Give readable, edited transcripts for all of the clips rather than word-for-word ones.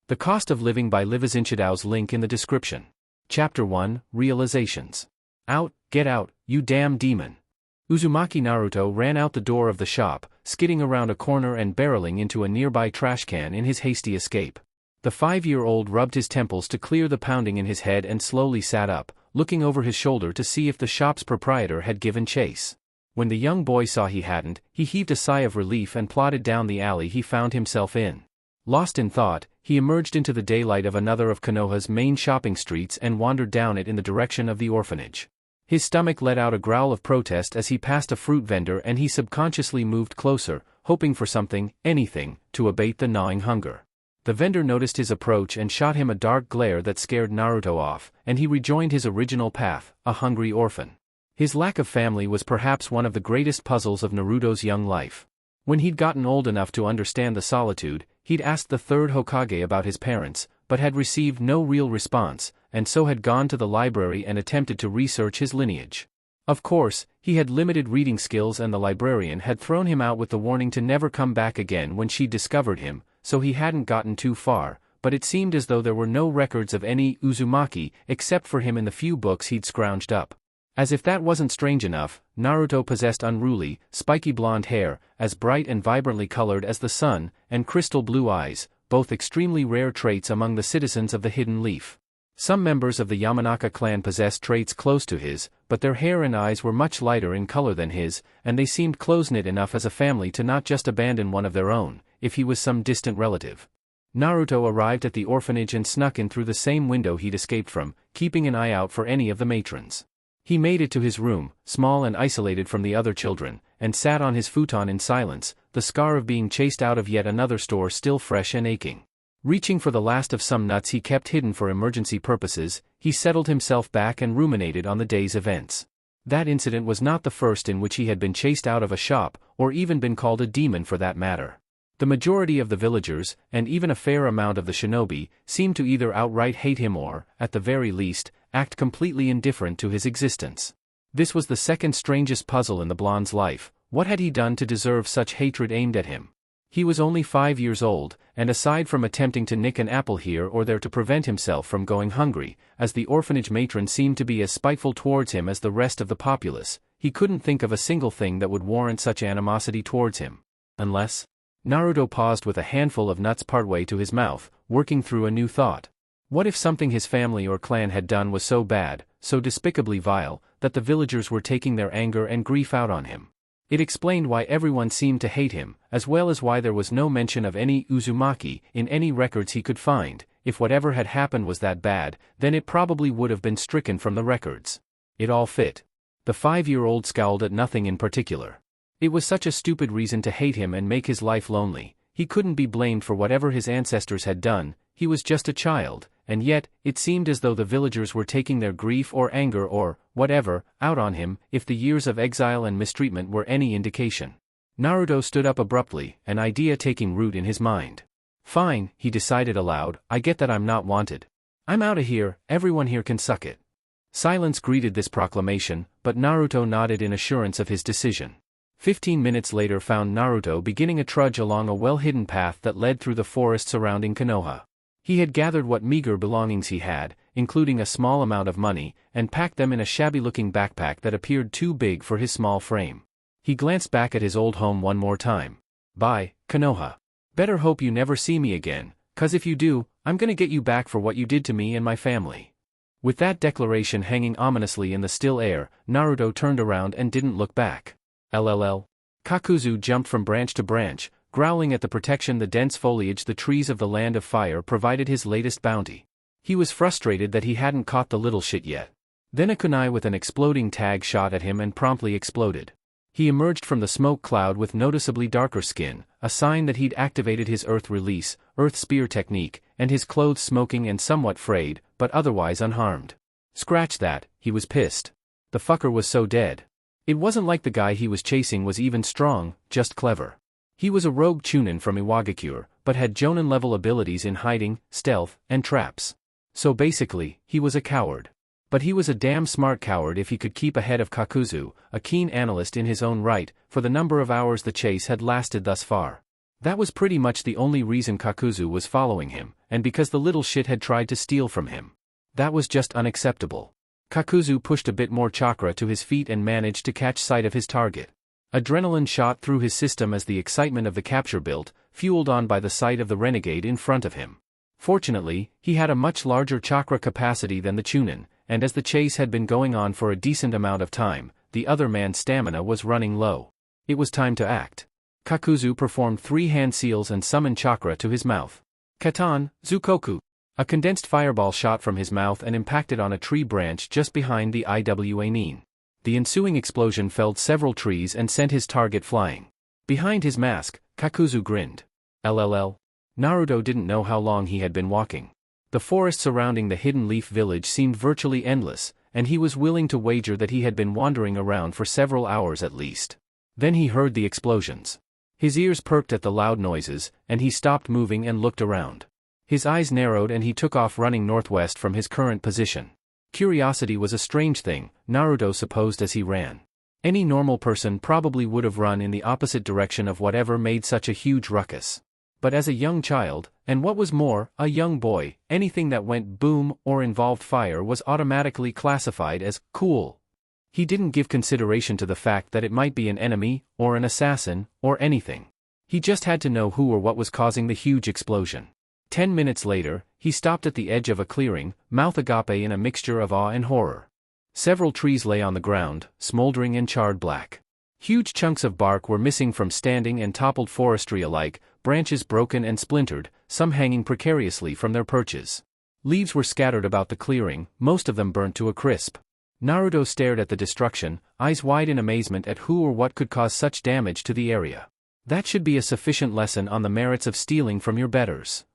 The Cost of Living by livezinshadowz, link in the description. Chapter 1, Realizations. Out, get out, you damn demon. Uzumaki Naruto ran out the door of the shop, skidding around a corner and barreling into a nearby trash can in his hasty escape. The 5-year-old rubbed his temples to clear the pounding in his head and slowly sat up, looking over his shoulder to see if the shop's proprietor had given chase. When the young boy saw he hadn't, he heaved a sigh of relief and plodded down the alley he found himself in. Lost in thought, he emerged into the daylight of another of Konoha's main shopping streets and wandered down it in the direction of the orphanage. His stomach let out a growl of protest as he passed a fruit vendor, and he subconsciously moved closer, hoping for something, anything, to abate the gnawing hunger. The vendor noticed his approach and shot him a dark glare that scared Naruto off, and he rejoined his original path, a hungry orphan. His lack of family was perhaps one of the greatest puzzles of Naruto's young life. When he'd gotten old enough to understand the solitude, he'd asked the third Hokage about his parents, but had received no real response, and so had gone to the library and attempted to research his lineage. Of course, he had limited reading skills, and the librarian had thrown him out with the warning to never come back again when she discovered him, so he hadn't gotten too far, but it seemed as though there were no records of any Uzumaki except for him in the few books he'd scrounged up. As if that wasn't strange enough, Naruto possessed unruly, spiky blonde hair, as bright and vibrantly colored as the sun, and crystal blue eyes, both extremely rare traits among the citizens of the Hidden Leaf. Some members of the Yamanaka clan possessed traits close to his, but their hair and eyes were much lighter in color than his, and they seemed close-knit enough as a family to not just abandon one of their own, if he was some distant relative. Naruto arrived at the orphanage and snuck in through the same window he'd escaped from, keeping an eye out for any of the matrons. He made it to his room, small and isolated from the other children, and sat on his futon in silence, the scar of being chased out of yet another store still fresh and aching. Reaching for the last of some nuts he kept hidden for emergency purposes, he settled himself back and ruminated on the day's events. That incident was not the first in which he had been chased out of a shop, or even been called a demon for that matter. The majority of the villagers, and even a fair amount of the shinobi, seemed to either outright hate him or, at the very least, act completely indifferent to his existence. This was the second strangest puzzle in the blonde's life. What had he done to deserve such hatred aimed at him? He was only 5 years old, and aside from attempting to nick an apple here or there to prevent himself from going hungry, as the orphanage matron seemed to be as spiteful towards him as the rest of the populace, he couldn't think of a single thing that would warrant such animosity towards him. Unless... Naruto paused with a handful of nuts partway to his mouth, working through a new thought. What if something his family or clan had done was so bad, so despicably vile, that the villagers were taking their anger and grief out on him? It explained why everyone seemed to hate him, as well as why there was no mention of any Uzumaki in any records he could find. If whatever had happened was that bad, then it probably would have been stricken from the records. It all fit. The 5-year-old scowled at nothing in particular. It was such a stupid reason to hate him and make his life lonely. He couldn't be blamed for whatever his ancestors had done. He was just a child, and yet, it seemed as though the villagers were taking their grief or anger or whatever out on him, if the years of exile and mistreatment were any indication. Naruto stood up abruptly, an idea taking root in his mind. Fine, he decided aloud, I get that I'm not wanted. I'm outta here, everyone here can suck it. Silence greeted this proclamation, but Naruto nodded in assurance of his decision. 15 minutes later found Naruto beginning a trudge along a well-hidden path that led through the forest surrounding Konoha. He had gathered what meager belongings he had, including a small amount of money, and packed them in a shabby-looking backpack that appeared too big for his small frame. He glanced back at his old home one more time. Bye, Konoha. Better hope you never see me again, 'cause if you do, I'm gonna get you back for what you did to me and my family. With that declaration hanging ominously in the still air, Naruto turned around and didn't look back. LLL. Kakuzu jumped from branch to branch, growling at the protection the dense foliage the trees of the Land of Fire provided his latest bounty. He was frustrated that he hadn't caught the little shit yet. Then a kunai with an exploding tag shot at him and promptly exploded. He emerged from the smoke cloud with noticeably darker skin, a sign that he'd activated his Earth Release, Earth Spear technique, and his clothes smoking and somewhat frayed, but otherwise unharmed. Scratch that, he was pissed. The fucker was so dead. It wasn't like the guy he was chasing was even strong, just clever. He was a rogue chunin from Iwagakure, but had Jonin-level abilities in hiding, stealth, and traps. So basically, he was a coward. But he was a damn smart coward if he could keep ahead of Kakuzu, a keen analyst in his own right, for the number of hours the chase had lasted thus far. That was pretty much the only reason Kakuzu was following him, and because the little shit had tried to steal from him. That was just unacceptable. Kakuzu pushed a bit more chakra to his feet and managed to catch sight of his target. Adrenaline shot through his system as the excitement of the capture built, fueled on by the sight of the renegade in front of him. Fortunately, he had a much larger chakra capacity than the Chunin, and as the chase had been going on for a decent amount of time, the other man's stamina was running low. It was time to act. Kakuzu performed 3 hand seals and summoned chakra to his mouth. Katan, Zukoku. A condensed fireball shot from his mouth and impacted on a tree branch just behind the Iwa Nin. The ensuing explosion felled several trees and sent his target flying. Behind his mask, Kakuzu grinned. LLL. Naruto didn't know how long he had been walking. The forest surrounding the Hidden Leaf village seemed virtually endless, and he was willing to wager that he had been wandering around for several hours at least. Then he heard the explosions. His ears perked at the loud noises, and he stopped moving and looked around. His eyes narrowed and he took off running northwest from his current position. Curiosity was a strange thing, Naruto supposed as he ran. Any normal person probably would have run in the opposite direction of whatever made such a huge ruckus. But as a young child, and what was more, a young boy, anything that went boom or involved fire was automatically classified as cool. He didn't give consideration to the fact that it might be an enemy, or an assassin, or anything. He just had to know who or what was causing the huge explosion. 10 minutes later, he stopped at the edge of a clearing, mouth agape in a mixture of awe and horror. Several trees lay on the ground, smoldering and charred black. Huge chunks of bark were missing from standing and toppled forestry alike, branches broken and splintered, some hanging precariously from their perches. Leaves were scattered about the clearing, most of them burnt to a crisp. Naruto stared at the destruction, eyes wide in amazement at who or what could cause such damage to the area. That should be a sufficient lesson on the merits of stealing from your betters.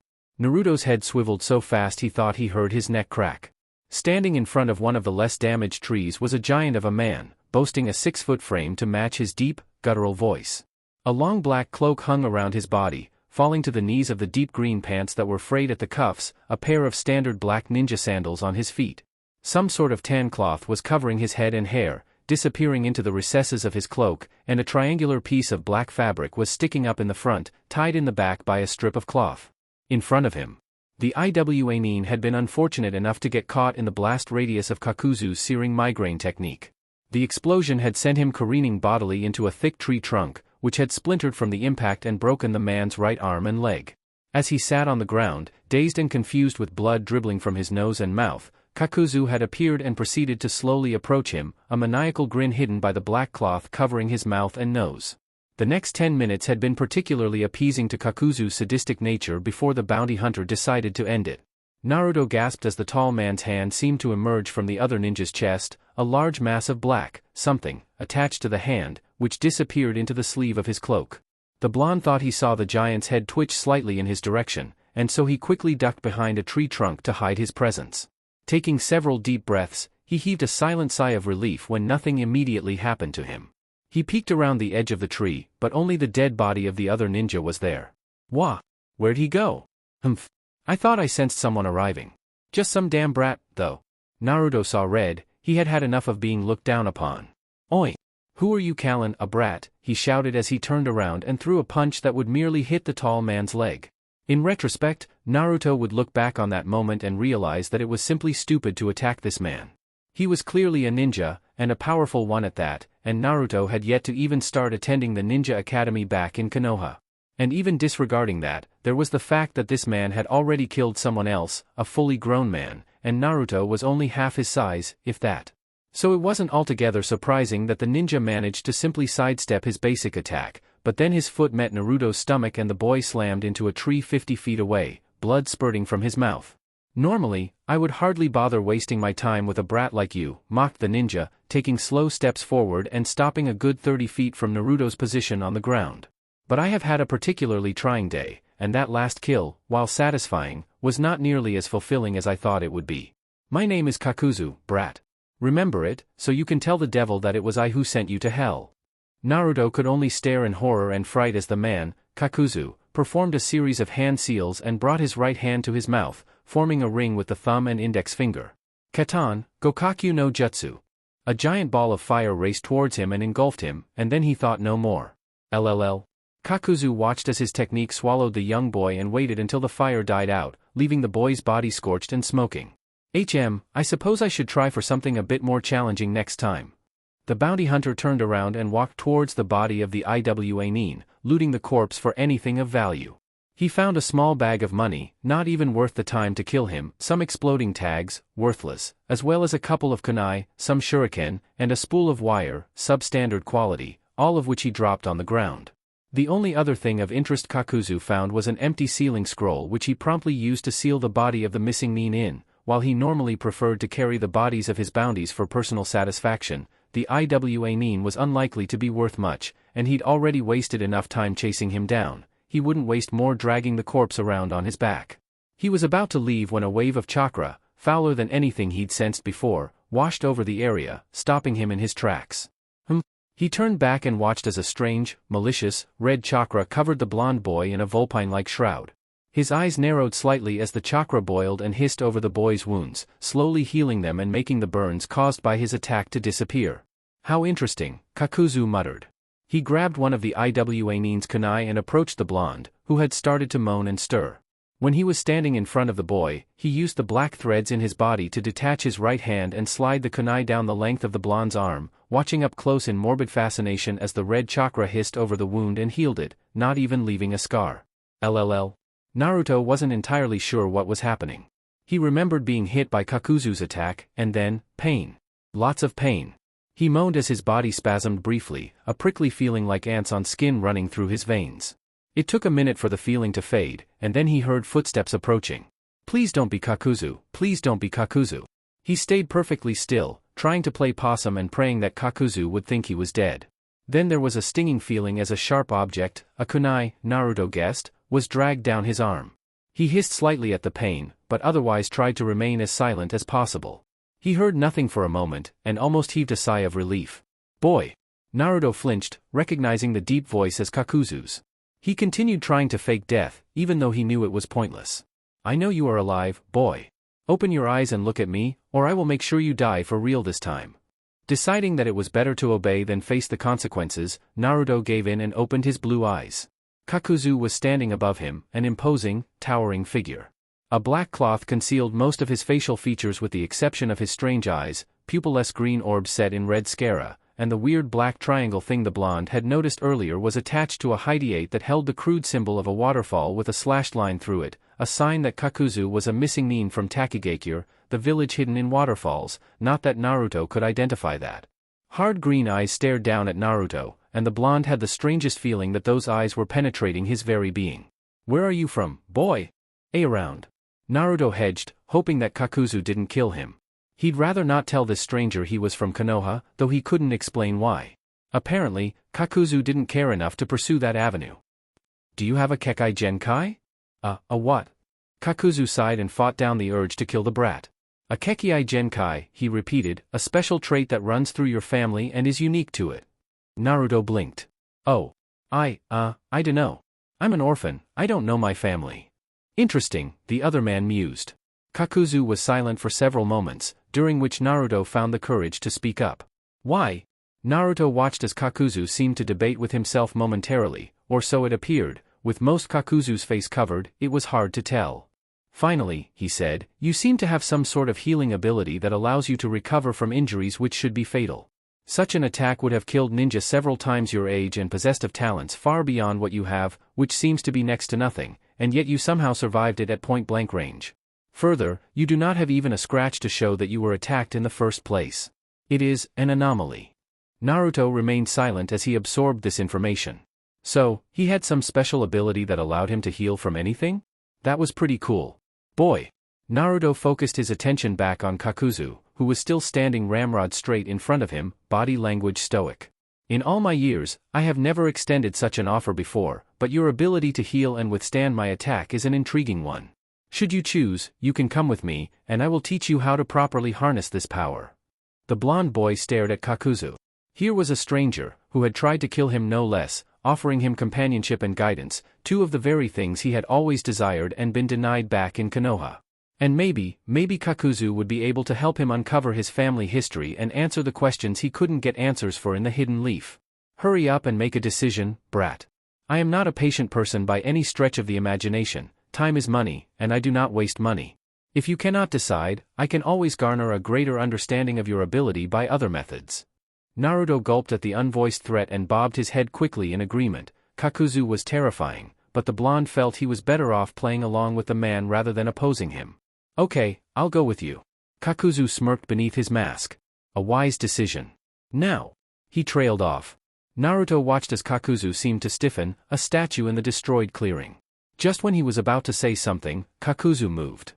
Naruto's head swiveled so fast he thought he heard his neck crack. Standing in front of one of the less damaged trees was a giant of a man, boasting a 6-foot frame to match his deep, guttural voice. A long black cloak hung around his body, falling to the knees of the deep green pants that were frayed at the cuffs, a pair of standard black ninja sandals on his feet. Some sort of tan cloth was covering his head and hair, disappearing into the recesses of his cloak, and a triangular piece of black fabric was sticking up in the front, tied in the back by a strip of cloth. In front of him, the Iwa Nin had been unfortunate enough to get caught in the blast radius of Kakuzu's searing migraine technique. The explosion had sent him careening bodily into a thick tree trunk, which had splintered from the impact and broken the man's right arm and leg. As he sat on the ground, dazed and confused with blood dribbling from his nose and mouth, Kakuzu had appeared and proceeded to slowly approach him, a maniacal grin hidden by the black cloth covering his mouth and nose. The next 10 minutes had been particularly appeasing to Kakuzu's sadistic nature before the bounty hunter decided to end it. Naruto gasped as the tall man's hand seemed to emerge from the other ninja's chest, a large mass of black something attached to the hand, which disappeared into the sleeve of his cloak. The blonde thought he saw the giant's head twitch slightly in his direction, and so he quickly ducked behind a tree trunk to hide his presence. Taking several deep breaths, he heaved a silent sigh of relief when nothing immediately happened to him. He peeked around the edge of the tree, but only the dead body of the other ninja was there. Wah! Where'd he go? Humph. I thought I sensed someone arriving. Just some damn brat, though. Naruto saw red, he had had enough of being looked down upon. Oi! Who are you calling a brat? He shouted as he turned around and threw a punch that would merely hit the tall man's leg. In retrospect, Naruto would look back on that moment and realize that it was simply stupid to attack this man. He was clearly a ninja, and a powerful one at that, and Naruto had yet to even start attending the ninja academy back in Konoha. And even disregarding that, there was the fact that this man had already killed someone else, a fully grown man, and Naruto was only half his size, if that. So it wasn't altogether surprising that the ninja managed to simply sidestep his basic attack, but then his foot met Naruto's stomach and the boy slammed into a tree 50 feet away, blood spurting from his mouth. Normally, I would hardly bother wasting my time with a brat like you, mocked the ninja, taking slow steps forward and stopping a good 30 feet from Naruto's position on the ground. But I have had a particularly trying day, and that last kill, while satisfying, was not nearly as fulfilling as I thought it would be. My name is Kakuzu, brat. Remember it, so you can tell the devil that it was I who sent you to hell. Naruto could only stare in horror and fright as the man, Kakuzu, performed a series of hand seals and brought his right hand to his mouth, forming a ring with the thumb and index finger. Katan, Gokaku no Jutsu. A giant ball of fire raced towards him and engulfed him, and then he thought no more. LLL. Kakuzu watched as his technique swallowed the young boy and waited until the fire died out, leaving the boy's body scorched and smoking. I suppose I should try for something a bit more challenging next time. The bounty hunter turned around and walked towards the body of the Iwa, looting the corpse for anything of value. He found a small bag of money, not even worth the time to kill him, some exploding tags, worthless, as well as a couple of kunai, some shuriken, and a spool of wire, substandard quality, all of which he dropped on the ground. The only other thing of interest Kakuzu found was an empty sealing scroll which he promptly used to seal the body of the missing nin in. While he normally preferred to carry the bodies of his bounties for personal satisfaction, the Iwa nin was unlikely to be worth much, and he'd already wasted enough time chasing him down. He wouldn't waste more dragging the corpse around on his back. He was about to leave when a wave of chakra, fouler than anything he'd sensed before, washed over the area, stopping him in his tracks. He turned back and watched as a strange, malicious, red chakra covered the blonde boy in a vulpine-like shroud. His eyes narrowed slightly as the chakra boiled and hissed over the boy's wounds, slowly healing them and making the burns caused by his attack to disappear. How interesting, Kakuzu muttered. He grabbed one of the Iwa nin's kunai and approached the blonde, who had started to moan and stir. When he was standing in front of the boy, he used the black threads in his body to detach his right hand and slide the kunai down the length of the blonde's arm, watching up close in morbid fascination as the red chakra hissed over the wound and healed it, not even leaving a scar. LLL. Naruto wasn't entirely sure what was happening. He remembered being hit by Kakuzu's attack, and then, pain. Lots of pain. He moaned as his body spasmed briefly, a prickly feeling like ants on skin running through his veins. It took a minute for the feeling to fade, and then he heard footsteps approaching. Please don't be Kakuzu, please don't be Kakuzu. He stayed perfectly still, trying to play possum and praying that Kakuzu would think he was dead. Then there was a stinging feeling as a sharp object, a kunai, Naruto guessed, was dragged down his arm. He hissed slightly at the pain, but otherwise tried to remain as silent as possible. He heard nothing for a moment, and almost heaved a sigh of relief. Boy! Naruto flinched, recognizing the deep voice as Kakuzu's. He continued trying to fake death, even though he knew it was pointless. I know you are alive, boy. Open your eyes and look at me, or I will make sure you die for real this time. Deciding that it was better to obey than face the consequences, Naruto gave in and opened his blue eyes. Kakuzu was standing above him, an imposing, towering figure. A black cloth concealed most of his facial features with the exception of his strange eyes, pupilless green orbs set in red sclera, and the weird black triangle thing the blonde had noticed earlier was attached to a hideate that held the crude symbol of a waterfall with a slashed line through it, a sign that Kakuzu was a missing nin from Takegakure, the village hidden in waterfalls, not that Naruto could identify that. Hard green eyes stared down at Naruto, and the blonde had the strangest feeling that those eyes were penetrating his very being. Where are you from, boy? Around. Naruto hedged, hoping that Kakuzu didn't kill him. He'd rather not tell this stranger he was from Konoha, though he couldn't explain why. Apparently, Kakuzu didn't care enough to pursue that avenue. Do you have a Kekkei Genkai? A what? Kakuzu sighed and fought down the urge to kill the brat. A Kekkei Genkai, he repeated, a special trait that runs through your family and is unique to it. Naruto blinked. Oh. I dunno. I'm an orphan, I don't know my family. Interesting, the other man mused. Kakuzu was silent for several moments, during which Naruto found the courage to speak up. Why? Naruto watched as Kakuzu seemed to debate with himself momentarily, or so it appeared. With most Kakuzu's face covered, it was hard to tell. Finally, he said, you seem to have some sort of healing ability that allows you to recover from injuries which should be fatal. Such an attack would have killed ninja several times your age and possessed of talents far beyond what you have, which seems to be next to nothing, and yet you somehow survived it at point-blank range. Further, you do not have even a scratch to show that you were attacked in the first place. It is an anomaly. Naruto remained silent as he absorbed this information. So, he had some special ability that allowed him to heal from anything? That was pretty cool. Boy! Naruto focused his attention back on Kakuzu, who was still standing ramrod straight in front of him, body language stoic. In all my years, I have never extended such an offer before, but your ability to heal and withstand my attack is an intriguing one. Should you choose, you can come with me, and I will teach you how to properly harness this power. The blonde boy stared at Kakuzu. Here was a stranger, who had tried to kill him no less, offering him companionship and guidance, two of the very things he had always desired and been denied back in Konoha. And maybe Kakuzu would be able to help him uncover his family history and answer the questions he couldn't get answers for in the Hidden Leaf. Hurry up and make a decision, brat. I am not a patient person by any stretch of the imagination. Time is money, and I do not waste money. If you cannot decide, I can always garner a greater understanding of your ability by other methods. Naruto gulped at the unvoiced threat and bobbed his head quickly in agreement. Kakuzu was terrifying, but the blonde felt he was better off playing along with the man rather than opposing him. Okay, I'll go with you. Kakuzu smirked beneath his mask. A wise decision. Now. He trailed off. Naruto watched as Kakuzu seemed to stiffen, a statue in the destroyed clearing. Just when he was about to say something, Kakuzu moved.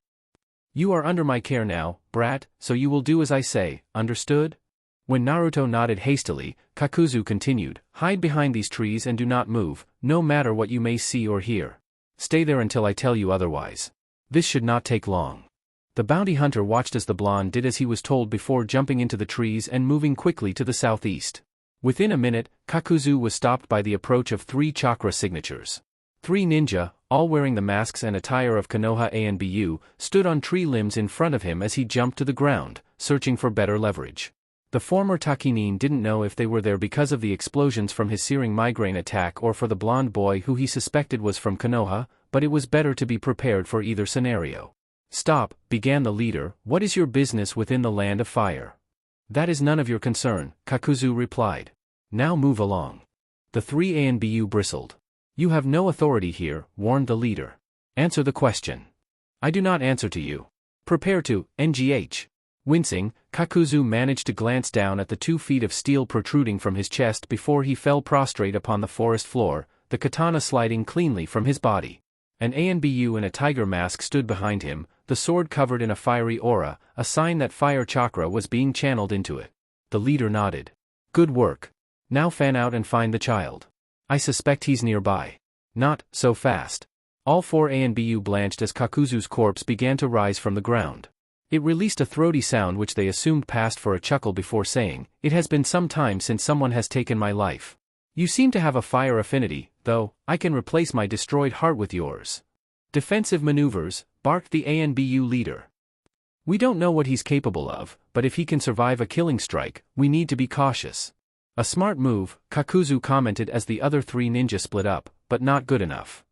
You are under my care now, brat, so you will do as I say, understood? When Naruto nodded hastily, Kakuzu continued, hide behind these trees and do not move, no matter what you may see or hear. Stay there until I tell you otherwise. This should not take long. The bounty hunter watched as the blonde did as he was told before jumping into the trees and moving quickly to the southeast. Within a minute, Kakuzu was stopped by the approach of 3 chakra signatures. 3 ninja, all wearing the masks and attire of Konoha Anbu, stood on tree limbs in front of him as he jumped to the ground, searching for better leverage. The former Takinin didn't know if they were there because of the explosions from his searing migraine attack or for the blonde boy who he suspected was from Konoha, but it was better to be prepared for either scenario. Stop, began the leader, what is your business within the land of fire? That is none of your concern, Kakuzu replied. Now move along. The 3 Anbu bristled. You have no authority here, warned the leader. Answer the question. I do not answer to you. Prepare to, NGH. Wincing, Kakuzu managed to glance down at the 2 feet of steel protruding from his chest before he fell prostrate upon the forest floor, the katana sliding cleanly from his body. An Anbu in a tiger mask stood behind him, the sword covered in a fiery aura, a sign that fire chakra was being channeled into it. The leader nodded. Good work. Now fan out and find the child. I suspect he's nearby. Not so fast. All 4 Anbu blanched as Kakuzu's corpse began to rise from the ground. It released a throaty sound which they assumed passed for a chuckle before saying, It has been some time since someone has taken my life. You seem to have a fire affinity, though, I can replace my destroyed heart with yours. Defensive maneuvers, barked the Anbu leader. We don't know what he's capable of, but if he can survive a killing strike, we need to be cautious. A smart move, Kakuzu commented as the other 3 ninja split up, but not good enough.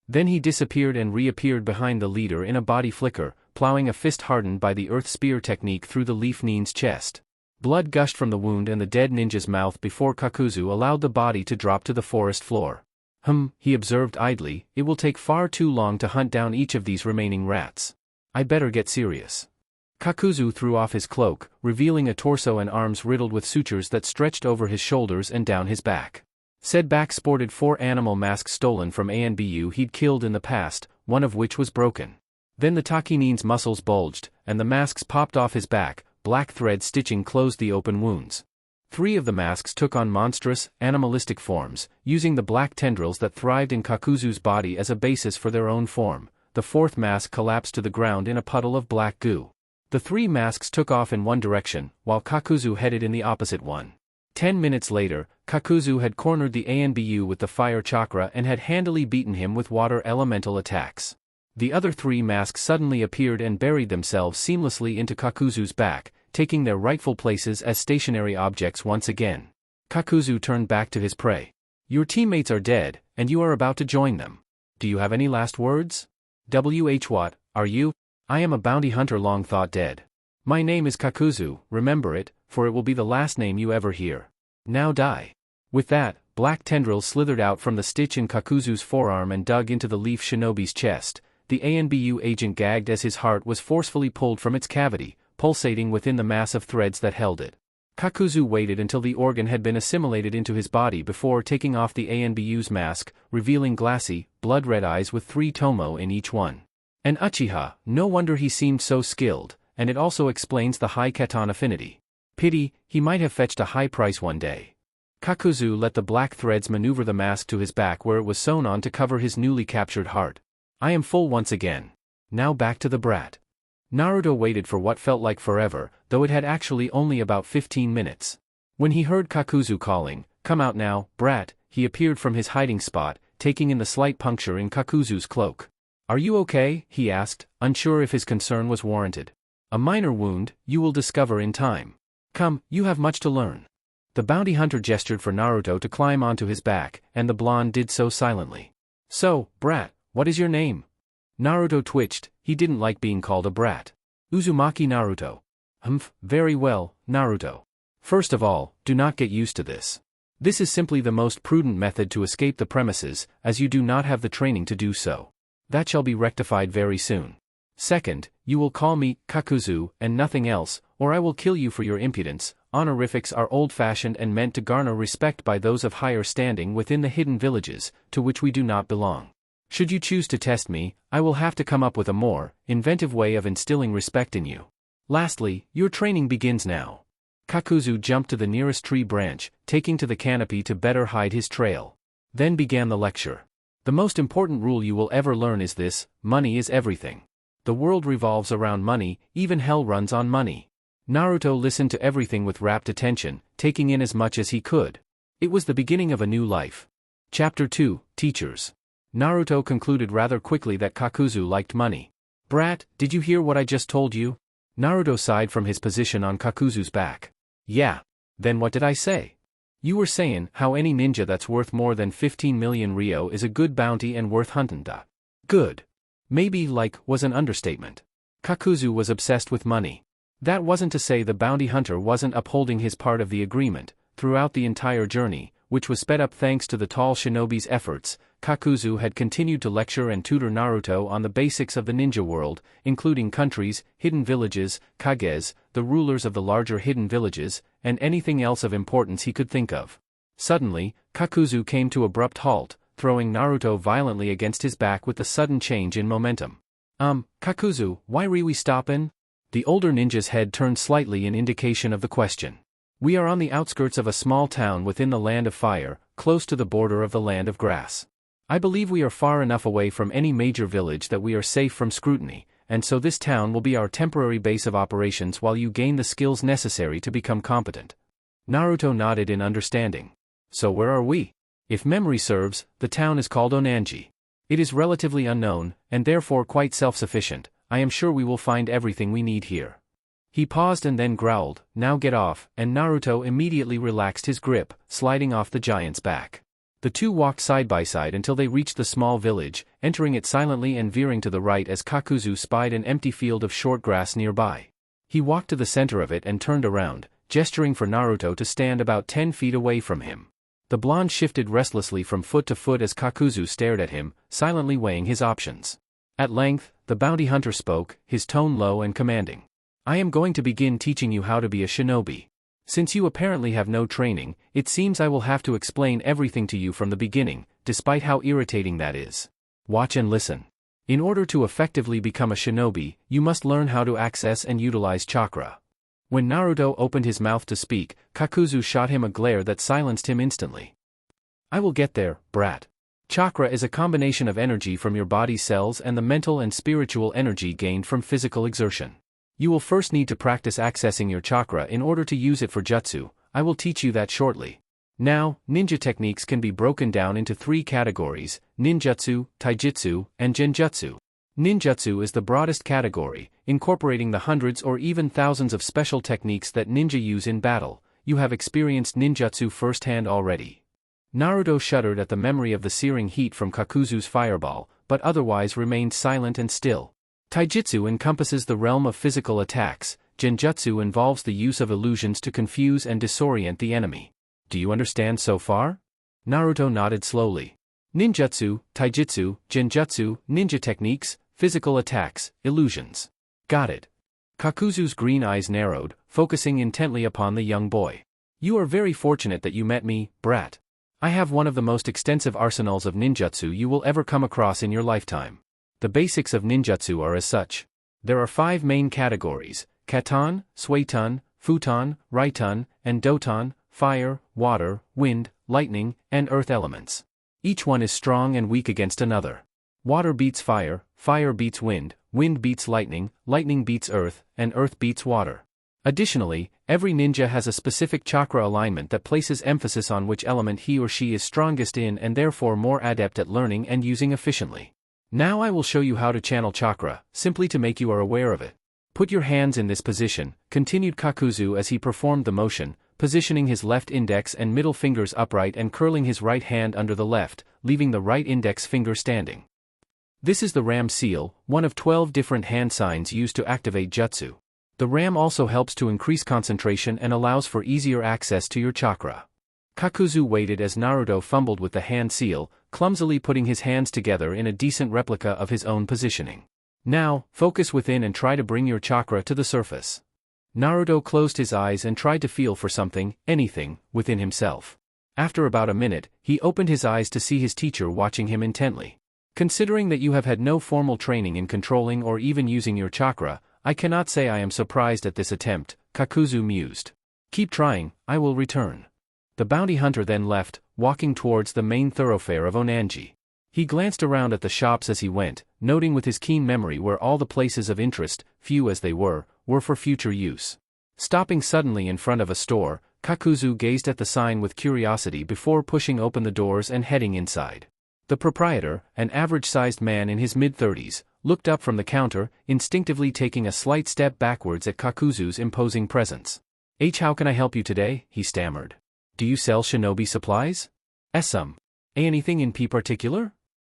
Then he disappeared and reappeared behind the leader in a body flicker, plowing a fist hardened by the earth spear technique through the leaf nin's chest. Blood gushed from the wound and the dead ninja's mouth before Kakuzu allowed the body to drop to the forest floor. He observed idly, it will take far too long to hunt down each of these remaining rats. I better get serious. Kakuzu threw off his cloak, revealing a torso and arms riddled with sutures that stretched over his shoulders and down his back. Said back sported 4 animal masks stolen from Anbu he'd killed in the past, one of which was broken. Then the Takinin's muscles bulged, and the masks popped off his back, black thread stitching closed the open wounds. 3 of the masks took on monstrous, animalistic forms, using the black tendrils that thrived in Kakuzu's body as a basis for their own form. The 4th mask collapsed to the ground in a puddle of black goo. The 3 masks took off in one direction, while Kakuzu headed in the opposite one. 10 minutes later, Kakuzu had cornered the Anbu with the fire chakra and had handily beaten him with water elemental attacks. The other 3 masks suddenly appeared and buried themselves seamlessly into Kakuzu's back, taking their rightful places as stationary objects once again. Kakuzu turned back to his prey. Your teammates are dead, and you are about to join them. Do you have any last words? What, are you? I am a bounty hunter long thought dead. My name is Kakuzu, remember it, for it will be the last name you ever hear. Now die. With that, black tendrils slithered out from the stitch in Kakuzu's forearm and dug into the leaf shinobi's chest. The Anbu agent gagged as his heart was forcefully pulled from its cavity, pulsating within the mass of threads that held it. Kakuzu waited until the organ had been assimilated into his body before taking off the Anbu's mask, revealing glassy, blood-red eyes with 3 tomo in each one. An Uchiha, no wonder he seemed so skilled, and it also explains the high katana affinity. Pity, he might have fetched a high price one day. Kakuzu let the black threads maneuver the mask to his back where it was sewn on to cover his newly captured heart. I am full once again. Now back to the brat. Naruto waited for what felt like forever, though it had actually only about 15 minutes. When he heard Kakuzu calling, "Come out now, brat," he appeared from his hiding spot, taking in the slight puncture in Kakuzu's cloak. "Are you okay?" he asked, unsure if his concern was warranted. "A minor wound, you will discover in time. Come, you have much to learn." The bounty hunter gestured for Naruto to climb onto his back, and the blonde did so silently. So, brat, what is your name? Naruto twitched, he didn't like being called a brat. Uzumaki Naruto. Very well, Naruto. First of all, do not get used to this. This is simply the most prudent method to escape the premises, as you do not have the training to do so. That shall be rectified very soon. Second, you will call me Kakuzu and nothing else, or I will kill you for your impudence. Honorifics are old-fashioned and meant to garner respect by those of higher standing within the hidden villages, to which we do not belong. Should you choose to test me, I will have to come up with a more inventive way of instilling respect in you. Lastly, your training begins now. Kakuzu jumped to the nearest tree branch, taking to the canopy to better hide his trail. Then began the lecture. The most important rule you will ever learn is this: money is everything. The world revolves around money, even hell runs on money. Naruto listened to everything with rapt attention, taking in as much as he could. It was the beginning of a new life. Chapter 2, Teachers. Naruto concluded rather quickly that Kakuzu liked money. Brat, did you hear what I just told you? Naruto sighed from his position on Kakuzu's back. Yeah. Then what did I say? You were saying how any ninja that's worth more than 15 million ryo is a good bounty and worth hunting. Good. Maybe like was an understatement. Kakuzu was obsessed with money. That wasn't to say the bounty hunter wasn't upholding his part of the agreement. Throughout the entire journey, which was sped up thanks to the tall shinobi's efforts, Kakuzu had continued to lecture and tutor Naruto on the basics of the ninja world, including countries, hidden villages, kages, the rulers of the larger hidden villages, and anything else of importance he could think of. Suddenly, Kakuzu came to abrupt halt, throwing Naruto violently against his back with a sudden change in momentum. Kakuzu, why we stoppin'? The older ninja's head turned slightly in indication of the question. We are on the outskirts of a small town within the Land of Fire, close to the border of the Land of Grass. I believe we are far enough away from any major village that we are safe from scrutiny, and so this town will be our temporary base of operations while you gain the skills necessary to become competent. Naruto nodded in understanding. So where are we? If memory serves, the town is called Onanji. It is relatively unknown, and therefore quite self-sufficient. I am sure we will find everything we need here. He paused and then growled, now get off, and Naruto immediately relaxed his grip, sliding off the giant's back. The two walked side by side until they reached the small village, entering it silently and veering to the right as Kakuzu spied an empty field of short grass nearby. He walked to the center of it and turned around, gesturing for Naruto to stand about 10 feet away from him. The blonde shifted restlessly from foot to foot as Kakuzu stared at him, silently weighing his options. At length, the bounty hunter spoke, his tone low and commanding. I am going to begin teaching you how to be a shinobi. Since you apparently have no training, it seems I will have to explain everything to you from the beginning, despite how irritating that is. Watch and listen. In order to effectively become a shinobi, you must learn how to access and utilize chakra. When Naruto opened his mouth to speak, Kakuzu shot him a glare that silenced him instantly. I will get there, brat. Chakra is a combination of energy from your body cells and the mental and spiritual energy gained from physical exertion. You will first need to practice accessing your chakra in order to use it for jutsu. I will teach you that shortly. Now, ninja techniques can be broken down into 3 categories: ninjutsu, taijutsu, and genjutsu. Ninjutsu is the broadest category, incorporating the hundreds or even thousands of special techniques that ninja use in battle. You have experienced ninjutsu firsthand already. Naruto shuddered at the memory of the searing heat from Kakuzu's fireball, but otherwise remained silent and still. Taijutsu encompasses the realm of physical attacks. Genjutsu involves the use of illusions to confuse and disorient the enemy. Do you understand so far? Naruto nodded slowly. Ninjutsu, taijutsu, genjutsu, ninja techniques, physical attacks, illusions. Got it. Kakuzu's green eyes narrowed, focusing intently upon the young boy. You are very fortunate that you met me, brat. I have one of the most extensive arsenals of ninjutsu you will ever come across in your lifetime. The basics of ninjutsu are as such. There are 5 main categories: katan, suiton, futon, raiton, and doton, fire, water, wind, lightning, and earth elements. Each one is strong and weak against another. Water beats fire, fire beats wind, wind beats lightning, lightning beats earth, and earth beats water. Additionally, every ninja has a specific chakra alignment that places emphasis on which element he or she is strongest in and therefore more adept at learning and using efficiently. Now I will show you how to channel chakra, simply to make you are aware of it. Put your hands in this position, continued Kakuzu as he performed the motion, positioning his left index and middle fingers upright and curling his right hand under the left, leaving the right index finger standing. This is the Ram seal, one of 12 different hand signs used to activate jutsu. The Ram also helps to increase concentration and allows for easier access to your chakra. Kakuzu waited as Naruto fumbled with the hand seal, clumsily putting his hands together in a decent replica of his own positioning. Now, focus within and try to bring your chakra to the surface. Naruto closed his eyes and tried to feel for something, anything, within himself. After about a minute, he opened his eyes to see his teacher watching him intently. Considering that you have had no formal training in controlling or even using your chakra, I cannot say I am surprised at this attempt, Kakuzu mused. Keep trying, I will return. The bounty hunter then left, walking towards the main thoroughfare of Onanji. He glanced around at the shops as he went, noting with his keen memory where all the places of interest, few as they were for future use. Stopping suddenly in front of a store, Kakuzu gazed at the sign with curiosity before pushing open the doors and heading inside. The proprietor, an average-sized man in his mid-30s, looked up from the counter, instinctively taking a slight step backwards at Kakuzu's imposing presence. How can I help you today?" he stammered. "Do you sell shinobi supplies?" Anything in particular?"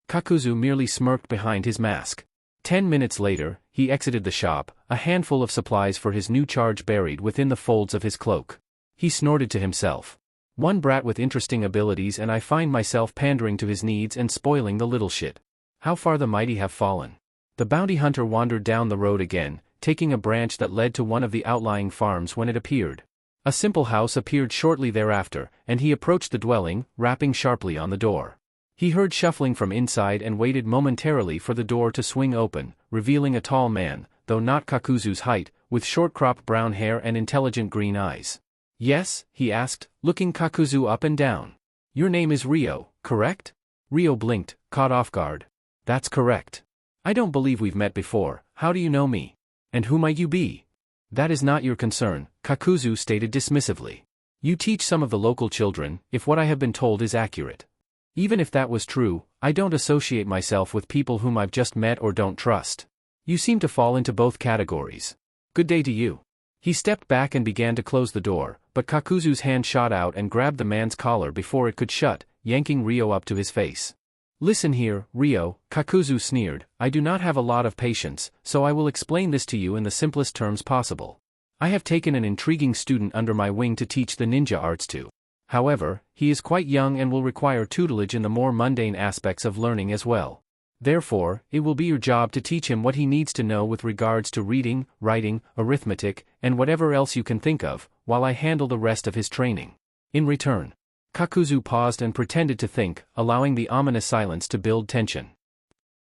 Kakuzu merely smirked behind his mask. 10 minutes later, he exited the shop, a handful of supplies for his new charge buried within the folds of his cloak. He snorted to himself. One brat with interesting abilities and I find myself pandering to his needs and spoiling the little shit. How far the mighty have fallen. The bounty hunter wandered down the road again, taking a branch that led to one of the outlying farms when it appeared. A simple house appeared shortly thereafter, and he approached the dwelling, rapping sharply on the door. He heard shuffling from inside and waited momentarily for the door to swing open, revealing a tall man, though not Kakuzu's height, with short-cropped brown hair and intelligent green eyes. "Yes?" he asked, looking Kakuzu up and down. "Your name is Ryo, correct?" Ryo blinked, caught off guard. "That's correct. I don't believe we've met before. How do you know me? And who might you be?" "That is not your concern," Kakuzu stated dismissively. "You teach some of the local children, if what I have been told is accurate. Even if that was true, I don't associate myself with people whom I've just met or don't trust. You seem to fall into both categories. Good day to you." He stepped back and began to close the door, but Kakuzu's hand shot out and grabbed the man's collar before it could shut, yanking Ryo up to his face. "Listen here, Ryo," Kakuzu sneered, "I do not have a lot of patience, so I will explain this to you in the simplest terms possible. I have taken an intriguing student under my wing to teach the ninja arts to. However, he is quite young and will require tutelage in the more mundane aspects of learning as well. Therefore, it will be your job to teach him what he needs to know with regards to reading, writing, arithmetic, and whatever else you can think of, while I handle the rest of his training. In return." Kakuzu paused and pretended to think, allowing the ominous silence to build tension.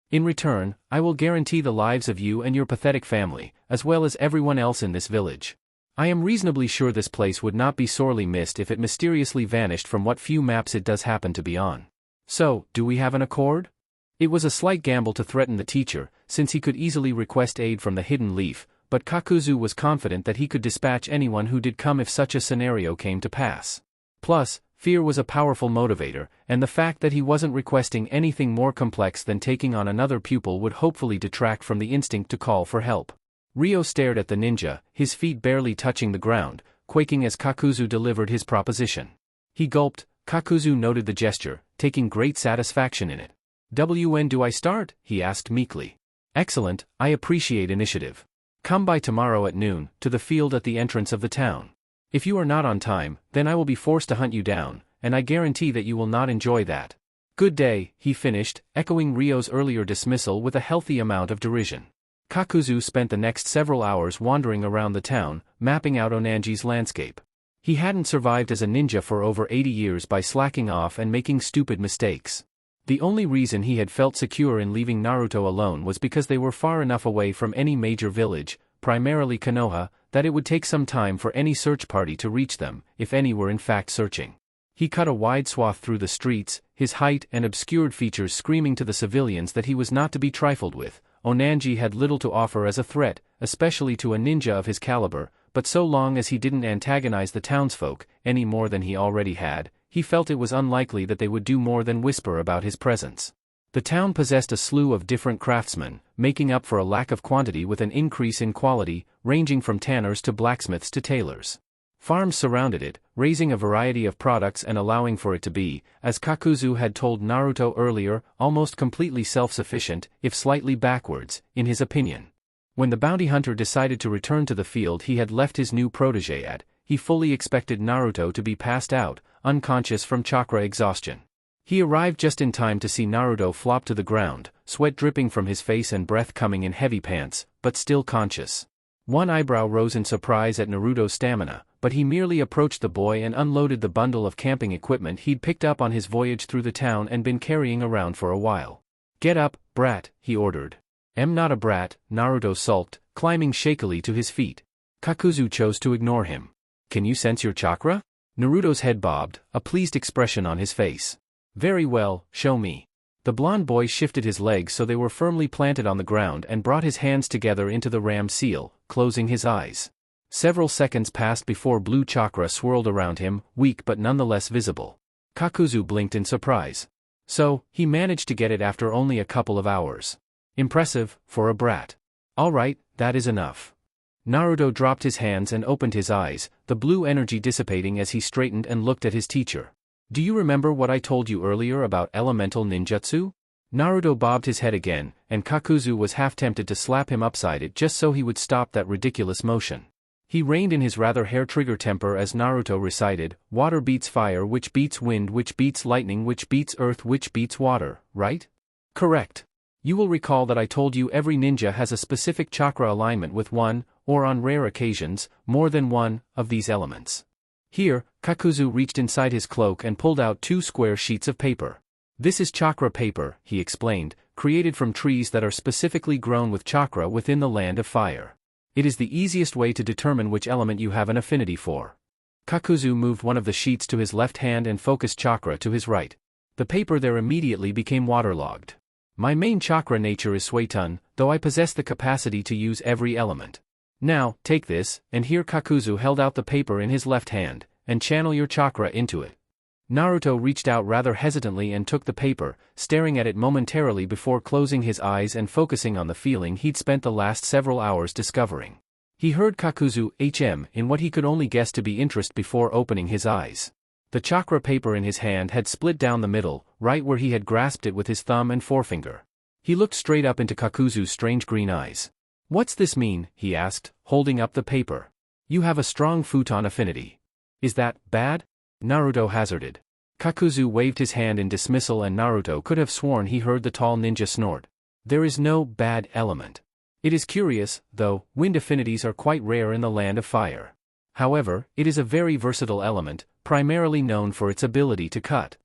"In return, I will guarantee the lives of you and your pathetic family, as well as everyone else in this village. I am reasonably sure this place would not be sorely missed if it mysteriously vanished from what few maps it does happen to be on. So, do we have an accord?" It was a slight gamble to threaten the teacher, since he could easily request aid from the hidden leaf, but Kakuzu was confident that he could dispatch anyone who did come if such a scenario came to pass. Plus, fear was a powerful motivator, and the fact that he wasn't requesting anything more complex than taking on another pupil would hopefully detract from the instinct to call for help. Ryo stared at the ninja, his feet barely touching the ground, quaking as Kakuzu delivered his proposition. He gulped. Kakuzu noted the gesture, taking great satisfaction in it. "When do I start?" he asked meekly. "Excellent, I appreciate initiative. Come by tomorrow at noon, to the field at the entrance of the town. If you are not on time, then I will be forced to hunt you down, and I guarantee that you will not enjoy that. Good day," he finished, echoing Ryo's earlier dismissal with a healthy amount of derision. Kakuzu spent the next several hours wandering around the town, mapping out Onanji's landscape. He hadn't survived as a ninja for over 80 years by slacking off and making stupid mistakes. The only reason he had felt secure in leaving Naruto alone was because they were far enough away from any major village, primarily Konoha, that it would take some time for any search party to reach them, if any were in fact searching. He cut a wide swath through the streets, his height and obscured features screaming to the civilians that he was not to be trifled with. Onanji had little to offer as a threat, especially to a ninja of his caliber, but so long as he didn't antagonize the townsfolk, any more than he already had, he felt it was unlikely that they would do more than whisper about his presence. The town possessed a slew of different craftsmen, making up for a lack of quantity with an increase in quality, ranging from tanners to blacksmiths to tailors. Farms surrounded it, raising a variety of products and allowing for it to be, as Kakuzu had told Naruto earlier, almost completely self-sufficient, if slightly backwards, in his opinion. When the bounty hunter decided to return to the field he had left his new protege at, he fully expected Naruto to be passed out, unconscious from chakra exhaustion. He arrived just in time to see Naruto flop to the ground, sweat dripping from his face and breath coming in heavy pants, but still conscious. One eyebrow rose in surprise at Naruto's stamina, but he merely approached the boy and unloaded the bundle of camping equipment he'd picked up on his voyage through the town and been carrying around for a while. "Get up, brat," he ordered. "I'm not a brat," Naruto sulked, climbing shakily to his feet. Kakuzu chose to ignore him. "Can you sense your chakra?" Naruto's head bobbed, a pleased expression on his face. "Very well, show me." The blond boy shifted his legs so they were firmly planted on the ground and brought his hands together into the ram seal, closing his eyes. Several seconds passed before blue chakra swirled around him, weak but nonetheless visible. Kakuzu blinked in surprise. So, he managed to get it after only a couple of hours. Impressive, for a brat. All right, that is enough. Naruto dropped his hands and opened his eyes, the blue energy dissipating as he straightened and looked at his teacher. "Do you remember what I told you earlier about elemental ninjutsu?" Naruto bobbed his head again, and Kakuzu was half tempted to slap him upside it just so he would stop that ridiculous motion. He reined in his rather hair-trigger temper as Naruto recited, "Water beats fire, which beats wind, which beats lightning, which beats earth, which beats water, right?" "Correct. You will recall that I told you every ninja has a specific chakra alignment with one, or on rare occasions, more than one, of these elements." Here, Kakuzu reached inside his cloak and pulled out 2 square sheets of paper. "This is chakra paper," he explained, "created from trees that are specifically grown with chakra within the land of fire. It is the easiest way to determine which element you have an affinity for." Kakuzu moved one of the sheets to his left hand and focused chakra to his right. The paper there immediately became waterlogged. "My main chakra nature is Suetun, though I possess the capacity to use every element. Now, take this," and here Kakuzu held out the paper in his left hand, "and channel your chakra into it." Naruto reached out rather hesitantly and took the paper, staring at it momentarily before closing his eyes and focusing on the feeling he'd spent the last several hours discovering. He heard Kakuzu hm in what he could only guess to be interest before opening his eyes. The chakra paper in his hand had split down the middle, right where he had grasped it with his thumb and forefinger. He looked straight up into Kakuzu's strange green eyes. "What's this mean?" he asked, holding up the paper. "You have a strong futon affinity. Is that bad?" Naruto hazarded. Kakuzu waved his hand in dismissal and Naruto could have sworn he heard the tall ninja snort. "There is no bad element. It is curious, though, wind affinities are quite rare in the land of fire. However, it is a very versatile element, primarily known for its ability to cut."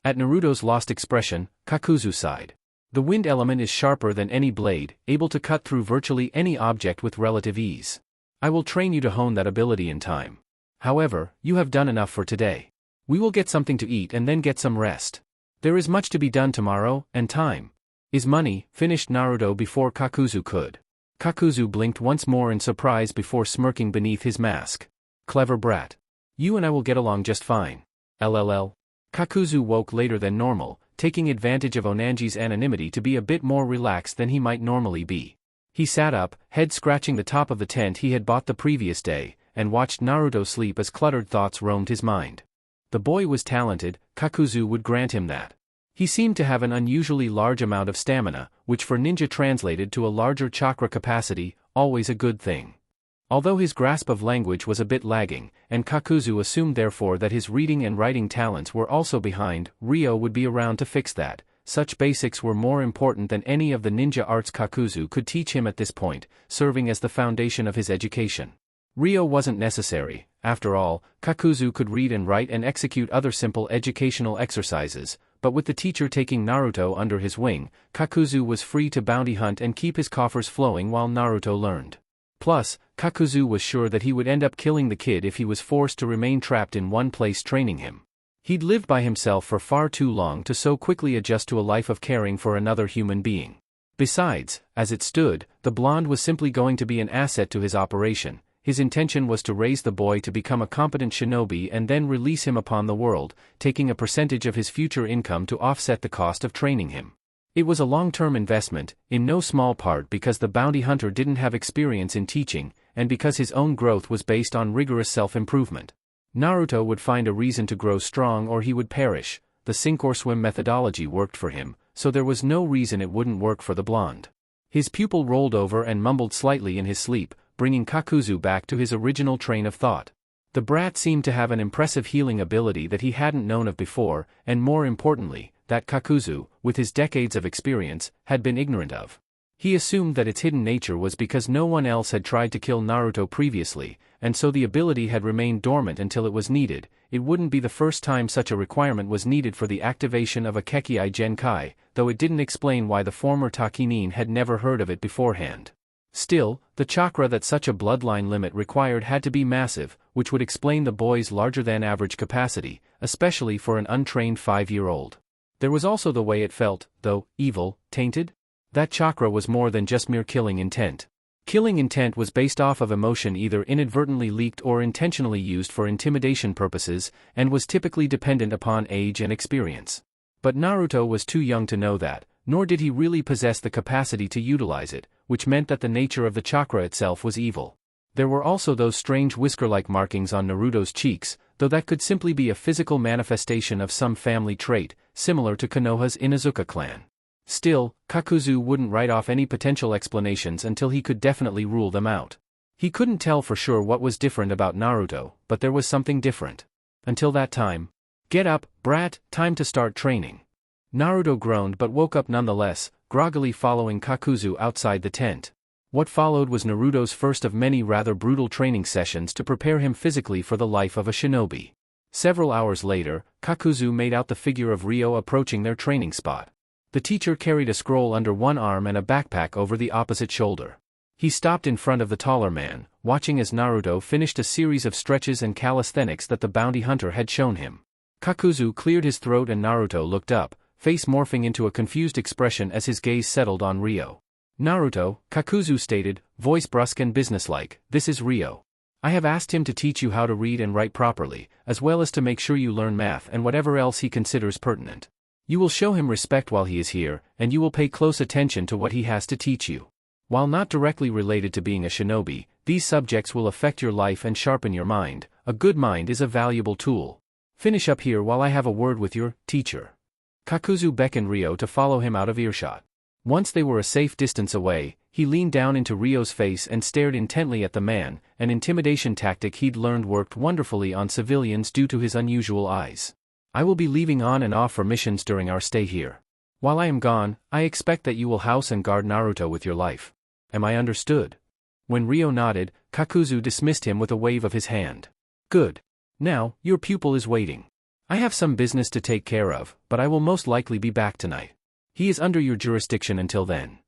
At Naruto's lost expression, Kakuzu sighed. "The wind element is sharper than any blade, able to cut through virtually any object with relative ease. I will train you to hone that ability in time. However, you have done enough for today. We will get something to eat and then get some rest. There is much to be done tomorrow, and time is money," finished Naruto before Kakuzu could. Kakuzu blinked once more in surprise before smirking beneath his mask. "Clever brat. You and I will get along just fine. LLL. Kakuzu woke later than normal, taking advantage of Onanji's anonymity to be a bit more relaxed than he might normally be. He sat up, head scratching the top of the tent he had bought the previous day, and watched Naruto sleep as cluttered thoughts roamed his mind. The boy was talented, Kakuzu would grant him that. He seemed to have an unusually large amount of stamina, which for ninja translated to a larger chakra capacity, always a good thing. Although his grasp of language was a bit lagging, and Kakuzu assumed therefore that his reading and writing talents were also behind, Ryo would be around to fix that. Such basics were more important than any of the ninja arts Kakuzu could teach him at this point, serving as the foundation of his education. Ryo wasn't necessary. After all, Kakuzu could read and write and execute other simple educational exercises, but with the teacher taking Naruto under his wing, Kakuzu was free to bounty hunt and keep his coffers flowing while Naruto learned. Plus, Kakuzu was sure that he would end up killing the kid if he was forced to remain trapped in one place training him. He'd lived by himself for far too long to so quickly adjust to a life of caring for another human being. Besides, as it stood, the blonde was simply going to be an asset to his operation. His intention was to raise the boy to become a competent shinobi and then release him upon the world, taking a percentage of his future income to offset the cost of training him. It was a long-term investment, in no small part because the bounty hunter didn't have experience in teaching, and because his own growth was based on rigorous self-improvement. Naruto would find a reason to grow strong or he would perish. The sink or swim methodology worked for him, so there was no reason it wouldn't work for the blonde. His pupil rolled over and mumbled slightly in his sleep, bringing Kakuzu back to his original train of thought. The brat seemed to have an impressive healing ability that he hadn't known of before, and more importantly, that Kakuzu, with his decades of experience, had been ignorant of. He assumed that its hidden nature was because no one else had tried to kill Naruto previously, and so the ability had remained dormant until it was needed. It wouldn't be the first time such a requirement was needed for the activation of a Kekkai Genkai, though it didn't explain why the former Takinin had never heard of it beforehand. Still, the chakra that such a bloodline limit required had to be massive, which would explain the boy's larger-than-average capacity, especially for an untrained 5-year-old. There was also the way it felt, though, evil, tainted? That chakra was more than just mere killing intent. Killing intent was based off of emotion either inadvertently leaked or intentionally used for intimidation purposes, and was typically dependent upon age and experience. But Naruto was too young to know that, nor did he really possess the capacity to utilize it, which meant that the nature of the chakra itself was evil. There were also those strange whisker-like markings on Naruto's cheeks, though that could simply be a physical manifestation of some family trait, similar to Konoha's Inuzuka clan. Still, Kakuzu wouldn't write off any potential explanations until he could definitely rule them out. He couldn't tell for sure what was different about Naruto, but there was something different. Until that time. Get up, brat, time to start training. Naruto groaned but woke up nonetheless, groggily following Kakuzu outside the tent. What followed was Naruto's first of many rather brutal training sessions to prepare him physically for the life of a shinobi. Several hours later, Kakuzu made out the figure of Ryo approaching their training spot. The teacher carried a scroll under one arm and a backpack over the opposite shoulder. He stopped in front of the taller man, watching as Naruto finished a series of stretches and calisthenics that the bounty hunter had shown him. Kakuzu cleared his throat and Naruto looked up, face morphing into a confused expression as his gaze settled on Ryo. Naruto, Kakuzu stated, voice brusque and businesslike, this is Ryo. I have asked him to teach you how to read and write properly, as well as to make sure you learn math and whatever else he considers pertinent. You will show him respect while he is here, and you will pay close attention to what he has to teach you. While not directly related to being a shinobi, these subjects will affect your life and sharpen your mind. A good mind is a valuable tool. Finish up here while I have a word with your teacher. Kakuzu beckoned Ryo to follow him out of earshot. Once they were a safe distance away, he leaned down into Ryo's face and stared intently at the man, an intimidation tactic he'd learned worked wonderfully on civilians due to his unusual eyes. I will be leaving on and off for missions during our stay here. While I am gone, I expect that you will house and guard Naruto with your life. Am I understood? When Ryo nodded, Kakuzu dismissed him with a wave of his hand. Good. Now, your pupil is waiting. I have some business to take care of, but I will most likely be back tonight. He is under your jurisdiction until then.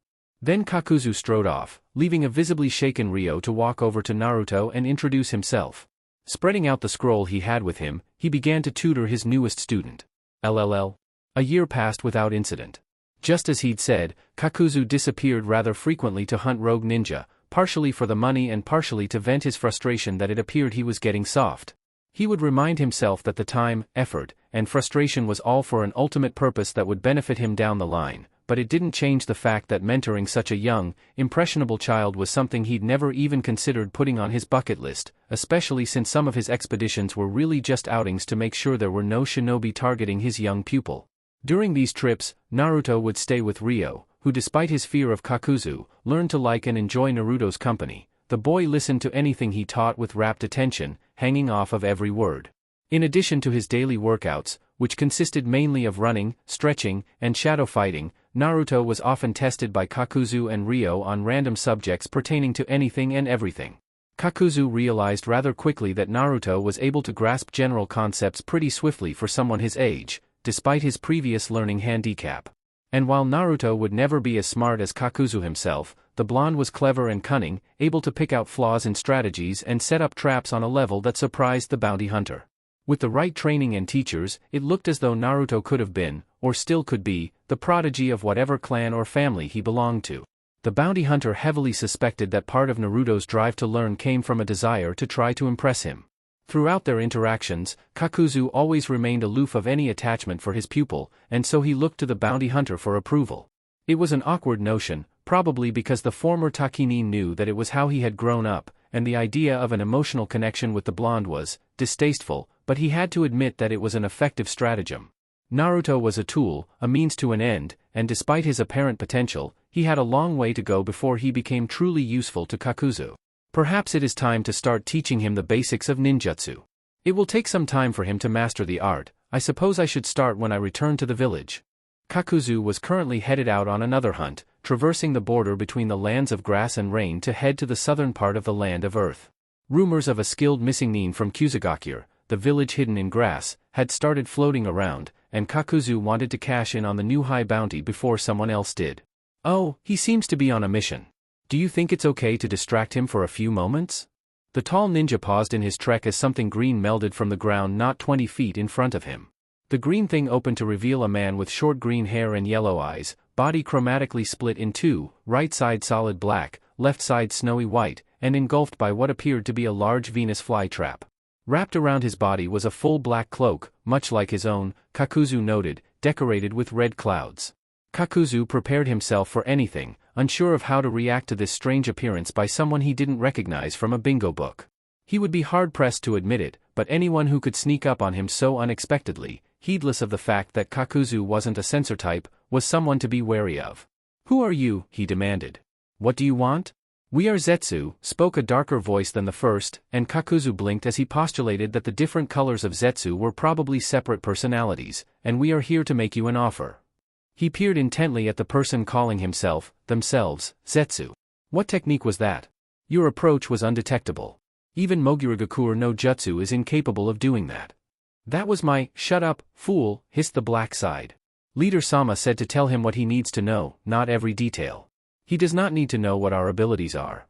Then Kakuzu strode off, leaving a visibly shaken Ryo to walk over to Naruto and introduce himself. Spreading out the scroll he had with him, he began to tutor his newest student. LLL. A year passed without incident. Just as he'd said, Kakuzu disappeared rather frequently to hunt rogue ninja, partially for the money and partially to vent his frustration that it appeared he was getting soft. He would remind himself that the time, effort, and frustration was all for an ultimate purpose that would benefit him down the line, but it didn't change the fact that mentoring such a young, impressionable child was something he'd never even considered putting on his bucket list, especially since some of his expeditions were really just outings to make sure there were no shinobi targeting his young pupil. During these trips, Naruto would stay with Ryo, who despite his fear of Kakuzu, learned to like and enjoy Naruto's company. The boy listened to anything he taught with rapt attention, hanging off of every word. In addition to his daily workouts, which consisted mainly of running, stretching, and shadow fighting, Naruto was often tested by Kakuzu and Ryo on random subjects pertaining to anything and everything. Kakuzu realized rather quickly that Naruto was able to grasp general concepts pretty swiftly for someone his age, despite his previous learning handicap. And while Naruto would never be as smart as Kakuzu himself, the blonde was clever and cunning, able to pick out flaws in strategies and set up traps on a level that surprised the bounty hunter. With the right training and teachers, it looked as though Naruto could have been, or still could be, the prodigy of whatever clan or family he belonged to. The bounty hunter heavily suspected that part of Naruto's drive to learn came from a desire to try to impress him. Throughout their interactions, Kakuzu always remained aloof of any attachment for his pupil, and so he looked to the bounty hunter for approval. It was an awkward notion, probably because the former Takinin knew that it was how he had grown up, and the idea of an emotional connection with the blonde was distasteful, but he had to admit that it was an effective stratagem. Naruto was a tool, a means to an end, and despite his apparent potential, he had a long way to go before he became truly useful to Kakuzu. Perhaps it is time to start teaching him the basics of ninjutsu. It will take some time for him to master the art. I suppose I should start when I return to the village. Kakuzu was currently headed out on another hunt, traversing the border between the lands of grass and rain to head to the southern part of the land of earth. Rumors of a skilled missing nin from Kusagakure, the village hidden in grass, had started floating around, and Kakuzu wanted to cash in on the new high bounty before someone else did. Oh, he seems to be on a mission. Do you think it's okay to distract him for a few moments? The tall ninja paused in his trek as something green melded from the ground not 20 feet in front of him. The green thing opened to reveal a man with short green hair and yellow eyes, body chromatically split in two, right side solid black, left side snowy white, and engulfed by what appeared to be a large Venus flytrap. Wrapped around his body was a full black cloak, much like his own, Kakuzu noted, decorated with red clouds. Kakuzu prepared himself for anything, unsure of how to react to this strange appearance by someone he didn't recognize from a bingo book. He would be hard-pressed to admit it, but anyone who could sneak up on him so unexpectedly, heedless of the fact that Kakuzu wasn't a censor type, was someone to be wary of. "Who are you?" he demanded. "What do you want?" "We are Zetsu," spoke a darker voice than the first, and Kakuzu blinked as he postulated that the different colors of Zetsu were probably separate personalities, "and we are here to make you an offer." He peered intently at the person calling themselves, Zetsu. What technique was that? Your approach was undetectable. Even Moguragakure no Jutsu is incapable of doing that. That was my, "Shut up, fool," hissed the black side. Leader Sama said to tell him what he needs to know, not every detail. He does not need to know what our abilities are.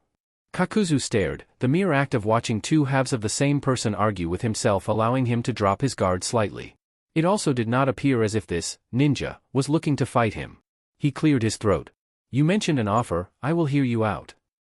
Kakuzu stared, the mere act of watching two halves of the same person argue with himself allowing him to drop his guard slightly. It also did not appear as if this ninja was looking to fight him. He cleared his throat. "You mentioned an offer, I will hear you out."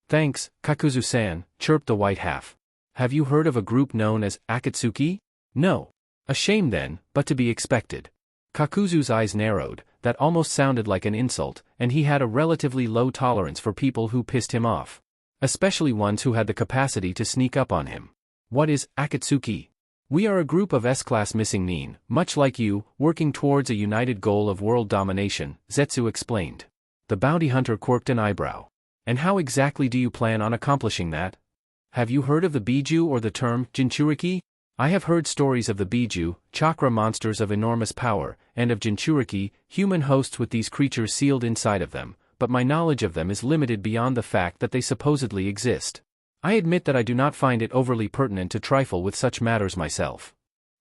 "Thanks, Kakuzu-san," chirped the white half. "Have you heard of a group known as Akatsuki?" "No." "A shame then, but to be expected." Kakuzu's eyes narrowed, that almost sounded like an insult, and he had a relatively low tolerance for people who pissed him off. Especially ones who had the capacity to sneak up on him. "What is Akatsuki?" "We are a group of S-class missing nin, much like you, working towards a united goal of world domination," Zetsu explained. The bounty hunter quirked an eyebrow. "And how exactly do you plan on accomplishing that?" "Have you heard of the Biju or the term Jinchuriki?" "I have heard stories of the Biju, chakra monsters of enormous power, and of Jinchuriki, human hosts with these creatures sealed inside of them, but my knowledge of them is limited beyond the fact that they supposedly exist. I admit that I do not find it overly pertinent to trifle with such matters myself."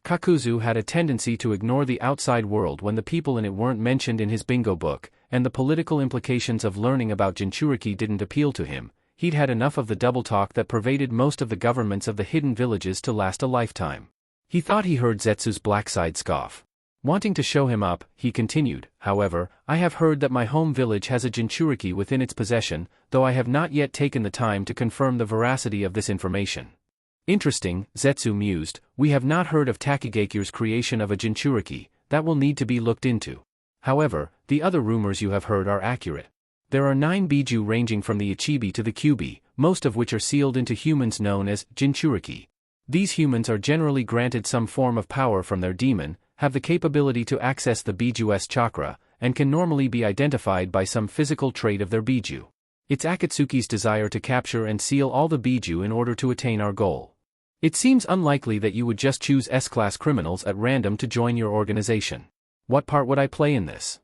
Kakuzu had a tendency to ignore the outside world when the people in it weren't mentioned in his bingo book, and the political implications of learning about Jinchuriki didn't appeal to him. He'd had enough of the double talk that pervaded most of the governments of the hidden villages to last a lifetime. He thought he heard Zetsu's black side scoff. Wanting to show him up, he continued, "However, I have heard that my home village has a Jinchuriki within its possession, though I have not yet taken the time to confirm the veracity of this information." "Interesting," Zetsu mused, "we have not heard of Takigakure's creation of a Jinchuriki, that will need to be looked into. However, the other rumors you have heard are accurate. There are 9 Biju ranging from the Ichibi to the Kyubi, most of which are sealed into humans known as Jinchuriki. These humans are generally granted some form of power from their demon, have the capability to access the Biju's chakra, and can normally be identified by some physical trait of their Biju. It's Akatsuki's desire to capture and seal all the Biju in order to attain our goal. It seems unlikely that you would just choose S-class criminals at random to join your organization. What part would I play in this?"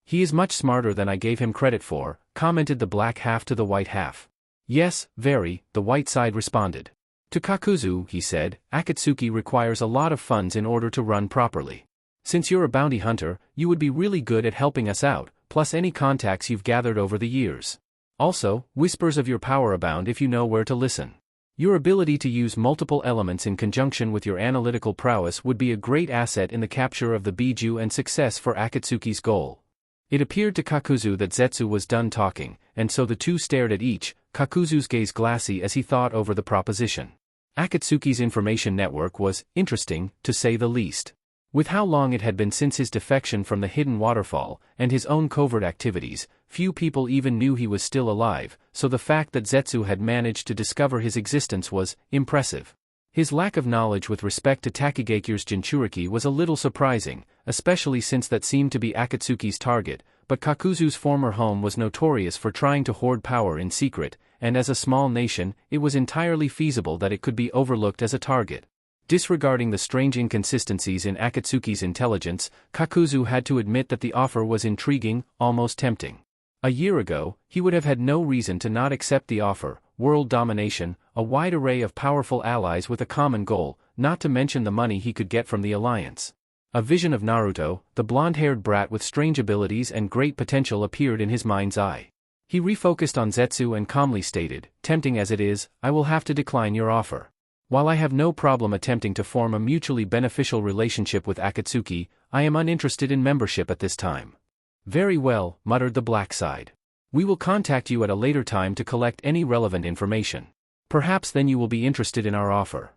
"He is much smarter than I gave him credit for," commented the black half to the white half. "Yes, very," the white side responded. To Kakuzu, he said, "Akatsuki requires a lot of funds in order to run properly. Since you're a bounty hunter, you would be really good at helping us out, plus any contacts you've gathered over the years. Also, whispers of your power abound if you know where to listen. Your ability to use multiple elements in conjunction with your analytical prowess would be a great asset in the capture of the Biju and success for Akatsuki's goal." It appeared to Kakuzu that Zetsu was done talking, and so the two stared at each, Kakuzu's gaze glassy as he thought over the proposition. Akatsuki's information network was interesting, to say the least. With how long it had been since his defection from the hidden waterfall, and his own covert activities, few people even knew he was still alive, so the fact that Zetsu had managed to discover his existence was impressive. His lack of knowledge with respect to Takigakure's Jinchuriki was a little surprising, especially since that seemed to be Akatsuki's target, but Kakuzu's former home was notorious for trying to hoard power in secret, and as a small nation, it was entirely feasible that it could be overlooked as a target. Disregarding the strange inconsistencies in Akatsuki's intelligence, Kakuzu had to admit that the offer was intriguing, almost tempting. A year ago, he would have had no reason to not accept the offer: world domination, a wide array of powerful allies with a common goal, not to mention the money he could get from the alliance. A vision of Naruto, the blonde-haired brat with strange abilities and great potential, appeared in his mind's eye. He refocused on Zetsu and calmly stated, "Tempting as it is, I will have to decline your offer. While I have no problem attempting to form a mutually beneficial relationship with Akatsuki, I am uninterested in membership at this time." "Very well," muttered the black side. "We will contact you at a later time to collect any relevant information. Perhaps then you will be interested in our offer."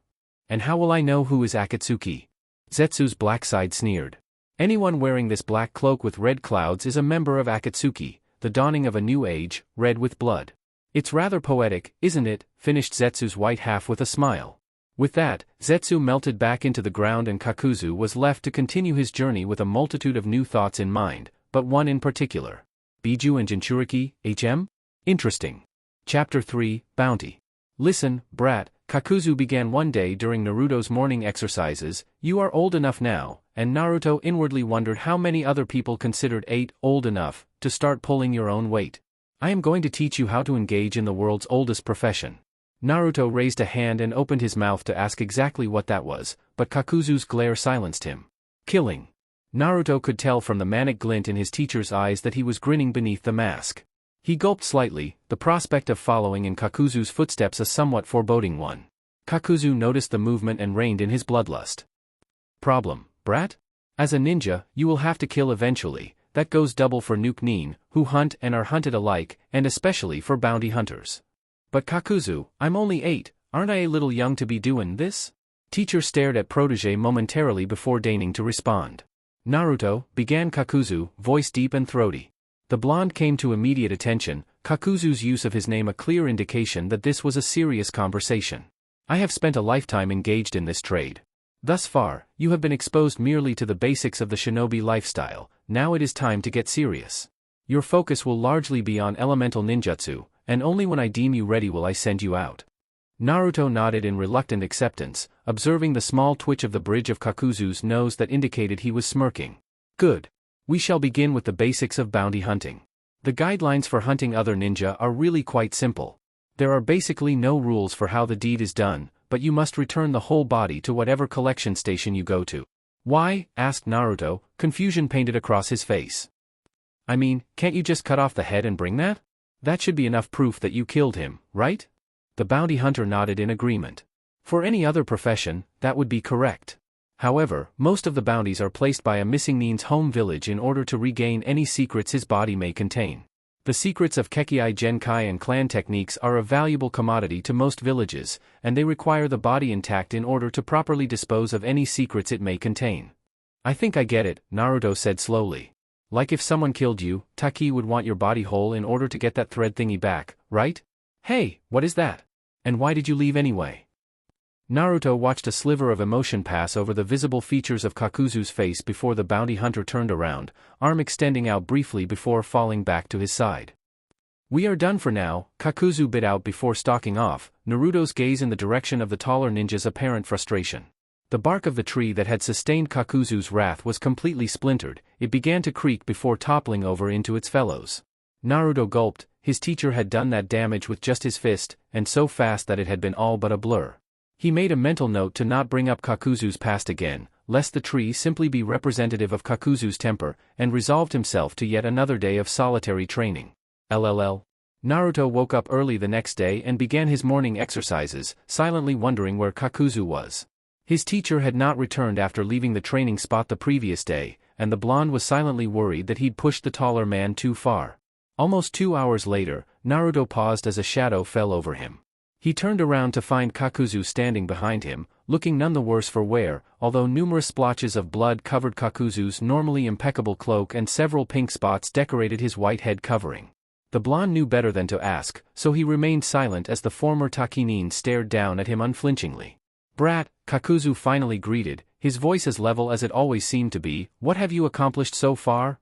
"And how will I know who is Akatsuki?" Zetsu's black side sneered. "Anyone wearing this black cloak with red clouds is a member of Akatsuki, the dawning of a new age, red with blood." "It's rather poetic, isn't it?" finished Zetsu's white half with a smile. With that, Zetsu melted back into the ground and Kakuzu was left to continue his journey with a multitude of new thoughts in mind, but one in particular. Biju and Jinchuriki, HM? Interesting. Chapter 3, Bounty. "Listen, brat," Kakuzu began one day during Naruto's morning exercises, "you are old enough now," and Naruto inwardly wondered how many other people considered old enough to start pulling your own weight. "I am going to teach you how to engage in the world's oldest profession." Naruto raised a hand and opened his mouth to ask exactly what that was, but Kakuzu's glare silenced him. "Killing." Naruto could tell from the manic glint in his teacher's eyes that he was grinning beneath the mask. He gulped slightly, the prospect of following in Kakuzu's footsteps a somewhat foreboding one. Kakuzu noticed the movement and reined in his bloodlust. "Problem, brat? As a ninja, you will have to kill eventually. That goes double for Nuke Nin, who hunt and are hunted alike, and especially for bounty hunters." "But Kakuzu, I'm only 8, aren't I a little young to be doing this?" Teacher stared at protege momentarily before deigning to respond. "Naruto," began Kakuzu, voice deep and throaty. The blonde came to immediate attention, Kakuzu's use of his name a clear indication that this was a serious conversation. "I have spent a lifetime engaged in this trade. Thus far, you have been exposed merely to the basics of the shinobi lifestyle. Now it is time to get serious. Your focus will largely be on elemental ninjutsu, and only when I deem you ready will I send you out." Naruto nodded in reluctant acceptance, observing the small twitch of the bridge of Kakuzu's nose that indicated he was smirking. "Good. We shall begin with the basics of bounty hunting. The guidelines for hunting other ninja are really quite simple. There are basically no rules for how the deed is done, but you must return the whole body to whatever collection station you go to." "Why?" asked Naruto, confusion painted across his face. "I mean, can't you just cut off the head and bring that? That should be enough proof that you killed him, right?" The bounty hunter nodded in agreement. For any other profession, that would be correct. However, most of the bounties are placed by a missing Nin's home village in order to regain any secrets his body may contain. The secrets of Kekkei Genkai and clan techniques are a valuable commodity to most villages, and they require the body intact in order to properly dispose of any secrets it may contain. "I think I get it," Naruto said slowly. "Like if someone killed you, Taki would want your body whole in order to get that thread thingy back, right?" "Hey, what is that? And why did you leave anyway?" Naruto watched a sliver of emotion pass over the visible features of Kakuzu's face before the bounty hunter turned around, arm extending out briefly before falling back to his side. "We are done for now," Kakuzu bit out before stalking off, Naruto's gaze in the direction of the taller ninja's apparent frustration. The bark of the tree that had sustained Kakuzu's wrath was completely splintered, it began to creak before toppling over into its fellows. Naruto gulped, his teacher had done that damage with just his fist, and so fast that it had been all but a blur. He made a mental note to not bring up Kakuzu's past again, lest the tree simply be representative of Kakuzu's temper, and resolved himself to yet another day of solitary training. LLL. Naruto woke up early the next day and began his morning exercises, silently wondering where Kakuzu was. His teacher had not returned after leaving the training spot the previous day, and the blonde was silently worried that he'd pushed the taller man too far. Almost 2 hours later, Naruto paused as a shadow fell over him. He turned around to find Kakuzu standing behind him, looking none the worse for wear, although numerous splotches of blood covered Kakuzu's normally impeccable cloak and several pink spots decorated his white head covering. The blonde knew better than to ask, so he remained silent as the former Takinin stared down at him unflinchingly. "Brat," Kakuzu finally greeted, his voice as level as it always seemed to be, "what have you accomplished so far?"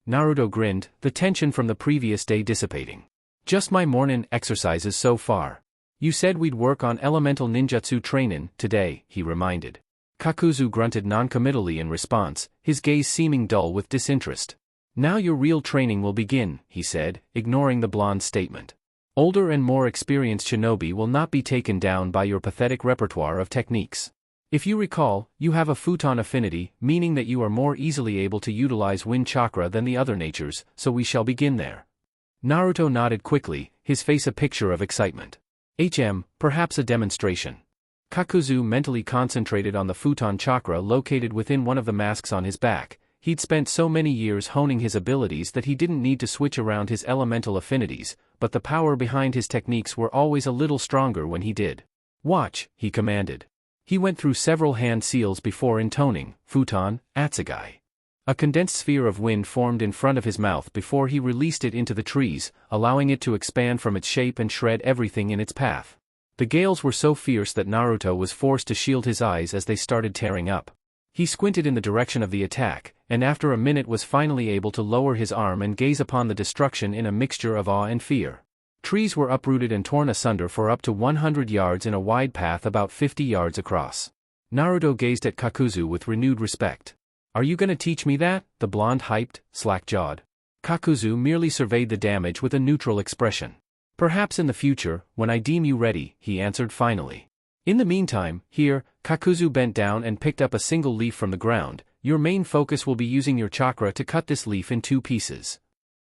Naruto grinned, the tension from the previous day dissipating. "Just my morning exercises so far. You said we'd work on elemental ninjutsu trainin' today," he reminded. Kakuzu grunted noncommittally in response, his gaze seeming dull with disinterest. "Now your real training will begin," he said, ignoring the blonde's statement. "Older and more experienced shinobi will not be taken down by your pathetic repertoire of techniques. If you recall, you have a futon affinity, meaning that you are more easily able to utilize wind chakra than the other natures, so we shall begin there." Naruto nodded quickly, his face a picture of excitement. Perhaps a demonstration." Kakuzu mentally concentrated on the futon chakra located within one of the masks on his back. He'd spent so many years honing his abilities that he didn't need to switch around his elemental affinities, but the power behind his techniques were always a little stronger when he did. "Watch," he commanded. He went through several hand seals before intoning, "Futon, Atsugai." A condensed sphere of wind formed in front of his mouth before he released it into the trees, allowing it to expand from its shape and shred everything in its path. The gales were so fierce that Naruto was forced to shield his eyes as they started tearing up. He squinted in the direction of the attack, and after a minute was finally able to lower his arm and gaze upon the destruction in a mixture of awe and fear. Trees were uprooted and torn asunder for up to 100 yards in a wide path about 50 yards across. Naruto gazed at Kakuzu with renewed respect. "Are you gonna teach me that?" the blonde hyped, slack-jawed. Kakuzu merely surveyed the damage with a neutral expression. "Perhaps in the future, when I deem you ready," he answered finally. "In the meantime, here," Kakuzu bent down and picked up a single leaf from the ground, "your main focus will be using your chakra to cut this leaf in 2 pieces."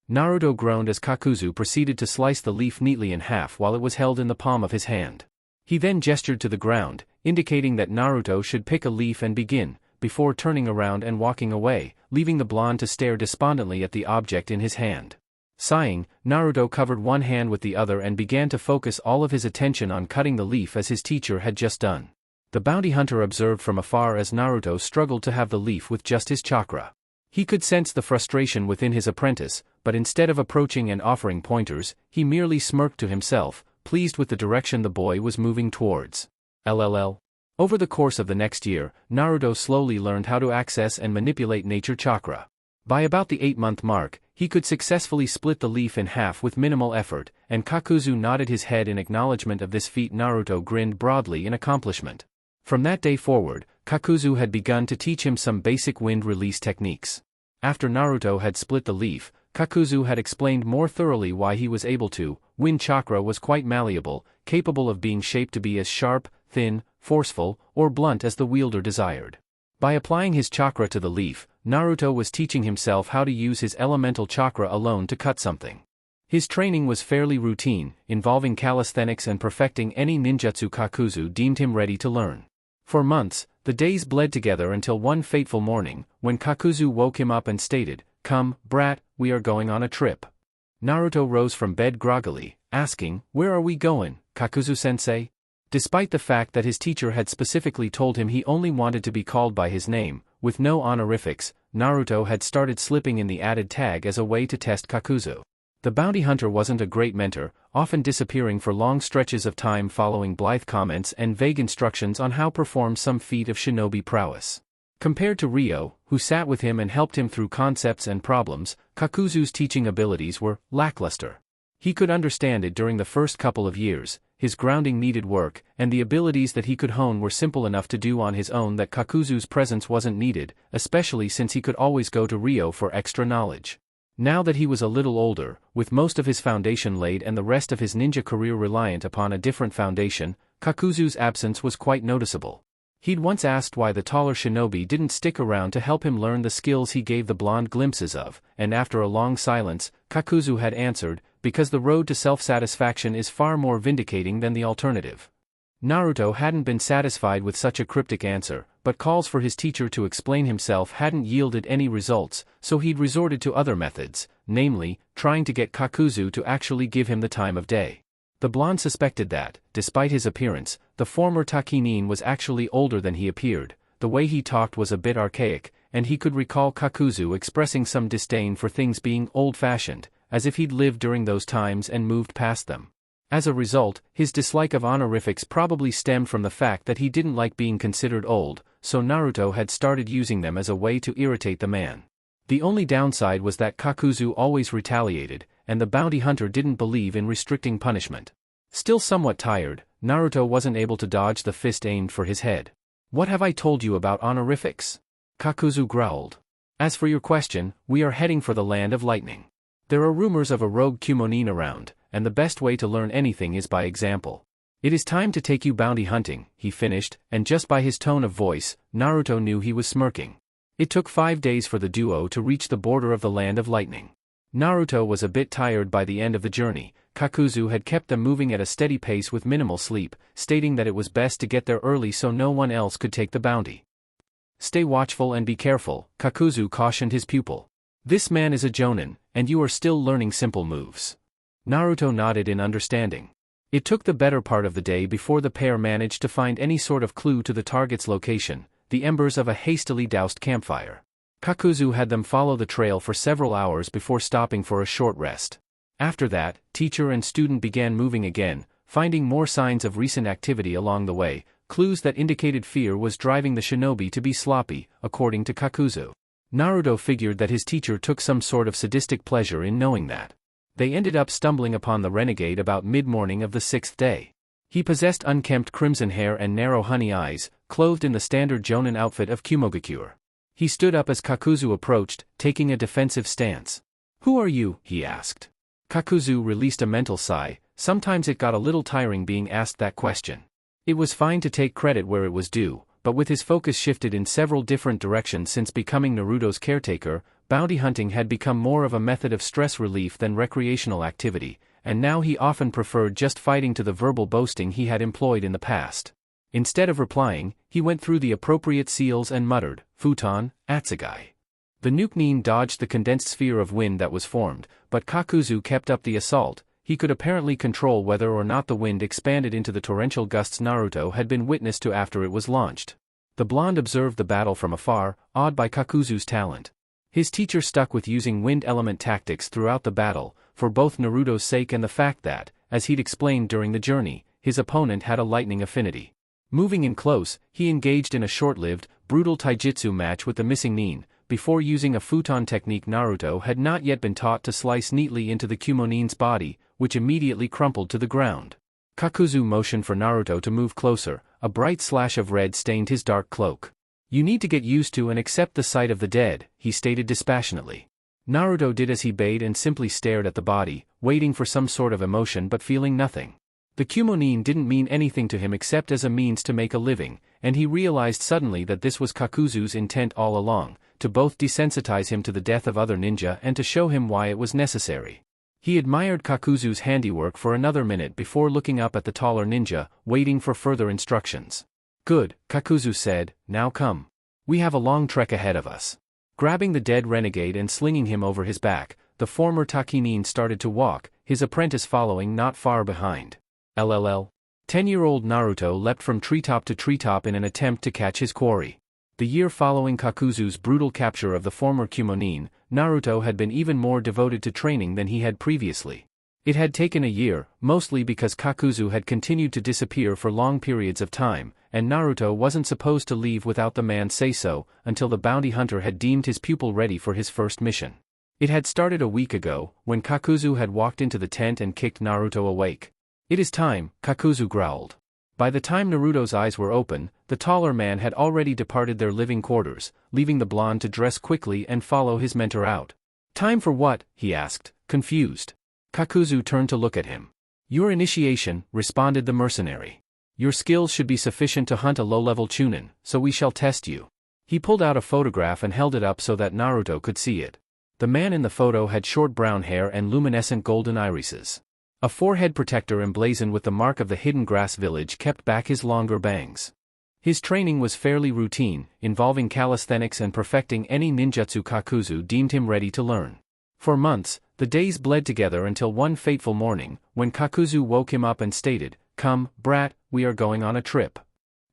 Naruto groaned as Kakuzu proceeded to slice the leaf neatly in half while it was held in the palm of his hand. He then gestured to the ground, indicating that Naruto should pick a leaf and begin, before turning around and walking away, leaving the blonde to stare despondently at the object in his hand. Sighing, Naruto covered one hand with the other and began to focus all of his attention on cutting the leaf as his teacher had just done. The bounty hunter observed from afar as Naruto struggled to have the leaf with just his chakra. He could sense the frustration within his apprentice, but instead of approaching and offering pointers, he merely smirked to himself, pleased with the direction the boy was moving towards. LLL. Over the course of the next year, Naruto slowly learned how to access and manipulate nature chakra. By about the 8-month mark, he could successfully split the leaf in half with minimal effort, and Kakuzu nodded his head in acknowledgement of this feat. Naruto grinned broadly in accomplishment. From that day forward, Kakuzu had begun to teach him some basic wind release techniques. After Naruto had split the leaf, Kakuzu had explained more thoroughly why he was able to. Wind chakra was quite malleable, capable of being shaped to be as sharp, thin, forceful, or blunt as the wielder desired. By applying his chakra to the leaf, Naruto was teaching himself how to use his elemental chakra alone to cut something. His training was fairly routine, involving calisthenics and perfecting any ninjutsu Kakuzu deemed him ready to learn. For months, the days bled together until one fateful morning, when Kakuzu woke him up and stated, "Come, brat, we are going on a trip." Naruto rose from bed groggily, asking, "Where are we going, Kakuzu-sensei?" Despite the fact that his teacher had specifically told him he only wanted to be called by his name, with no honorifics, Naruto had started slipping in the added tag as a way to test Kakuzu. The bounty hunter wasn't a great mentor, often disappearing for long stretches of time following blithe comments and vague instructions on how to perform some feat of shinobi prowess. Compared to Ryo, who sat with him and helped him through concepts and problems, Kakuzu's teaching abilities were lackluster. He could understand it during the first couple of years, his grounding needed work, and the abilities that he could hone were simple enough to do on his own that Kakuzu's presence wasn't needed, especially since he could always go to Ryo for extra knowledge. Now that he was a little older, with most of his foundation laid and the rest of his ninja career reliant upon a different foundation, Kakuzu's absence was quite noticeable. He'd once asked why the taller shinobi didn't stick around to help him learn the skills he gave the blonde glimpses of, and after a long silence, Kakuzu had answered, "Because the road to self-satisfaction is far more vindicating than the alternative." Naruto hadn't been satisfied with such a cryptic answer, but calls for his teacher to explain himself hadn't yielded any results, so he'd resorted to other methods, namely, trying to get Kakuzu to actually give him the time of day. The blonde suspected that, despite his appearance, the former Takinin was actually older than he appeared. The way he talked was a bit archaic, and he could recall Kakuzu expressing some disdain for things being old-fashioned, as if he'd lived during those times and moved past them. As a result, his dislike of honorifics probably stemmed from the fact that he didn't like being considered old, so Naruto had started using them as a way to irritate the man. The only downside was that Kakuzu always retaliated, and the bounty hunter didn't believe in restricting punishment. Still somewhat tired, Naruto wasn't able to dodge the fist aimed for his head. "What have I told you about honorifics?" Kakuzu growled. "As for your question, we are heading for the land of lightning. There are rumors of a rogue Kumonin around, and the best way to learn anything is by example. It is time to take you bounty hunting," he finished, and just by his tone of voice, Naruto knew he was smirking. It took 5 days for the duo to reach the border of the land of lightning. Naruto was a bit tired by the end of the journey. Kakuzu had kept them moving at a steady pace with minimal sleep, stating that it was best to get there early so no one else could take the bounty. "Stay watchful and be careful," Kakuzu cautioned his pupil. "This man is a jonin, and you are still learning simple moves." Naruto nodded in understanding. It took the better part of the day before the pair managed to find any sort of clue to the target's location, the embers of a hastily doused campfire. Kakuzu had them follow the trail for several hours before stopping for a short rest. After that, teacher and student began moving again, finding more signs of recent activity along the way, clues that indicated fear was driving the shinobi to be sloppy, according to Kakuzu. Naruto figured that his teacher took some sort of sadistic pleasure in knowing that. They ended up stumbling upon the renegade about mid-morning of the 6th day. He possessed unkempt crimson hair and narrow honey eyes, clothed in the standard jonin outfit of Kumogakure. He stood up as Kakuzu approached, taking a defensive stance. "Who are you?" he asked. Kakuzu released a mental sigh. Sometimes it got a little tiring being asked that question. It was fine to take credit where it was due, but with his focus shifted in several different directions since becoming Naruto's caretaker, bounty hunting had become more of a method of stress relief than recreational activity, and now he often preferred just fighting to the verbal boasting he had employed in the past. Instead of replying, he went through the appropriate seals and muttered, "Futon, Atsugai." The nuke-nin dodged the condensed sphere of wind that was formed, but Kakuzu kept up the assault. He could apparently control whether or not the wind expanded into the torrential gusts Naruto had been witness to after it was launched. The blonde observed the battle from afar, awed by Kakuzu's talent. His teacher stuck with using wind element tactics throughout the battle, for both Naruto's sake and the fact that, as he'd explained during the journey, his opponent had a lightning affinity. Moving in close, he engaged in a short-lived, brutal taijutsu match with the missing nin. Before using a futon technique, Naruto had not yet been taught to slice neatly into the Kumonin's body, which immediately crumpled to the ground. Kakuzu motioned for Naruto to move closer. A bright slash of red stained his dark cloak. "You need to get used to and accept the sight of the dead," he stated dispassionately. Naruto did as he bade and simply stared at the body, waiting for some sort of emotion but feeling nothing. The Kumonin didn't mean anything to him except as a means to make a living, and he realized suddenly that this was Kakuzu's intent all along, to both desensitize him to the death of other ninja and to show him why it was necessary. He admired Kakuzu's handiwork for another minute before looking up at the taller ninja, waiting for further instructions. "Good," Kakuzu said, "now come. We have a long trek ahead of us." Grabbing the dead renegade and slinging him over his back, the former Takinin started to walk, his apprentice following not far behind. LLL. 10-year-old Naruto leapt from treetop to treetop in an attempt to catch his quarry. The year following Kakuzu's brutal capture of the former Kumonin, Naruto had been even more devoted to training than he had previously. It had taken a year, mostly because Kakuzu had continued to disappear for long periods of time, and Naruto wasn't supposed to leave without the man's say-so, until the bounty hunter had deemed his pupil ready for his first mission. It had started a week ago, when Kakuzu had walked into the tent and kicked Naruto awake. "It is time," Kakuzu growled. By the time Naruto's eyes were open, the taller man had already departed their living quarters, leaving the blonde to dress quickly and follow his mentor out. "Time for what?" he asked, confused. Kakuzu turned to look at him. "Your initiation," responded the mercenary. "Your skills should be sufficient to hunt a low-level chunin, so we shall test you." He pulled out a photograph and held it up so that Naruto could see it. The man in the photo had short brown hair and luminescent golden irises. A forehead protector emblazoned with the mark of the hidden grass village kept back his longer bangs. His training was fairly routine, involving calisthenics and perfecting any ninjutsu Kakuzu deemed him ready to learn. For months, the days bled together until one fateful morning, when Kakuzu woke him up and stated, "Come, brat, we are going on a trip."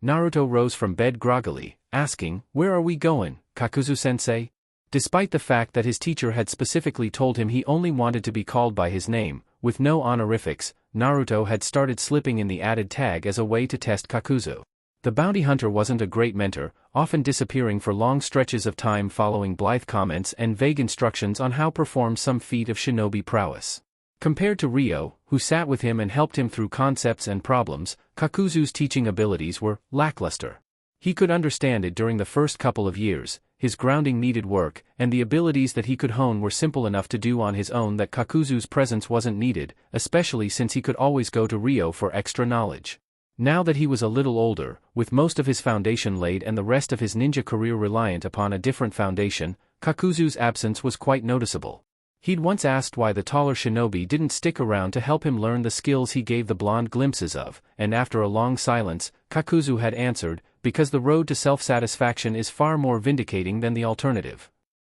Naruto rose from bed groggily, asking, "Where are we going, Kakuzu-sensei?" Despite the fact that his teacher had specifically told him he only wanted to be called by his name, with no honorifics, Naruto had started slipping in the added tag as a way to test Kakuzu. The bounty hunter wasn't a great mentor, often disappearing for long stretches of time following blithe comments and vague instructions on how to perform some feat of shinobi prowess. Compared to Ryo, who sat with him and helped him through concepts and problems, Kakuzu's teaching abilities were lackluster. He could understand it during the first couple of years, his grounding needed work, and the abilities that he could hone were simple enough to do on his own that Kakuzu's presence wasn't needed, especially since he could always go to Ryo for extra knowledge. Now that he was a little older, with most of his foundation laid and the rest of his ninja career reliant upon a different foundation, Kakuzu's absence was quite noticeable. He'd once asked why the taller shinobi didn't stick around to help him learn the skills he gave the blonde glimpses of, and after a long silence, Kakuzu had answered, "Because the road to self-satisfaction is far more vindicating than the alternative."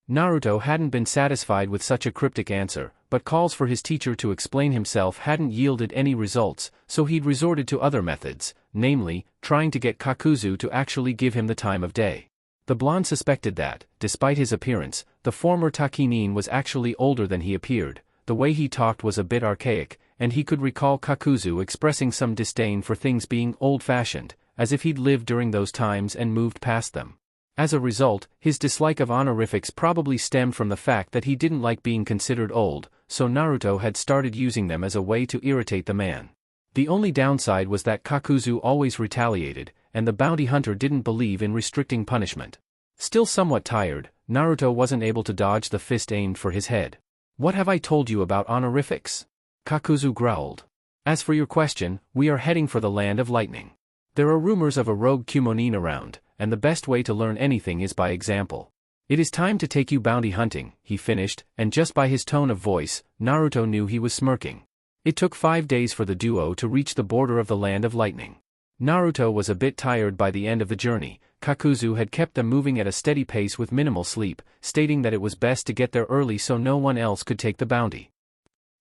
Naruto hadn't been satisfied with such a cryptic answer, but calls for his teacher to explain himself hadn't yielded any results, so he'd resorted to other methods, namely, trying to get Kakuzu to actually give him the time of day. The blonde suspected that, despite his appearance, the former Takinin was actually older than he appeared. The way he talked was a bit archaic, and he could recall Kakuzu expressing some disdain for things being old-fashioned, as if he'd lived during those times and moved past them. As a result, his dislike of honorifics probably stemmed from the fact that he didn't like being considered old, so Naruto had started using them as a way to irritate the man. The only downside was that Kakuzu always retaliated, and the bounty hunter didn't believe in restricting punishment. Still somewhat tired, Naruto wasn't able to dodge the fist aimed for his head. "What have I told you about honorifics?" Kakuzu growled. "As for your question, we are heading for the land of lightning. There are rumors of a rogue Kumonin around, and the best way to learn anything is by example. It is time to take you bounty hunting," he finished, and just by his tone of voice, Naruto knew he was smirking. It took 5 days for the duo to reach the border of the land of lightning. Naruto was a bit tired by the end of the journey. Kakuzu had kept them moving at a steady pace with minimal sleep, stating that it was best to get there early so no one else could take the bounty.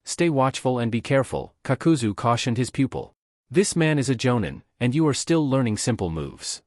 "Stay watchful and be careful," Kakuzu cautioned his pupil. "This man is a jonin, and you are still learning simple moves."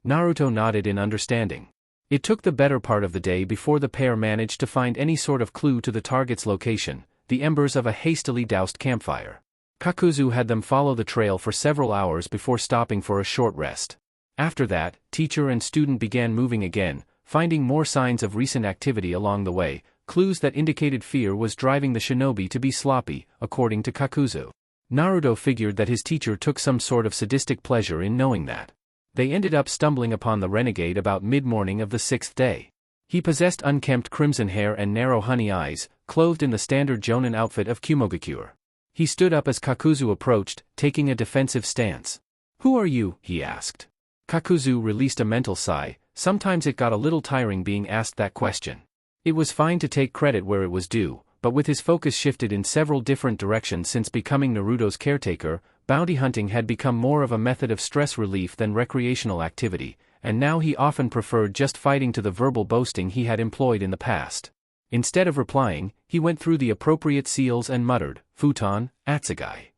Naruto nodded in understanding. It took the better part of the day before the pair managed to find any sort of clue to the target's location, the embers of a hastily doused campfire. Kakuzu had them follow the trail for several hours before stopping for a short rest. After that, teacher and student began moving again, finding more signs of recent activity along the way, clues that indicated fear was driving the shinobi to be sloppy, according to Kakuzu. Naruto figured that his teacher took some sort of sadistic pleasure in knowing that. They ended up stumbling upon the renegade about mid-morning of the 6th day. He possessed unkempt crimson hair and narrow honey eyes, clothed in the standard jonin outfit of Kumogakure. He stood up as Kakuzu approached, taking a defensive stance. "Who are you?" he asked. Kakuzu released a mental sigh. Sometimes it got a little tiring being asked that question. It was fine to take credit where it was due, but with his focus shifted in several different directions since becoming Naruto's caretaker, bounty hunting had become more of a method of stress relief than recreational activity, and now he often preferred just fighting to the verbal boasting he had employed in the past. Instead of replying, he went through the appropriate seals and muttered, "Futon, Atsugai."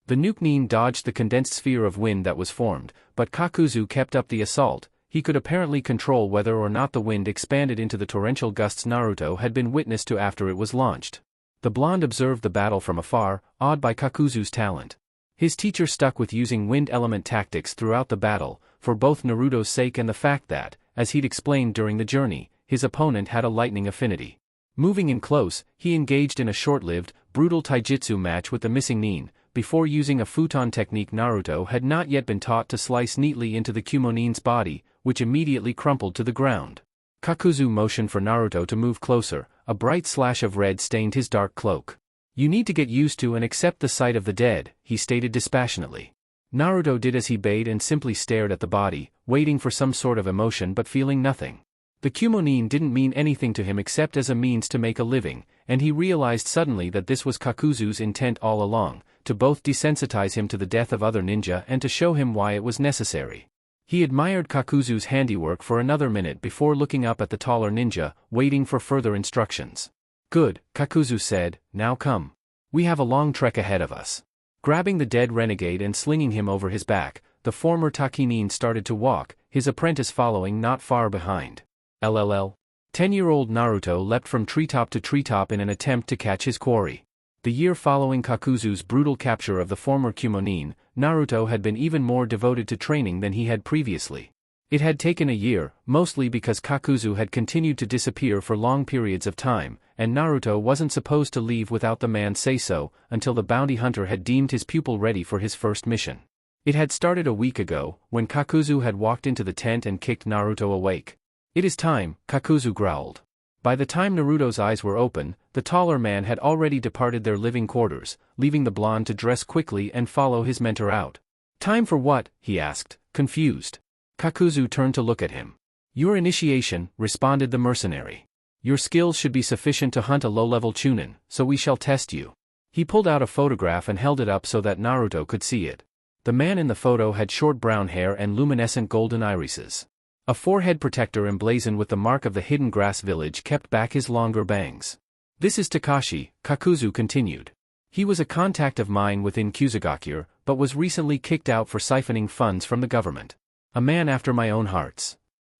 The Nukenin dodged the condensed sphere of wind that was formed, but Kakuzu kept up the assault. He could apparently control whether or not the wind expanded into the torrential gusts Naruto had been witness to after it was launched. The blonde observed the battle from afar, awed by Kakuzu's talent. His teacher stuck with using wind element tactics throughout the battle, for both Naruto's sake and the fact that, as he'd explained during the journey, his opponent had a lightning affinity. Moving in close, he engaged in a short-lived, brutal taijutsu match with the missing nin. Before using a futon technique Naruto had not yet been taught to slice neatly into the Kumonin's body, which immediately crumpled to the ground. Kakuzu motioned for Naruto to move closer. A bright slash of red stained his dark cloak. "You need to get used to and accept the sight of the dead," he stated dispassionately. Naruto did as he bade and simply stared at the body, waiting for some sort of emotion but feeling nothing. The Kumonin didn't mean anything to him except as a means to make a living, and he realized suddenly that this was Kakuzu's intent all along, to both desensitize him to the death of other ninja and to show him why it was necessary. He admired Kakuzu's handiwork for another minute before looking up at the taller ninja, waiting for further instructions. Good, Kakuzu said, now come. We have a long trek ahead of us. Grabbing the dead renegade and slinging him over his back, the former Takinin started to walk, his apprentice following not far behind. LLL. 10-year-old Naruto leapt from treetop to treetop in an attempt to catch his quarry. The year following Kakuzu's brutal capture of the former Kumonin, Naruto had been even more devoted to training than he had previously. It had taken a year, mostly because Kakuzu had continued to disappear for long periods of time, and Naruto wasn't supposed to leave without the man's say-so, until the bounty hunter had deemed his pupil ready for his first mission. It had started a week ago, when Kakuzu had walked into the tent and kicked Naruto awake. It is time, Kakuzu growled. By the time Naruto's eyes were open, the taller man had already departed their living quarters, leaving the blonde to dress quickly and follow his mentor out. Time for what? He asked, confused. Kakuzu turned to look at him. Your initiation, responded the mercenary. Your skills should be sufficient to hunt a low-level chunin, so we shall test you. He pulled out a photograph and held it up so that Naruto could see it. The man in the photo had short brown hair and luminescent golden irises. A forehead protector emblazoned with the mark of the hidden grass village kept back his longer bangs. This is Takashi, Kakuzu continued. He was a contact of mine within Kusagakure, but was recently kicked out for siphoning funds from the government. A man after my own hearts.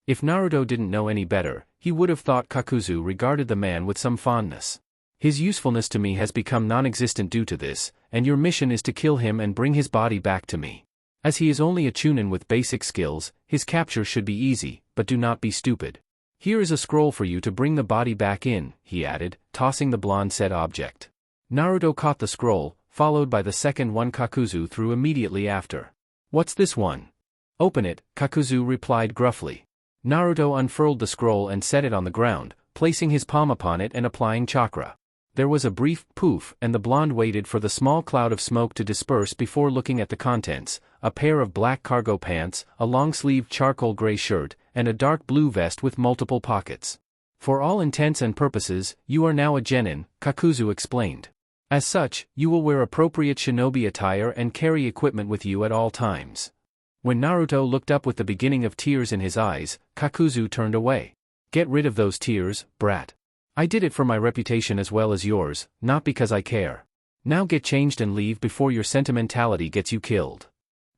If Naruto didn't know any better, he would have thought Kakuzu regarded the man with some fondness. His usefulness to me has become non-existent due to this, and your mission is to kill him and bring his body back to me. As he is only a chunin with basic skills, his capture should be easy, but do not be stupid. Here is a scroll for you to bring the body back in, he added, tossing the blonde said object. Naruto caught the scroll, followed by the second one Kakuzu threw immediately after. What's this one? Open it, Kakuzu replied gruffly. Naruto unfurled the scroll and set it on the ground, placing his palm upon it and applying chakra. There was a brief poof and the blonde waited for the small cloud of smoke to disperse before looking at the contents, a pair of black cargo pants, a long-sleeved charcoal gray shirt, and a dark blue vest with multiple pockets. For all intents and purposes, you are now a genin, Kakuzu explained. As such, you will wear appropriate shinobi attire and carry equipment with you at all times. When Naruto looked up with the beginning of tears in his eyes, Kakuzu turned away. Get rid of those tears, brat. I did it for my reputation as well as yours, not because I care. Now get changed and leave before your sentimentality gets you killed.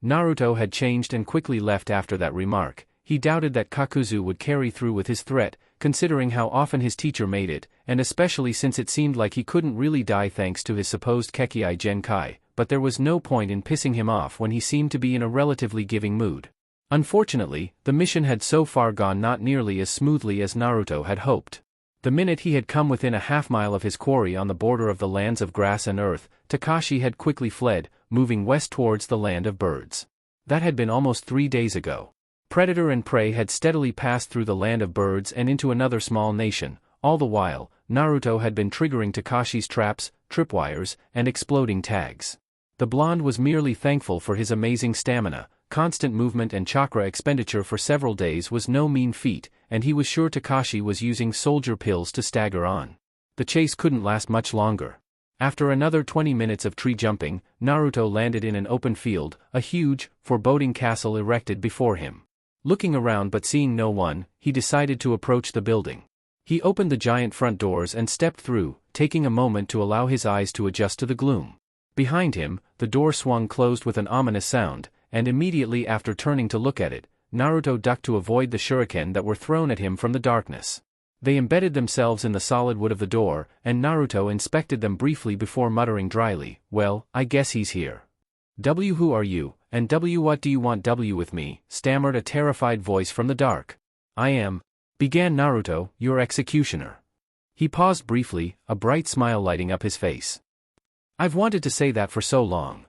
Naruto had changed and quickly left after that remark. He doubted that Kakuzu would carry through with his threat, considering how often his teacher made it, and especially since it seemed like he couldn't really die thanks to his supposed Kekei Genkai, but there was no point in pissing him off when he seemed to be in a relatively giving mood. Unfortunately, the mission had so far gone not nearly as smoothly as Naruto had hoped. The minute he had come within a half-mile of his quarry on the border of the lands of grass and earth, Takashi had quickly fled, moving west towards the land of birds. That had been almost 3 days ago. Predator and prey had steadily passed through the land of birds and into another small nation. All the while, Naruto had been triggering Takashi's traps, tripwires, and exploding tags. The blonde was merely thankful for his amazing stamina. Constant movement and chakra expenditure for several days was no mean feat, and he was sure Takashi was using soldier pills to stagger on. The chase couldn't last much longer. After another 20 minutes of tree jumping, Naruto landed in an open field, a huge, foreboding castle erected before him. Looking around but seeing no one, he decided to approach the building. He opened the giant front doors and stepped through, taking a moment to allow his eyes to adjust to the gloom. Behind him, the door swung closed with an ominous sound, and immediately after turning to look at it, Naruto ducked to avoid the shuriken that were thrown at him from the darkness. They embedded themselves in the solid wood of the door, and Naruto inspected them briefly before muttering dryly, "Well, I guess he's here." "W, who are you, and W, what do you want W with me?" stammered a terrified voice from the dark. "I am," began Naruto, "your executioner." He paused briefly, a bright smile lighting up his face. "I've wanted to say that for so long."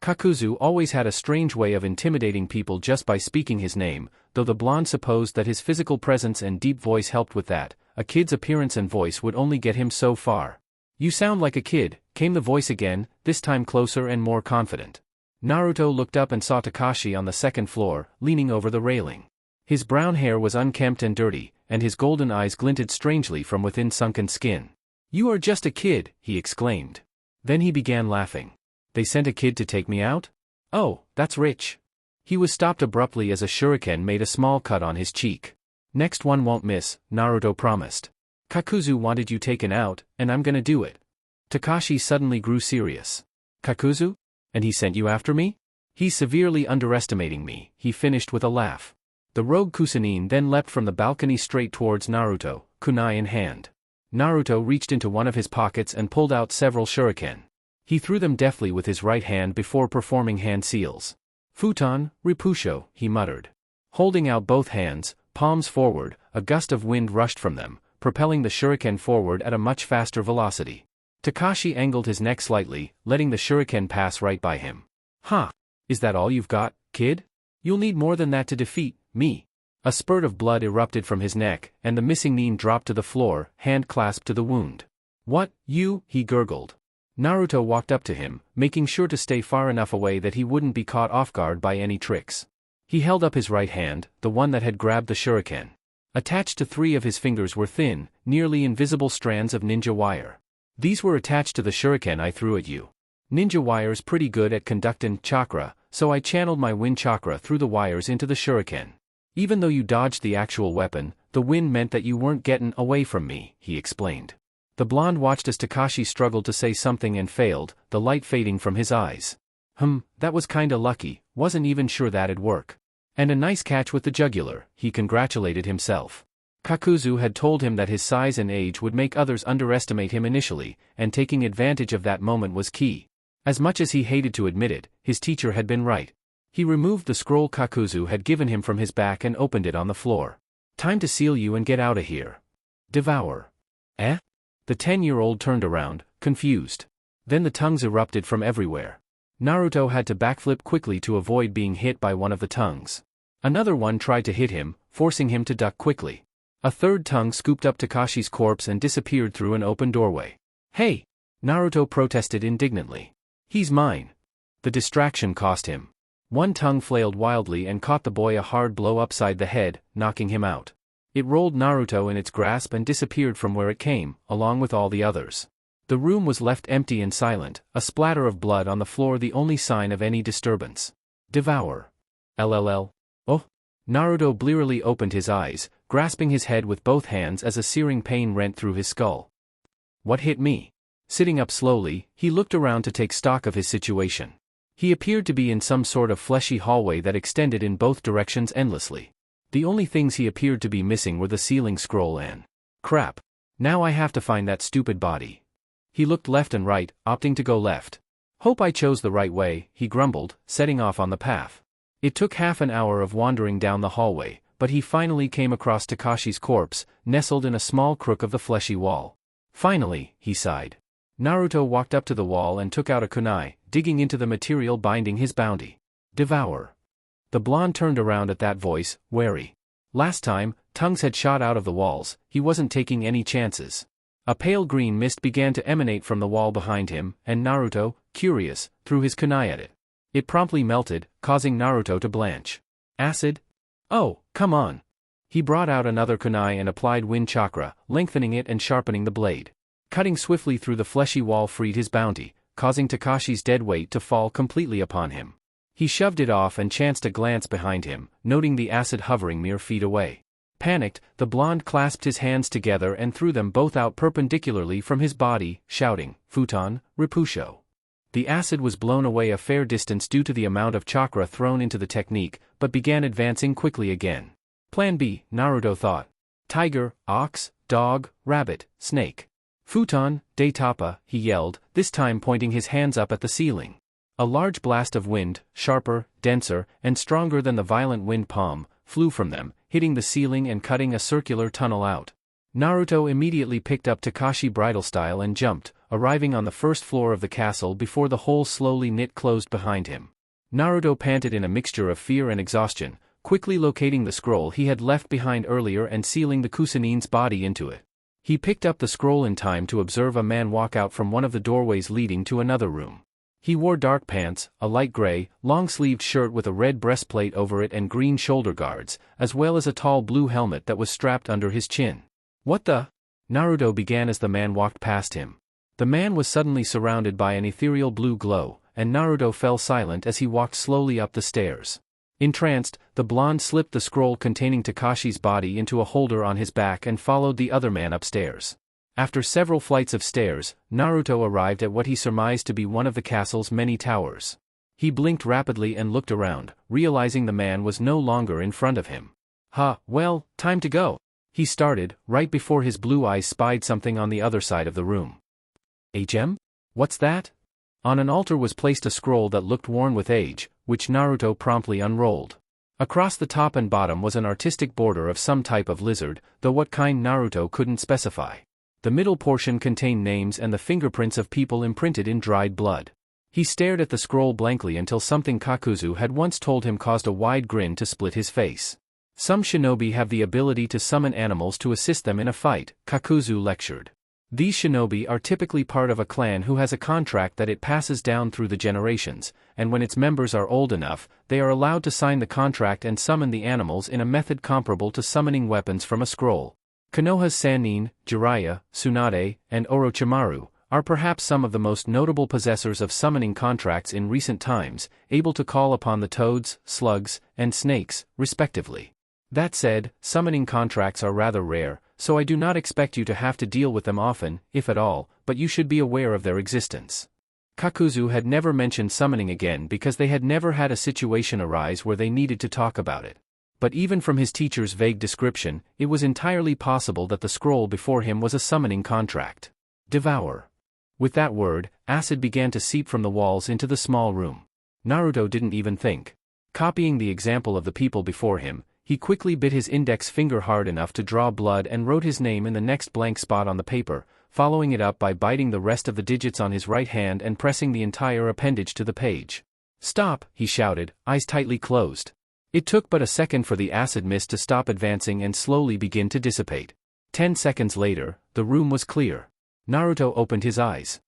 Kakuzu always had a strange way of intimidating people just by speaking his name, though the blonde supposed that his physical presence and deep voice helped with that. A kid's appearance and voice would only get him so far. "You sound like a kid," came the voice again, this time closer and more confident. Naruto looked up and saw Takashi on the second floor, leaning over the railing. His brown hair was unkempt and dirty, and his golden eyes glinted strangely from within sunken skin. "You are just a kid," he exclaimed. Then he began laughing. "They sent a kid to take me out? Oh, that's rich." He was stopped abruptly as a shuriken made a small cut on his cheek. "Next one won't miss," Naruto promised. Kakuzu wanted you taken out, and I'm gonna do it. Takashi suddenly grew serious. Kakuzu? And he sent you after me? He's severely underestimating me, he finished with a laugh. The rogue Kusanine then leapt from the balcony straight towards Naruto, kunai in hand. Naruto reached into one of his pockets and pulled out several shuriken. He threw them deftly with his right hand before performing hand seals. Futon, Ripusho, he muttered. Holding out both hands, palms forward, a gust of wind rushed from them, propelling the shuriken forward at a much faster velocity. Takashi angled his neck slightly, letting the shuriken pass right by him. Huh? Is that all you've got, kid? You'll need more than that to defeat me. A spurt of blood erupted from his neck, and the missing nin dropped to the floor, hand clasped to the wound. What, you? He gurgled. Naruto walked up to him, making sure to stay far enough away that he wouldn't be caught off guard by any tricks. He held up his right hand, the one that had grabbed the shuriken. Attached to 3 of his fingers were thin, nearly invisible strands of ninja wire. These were attached to the shuriken I threw at you. Ninja wire's pretty good at conducting chakra, so I channeled my wind chakra through the wires into the shuriken. Even though you dodged the actual weapon, the wind meant that you weren't getting away from me, he explained. The blonde watched as Takashi struggled to say something and failed, the light fading from his eyes. That was kinda lucky, wasn't even sure that'd work. And a nice catch with the jugular, he congratulated himself. Kakuzu had told him that his size and age would make others underestimate him initially, and taking advantage of that moment was key. As much as he hated to admit it, his teacher had been right. He removed the scroll Kakuzu had given him from his back and opened it on the floor. Time to seal you and get out of here. Devour. Eh? The 10-year-old turned around, confused. Then the tongues erupted from everywhere. Naruto had to backflip quickly to avoid being hit by one of the tongues. Another one tried to hit him, forcing him to duck quickly. A third tongue scooped up Takashi's corpse and disappeared through an open doorway. Hey! Naruto protested indignantly. He's mine. The distraction cost him. One tongue flailed wildly and caught the boy a hard blow upside the head, knocking him out. It rolled Naruto in its grasp and disappeared from where it came, along with all the others. The room was left empty and silent, a splatter of blood on the floor the only sign of any disturbance. Devour. LLL. Oh. Naruto blearily opened his eyes, grasping his head with both hands as a searing pain rent through his skull. What hit me? Sitting up slowly, he looked around to take stock of his situation. He appeared to be in some sort of fleshy hallway that extended in both directions endlessly. The only things he appeared to be missing were the ceiling scroll and... Crap. Now I have to find that stupid body. He looked left and right, opting to go left. Hope I chose the right way, he grumbled, setting off on the path. It took half an hour of wandering down the hallway, but he finally came across Takashi's corpse, nestled in a small crook of the fleshy wall. Finally, he sighed. Naruto walked up to the wall and took out a kunai, digging into the material binding his bounty. Devour. The blonde turned around at that voice, wary. Last time, tongues had shot out of the walls, he wasn't taking any chances. A pale green mist began to emanate from the wall behind him, and Naruto, curious, threw his kunai at it. It promptly melted, causing Naruto to blanch. Acid? Oh, come on. He brought out another kunai and applied wind chakra, lengthening it and sharpening the blade. Cutting swiftly through the fleshy wall freed his bounty, causing Takashi's dead weight to fall completely upon him. He shoved it off and chanced a glance behind him, noting the acid hovering mere feet away. Panicked, the blonde clasped his hands together and threw them both out perpendicularly from his body, shouting, Futon, Ripusho. The acid was blown away a fair distance due to the amount of chakra thrown into the technique, but began advancing quickly again. Plan B, Naruto thought. Tiger, ox, dog, rabbit, snake. Futon, Daitapa, he yelled, this time pointing his hands up at the ceiling. A large blast of wind, sharper, denser, and stronger than the violent wind palm, flew from them, hitting the ceiling and cutting a circular tunnel out. Naruto immediately picked up Takashi bridal style and jumped, arriving on the first floor of the castle before the hole slowly knit closed behind him. Naruto panted in a mixture of fear and exhaustion, quickly locating the scroll he had left behind earlier and sealing the Kusanine's body into it. He picked up the scroll in time to observe a man walk out from one of the doorways leading to another room. He wore dark pants, a light gray, long-sleeved shirt with a red breastplate over it and green shoulder guards, as well as a tall blue helmet that was strapped under his chin. What the? Naruto began as the man walked past him. The man was suddenly surrounded by an ethereal blue glow, and Naruto fell silent as he walked slowly up the stairs. Entranced, the blonde slipped the scroll containing Takashi's body into a holder on his back and followed the other man upstairs. After several flights of stairs, Naruto arrived at what he surmised to be one of the castle's many towers. He blinked rapidly and looked around, realizing the man was no longer in front of him. Well, time to go. He started, right before his blue eyes spied something on the other side of the room. A gem? What's that? On an altar was placed a scroll that looked worn with age, which Naruto promptly unrolled. Across the top and bottom was an artistic border of some type of lizard, though what kind Naruto couldn't specify. The middle portion contained names and the fingerprints of people imprinted in dried blood. He stared at the scroll blankly until something Kakuzu had once told him caused a wide grin to split his face. Some shinobi have the ability to summon animals to assist them in a fight, Kakuzu lectured. These shinobi are typically part of a clan who has a contract that it passes down through the generations, and when its members are old enough, they are allowed to sign the contract and summon the animals in a method comparable to summoning weapons from a scroll. Konoha's Sannin, Jiraiya, Tsunade, and Orochimaru are perhaps some of the most notable possessors of summoning contracts in recent times, able to call upon the toads, slugs, and snakes, respectively. That said, summoning contracts are rather rare, so I do not expect you to have to deal with them often, if at all, but you should be aware of their existence. Kakuzu had never mentioned summoning again because they had never had a situation arise where they needed to talk about it. But even from his teacher's vague description, it was entirely possible that the scroll before him was a summoning contract. Devour. With that word, acid began to seep from the walls into the small room. Naruto didn't even think. Copying the example of the people before him, he quickly bit his index finger hard enough to draw blood and wrote his name in the next blank spot on the paper, following it up by biting the rest of the digits on his right hand and pressing the entire appendage to the page. "Stop," he shouted, eyes tightly closed. It took but a second for the acid mist to stop advancing and slowly begin to dissipate. 10 seconds later, the room was clear. Naruto opened his eyes.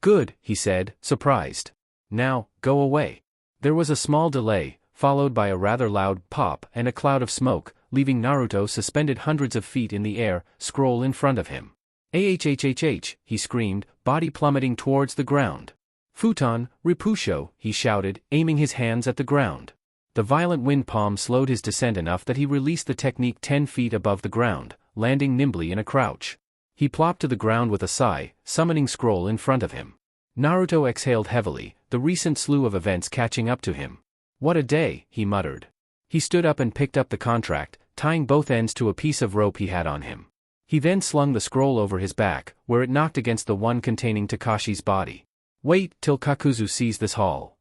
Good," he said, surprised. "Now, go away." There was a small delay, followed by a rather loud pop and a cloud of smoke, leaving Naruto suspended hundreds of feet in the air, scroll in front of him. "Ahhhh," he screamed, body plummeting towards the ground. "Futon, Ripusho," he shouted, aiming his hands at the ground. The violent wind palm slowed his descent enough that he released the technique 10 feet above the ground, landing nimbly in a crouch. He plopped to the ground with a sigh, summoning scroll in front of him. Naruto exhaled heavily, the recent slew of events catching up to him. "What a day," he muttered. He stood up and picked up the contract, tying both ends to a piece of rope he had on him. He then slung the scroll over his back, where it knocked against the one containing Takashi's body. "Wait till Kakuzu sees this haul."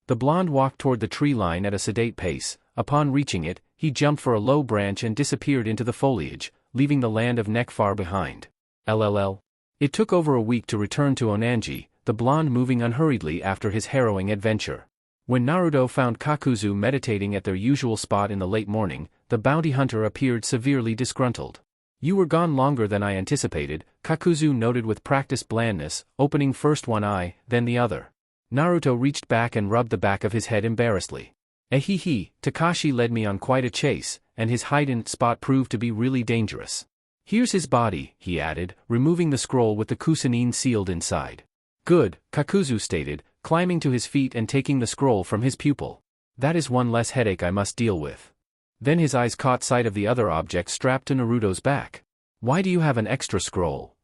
The blonde walked toward the tree line at a sedate pace. Upon reaching it, he jumped for a low branch and disappeared into the foliage, leaving the land of Nek far behind. LLL. It took over a week to return to Onanji, the blonde moving unhurriedly after his harrowing adventure. When Naruto found Kakuzu meditating at their usual spot in the late morning, the bounty hunter appeared severely disgruntled. "You were gone longer than I anticipated," Kakuzu noted with practiced blandness, opening first one eye, then the other. Naruto reached back and rubbed the back of his head embarrassedly. Takashi led me on quite a chase, and his hidden spot proved to be really dangerous. "Here's his body," he added, removing the scroll with the kusanin sealed inside. "Good," Kakuzu stated, climbing to his feet and taking the scroll from his pupil. "That is one less headache I must deal with." Then his eyes caught sight of the other object strapped to Naruto's back. "Why do you have an extra scroll?"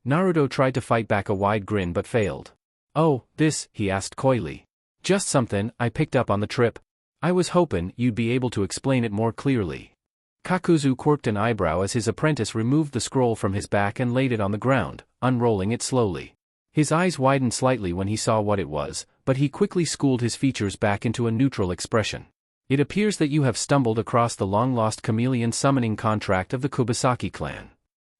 Naruto tried to fight back a wide grin but failed. "Oh, this," he asked coyly. "Just something I picked up on the trip. I was hoping you'd be able to explain it more clearly." Kakuzu quirked an eyebrow as his apprentice removed the scroll from his back and laid it on the ground, unrolling it slowly. His eyes widened slightly when he saw what it was, but he quickly schooled his features back into a neutral expression. "It appears that you have stumbled across the long-lost chameleon summoning contract of the Kubasaki clan."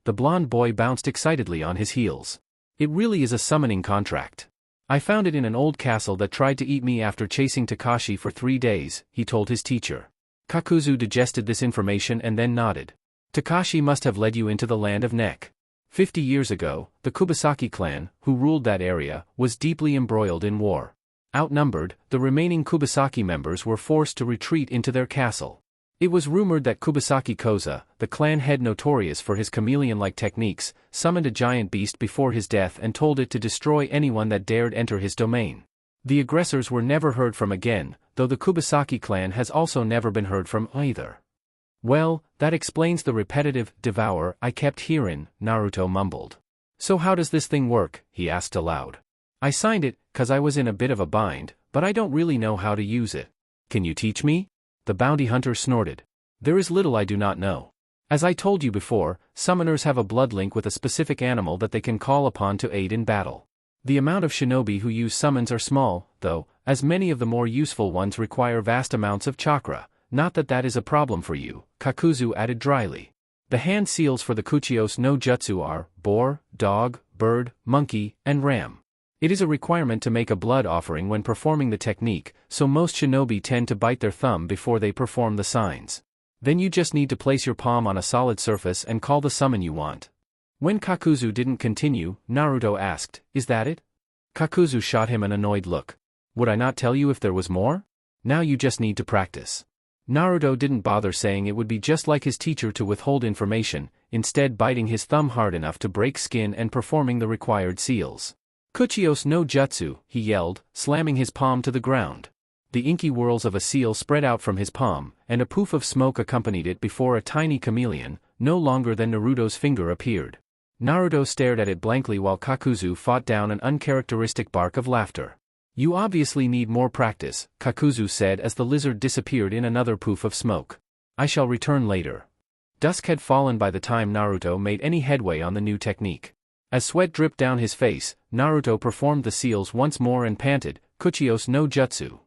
The blonde boy bounced excitedly on his heels. "It really is a summoning contract. I found it in an old castle that tried to eat me after chasing Takashi for 3 days," he told his teacher. Kakuzu digested this information and then nodded. "Takashi must have led you into the land of Nek. 50 years ago, the Kubasaki clan, who ruled that area, was deeply embroiled in war. Outnumbered, the remaining Kubasaki members were forced to retreat into their castle. It was rumored that Kubasaki Koza, the clan head notorious for his chameleon-like techniques, summoned a giant beast before his death and told it to destroy anyone that dared enter his domain. The aggressors were never heard from again, though the Kubasaki clan has also never been heard from either. Well, that explains the repetitive devour I kept hearing, Naruto mumbled. So how does this thing work? He asked aloud. I signed it, 'cause I was in a bit of a bind, but I don't really know how to use it. Can you teach me? The bounty hunter snorted. There is little I do not know. As I told you before, summoners have a blood link with a specific animal that they can call upon to aid in battle. The amount of shinobi who use summons are small, though, as many of the more useful ones require vast amounts of chakra. Not that that is a problem for you, Kakuzu added dryly. The hand seals for the Kuchiyos no Jutsu are boar, dog, bird, monkey, and ram. It is a requirement to make a blood offering when performing the technique, so most shinobi tend to bite their thumb before they perform the signs. Then you just need to place your palm on a solid surface and call the summon you want. When Kakuzu didn't continue, Naruto asked, "Is that it?" Kakuzu shot him an annoyed look. "Would I not tell you if there was more? Now you just need to practice." Naruto didn't bother saying it would be just like his teacher to withhold information, instead biting his thumb hard enough to break skin and performing the required seals. "Kuchiyos no Jutsu," he yelled, slamming his palm to the ground. The inky whorls of a seal spread out from his palm, and a poof of smoke accompanied it before a tiny chameleon, no longer than Naruto's finger, appeared. Naruto stared at it blankly while Kakuzu fought down an uncharacteristic bark of laughter. "You obviously need more practice," Kakuzu said as the lizard disappeared in another poof of smoke. "I shall return later." Dusk had fallen by the time Naruto made any headway on the new technique. As sweat dripped down his face, Naruto performed the seals once more and panted, "Kuchiyos no Jutsu."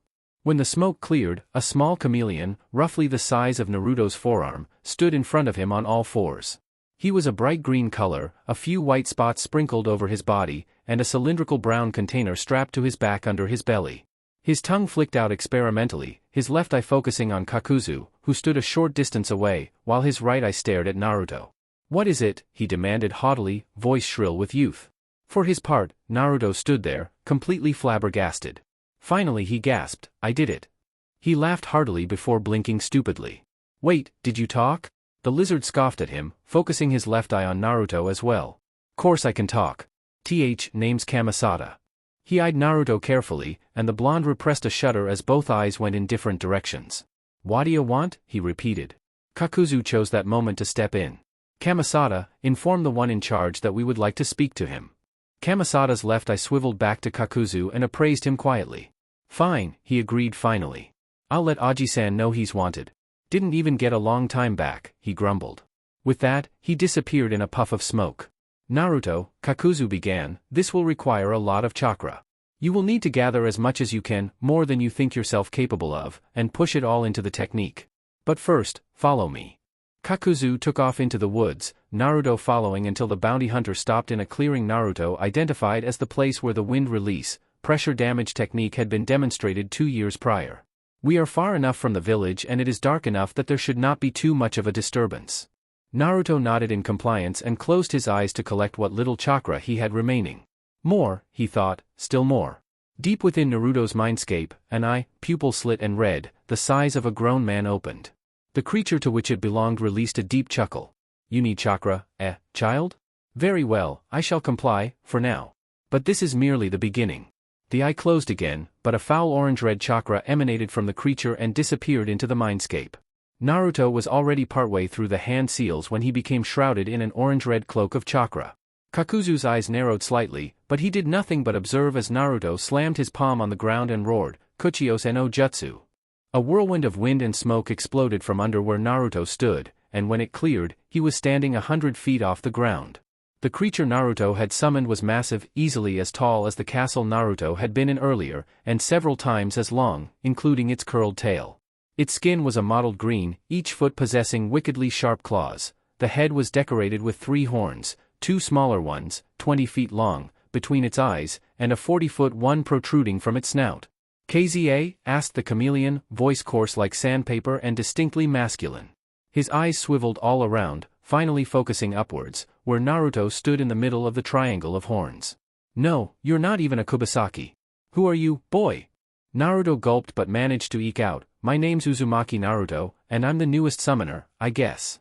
When the smoke cleared, a small chameleon, roughly the size of Naruto's forearm, stood in front of him on all fours. He was a bright green color, a few white spots sprinkled over his body, and a cylindrical brown container strapped to his back under his belly. His tongue flicked out experimentally, his left eye focusing on Kakuzu, who stood a short distance away, while his right eye stared at Naruto. "What is it?" he demanded haughtily, voice shrill with youth. For his part, Naruto stood there, completely flabbergasted. Finally he gasped, "I did it." He laughed heartily before blinking stupidly. "Wait, did you talk?" The lizard scoffed at him, focusing his left eye on Naruto as well. "Course I can talk. Name's Kamasada." He eyed Naruto carefully, and the blonde repressed a shudder as both eyes went in different directions. "What do you want?" he repeated. Kakuzu chose that moment to step in. "Kamasada, inform the one in charge that we would like to speak to him." Kamasada's left eye swiveled back to Kakuzu and appraised him quietly. "Fine," he agreed finally. "I'll let Aji-san know he's wanted." "Didn't even get a long time back," he grumbled. With that, he disappeared in a puff of smoke. "Naruto," Kakuzu began, "this will require a lot of chakra. You will need to gather as much as you can, more than you think yourself capable of, and push it all into the technique. But first, follow me." Kakuzu took off into the woods, Naruto following until the bounty hunter stopped in a clearing Naruto identified as the place where the wind release, pressure damage technique had been demonstrated 2 years prior. "We are far enough from the village and it is dark enough that there should not be too much of a disturbance." Naruto nodded in compliance and closed his eyes to collect what little chakra he had remaining. More, he thought, still more. Deep within Naruto's mindscape, an eye, pupil slit and red, the size of a grown man opened. The creature to which it belonged released a deep chuckle. "You need chakra, child? Very well, I shall comply, for now. But this is merely the beginning." The eye closed again, but a foul orange-red chakra emanated from the creature and disappeared into the mindscape. Naruto was already partway through the hand seals when he became shrouded in an orange-red cloak of chakra. Kakuzu's eyes narrowed slightly, but he did nothing but observe as Naruto slammed his palm on the ground and roared, "Kuchiyos no Jutsu." A whirlwind of wind and smoke exploded from under where Naruto stood, and when it cleared, he was standing 100 feet off the ground. The creature Naruto had summoned was massive, easily as tall as the castle Naruto had been in earlier, and several times as long, including its curled tail. Its skin was a mottled green, each foot possessing wickedly sharp claws. The head was decorated with 3 horns, 2 smaller ones, 20 feet long, between its eyes, and a 40-foot one protruding from its snout. "Kza?" asked the chameleon, voice coarse like sandpaper and distinctly masculine. His eyes swiveled all around, finally focusing upwards, where Naruto stood in the middle of the triangle of horns. "No, you're not even a Kubasaki. Who are you, boy?" Naruto gulped but managed to eke out, "My name's Uzumaki Naruto, and I'm the newest summoner, I guess."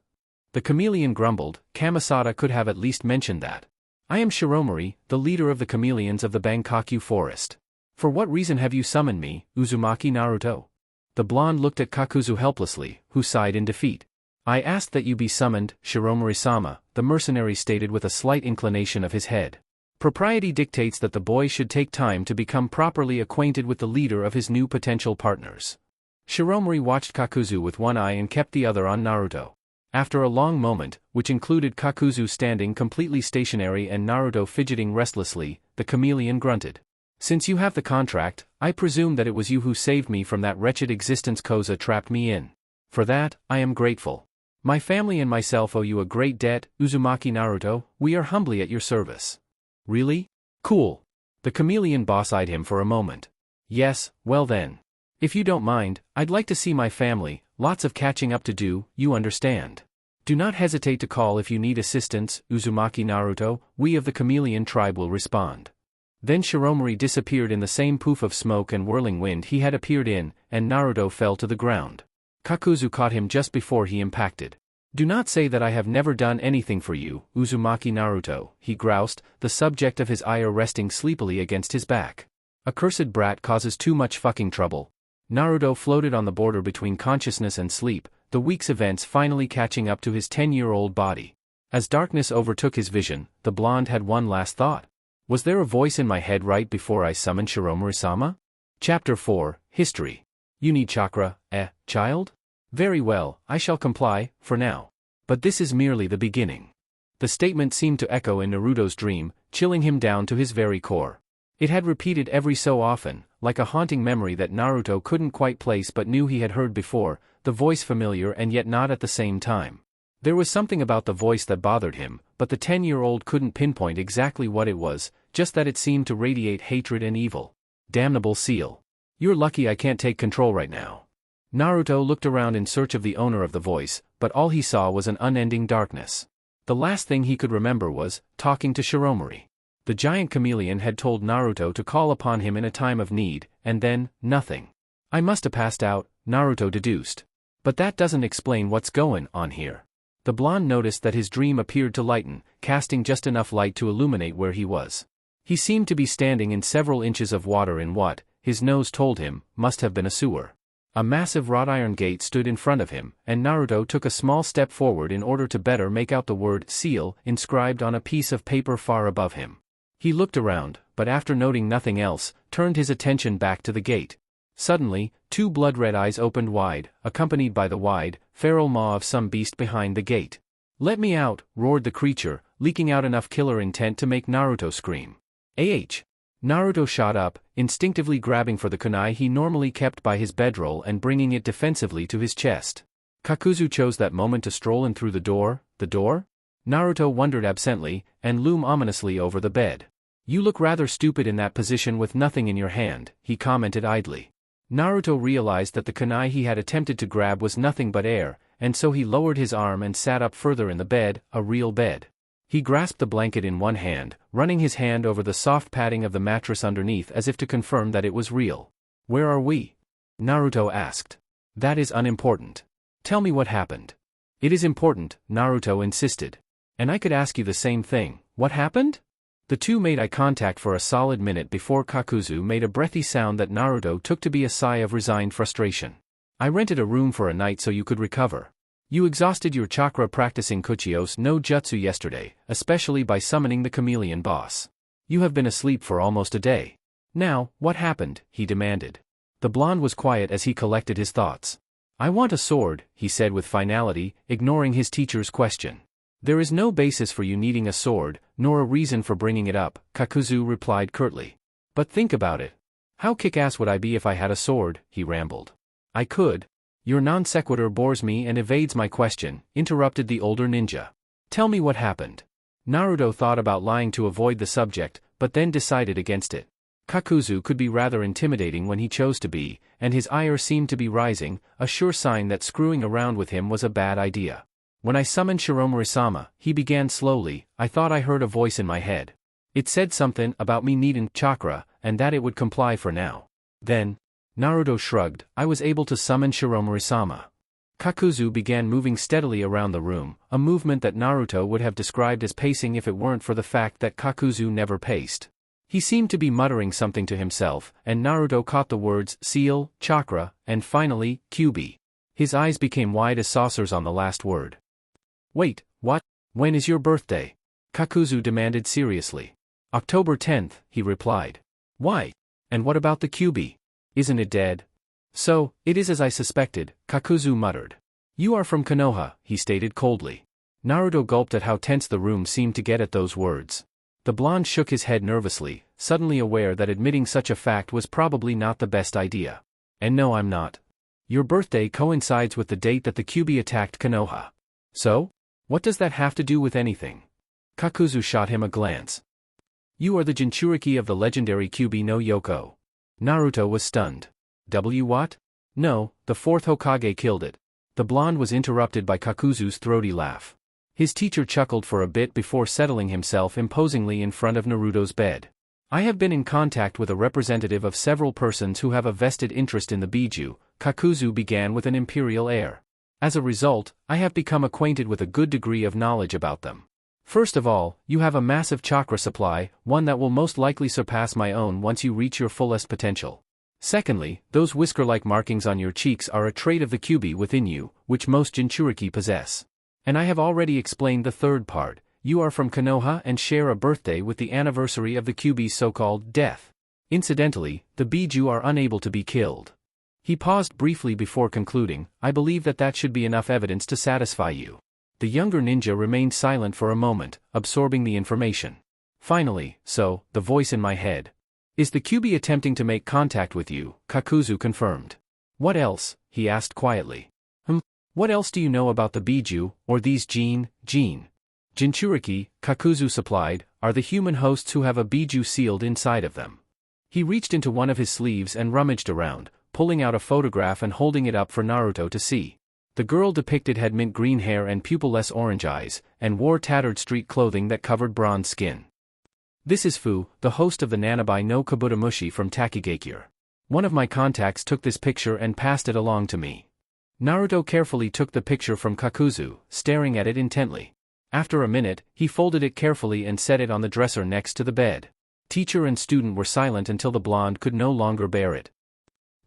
The chameleon grumbled, Kamasada could have at least mentioned that. "I am Shiromori, the leader of the chameleons of the Bankaku forest." For what reason have you summoned me, Uzumaki Naruto? The blonde looked at Kakuzu helplessly, who sighed in defeat. I asked that you be summoned, Shiromori-sama, the mercenary stated with a slight inclination of his head. Propriety dictates that the boy should take time to become properly acquainted with the leader of his new potential partners. Shiromori watched Kakuzu with one eye and kept the other on Naruto. After a long moment, which included Kakuzu standing completely stationary and Naruto fidgeting restlessly, the chameleon grunted. Since you have the contract, I presume that it was you who saved me from that wretched existence Koza trapped me in. For that, I am grateful. My family and myself owe you a great debt, Uzumaki Naruto, we are humbly at your service. Really? Cool. The chameleon boss-eyed him for a moment. Yes, well then. If you don't mind, I'd like to see my family, lots of catching up to do, you understand. Do not hesitate to call if you need assistance, Uzumaki Naruto, we of the chameleon tribe will respond. Then Shiromori disappeared in the same poof of smoke and whirling wind he had appeared in, and Naruto fell to the ground. Kakuzu caught him just before he impacted. Do not say that I have never done anything for you, Uzumaki Naruto, he groused, the subject of his ire resting sleepily against his back. Accursed brat causes too much fucking trouble. Naruto floated on the border between consciousness and sleep, the week's events finally catching up to his 10-year-old body. As darkness overtook his vision, the blonde had one last thought. Was there a voice in my head right before I summoned Shiromori-sama? Chapter 4, History. You need chakra, child? Very well, I shall comply, for now. But this is merely the beginning. The statement seemed to echo in Naruto's dream, chilling him down to his very core. It had repeated every so often, like a haunting memory that Naruto couldn't quite place but knew he had heard before, the voice familiar and yet not at the same time. There was something about the voice that bothered him, but the 10-year-old couldn't pinpoint exactly what it was, just that it seemed to radiate hatred and evil. Damnable seal. You're lucky I can't take control right now. Naruto looked around in search of the owner of the voice, but all he saw was an unending darkness. The last thing he could remember was talking to Shiromori. The giant chameleon had told Naruto to call upon him in a time of need, and then, nothing. I must have passed out, Naruto deduced. But that doesn't explain what's going on here. The blonde noticed that his dream appeared to lighten, casting just enough light to illuminate where he was. He seemed to be standing in several inches of water in what, his nose told him, must have been a sewer. A massive wrought iron gate stood in front of him, and Naruto took a small step forward in order to better make out the word seal inscribed on a piece of paper far above him. He looked around, but after noting nothing else, turned his attention back to the gate. Suddenly, two blood-red eyes opened wide, accompanied by the wide, feral maw of some beast behind the gate. Let me out, roared the creature, leaking out enough killer intent to make Naruto scream. Naruto shot up, instinctively grabbing for the kunai he normally kept by his bedroll and bringing it defensively to his chest. Kakuzu chose that moment to stroll in through the door? Naruto wondered absently, and loom ominously over the bed. You look rather stupid in that position with nothing in your hand, he commented idly. Naruto realized that the kunai he had attempted to grab was nothing but air, and so he lowered his arm and sat up further in the bed, a real bed. He grasped the blanket in one hand, running his hand over the soft padding of the mattress underneath as if to confirm that it was real. Where are we? Naruto asked. That is unimportant. Tell me what happened. It is important, Naruto insisted. And I could ask you the same thing, what happened? The two made eye contact for a solid minute before Kakuzu made a breathy sound that Naruto took to be a sigh of resigned frustration. I rented a room for a night so you could recover. You exhausted your chakra practicing Kuchiyos no Jutsu yesterday, especially by summoning the chameleon boss. You have been asleep for almost a day. Now, what happened? He demanded. The blonde was quiet as he collected his thoughts. I want a sword, he said with finality, ignoring his teacher's question. There is no basis for you needing a sword, nor a reason for bringing it up, Kakuzu replied curtly. But think about it. How kick-ass would I be if I had a sword, he rambled. I could. Your non sequitur bores me and evades my question, interrupted the older ninja. Tell me what happened. Naruto thought about lying to avoid the subject, but then decided against it. Kakuzu could be rather intimidating when he chose to be, and his ire seemed to be rising, a sure sign that screwing around with him was a bad idea. When I summoned Shiromori-sama, he began slowly, I thought I heard a voice in my head. It said something about me needing chakra, and that it would comply for now. Then, Naruto shrugged, I was able to summon Shiromori-sama. Kakuzu began moving steadily around the room, a movement that Naruto would have described as pacing if it weren't for the fact that Kakuzu never paced. He seemed to be muttering something to himself, and Naruto caught the words seal, chakra, and finally, Kyuubi. His eyes became wide as saucers on the last word. Wait, what? When is your birthday? Kakuzu demanded seriously. October 10th, he replied. Why? And what about the Kyuubi? Isn't it dead? So, it is as I suspected, Kakuzu muttered. You are from Konoha, he stated coldly. Naruto gulped at how tense the room seemed to get at those words. The blonde shook his head nervously, suddenly aware that admitting such a fact was probably not the best idea. And no, I'm not. Your birthday coincides with the date that the Kyuubi attacked Konoha. So? What does that have to do with anything? Kakuzu shot him a glance. You are the Jinchuriki of the legendary Kyuubi no Yoko. Naruto was stunned. What? No, the fourth Hokage killed it. The blonde was interrupted by Kakuzu's throaty laugh. His teacher chuckled for a bit before settling himself imposingly in front of Naruto's bed. I have been in contact with a representative of several persons who have a vested interest in the Biju, Kakuzu began with an imperial air. As a result, I have become acquainted with a good degree of knowledge about them. First of all, you have a massive chakra supply, one that will most likely surpass my own once you reach your fullest potential. Secondly, those whisker-like markings on your cheeks are a trait of the Kyuubi within you, which most Jinchuriki possess. And I have already explained the third part. You are from Konoha and share a birthday with the anniversary of the Kyuubi's so-called death. Incidentally, the Biju are unable to be killed. He paused briefly before concluding, I believe that should be enough evidence to satisfy you. The younger ninja remained silent for a moment, absorbing the information. Finally, so, the voice in my head. Is the Kyuubi attempting to make contact with you? Kakuzu confirmed. What else? He asked quietly. What else do you know about the Biju, or these Jinchuriki, Kakuzu supplied, are the human hosts who have a Biju sealed inside of them. He reached into one of his sleeves and rummaged around, pulling out a photograph and holding it up for Naruto to see. The girl depicted had mint green hair and pupilless orange eyes, and wore tattered street clothing that covered bronze skin. This is Fu, the host of the Nanabai no Kabutamushi from Takigakure. One of my contacts took this picture and passed it along to me. Naruto carefully took the picture from Kakuzu, staring at it intently. After a minute, he folded it carefully and set it on the dresser next to the bed. Teacher and student were silent until the blonde could no longer bear it.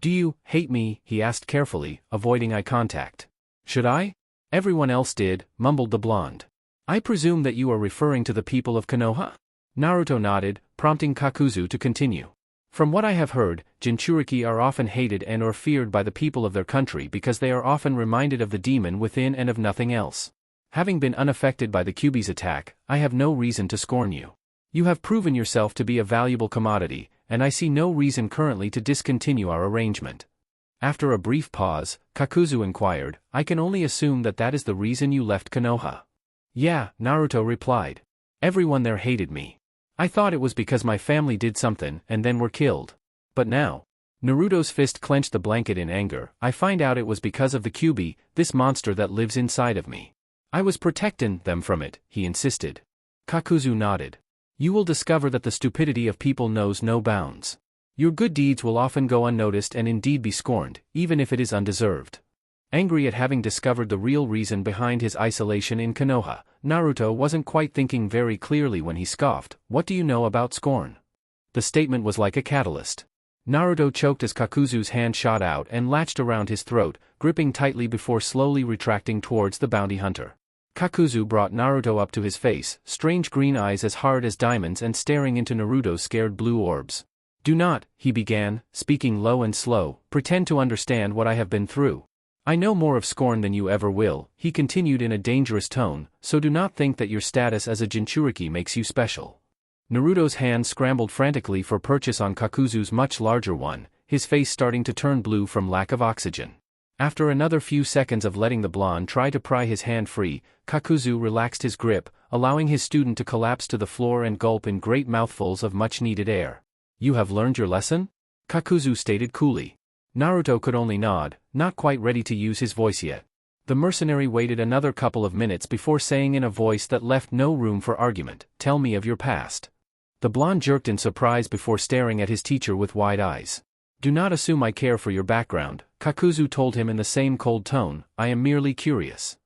Do you hate me? He asked carefully, avoiding eye contact. Should I? Everyone else did, mumbled the blonde. I presume that you are referring to the people of Konoha? Naruto nodded, prompting Kakuzu to continue. From what I have heard, Jinchuriki are often hated and or feared by the people of their country because they are often reminded of the demon within and of nothing else. Having been unaffected by the Kyuubi's attack, I have no reason to scorn you. You have proven yourself to be a valuable commodity, and I see no reason currently to discontinue our arrangement. After a brief pause, Kakuzu inquired, I can only assume that is the reason you left Konoha. Yeah, Naruto replied. Everyone there hated me. I thought it was because my family did something and then were killed. But now, Naruto's fist clenched the blanket in anger, I find out it was because of the Kyuubi, this monster that lives inside of me. I was protecting them from it, he insisted. Kakuzu nodded. You will discover that the stupidity of people knows no bounds. Your good deeds will often go unnoticed and indeed be scorned, even if it is undeserved. Angry at having discovered the real reason behind his isolation in Konoha, Naruto wasn't quite thinking very clearly when he scoffed, what do you know about scorn? The statement was like a catalyst. Naruto choked as Kakuzu's hand shot out and latched around his throat, gripping tightly before slowly retracting towards the bounty hunter. Kakuzu brought Naruto up to his face, strange green eyes as hard as diamonds and staring into Naruto's scared blue orbs. Do not, he began, speaking low and slow, pretend to understand what I have been through. I know more of scorn than you ever will, he continued in a dangerous tone, so do not think that your status as a Jinchuriki makes you special. Naruto's hand scrambled frantically for purchase on Kakuzu's much larger one, his face starting to turn blue from lack of oxygen. After another few seconds of letting the blonde try to pry his hand free, Kakuzu relaxed his grip, allowing his student to collapse to the floor and gulp in great mouthfuls of much-needed air. You have learned your lesson? Kakuzu stated coolly. Naruto could only nod, not quite ready to use his voice yet. The mercenary waited another couple of minutes before saying in a voice that left no room for argument, tell me of your past. The blonde jerked in surprise before staring at his teacher with wide eyes. Do not assume I care for your background, Kakuzu told him in the same cold tone, I am merely curious.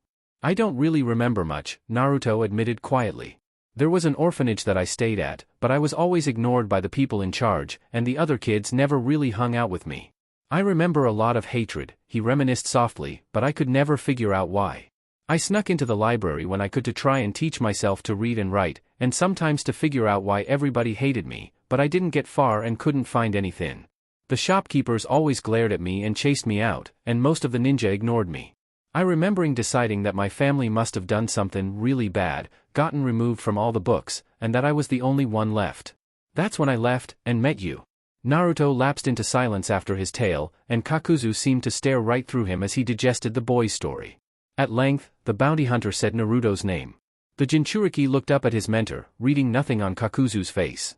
I don't really remember much, Naruto admitted quietly. There was an orphanage that I stayed at, but I was always ignored by the people in charge, and the other kids never really hung out with me. I remember a lot of hatred," he reminisced softly, "but I could never figure out why. I snuck into the library when I could to try and teach myself to read and write, and sometimes to figure out why everybody hated me, but I didn't get far and couldn't find anything. The shopkeepers always glared at me and chased me out, and most of the ninja ignored me. I remembering deciding that my family must have done something really bad, gotten removed from all the books, and that I was the only one left. That's when I left, and met you." Naruto lapsed into silence after his tale, and Kakuzu seemed to stare right through him as he digested the boy's story. At length, the bounty hunter said Naruto's name. The Jinchuriki looked up at his mentor, reading nothing on Kakuzu's face.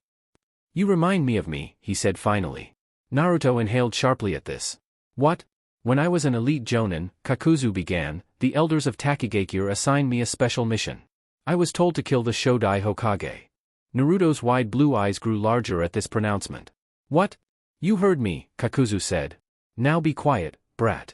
"You remind me of me," he said finally. Naruto inhaled sharply at this. "What? When I was an elite jonin," Kakuzu began, "the elders of Takigakure assigned me a special mission. I was told to kill the Shodai Hokage." Naruto's wide blue eyes grew larger at this pronouncement. "What? You heard me," Kakuzu said. "Now be quiet, brat."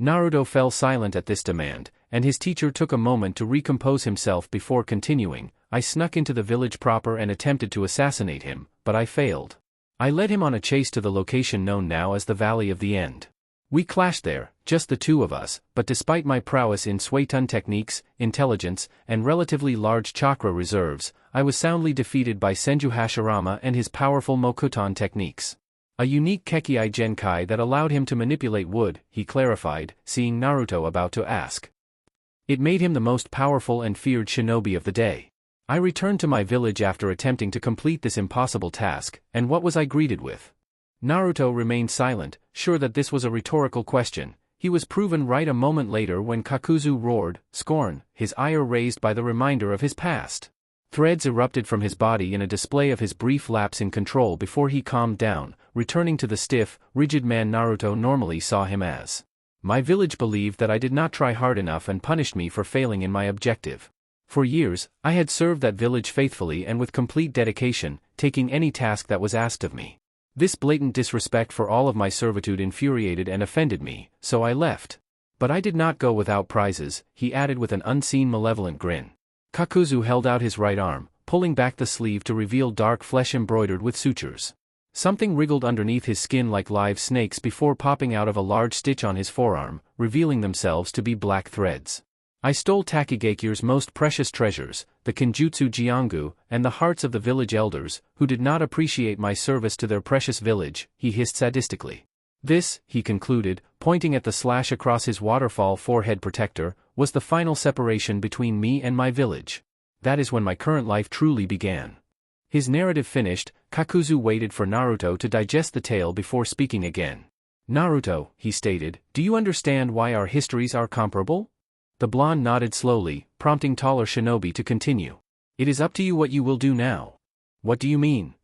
Naruto fell silent at this demand, and his teacher took a moment to recompose himself before continuing. "I snuck into the village proper and attempted to assassinate him, but I failed. I led him on a chase to the location known now as the Valley of the End. We clashed there, just the two of us, but despite my prowess in Suetun techniques, intelligence, and relatively large chakra reserves, I was soundly defeated by Senju Hashirama and his powerful Mokuton techniques. A unique Kekkai Genkai that allowed him to manipulate wood," he clarified, seeing Naruto about to ask. "It made him the most powerful and feared shinobi of the day. I returned to my village after attempting to complete this impossible task, and what was I greeted with?" Naruto remained silent, sure that this was a rhetorical question. He was proven right a moment later when Kakuzu roared, scorn, his ire raised by the reminder of his past. Threads erupted from his body in a display of his brief lapse in control before he calmed down, returning to the stiff, rigid man Naruto normally saw him as. "My village believed that I did not try hard enough and punished me for failing in my objective. For years, I had served that village faithfully and with complete dedication, taking any task that was asked of me. This blatant disrespect for all of my servitude infuriated and offended me, so I left. But I did not go without prizes," he added with an unseen malevolent grin. Kakuzu held out his right arm, pulling back the sleeve to reveal dark flesh embroidered with sutures. Something wriggled underneath his skin like live snakes before popping out of a large stitch on his forearm, revealing themselves to be black threads. "I stole Takigakure's most precious treasures, the Kenjutsu Jiongu, and the hearts of the village elders, who did not appreciate my service to their precious village," he hissed sadistically. "This," he concluded, pointing at the slash across his waterfall forehead protector, "was the final separation between me and my village. That is when my current life truly began." His narrative finished, Kakuzu waited for Naruto to digest the tale before speaking again. "Naruto," he stated, "do you understand why our histories are comparable?" The blonde nodded slowly, prompting taller shinobi to continue. "It is up to you what you will do now." "What do you mean?"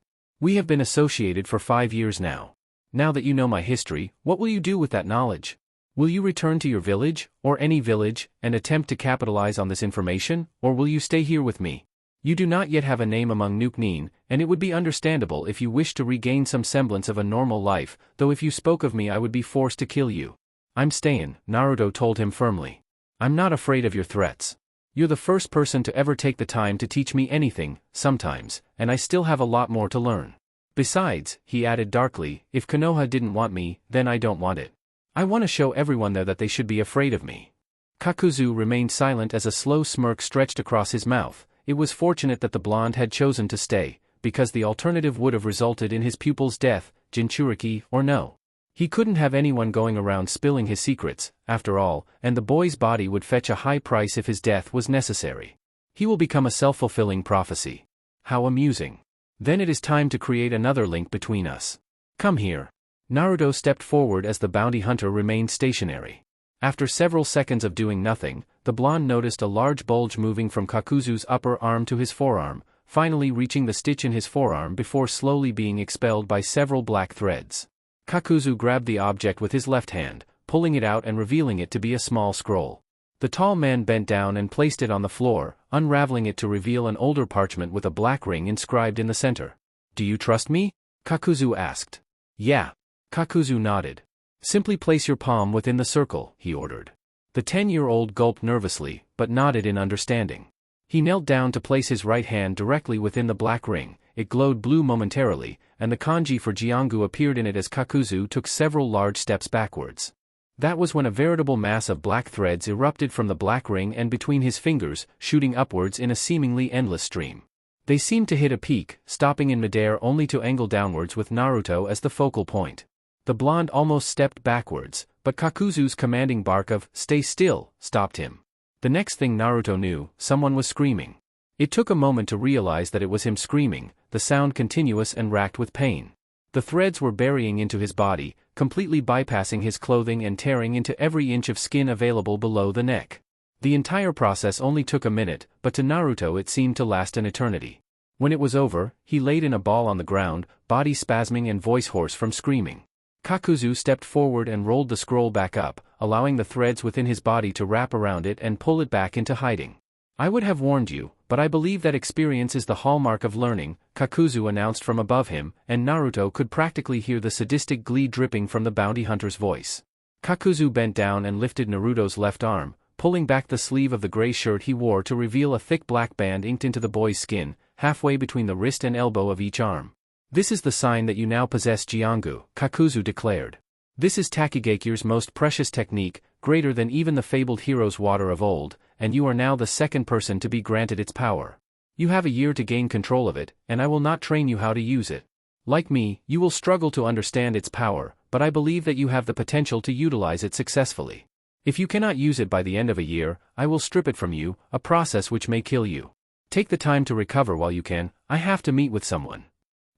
"We have been associated for 5 years now. Now that you know my history, what will you do with that knowledge? Will you return to your village, or any village, and attempt to capitalize on this information, or will you stay here with me? You do not yet have a name among Nukenin, and it would be understandable if you wish to regain some semblance of a normal life, though if you spoke of me I would be forced to kill you." "I'm stayin'," Naruto told him firmly. "I'm not afraid of your threats. You're the first person to ever take the time to teach me anything, sometimes, and I still have a lot more to learn. Besides," he added darkly, "if Konoha didn't want me, then I don't want it. I want to show everyone there that they should be afraid of me." Kakuzu remained silent as a slow smirk stretched across his mouth. It was fortunate that the blonde had chosen to stay, because the alternative would have resulted in his pupil's death, Jinchuriki or no. He couldn't have anyone going around spilling his secrets, after all, and the boy's body would fetch a high price if his death was necessary. He will become a self-fulfilling prophecy. How amusing. Then it is time to create another link between us. Come here. Naruto stepped forward as the bounty hunter remained stationary. After several seconds of doing nothing, the blonde noticed a large bulge moving from Kakuzu's upper arm to his forearm, finally reaching the stitch in his forearm before slowly being expelled by several black threads. Kakuzu grabbed the object with his left hand, pulling it out and revealing it to be a small scroll. The tall man bent down and placed it on the floor, unraveling it to reveal an older parchment with a black ring inscribed in the center. "Do you trust me?" Kakuzu asked. "Yeah." Kakuzu nodded. "Simply place your palm within the circle," he ordered. The 10-year-old gulped nervously, but nodded in understanding. He knelt down to place his right hand directly within the black ring. It glowed blue momentarily, and the kanji for Jiongu appeared in it as Kakuzu took several large steps backwards. That was when a veritable mass of black threads erupted from the black ring and between his fingers, shooting upwards in a seemingly endless stream. They seemed to hit a peak, stopping in midair only to angle downwards with Naruto as the focal point. The blonde almost stepped backwards, but Kakuzu's commanding bark of, "Stay still," stopped him. The next thing Naruto knew, someone was screaming. It took a moment to realize that it was him screaming, the sound continuous and racked with pain. The threads were burying into his body, completely bypassing his clothing and tearing into every inch of skin available below the neck. The entire process only took a minute, but to Naruto it seemed to last an eternity. When it was over, he laid in a ball on the ground, body spasming and voice hoarse from screaming. Kakuzu stepped forward and rolled the scroll back up, allowing the threads within his body to wrap around it and pull it back into hiding. "I would have warned you, but I believe that experience is the hallmark of learning," Kakuzu announced from above him, and Naruto could practically hear the sadistic glee dripping from the bounty hunter's voice. Kakuzu bent down and lifted Naruto's left arm, pulling back the sleeve of the gray shirt he wore to reveal a thick black band inked into the boy's skin, halfway between the wrist and elbow of each arm. "This is the sign that you now possess Jiongu," Kakuzu declared. "This is Takigakyu's most precious technique, greater than even the fabled hero's water of old, and you are now the second person to be granted its power. You have a year to gain control of it, and I will not train you how to use it. Like me, you will struggle to understand its power, but I believe that you have the potential to utilize it successfully. If you cannot use it by the end of a year, I will strip it from you, a process which may kill you. Take the time to recover while you can. I have to meet with someone."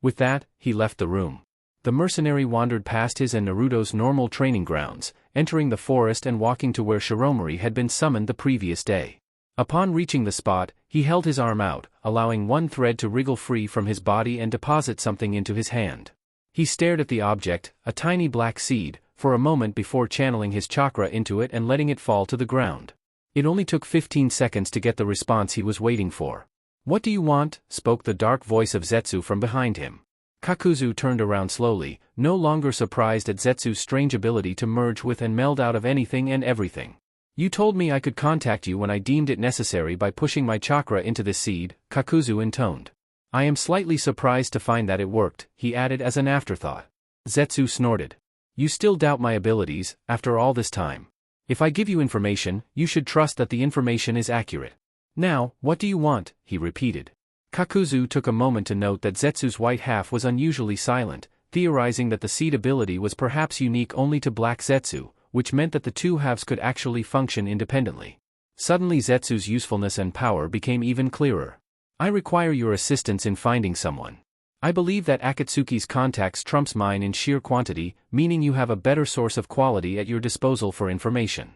With that, he left the room. The mercenary wandered past his and Naruto's normal training grounds, entering the forest and walking to where Shiromari had been summoned the previous day. Upon reaching the spot, he held his arm out, allowing one thread to wriggle free from his body and deposit something into his hand. He stared at the object, a tiny black seed, for a moment before channeling his chakra into it and letting it fall to the ground. It only took 15 seconds to get the response he was waiting for. "What do you want?" spoke the dark voice of Zetsu from behind him. Kakuzu turned around slowly, no longer surprised at Zetsu's strange ability to merge with and meld out of anything and everything. "You told me I could contact you when I deemed it necessary by pushing my chakra into this seed," Kakuzu intoned. "I am slightly surprised to find that it worked," he added as an afterthought. Zetsu snorted. "You still doubt my abilities, after all this time. If I give you information, you should trust that the information is accurate. Now, what do you want?" he repeated. Kakuzu took a moment to note that Zetsu's white half was unusually silent, theorizing that the seed ability was perhaps unique only to Black Zetsu, which meant that the two halves could actually function independently. Suddenly Zetsu's usefulness and power became even clearer. "I require your assistance in finding someone. I believe that Akatsuki's contacts trumps mine in sheer quantity, meaning you have a better source of quality at your disposal for information.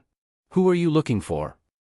Who are you looking for?"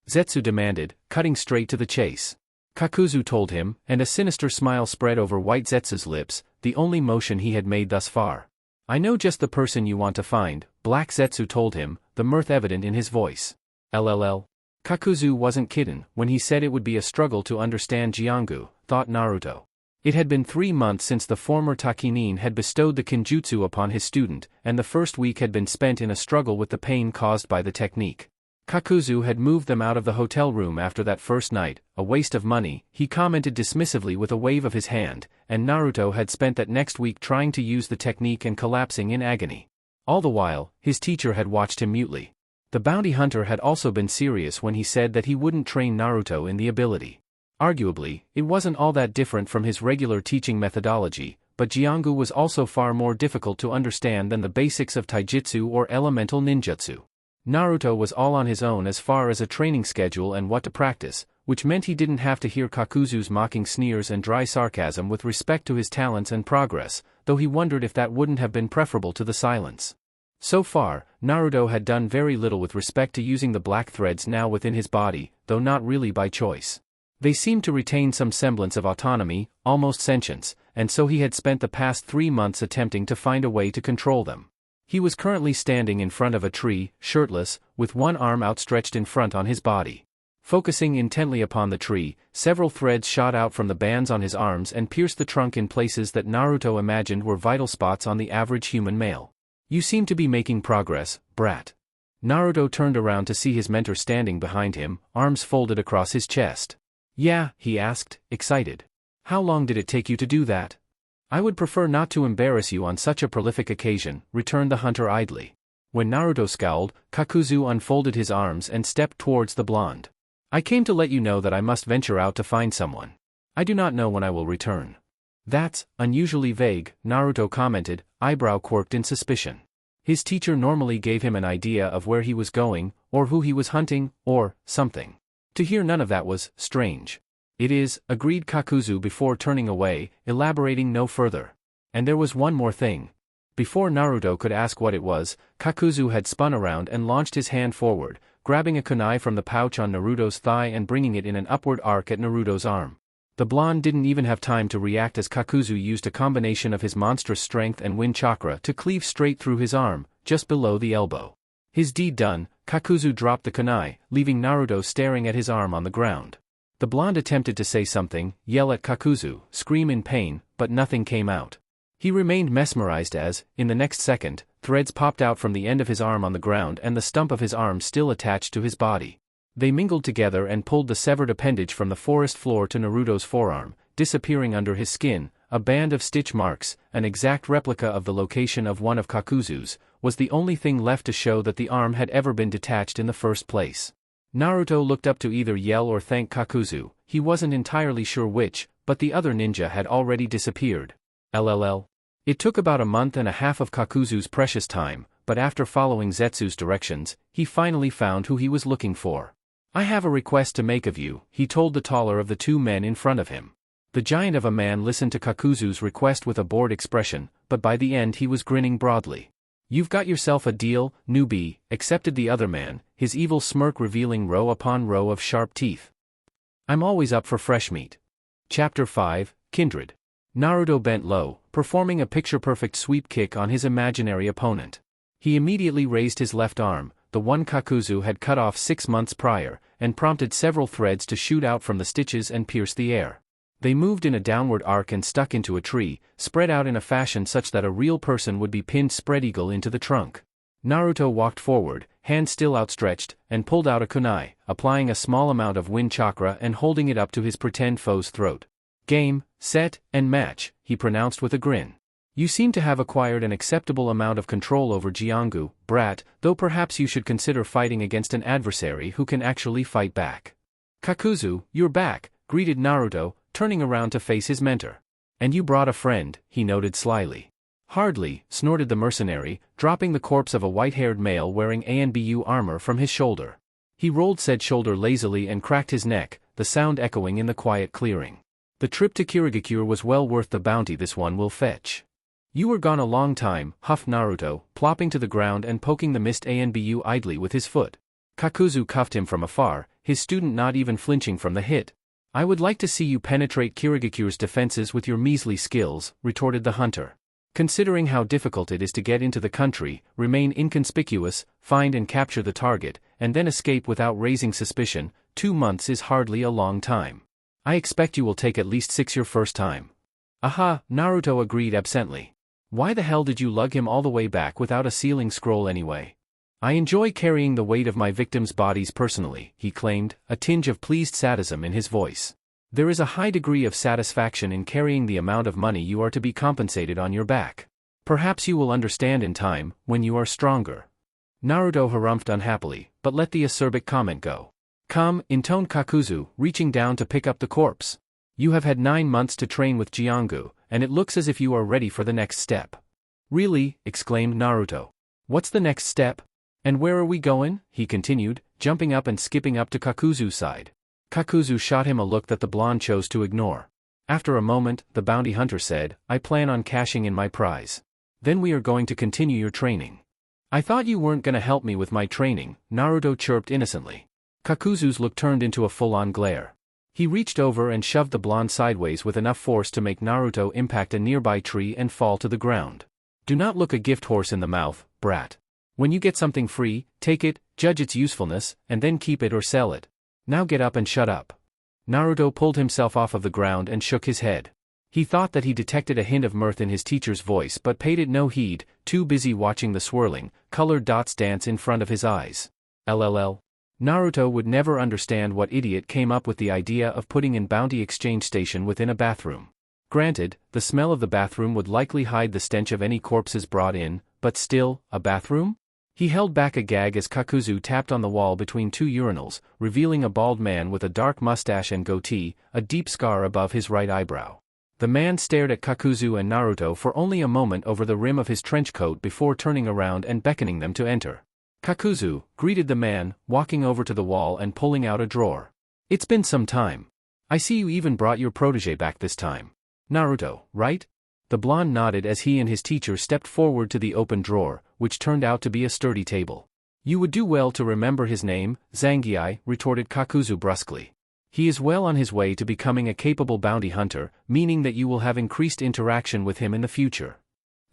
Zetsu demanded, cutting straight to the chase. Kakuzu told him, and a sinister smile spread over White Zetsu's lips, the only motion he had made thus far. "I know just the person you want to find," Black Zetsu told him, the mirth evident in his voice. LLL. Kakuzu wasn't kidding when he said it would be a struggle to understand Jiongu, thought Naruto. It had been 3 months since the former Takinin had bestowed the kinjutsu upon his student, and the first week had been spent in a struggle with the pain caused by the technique. Kakuzu had moved them out of the hotel room after that first night, a waste of money, he commented dismissively with a wave of his hand, and Naruto had spent that next week trying to use the technique and collapsing in agony. All the while, his teacher had watched him mutely. The bounty hunter had also been serious when he said that he wouldn't train Naruto in the ability. Arguably, it wasn't all that different from his regular teaching methodology, but Jiongu was also far more difficult to understand than the basics of taijutsu or elemental ninjutsu. Naruto was all on his own as far as a training schedule and what to practice, which meant he didn't have to hear Kakuzu's mocking sneers and dry sarcasm with respect to his talents and progress, though he wondered if that wouldn't have been preferable to the silence. So far, Naruto had done very little with respect to using the black threads now within his body, though not really by choice. They seemed to retain some semblance of autonomy, almost sentience, and so he had spent the past 3 months attempting to find a way to control them. He was currently standing in front of a tree, shirtless, with one arm outstretched in front on his body. Focusing intently upon the tree, several threads shot out from the bands on his arms and pierced the trunk in places that Naruto imagined were vital spots on the average human male. "You seem to be making progress, brat." Naruto turned around to see his mentor standing behind him, arms folded across his chest. Yeah, he asked, excited. How long did it take you to do that? I would prefer not to embarrass you on such a prolific occasion, returned the hunter idly. When Naruto scowled, Kakuzu unfolded his arms and stepped towards the blonde. I came to let you know that I must venture out to find someone. I do not know when I will return. That's unusually vague, Naruto commented, eyebrow quirked in suspicion. His teacher normally gave him an idea of where he was going, or who he was hunting, or something. To hear none of that was strange. It is, agreed Kakuzu before turning away, elaborating no further. And there was one more thing. Before Naruto could ask what it was, Kakuzu had spun around and launched his hand forward, grabbing a kunai from the pouch on Naruto's thigh and bringing it in an upward arc at Naruto's arm. The blonde didn't even have time to react as Kakuzu used a combination of his monstrous strength and wind chakra to cleave straight through his arm, just below the elbow. His deed done, Kakuzu dropped the kunai, leaving Naruto staring at his arm on the ground. The blonde attempted to say something, yell at Kakuzu, scream in pain, but nothing came out. He remained mesmerized as, in the next second, threads popped out from the end of his arm on the ground and the stump of his arm still attached to his body. They mingled together and pulled the severed appendage from the forest floor to Naruto's forearm, disappearing under his skin. A band of stitch marks, an exact replica of the location of one of Kakuzu's, was the only thing left to show that the arm had ever been detached in the first place. Naruto looked up to either yell or thank Kakuzu, he wasn't entirely sure which, but the other ninja had already disappeared. LLL. It took about a month and a half of Kakuzu's precious time, but after following Zetsu's directions, he finally found who he was looking for. I have a request to make of you, he told the taller of the two men in front of him. The giant of a man listened to Kakuzu's request with a bored expression, but by the end he was grinning broadly. You've got yourself a deal, newbie, accepted the other man, his evil smirk revealing row upon row of sharp teeth. I'm always up for fresh meat. Chapter 5, Kindred. Naruto bent low, performing a picture-perfect sweep kick on his imaginary opponent. He immediately raised his left arm, the one Kakuzu had cut off 6 months prior, and prompted several threads to shoot out from the stitches and pierce the air. They moved in a downward arc and stuck into a tree, spread out in a fashion such that a real person would be pinned spread-eagle into the trunk. Naruto walked forward, hand still outstretched, and pulled out a kunai, applying a small amount of wind chakra and holding it up to his pretend foe's throat. Game, set, and match, he pronounced with a grin. You seem to have acquired an acceptable amount of control over Jiongu, brat, though perhaps you should consider fighting against an adversary who can actually fight back. Kakuzu, you're back, greeted Naruto, turning around to face his mentor. And you brought a friend, he noted slyly. Hardly, snorted the mercenary, dropping the corpse of a white-haired male wearing ANBU armor from his shoulder. He rolled said shoulder lazily and cracked his neck, the sound echoing in the quiet clearing. The trip to Kirigakure was well worth the bounty this one will fetch. You were gone a long time, huffed Naruto, plopping to the ground and poking the missed ANBU idly with his foot. Kakuzu cuffed him from afar, his student not even flinching from the hit. I would like to see you penetrate Kirigakure's defenses with your measly skills, retorted the hunter. Considering how difficult it is to get into the country, remain inconspicuous, find and capture the target, and then escape without raising suspicion, 2 months is hardly a long time. I expect you will take at least 6 your first time. Aha, Naruto agreed absently. Why the hell did you lug him all the way back without a sealing scroll anyway? I enjoy carrying the weight of my victims' bodies personally, he claimed, a tinge of pleased sadism in his voice. There is a high degree of satisfaction in carrying the amount of money you are to be compensated on your back. Perhaps you will understand in time, when you are stronger. Naruto harumphed unhappily, but let the acerbic comment go. Come, intoned Kakuzu, reaching down to pick up the corpse. You have had 9 months to train with Jiongu, and it looks as if you are ready for the next step. Really? Exclaimed Naruto. What's the next step? And where are we going? He continued, jumping up and skipping up to Kakuzu's side. Kakuzu shot him a look that the blonde chose to ignore. After a moment, the bounty hunter said, I plan on cashing in my prize. Then we are going to continue your training. I thought you weren't gonna help me with my training, Naruto chirped innocently. Kakuzu's look turned into a full-on glare. He reached over and shoved the blonde sideways with enough force to make Naruto impact a nearby tree and fall to the ground. Do not look a gift horse in the mouth, brat. When you get something free, take it, judge its usefulness, and then keep it or sell it. Now get up and shut up. Naruto pulled himself off of the ground and shook his head. He thought that he detected a hint of mirth in his teacher's voice but paid it no heed, too busy watching the swirling, colored dots dance in front of his eyes. LLL. Naruto would never understand what idiot came up with the idea of putting in bounty exchange station within a bathroom. Granted, the smell of the bathroom would likely hide the stench of any corpses brought in, but still, a bathroom? He held back a gag as Kakuzu tapped on the wall between two urinals, revealing a bald man with a dark mustache and goatee, a deep scar above his right eyebrow. The man stared at Kakuzu and Naruto for only a moment over the rim of his trench coat before turning around and beckoning them to enter. Kakuzu greeted the man, walking over to the wall and pulling out a drawer. "It's been some time. I see you even brought your protege back this time. Naruto, right?" The blonde nodded as he and his teacher stepped forward to the open drawer, which turned out to be a sturdy table. "You would do well to remember his name, Zangiai," retorted Kakuzu brusquely. "He is well on his way to becoming a capable bounty hunter, meaning that you will have increased interaction with him in the future."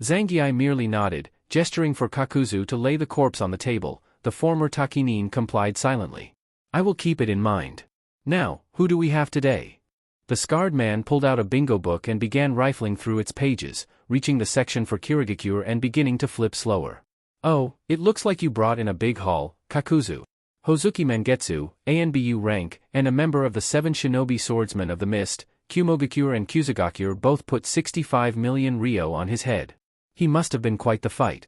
Zangiai merely nodded, gesturing for Kakuzu to lay the corpse on the table. The former Takinin complied silently. "I will keep it in mind. Now, who do we have today?" The scarred man pulled out a bingo book and began rifling through its pages, reaching the section for Kirigakure and beginning to flip slower. "Oh, it looks like you brought in a big haul, Kakuzu. Hozuki Mangetsu, ANBU rank, and a member of the 7 Shinobi Swordsmen of the Mist, Kumogakure and Kusugakure both put 65 million ryo on his head. He must have been quite the fight."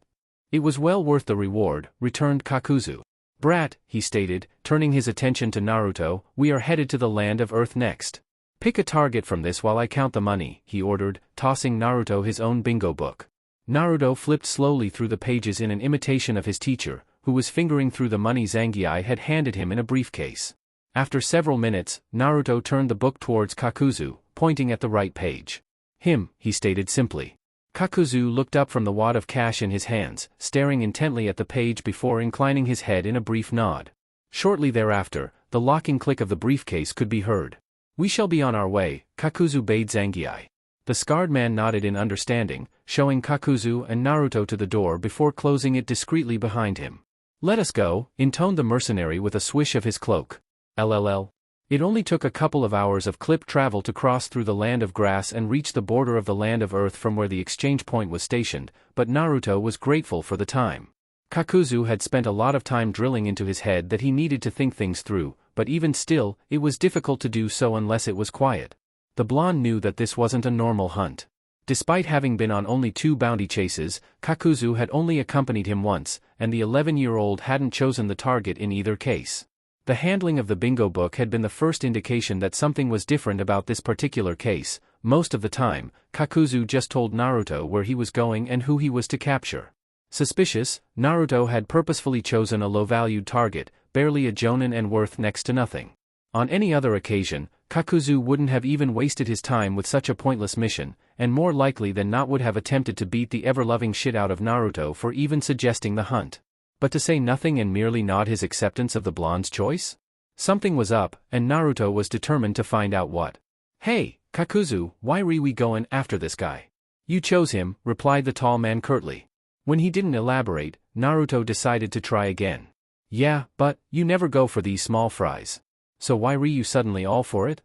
"It was well worth the reward," returned Kakuzu. "Brat," he stated, turning his attention to Naruto, "we are headed to the land of Earth next. Pick a target from this while I count the money," he ordered, tossing Naruto his own bingo book. Naruto flipped slowly through the pages in an imitation of his teacher, who was fingering through the money Zangiai had handed him in a briefcase. After several minutes, Naruto turned the book towards Kakuzu, pointing at the right page. "Him," he stated simply. Kakuzu looked up from the wad of cash in his hands, staring intently at the page before inclining his head in a brief nod. Shortly thereafter, the locking click of the briefcase could be heard. "We shall be on our way," Kakuzu bade Zangiai. The scarred man nodded in understanding, showing Kakuzu and Naruto to the door before closing it discreetly behind him. "Let us go," intoned the mercenary with a swish of his cloak. LLL. It only took a couple of hours of clip travel to cross through the land of grass and reach the border of the land of earth from where the exchange point was stationed, but Naruto was grateful for the time. Kakuzu had spent a lot of time drilling into his head that he needed to think things through, but even still, it was difficult to do so unless it was quiet. The blonde knew that this wasn't a normal hunt. Despite having been on only 2 bounty chases, Kakuzu had only accompanied him once, and the 11-year-old hadn't chosen the target in either case. The handling of the bingo book had been the first indication that something was different about this particular case. Most of the time, Kakuzu just told Naruto where he was going and who he was to capture. Suspicious, Naruto had purposefully chosen a low-valued target, barely a jonin and worth next to nothing. On any other occasion, Kakuzu wouldn't have even wasted his time with such a pointless mission, and more likely than not would have attempted to beat the ever-loving shit out of Naruto for even suggesting the hunt. But to say nothing and merely nod his acceptance of the blonde's choice? Something was up, and Naruto was determined to find out what. "Hey, Kakuzu, why re we goin' after this guy?" "You chose him," replied the tall man curtly. When he didn't elaborate, Naruto decided to try again. "Yeah, but you never go for these small fries. So why re you suddenly all for it?"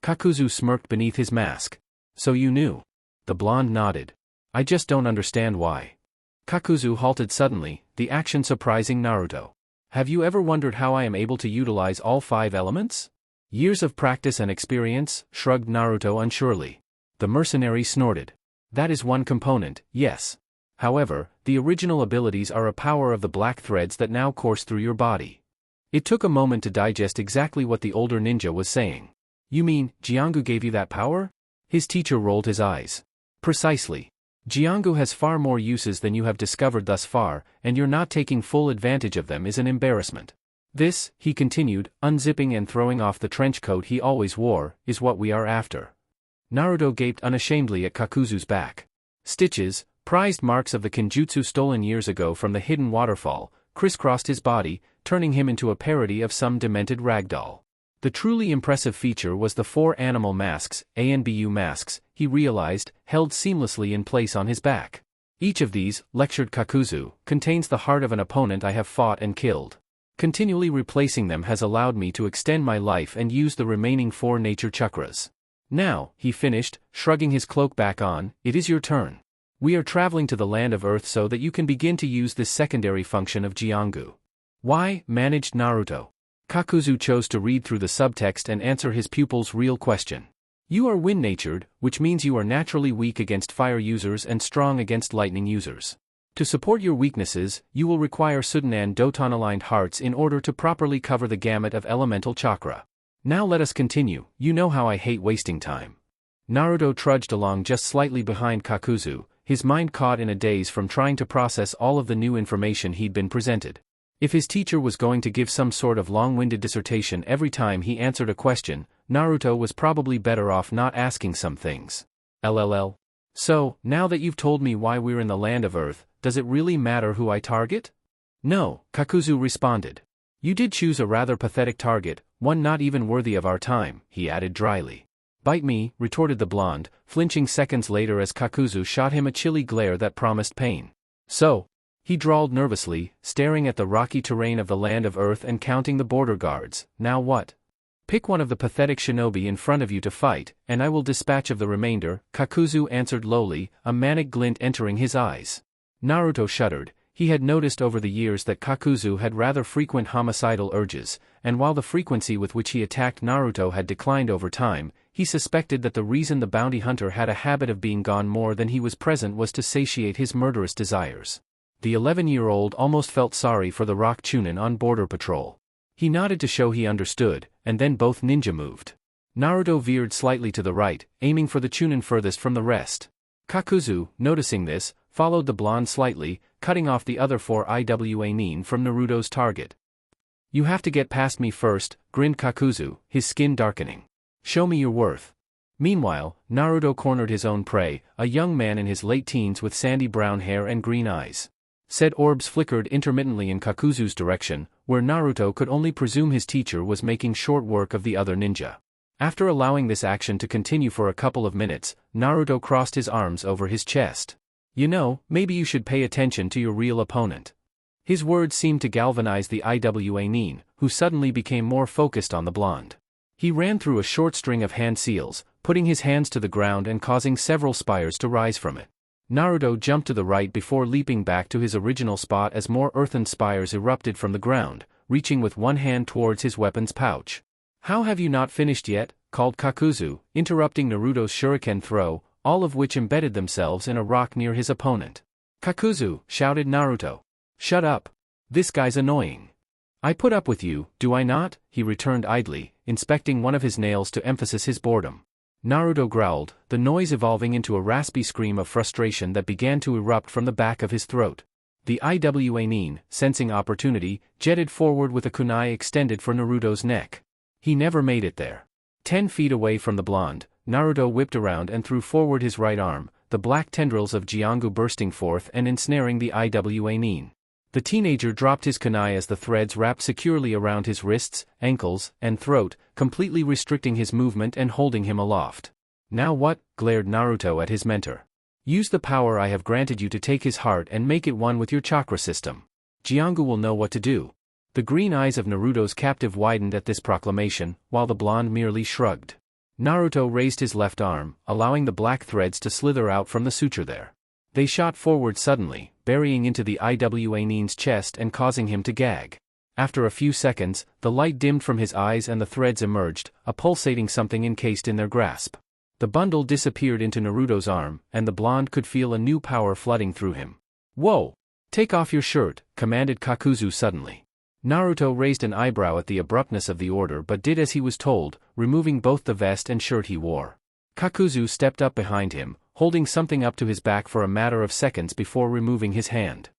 Kakuzu smirked beneath his mask. "So you knew?" The blonde nodded. "I just don't understand why." Kakuzu halted suddenly, the action surprising Naruto. "Have you ever wondered how I am able to utilize all 5 elements?" "Years of practice and experience," shrugged Naruto unsurely. The mercenary snorted. "That is one component, yes. However, the original abilities are a power of the black threads that now course through your body." It took a moment to digest exactly what the older ninja was saying. "You mean, Jiongu gave you that power?" His teacher rolled his eyes. "Precisely. Jiongu has far more uses than you have discovered thus far, and you're not taking full advantage of them is an embarrassment. This," he continued, unzipping and throwing off the trench coat he always wore, "is what we are after." Naruto gaped unashamedly at Kakuzu's back. Stitches, prized marks of the kenjutsu stolen years ago from the hidden waterfall, crisscrossed his body, turning him into a parody of some demented ragdoll. The truly impressive feature was the 4 animal masks, ANBU masks, he realized, held seamlessly in place on his back. "Each of these," lectured Kakuzu, "contains the heart of an opponent I have fought and killed. Continually replacing them has allowed me to extend my life and use the remaining 4 nature chakras. Now," he finished, shrugging his cloak back on, "it is your turn. We are traveling to the land of Earth so that you can begin to use this secondary function of Jiongu." "Why?" managed Naruto. Kakuzu chose to read through the subtext and answer his pupil's real question. You are wind-natured, which means you are naturally weak against fire users and strong against lightning users. To support your weaknesses, you will require Sudanan Doton-aligned hearts in order to properly cover the gamut of elemental chakra. Now let us continue. You know how I hate wasting time. Naruto trudged along just slightly behind Kakuzu, his mind caught in a daze from trying to process all of the new information he'd been presented. If his teacher was going to give some sort of long-winded dissertation every time he answered a question, Naruto was probably better off not asking some things. LLL. So, now that you've told me why we're in the land of Earth, does it really matter who I target? No, Kakuzu responded. You did choose a rather pathetic target, one not even worthy of our time, he added dryly. Bite me, retorted the blonde, flinching seconds later as Kakuzu shot him a chilly glare that promised pain. So? He drawled nervously, staring at the rocky terrain of the land of Earth and counting the border guards. Now what? Pick one of the pathetic shinobi in front of you to fight, and I will dispatch of the remainder, Kakuzu answered lowly, a manic glint entering his eyes. Naruto shuddered. He had noticed over the years that Kakuzu had rather frequent homicidal urges, and while the frequency with which he attacked Naruto had declined over time, he suspected that the reason the bounty hunter had a habit of being gone more than he was present was to satiate his murderous desires. The 11-year-old almost felt sorry for the rock Chunin on border patrol. He nodded to show he understood, and then both ninja moved. Naruto veered slightly to the right, aiming for the Chunin furthest from the rest. Kakuzu, noticing this, followed the blonde slightly, cutting off the other 4 Iwa nin from Naruto's target. You have to get past me first, grinned Kakuzu, his skin darkening. Show me your worth. Meanwhile, Naruto cornered his own prey, a young man in his late teens with sandy brown hair and green eyes. Said orbs flickered intermittently in Kakuzu's direction, where Naruto could only presume his teacher was making short work of the other ninja. After allowing this action to continue for a couple of minutes, Naruto crossed his arms over his chest. You know, maybe you should pay attention to your real opponent. His words seemed to galvanize the Iwa nin, who suddenly became more focused on the blonde. He ran through a short string of hand seals, putting his hands to the ground and causing several spires to rise from it. Naruto jumped to the right before leaping back to his original spot as more earthen spires erupted from the ground, reaching with one hand towards his weapon's pouch. How have you not finished yet? Called Kakuzu, interrupting Naruto's shuriken throw, all of which embedded themselves in a rock near his opponent. Kakuzu, shouted Naruto. Shut up. This guy's annoying. I put up with you, do I not? He returned idly, inspecting one of his nails to emphasize his boredom. Naruto growled, the noise evolving into a raspy scream of frustration that began to erupt from the back of his throat. The Iwa nin, sensing opportunity, jetted forward with a kunai extended for Naruto's neck. He never made it there. 10 feet away from the blonde, Naruto whipped around and threw forward his right arm, the black tendrils of Jiongu bursting forth and ensnaring the Iwa nin. The teenager dropped his kunai as the threads wrapped securely around his wrists, ankles, and throat, completely restricting his movement and holding him aloft. Now what? Glared Naruto at his mentor. Use the power I have granted you to take his heart and make it one with your chakra system. Jiongu will know what to do. The green eyes of Naruto's captive widened at this proclamation, while the blonde merely shrugged. Naruto raised his left arm, allowing the black threads to slither out from the suture there. They shot forward suddenly, burying into the Iwa nin's chest and causing him to gag. After a few seconds, the light dimmed from his eyes and the threads emerged, a pulsating something encased in their grasp. The bundle disappeared into Naruto's arm, and the blonde could feel a new power flooding through him. Whoa! Take off your shirt, commanded Kakuzu suddenly. Naruto raised an eyebrow at the abruptness of the order but did as he was told, removing both the vest and shirt he wore. Kakuzu stepped up behind him, holding something up to his back for a matter of seconds before removing his hand.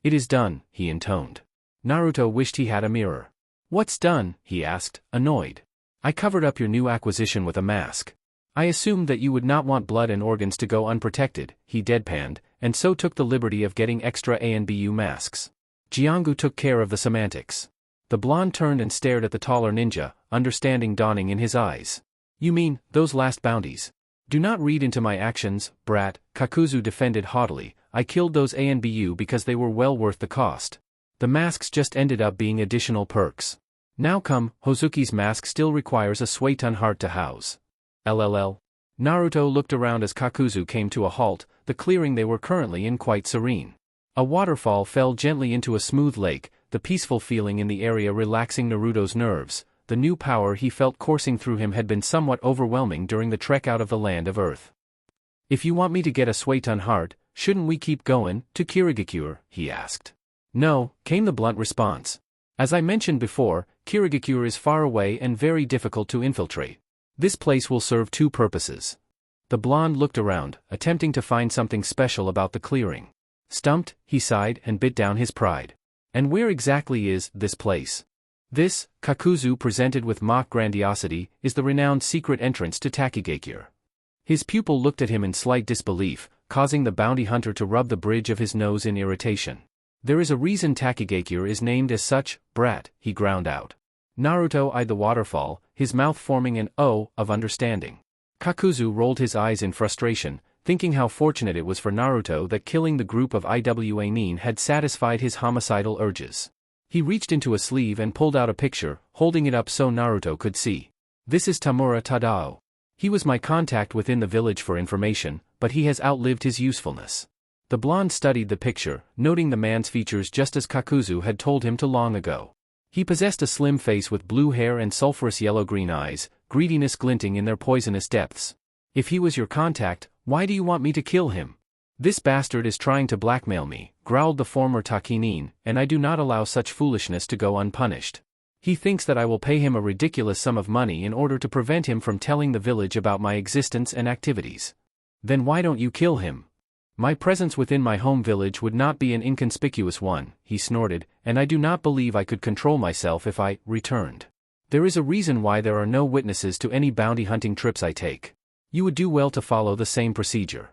It is done, he intoned. Naruto wished he had a mirror. What's done? He asked, annoyed. I covered up your new acquisition with a mask. I assumed that you would not want blood and organs to go unprotected, he deadpanned, and so took the liberty of getting extra ANBU masks. Jiongu took care of the semantics. The blonde turned and stared at the taller ninja, understanding dawning in his eyes. You mean, those last bounties? Do not read into my actions, brat, Kakuzu defended haughtily. I killed those ANBU because they were well worth the cost. The masks just ended up being additional perks. Now come, Hozuki's mask still requires a Suiton heart to house. LLL. Naruto looked around as Kakuzu came to a halt, the clearing they were currently in quite serene. A waterfall fell gently into a smooth lake, the peaceful feeling in the area relaxing Naruto's nerves. The new power he felt coursing through him had been somewhat overwhelming during the trek out of the land of Earth. "If you want me to get a Suiton heart, shouldn't we keep going to Kirigakure?" he asked. "No," came the blunt response. "As I mentioned before, Kirigakure is far away and very difficult to infiltrate. This place will serve two purposes." The blonde looked around, attempting to find something special about the clearing. Stumped, he sighed and bit down his pride. "And where exactly is this place?" "This," Kakuzu presented with mock grandiosity, "is the renowned secret entrance to Takigakure." His pupil looked at him in slight disbelief, causing the bounty hunter to rub the bridge of his nose in irritation. "There is a reason Takigakure is named as such, brat," he ground out. Naruto eyed the waterfall, his mouth forming an O of understanding. Kakuzu rolled his eyes in frustration, thinking how fortunate it was for Naruto that killing the group of Iwa Nin had satisfied his homicidal urges. He reached into a sleeve and pulled out a picture, holding it up so Naruto could see. "This is Tamura Tadao. He was my contact within the village for information, but he has outlived his usefulness." The blonde studied the picture, noting the man's features just as Kakuzu had told him to long ago. He possessed a slim face with blue hair and sulphurous yellow-green eyes, greediness glinting in their poisonous depths. "If he was your contact, why do you want me to kill him?" "This bastard is trying to blackmail me," growled the former Takinin, "and I do not allow such foolishness to go unpunished. He thinks that I will pay him a ridiculous sum of money in order to prevent him from telling the village about my existence and activities." "Then why don't you kill him?" "My presence within my home village would not be an inconspicuous one," he snorted, "and I do not believe I could control myself if I returned. There is a reason why there are no witnesses to any bounty hunting trips I take. You would do well to follow the same procedure."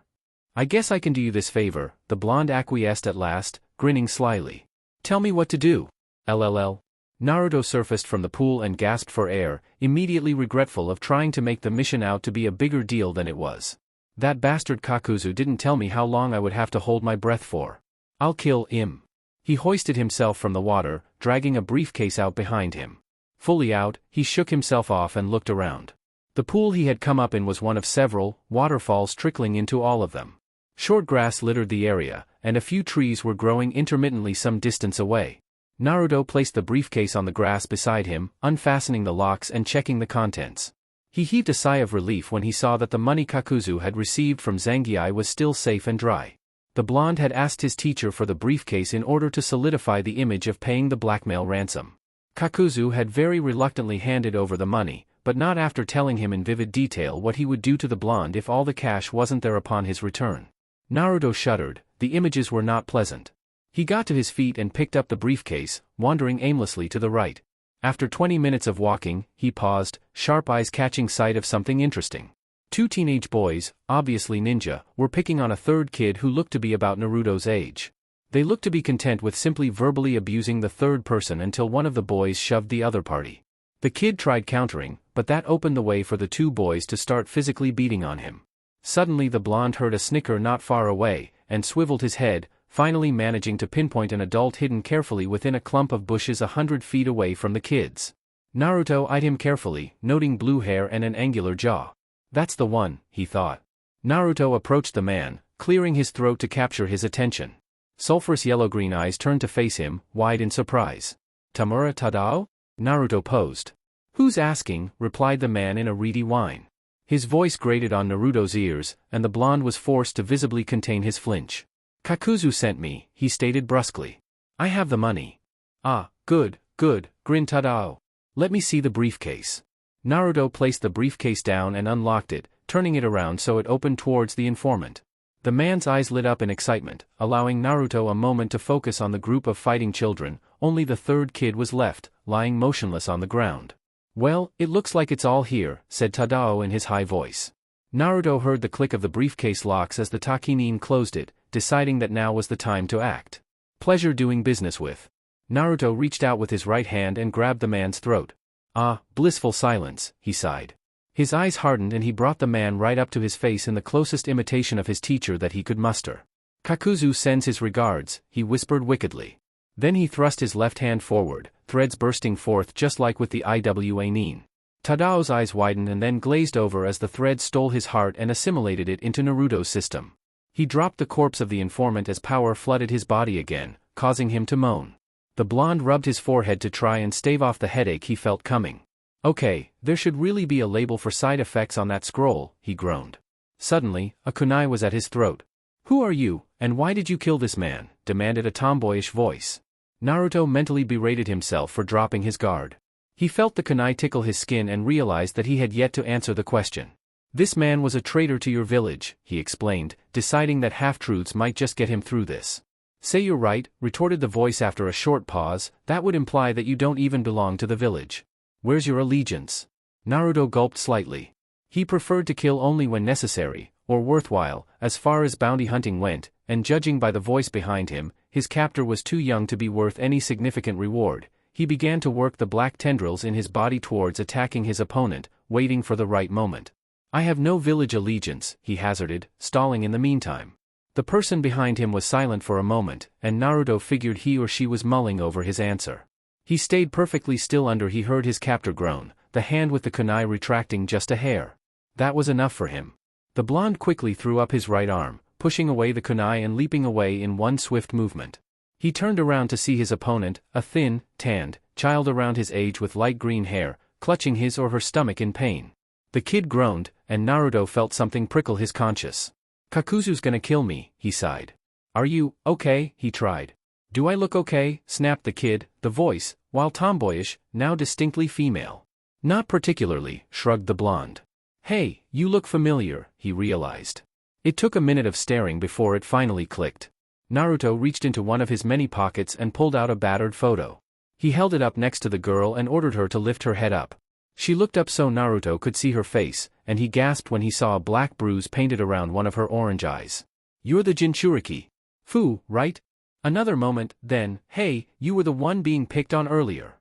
"I guess I can do you this favor," the blonde acquiesced at last, grinning slyly. "Tell me what to do." LLL. Naruto surfaced from the pool and gasped for air, immediately regretful of trying to make the mission out to be a bigger deal than it was. "That bastard Kakuzu didn't tell me how long I would have to hold my breath for. I'll kill him." He hoisted himself from the water, dragging a briefcase out behind him. Fully out, he shook himself off and looked around. The pool he had come up in was one of several waterfalls trickling into all of them. Short grass littered the area, and a few trees were growing intermittently some distance away. Naruto placed the briefcase on the grass beside him, unfastening the locks and checking the contents. He heaved a sigh of relief when he saw that the money Kakuzu had received from Zangiai was still safe and dry. The blonde had asked his teacher for the briefcase in order to solidify the image of paying the blackmail ransom. Kakuzu had very reluctantly handed over the money, but not after telling him in vivid detail what he would do to the blonde if all the cash wasn't there upon his return. Naruto shuddered, the images were not pleasant. He got to his feet and picked up the briefcase, wandering aimlessly to the right. After 20 minutes of walking, he paused, sharp eyes catching sight of something interesting. Two teenage boys, obviously ninja, were picking on a third kid who looked to be about Naruto's age. They looked to be content with simply verbally abusing the third person until one of the boys shoved the other party. The kid tried countering, but that opened the way for the two boys to start physically beating on him. Suddenly the blonde heard a snicker not far away, and swiveled his head, finally managing to pinpoint an adult hidden carefully within a clump of bushes 100 feet away from the kids. Naruto eyed him carefully, noting blue hair and an angular jaw. "That's the one," he thought. Naruto approached the man, clearing his throat to capture his attention. Sulphurous yellow-green eyes turned to face him, wide in surprise. "Tamura Tadao?" Naruto posed. "Who's asking?" replied the man in a reedy whine. His voice grated on Naruto's ears, and the blonde was forced to visibly contain his flinch. "Kakuzu sent me," he stated brusquely. "I have the money." "Ah, good, good," grinned Tadao. "Let me see the briefcase." Naruto placed the briefcase down and unlocked it, turning it around so it opened towards the informant. The man's eyes lit up in excitement, allowing Naruto a moment to focus on the group of fighting children. Only the third kid was left, lying motionless on the ground. "Well, it looks like it's all here," said Tadao in his high voice. Naruto heard the click of the briefcase locks as the Takinin closed it, deciding that now was the time to act. "Pleasure doing business with." Naruto reached out with his right hand and grabbed the man's throat. "Ah, blissful silence," he sighed. His eyes hardened and he brought the man right up to his face in the closest imitation of his teacher that he could muster. "Kakuzu sends his regards," he whispered wickedly. Then he thrust his left hand forward, threads bursting forth just like with the Iwa Nin. Tadao's eyes widened and then glazed over as the thread stole his heart and assimilated it into Naruto's system. He dropped the corpse of the informant as power flooded his body again, causing him to moan. The blonde rubbed his forehead to try and stave off the headache he felt coming. Okay, there should really be a label for side effects on that scroll, he groaned. Suddenly, a kunai was at his throat. Who are you, and why did you kill this man? Demanded a tomboyish voice. Naruto mentally berated himself for dropping his guard. He felt the kunai tickle his skin and realized that he had yet to answer the question. This man was a traitor to your village, he explained, deciding that half-truths might just get him through this. Say you're right, retorted the voice after a short pause, that would imply that you don't even belong to the village. Where's your allegiance? Naruto gulped slightly. He preferred to kill only when necessary, or worthwhile, as far as bounty hunting went, and judging by the voice behind him, his captor was too young to be worth any significant reward. He began to work the black tendrils in his body towards attacking his opponent, waiting for the right moment. I have no village allegiance, he hazarded, stalling in the meantime. The person behind him was silent for a moment, and Naruto figured he or she was mulling over his answer. He stayed perfectly still until he heard his captor groan, the hand with the kunai retracting just a hair. That was enough for him. The blonde quickly threw up his right arm, pushing away the kunai and leaping away in one swift movement. He turned around to see his opponent, a thin, tanned child around his age with light green hair, clutching his or her stomach in pain. The kid groaned, and Naruto felt something prickle his conscience. Kakuzu's gonna kill me, he sighed. Are you okay? He tried. Do I look okay? Snapped the kid, the voice, while tomboyish, now distinctly female. Not particularly, shrugged the blonde. Hey, you look familiar, he realized. It took a minute of staring before it finally clicked. Naruto reached into one of his many pockets and pulled out a battered photo. He held it up next to the girl and ordered her to lift her head up. She looked up so Naruto could see her face, and he gasped when he saw a black bruise painted around one of her orange eyes. You're the Jinchuriki. Fu, right? Another moment, then, hey, you were the one being picked on earlier.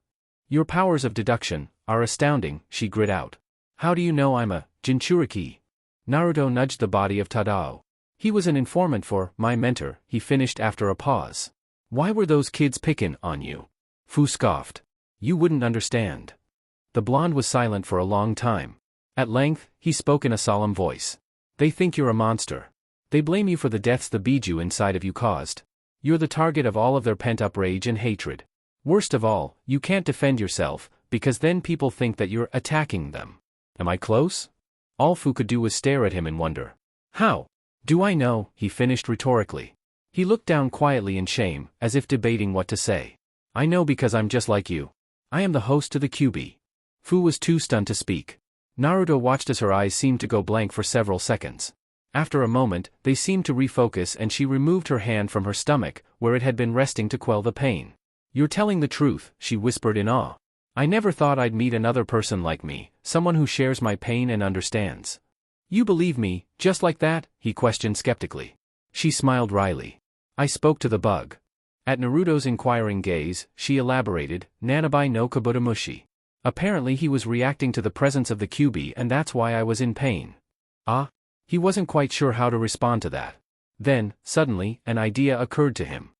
Your powers of deduction are astounding, she grit out. How do you know I'm a Jinchuriki? Naruto nudged the body of Tadao. He was an informant for my mentor, he finished after a pause. Why were those kids pickin' on you? Fu scoffed. You wouldn't understand. The blonde was silent for a long time. At length, he spoke in a solemn voice. They think you're a monster. They blame you for the deaths the biju inside of you caused. You're the target of all of their pent-up rage and hatred. Worst of all, you can't defend yourself, because then people think that you're attacking them. Am I close? All Fu could do was stare at him in wonder. How? Do I know? He finished rhetorically. He looked down quietly in shame, as if debating what to say. I know because I'm just like you. I am the host to the QB. Fu was too stunned to speak. Naruto watched as her eyes seemed to go blank for several seconds. After a moment, they seemed to refocus and she removed her hand from her stomach, where it had been resting to quell the pain. You're telling the truth, she whispered in awe. I never thought I'd meet another person like me, someone who shares my pain and understands. You believe me, just like that? He questioned skeptically. She smiled wryly. I spoke to the bug. At Naruto's inquiring gaze, she elaborated, Nanabai no Kabutamushi. Apparently he was reacting to the presence of the QB and that's why I was in pain. Ah? He wasn't quite sure how to respond to that. Then, suddenly, an idea occurred to him.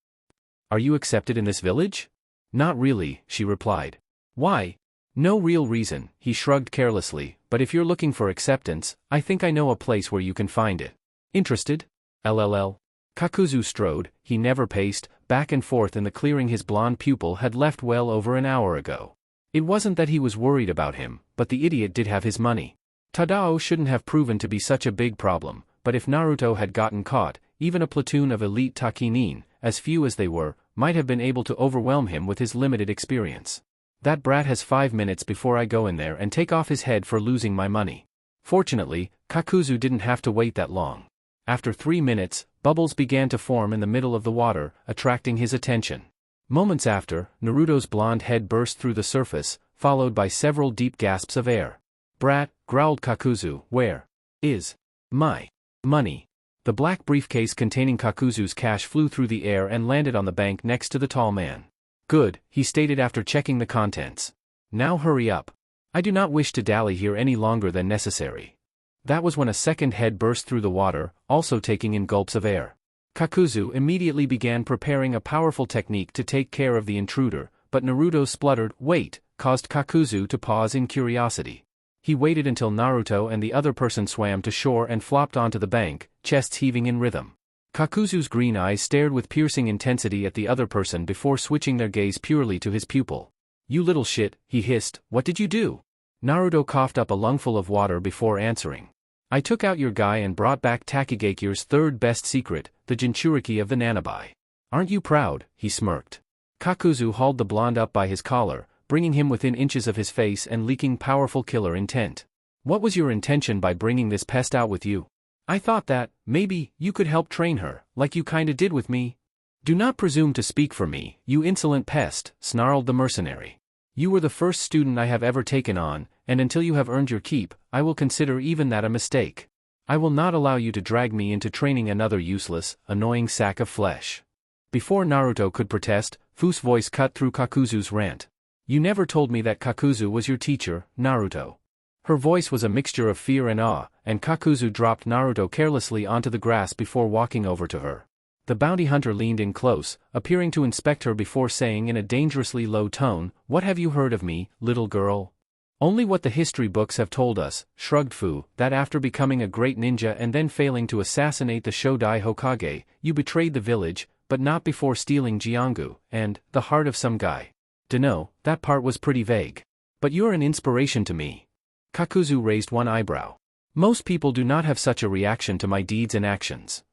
Are you accepted in this village? Not really, she replied. Why? No real reason, he shrugged carelessly, but if you're looking for acceptance, I think I know a place where you can find it. Interested? LLL. Kakuzu strode, he never paced, back and forth in the clearing his blonde pupil had left well over an hour ago. It wasn't that he was worried about him, but the idiot did have his money. Tadao shouldn't have proven to be such a big problem, but if Naruto had gotten caught, even a platoon of elite Takinin, as few as they were, might have been able to overwhelm him with his limited experience. That brat has 5 minutes before I go in there and take off his head for losing my money. Fortunately, Kakuzu didn't have to wait that long. After 3 minutes, bubbles began to form in the middle of the water, attracting his attention. Moments after, Naruto's blonde head burst through the surface, followed by several deep gasps of air. Brat, growled Kakuzu, where is my money? The black briefcase containing Kakuzu's cash flew through the air and landed on the bank next to the tall man. Good, he stated after checking the contents. Now hurry up. I do not wish to dally here any longer than necessary. That was when a second head burst through the water, also taking in gulps of air. Kakuzu immediately began preparing a powerful technique to take care of the intruder, but Naruto's spluttered, wait, caused Kakuzu to pause in curiosity. He waited until Naruto and the other person swam to shore and flopped onto the bank, chests heaving in rhythm. Kakuzu's green eyes stared with piercing intensity at the other person before switching their gaze purely to his pupil. You little shit, he hissed, what did you do? Naruto coughed up a lungful of water before answering. I took out your guy and brought back Takegakir's third best secret, the Jinchuriki of the Nanabai. Aren't you proud? He smirked. Kakuzu hauled the blonde up by his collar, bringing him within inches of his face and leaking powerful killer intent. What was your intention by bringing this pest out with you? I thought that, maybe, you could help train her, like you kinda did with me. Do not presume to speak for me, you insolent pest, snarled the mercenary. You were the first student I have ever taken on, and until you have earned your keep, I will consider even that a mistake. I will not allow you to drag me into training another useless, annoying sack of flesh. Before Naruto could protest, Fu's voice cut through Kakuzu's rant. You never told me that Kakuzu was your teacher, Naruto. Her voice was a mixture of fear and awe, and Kakuzu dropped Naruto carelessly onto the grass before walking over to her. The bounty hunter leaned in close, appearing to inspect her before saying in a dangerously low tone, What have you heard of me, little girl? Only what the history books have told us, shrugged Fu, that after becoming a great ninja and then failing to assassinate the Shodai Hokage, you betrayed the village, but not before stealing Jiongu, and, the heart of some guy. Dunno, that part was pretty vague. But you're an inspiration to me. Kakuzu raised one eyebrow. Most people do not have such a reaction to my deeds and actions.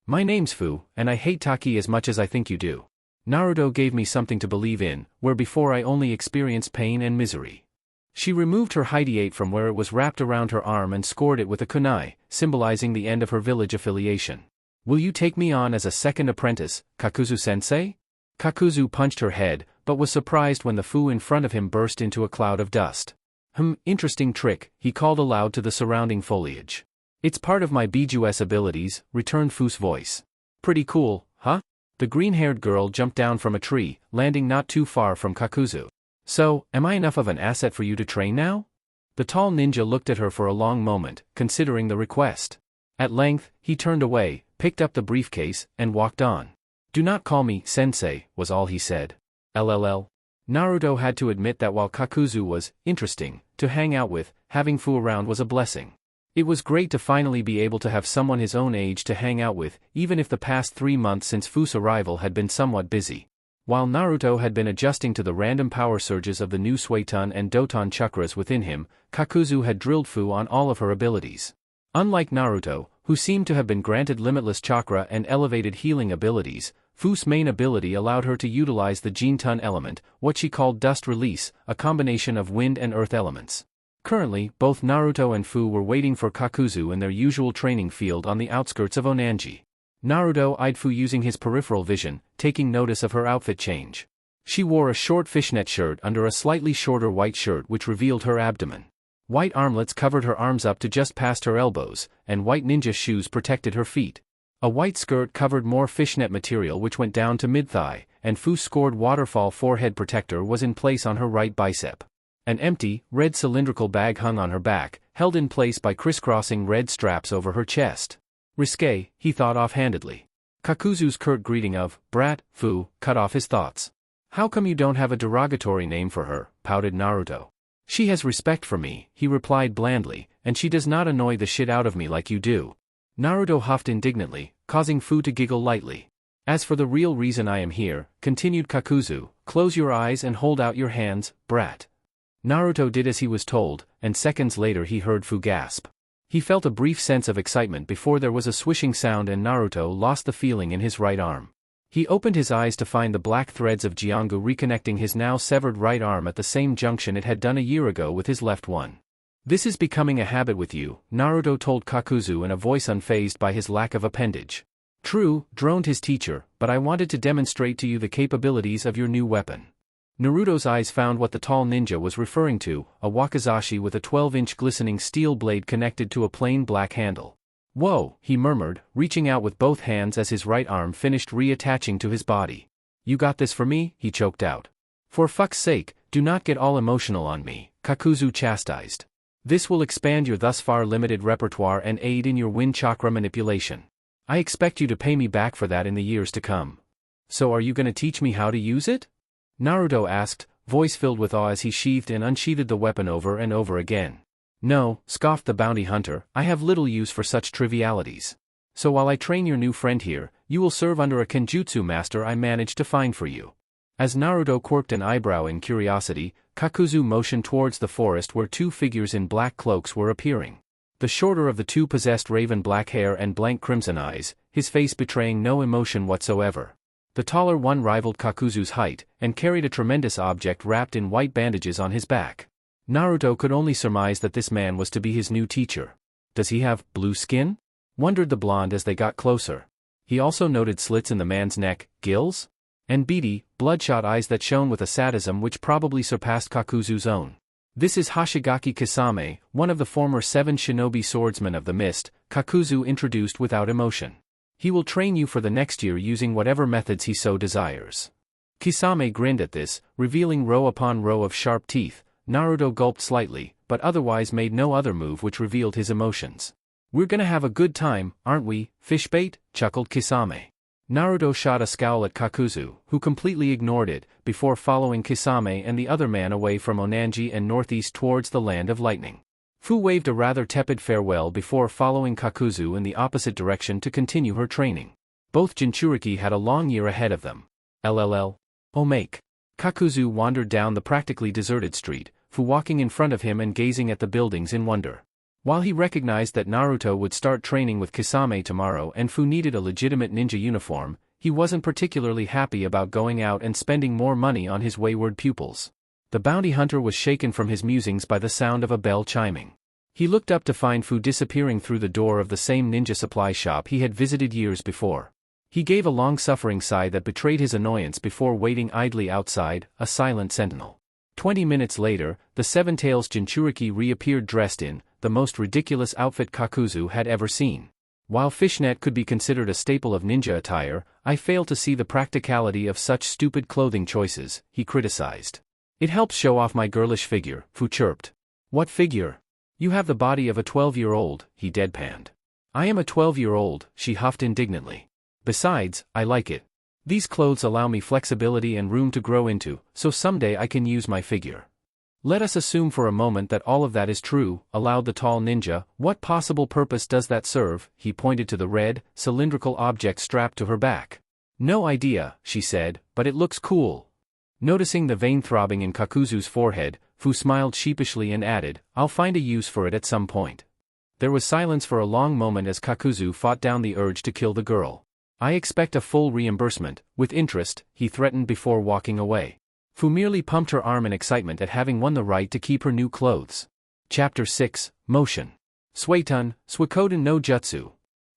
My name's Fu, and I hate Taki as much as I think you do. Naruto gave me something to believe in, where before I only experienced pain and misery. She removed her hideate from where it was wrapped around her arm and scored it with a kunai, symbolizing the end of her village affiliation. Will you take me on as a second apprentice, Kakuzu-sensei? Kakuzu punched her head, but was surprised when the Fu in front of him burst into a cloud of dust. Interesting trick, he called aloud to the surrounding foliage. It's part of my Biju's abilities, returned Fu's voice. Pretty cool, huh? The green-haired girl jumped down from a tree, landing not too far from Kakuzu. So, am I enough of an asset for you to train now? The tall ninja looked at her for a long moment, considering the request. At length, he turned away, picked up the briefcase, and walked on. Do not call me sensei, was all he said. LLL. Naruto had to admit that while Kakuzu was interesting to hang out with, having Fu around was a blessing. It was great to finally be able to have someone his own age to hang out with, even if the past 3 months since Fu's arrival had been somewhat busy. While Naruto had been adjusting to the random power surges of the new Suiton and Doton chakras within him, Kakuzu had drilled Fu on all of her abilities. Unlike Naruto, who seemed to have been granted limitless chakra and elevated healing abilities, Fu's main ability allowed her to utilize the Jinton element, what she called dust release, a combination of wind and earth elements. Currently, both Naruto and Fu were waiting for Kakuzu in their usual training field on the outskirts of Onanji. Naruto eyed Fu using his peripheral vision, taking notice of her outfit change. She wore a short fishnet shirt under a slightly shorter white shirt which revealed her abdomen. White armlets covered her arms up to just past her elbows, and white ninja shoes protected her feet. A white skirt covered more fishnet material which went down to mid-thigh, and Fu's scored waterfall forehead protector was in place on her right bicep. An empty, red cylindrical bag hung on her back, held in place by crisscrossing red straps over her chest. Risque, he thought offhandedly. Kakuzu's curt greeting of, brat, Fu, cut off his thoughts. How come you don't have a derogatory name for her, pouted Naruto. She has respect for me, he replied blandly, and she does not annoy the shit out of me like you do. Naruto huffed indignantly, causing Fu to giggle lightly. As for the real reason I am here, continued Kakuzu, close your eyes and hold out your hands, brat. Naruto did as he was told, and seconds later he heard Fu gasp. He felt a brief sense of excitement before there was a swishing sound and Naruto lost the feeling in his right arm. He opened his eyes to find the black threads of Jiongu reconnecting his now severed right arm at the same junction it had done a year ago with his left one. This is becoming a habit with you, Naruto told Kakuzu in a voice unfazed by his lack of appendage. True, droned his teacher, but I wanted to demonstrate to you the capabilities of your new weapon. Naruto's eyes found what the tall ninja was referring to, a wakizashi with a 12-inch glistening steel blade connected to a plain black handle. Whoa, he murmured, reaching out with both hands as his right arm finished reattaching to his body. You got this for me? He choked out. For fuck's sake, do not get all emotional on me, Kakuzu chastised. This will expand your thus far limited repertoire and aid in your wind chakra manipulation. I expect you to pay me back for that in the years to come. So are you gonna teach me how to use it? Naruto asked, voice filled with awe as he sheathed and unsheathed the weapon over and over again. No, scoffed the bounty hunter, I have little use for such trivialities. So while I train your new friend here, you will serve under a kenjutsu master I managed to find for you." As Naruto quirked an eyebrow in curiosity, Kakuzu motioned towards the forest where two figures in black cloaks were appearing. The shorter of the two possessed raven black hair and blank crimson eyes, his face betraying no emotion whatsoever. The taller one rivaled Kakuzu's height, and carried a tremendous object wrapped in white bandages on his back. Naruto could only surmise that this man was to be his new teacher. "Does he have blue skin?" wondered the blonde as they got closer. He also noted slits in the man's neck, gills, and beady, bloodshot eyes that shone with a sadism which probably surpassed Kakuzu's own. "This is Hoshigaki Kisame, one of the former 7 shinobi swordsmen of the mist," Kakuzu introduced without emotion. "He will train you for the next year using whatever methods he so desires." Kisame grinned at this, revealing row upon row of sharp teeth. Naruto gulped slightly, but otherwise made no other move which revealed his emotions. "We're gonna have a good time, aren't we, fishbait?" chuckled Kisame. Naruto shot a scowl at Kakuzu, who completely ignored it, before following Kisame and the other man away from Onanji and northeast towards the land of lightning. Fu waved a rather tepid farewell before following Kakuzu in the opposite direction to continue her training. Both Jinchuriki had a long year ahead of them. LLL. Oh make. Kakuzu wandered down the practically deserted street, Fu walking in front of him and gazing at the buildings in wonder. While he recognized that Naruto would start training with Kisame tomorrow and Fu needed a legitimate ninja uniform, he wasn't particularly happy about going out and spending more money on his wayward pupils. The bounty hunter was shaken from his musings by the sound of a bell chiming. He looked up to find Fu disappearing through the door of the same ninja supply shop he had visited years before. He gave a long-suffering sigh that betrayed his annoyance before waiting idly outside, a silent sentinel. 20 minutes later, the Seven-Tails Jinchuriki reappeared dressed in the most ridiculous outfit Kakuzu had ever seen. While fishnet could be considered a staple of ninja attire, I fail to see the practicality of such stupid clothing choices, he criticized. "It helps show off my girlish figure," Fu chirped. "What figure? You have the body of a 12-year-old, he deadpanned. "I am a 12-year-old, she huffed indignantly. "Besides, I like it. These clothes allow me flexibility and room to grow into, so someday I can use my figure." "Let us assume for a moment that all of that is true," allowed the tall ninja. "What possible purpose does that serve?" He pointed to the red, cylindrical object strapped to her back. "No idea," she said, "but it looks cool." Noticing the vein throbbing in Kakuzu's forehead, Fu smiled sheepishly and added, "I'll find a use for it at some point." There was silence for a long moment as Kakuzu fought down the urge to kill the girl. "I expect a full reimbursement, with interest," he threatened before walking away. Fu merely pumped her arm in excitement at having won the right to keep her new clothes. Chapter 6, Motion. Suiton, Suikoden no Jutsu.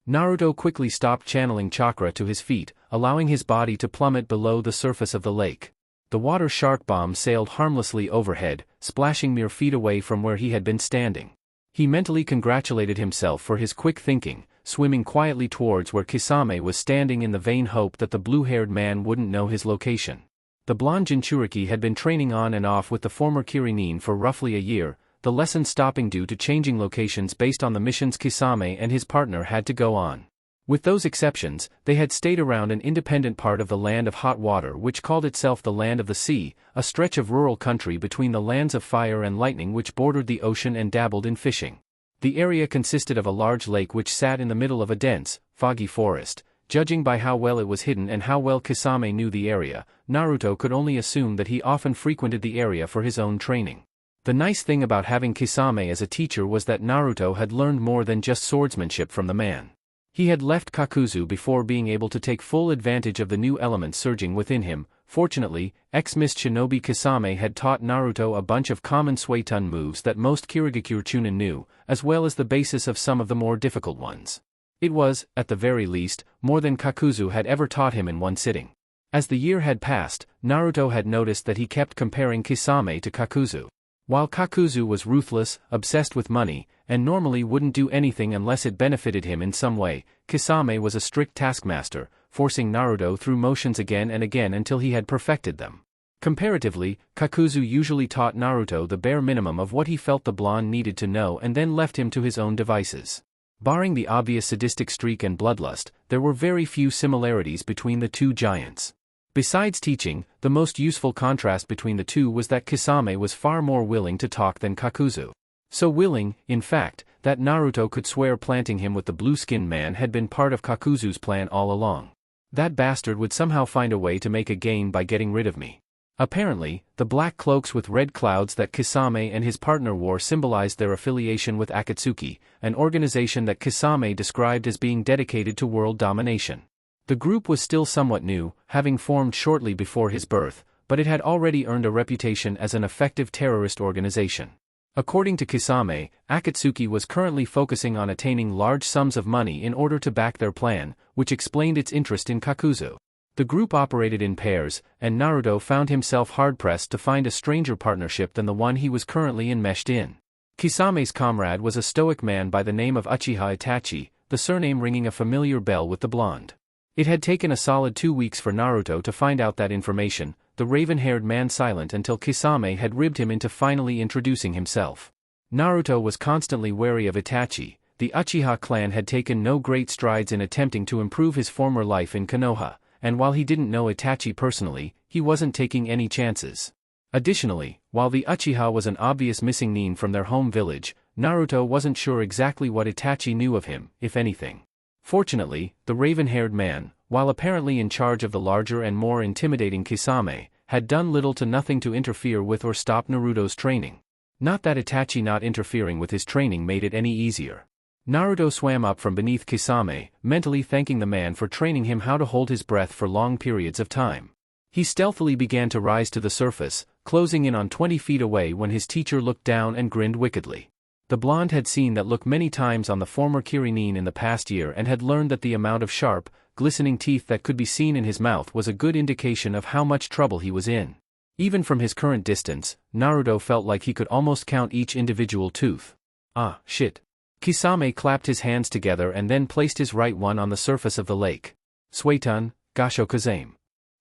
Naruto quickly stopped channeling chakra to his feet, allowing his body to plummet below the surface of the lake. The water shark bomb sailed harmlessly overhead, splashing mere feet away from where he had been standing. He mentally congratulated himself for his quick thinking, swimming quietly towards where Kisame was standing in the vain hope that the blue-haired man wouldn't know his location. The blonde Jinchuriki had been training on and off with the former Kirinin for roughly a year, the lesson stopping due to changing locations based on the missions Kisame and his partner had to go on. With those exceptions, they had stayed around an independent part of the land of hot water which called itself the Land of the Sea, a stretch of rural country between the lands of fire and lightning which bordered the ocean and dabbled in fishing. The area consisted of a large lake which sat in the middle of a dense, foggy forest. Judging by how well it was hidden and how well Kisame knew the area, Naruto could only assume that he often frequented the area for his own training. The nice thing about having Kisame as a teacher was that Naruto had learned more than just swordsmanship from the man. He had left Kakuzu before being able to take full advantage of the new elements surging within him. Fortunately, ex-Mist Shinobi Kisame had taught Naruto a bunch of common Suiton moves that most Kirigakure Chunin knew, as well as the basis of some of the more difficult ones. It was, at the very least, more than Kakuzu had ever taught him in one sitting. As the year had passed, Naruto had noticed that he kept comparing Kisame to Kakuzu. While Kakuzu was ruthless, obsessed with money, and normally wouldn't do anything unless it benefited him in some way, Kisame was a strict taskmaster, forcing Naruto through motions again and again until he had perfected them. Comparatively, Kakuzu usually taught Naruto the bare minimum of what he felt the blonde needed to know and then left him to his own devices. Barring the obvious sadistic streak and bloodlust, there were very few similarities between the two giants. Besides teaching, the most useful contrast between the two was that Kisame was far more willing to talk than Kakuzu. So willing, in fact, that Naruto could swear planting him with the blue-skinned man had been part of Kakuzu's plan all along. That bastard would somehow find a way to make a gain by getting rid of me. Apparently, the black cloaks with red clouds that Kisame and his partner wore symbolized their affiliation with Akatsuki, an organization that Kisame described as being dedicated to world domination. The group was still somewhat new, having formed shortly before his birth, but it had already earned a reputation as an effective terrorist organization. According to Kisame, Akatsuki was currently focusing on attaining large sums of money in order to back their plan, which explained its interest in Kakuzu. The group operated in pairs, and Naruto found himself hard-pressed to find a stranger partnership than the one he was currently enmeshed in. Kisame's comrade was a stoic man by the name of Uchiha Itachi, the surname ringing a familiar bell with the blonde. It had taken a solid 2 weeks for Naruto to find out that information, the raven-haired man silent until Kisame had ribbed him into finally introducing himself. Naruto was constantly wary of Itachi. The Uchiha clan had taken no great strides in attempting to improve his former life in Konoha, and while he didn't know Itachi personally, he wasn't taking any chances. Additionally, while the Uchiha was an obvious missing nin from their home village, Naruto wasn't sure exactly what Itachi knew of him, if anything. Fortunately, the raven-haired man, while apparently in charge of the larger and more intimidating Kisame, had done little to nothing to interfere with or stop Naruto's training. Not that Itachi not interfering with his training made it any easier. Naruto swam up from beneath Kisame, mentally thanking the man for training him how to hold his breath for long periods of time. He stealthily began to rise to the surface, closing in on 20 feet away when his teacher looked down and grinned wickedly. The blonde had seen that look many times on the former Kirinin in the past year and had learned that the amount of sharp, glistening teeth that could be seen in his mouth was a good indication of how much trouble he was in. Even from his current distance, Naruto felt like he could almost count each individual tooth. Ah, shit. Kisame clapped his hands together and then placed his right one on the surface of the lake. Suetun, Gashokazame.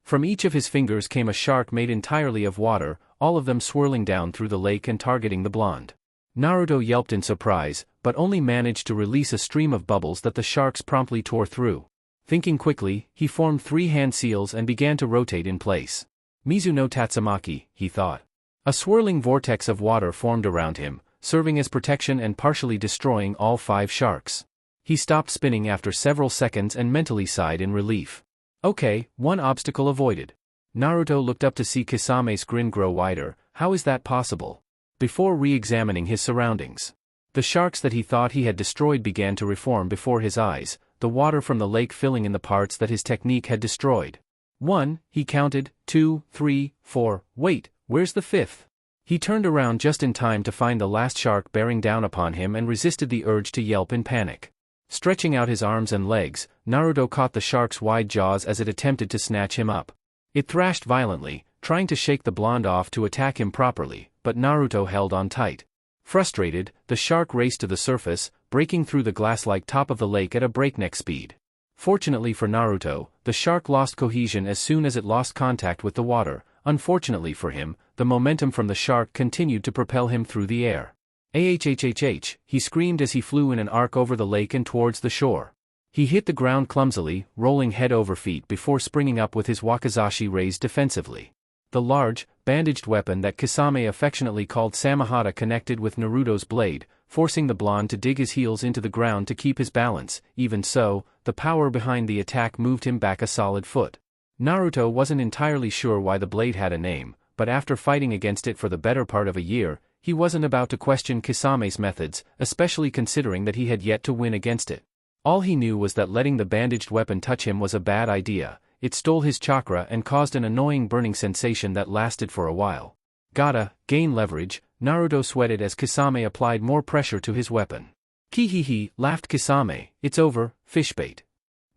From each of his fingers came a shark made entirely of water, all of them swirling down through the lake and targeting the blonde. Naruto yelped in surprise, but only managed to release a stream of bubbles that the sharks promptly tore through. Thinking quickly, he formed 3 hand seals and began to rotate in place. Mizu no Tatsumaki, he thought. A swirling vortex of water formed around him, serving as protection and partially destroying all 5 sharks. He stopped spinning after several seconds and mentally sighed in relief. Okay, one obstacle avoided. Naruto looked up to see Kisame's grin grow wider. How is that possible? Before re-examining his surroundings. The sharks that he thought he had destroyed began to reform before his eyes, the water from the lake filling in the parts that his technique had destroyed. 1, he counted, 2, 3, 4, wait, where's the 5th? He turned around just in time to find the last shark bearing down upon him and resisted the urge to yelp in panic. Stretching out his arms and legs, Naruto caught the shark's wide jaws as it attempted to snatch him up. It thrashed violently, trying to shake the blonde off to attack him properly, but Naruto held on tight. Frustrated, the shark raced to the surface, breaking through the glass-like top of the lake at a breakneck speed. Fortunately for Naruto, the shark lost cohesion as soon as it lost contact with the water. Unfortunately for him, the momentum from the shark continued to propel him through the air. Ahhhhh, he screamed as he flew in an arc over the lake and towards the shore. He hit the ground clumsily, rolling head over feet before springing up with his wakizashi raised defensively. The large, bandaged weapon that Kisame affectionately called Samahata connected with Naruto's blade, forcing the blonde to dig his heels into the ground to keep his balance. Even so, the power behind the attack moved him back a solid foot. Naruto wasn't entirely sure why the blade had a name, but after fighting against it for the better part of a year, he wasn't about to question Kisame's methods, especially considering that he had yet to win against it. All he knew was that letting the bandaged weapon touch him was a bad idea. It stole his chakra and caused an annoying burning sensation that lasted for a while. Gotta gain leverage, Naruto sweated as Kisame applied more pressure to his weapon. Kihihi, laughed Kisame, it's over, fishbait.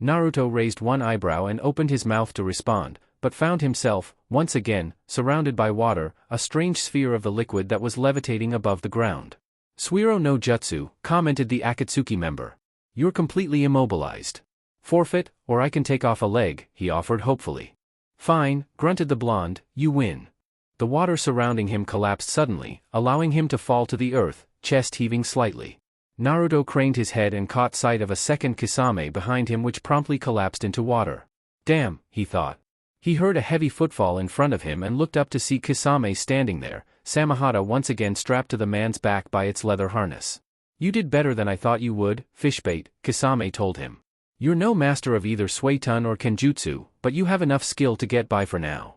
Naruto raised one eyebrow and opened his mouth to respond, but found himself, once again, surrounded by water, a strange sphere of the liquid that was levitating above the ground. Suiro no jutsu, commented the Akatsuki member. You're completely immobilized. Forfeit, or I can take off a leg, he offered hopefully. Fine, grunted the blonde, you win. The water surrounding him collapsed suddenly, allowing him to fall to the earth, chest heaving slightly. Naruto craned his head and caught sight of a second Kisame behind him which promptly collapsed into water. Damn, he thought. He heard a heavy footfall in front of him and looked up to see Kisame standing there, Samahata once again strapped to the man's back by its leather harness. You did better than I thought you would, fishbait, Kisame told him. You're no master of either Suitun or Kenjutsu, but you have enough skill to get by for now.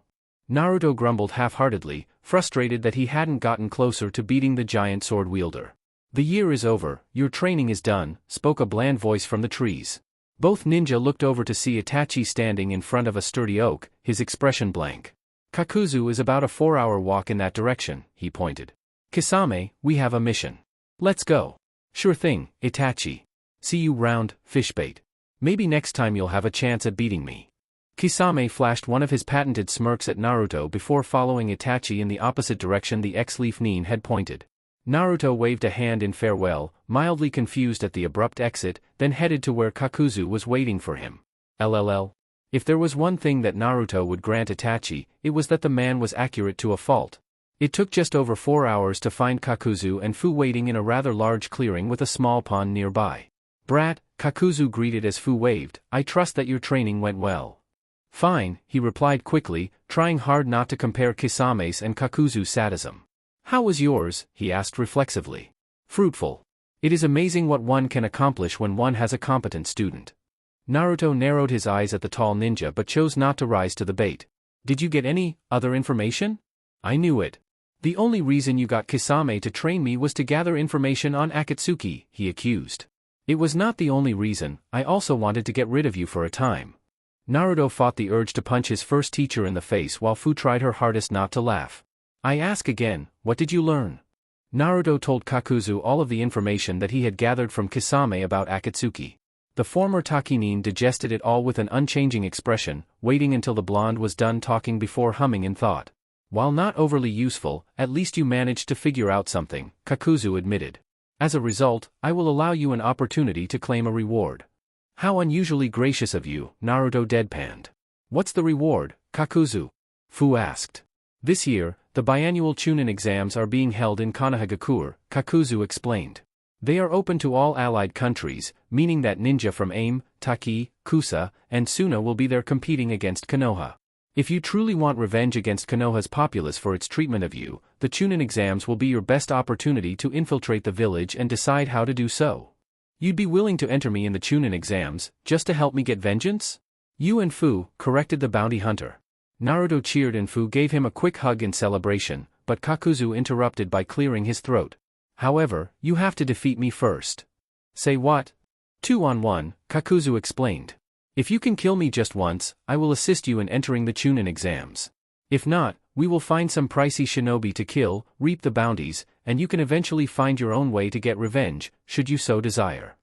Naruto grumbled half-heartedly, frustrated that he hadn't gotten closer to beating the giant sword wielder. The year is over, your training is done, spoke a bland voice from the trees. Both ninja looked over to see Itachi standing in front of a sturdy oak, his expression blank. Kakuzu is about a 4-hour walk in that direction, he pointed. Kisame, we have a mission. Let's go. Sure thing, Itachi. See you round, fishbait. Maybe next time you'll have a chance at beating me. Kisame flashed one of his patented smirks at Naruto before following Itachi in the opposite direction the ex-Leaf Nin had pointed. Naruto waved a hand in farewell, mildly confused at the abrupt exit, then headed to where Kakuzu was waiting for him. LLL. If there was one thing that Naruto would grant Itachi, it was that the man was accurate to a fault. It took just over 4 hours to find Kakuzu and Fu waiting in a rather large clearing with a small pond nearby. Brat, Kakuzu greeted as Fu waved, I trust that your training went well. Fine, he replied quickly, trying hard not to compare Kisame's and Kakuzu's sadism. How was yours? He asked reflexively. Fruitful. It is amazing what one can accomplish when one has a competent student. Naruto narrowed his eyes at the tall ninja but chose not to rise to the bait. Did you get any other information? I knew it. The only reason you got Kisame to train me was to gather information on Akatsuki, he accused. It was not the only reason, I also wanted to get rid of you for a time. Naruto fought the urge to punch his first teacher in the face while Fu tried her hardest not to laugh. I ask again, what did you learn? Naruto told Kakuzu all of the information that he had gathered from Kisame about Akatsuki. The former Takinin digested it all with an unchanging expression, waiting until the blonde was done talking before humming in thought. While not overly useful, at least you managed to figure out something, Kakuzu admitted. As a result, I will allow you an opportunity to claim a reward. How unusually gracious of you, Naruto deadpanned. What's the reward, Kakuzu? Fu asked. This year, the biannual Chunin exams are being held in Konohagakure, Kakuzu explained. They are open to all allied countries, meaning that ninja from AIM, Taki, Kusa, and Suna will be there competing against Konoha. If you truly want revenge against Konoha's populace for its treatment of you, the Chunin exams will be your best opportunity to infiltrate the village and decide how to do so. You'd be willing to enter me in the Chunin exams, just to help me get vengeance? You and Fu, corrected the bounty hunter. Naruto cheered and Fu gave him a quick hug in celebration, but Kakuzu interrupted by clearing his throat. However, you have to defeat me first. Say what? 2-on-1, Kakuzu explained. If you can kill me just once, I will assist you in entering the Chunin exams. If not, we will find some pricey shinobi to kill, reap the bounties, and you can eventually find your own way to get revenge, should you so desire.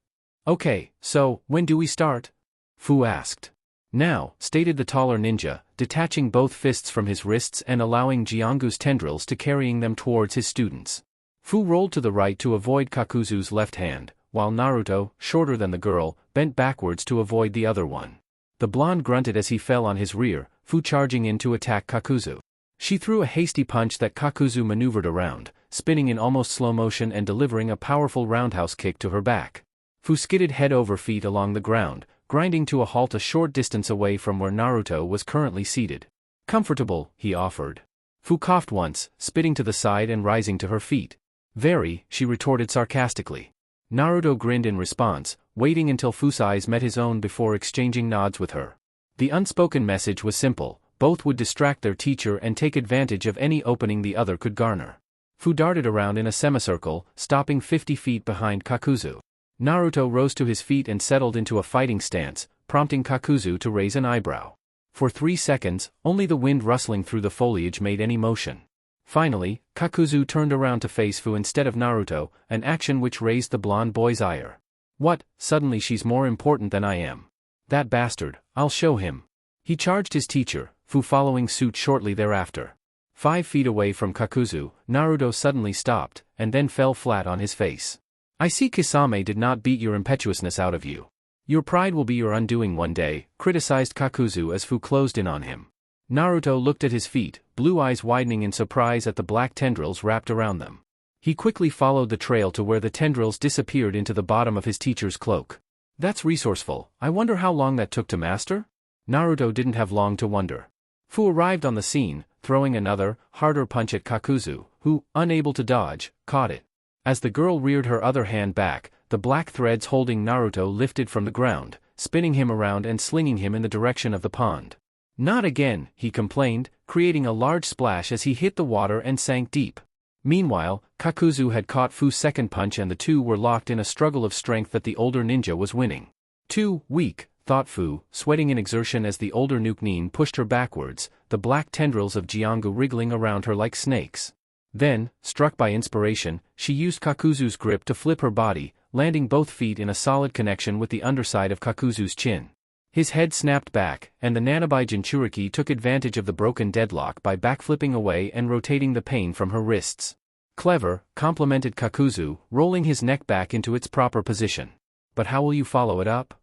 Okay, so, when do we start? Fu asked. Now, stated the taller ninja, detaching both fists from his wrists and allowing Jiongu's tendrils to carrying them towards his students. Fu rolled to the right to avoid Kakuzu's left hand, while Naruto, shorter than the girl, bent backwards to avoid the other one. The blonde grunted as he fell on his rear, Fu charging in to attack Kakuzu. She threw a hasty punch that Kakuzu maneuvered around, spinning in almost slow motion and delivering a powerful roundhouse kick to her back. Fu skidded head over feet along the ground, grinding to a halt a short distance away from where Naruto was currently seated. Comfortable, he offered. Fu coughed once, spitting to the side and rising to her feet. Very, she retorted sarcastically. Naruto grinned in response, waiting until Fu's eyes met his own before exchanging nods with her. The unspoken message was simple, both would distract their teacher and take advantage of any opening the other could garner. Fu darted around in a semicircle, stopping 50 feet behind Kakuzu. Naruto rose to his feet and settled into a fighting stance, prompting Kakuzu to raise an eyebrow. For 3 seconds, only the wind rustling through the foliage made any motion. Finally, Kakuzu turned around to face Fu instead of Naruto, an action which raised the blonde boy's ire. What, suddenly she's more important than I am. That bastard, I'll show him. He charged his teacher, Fu following suit shortly thereafter. 5 feet away from Kakuzu, Naruto suddenly stopped, and then fell flat on his face. I see Kisame did not beat your impetuousness out of you. Your pride will be your undoing one day, criticized Kakuzu as Fu closed in on him. Naruto looked at his feet, blue eyes widening in surprise at the black tendrils wrapped around them. He quickly followed the trail to where the tendrils disappeared into the bottom of his teacher's cloak. That's resourceful, I wonder how long that took to master? Naruto didn't have long to wonder. Fu arrived on the scene, throwing another, harder punch at Kakuzu, who, unable to dodge, caught it. As the girl reared her other hand back, the black threads holding Naruto lifted from the ground, spinning him around and slinging him in the direction of the pond. Not again, he complained, creating a large splash as he hit the water and sank deep. Meanwhile, Kakuzu had caught Fu's second punch and the two were locked in a struggle of strength that the older ninja was winning. Too weak, thought Fu, sweating in exertion as the older Nuke-nin pushed her backwards, the black tendrils of Jiongu wriggling around her like snakes. Then, struck by inspiration, she used Kakuzu's grip to flip her body, landing both feet in a solid connection with the underside of Kakuzu's chin. His head snapped back, and the Nanabai Jinchuriki took advantage of the broken deadlock by backflipping away and rotating the pain from her wrists. Clever, complimented Kakuzu, rolling his neck back into its proper position. But how will you follow it up?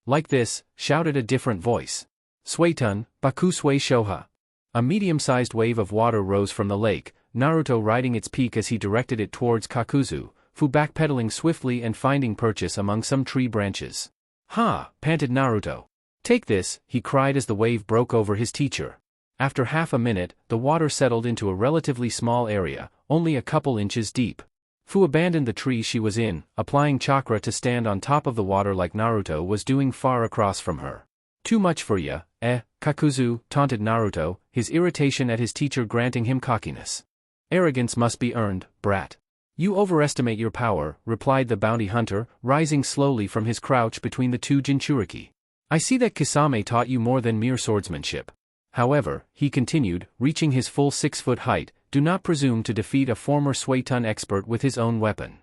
Like this, shouted a different voice. Suetun, Baku Sui Shoha. A medium-sized wave of water rose from the lake, Naruto riding its peak as he directed it towards Kakuzu, Fu backpedaling swiftly and finding purchase among some tree branches. Ha! Panted Naruto. Take this, he cried as the wave broke over his teacher. After half a minute, the water settled into a relatively small area, only a couple inches deep. Fu abandoned the tree she was in, applying chakra to stand on top of the water like Naruto was doing far across from her. Too much for ya, Kakuzu, taunted Naruto, his irritation at his teacher granting him cockiness. Arrogance must be earned, brat. You overestimate your power, replied the bounty hunter, rising slowly from his crouch between the two Jinchuriki. I see that Kisame taught you more than mere swordsmanship. However, he continued, reaching his full 6-foot height, do not presume to defeat a former Suetun expert with his own weapon.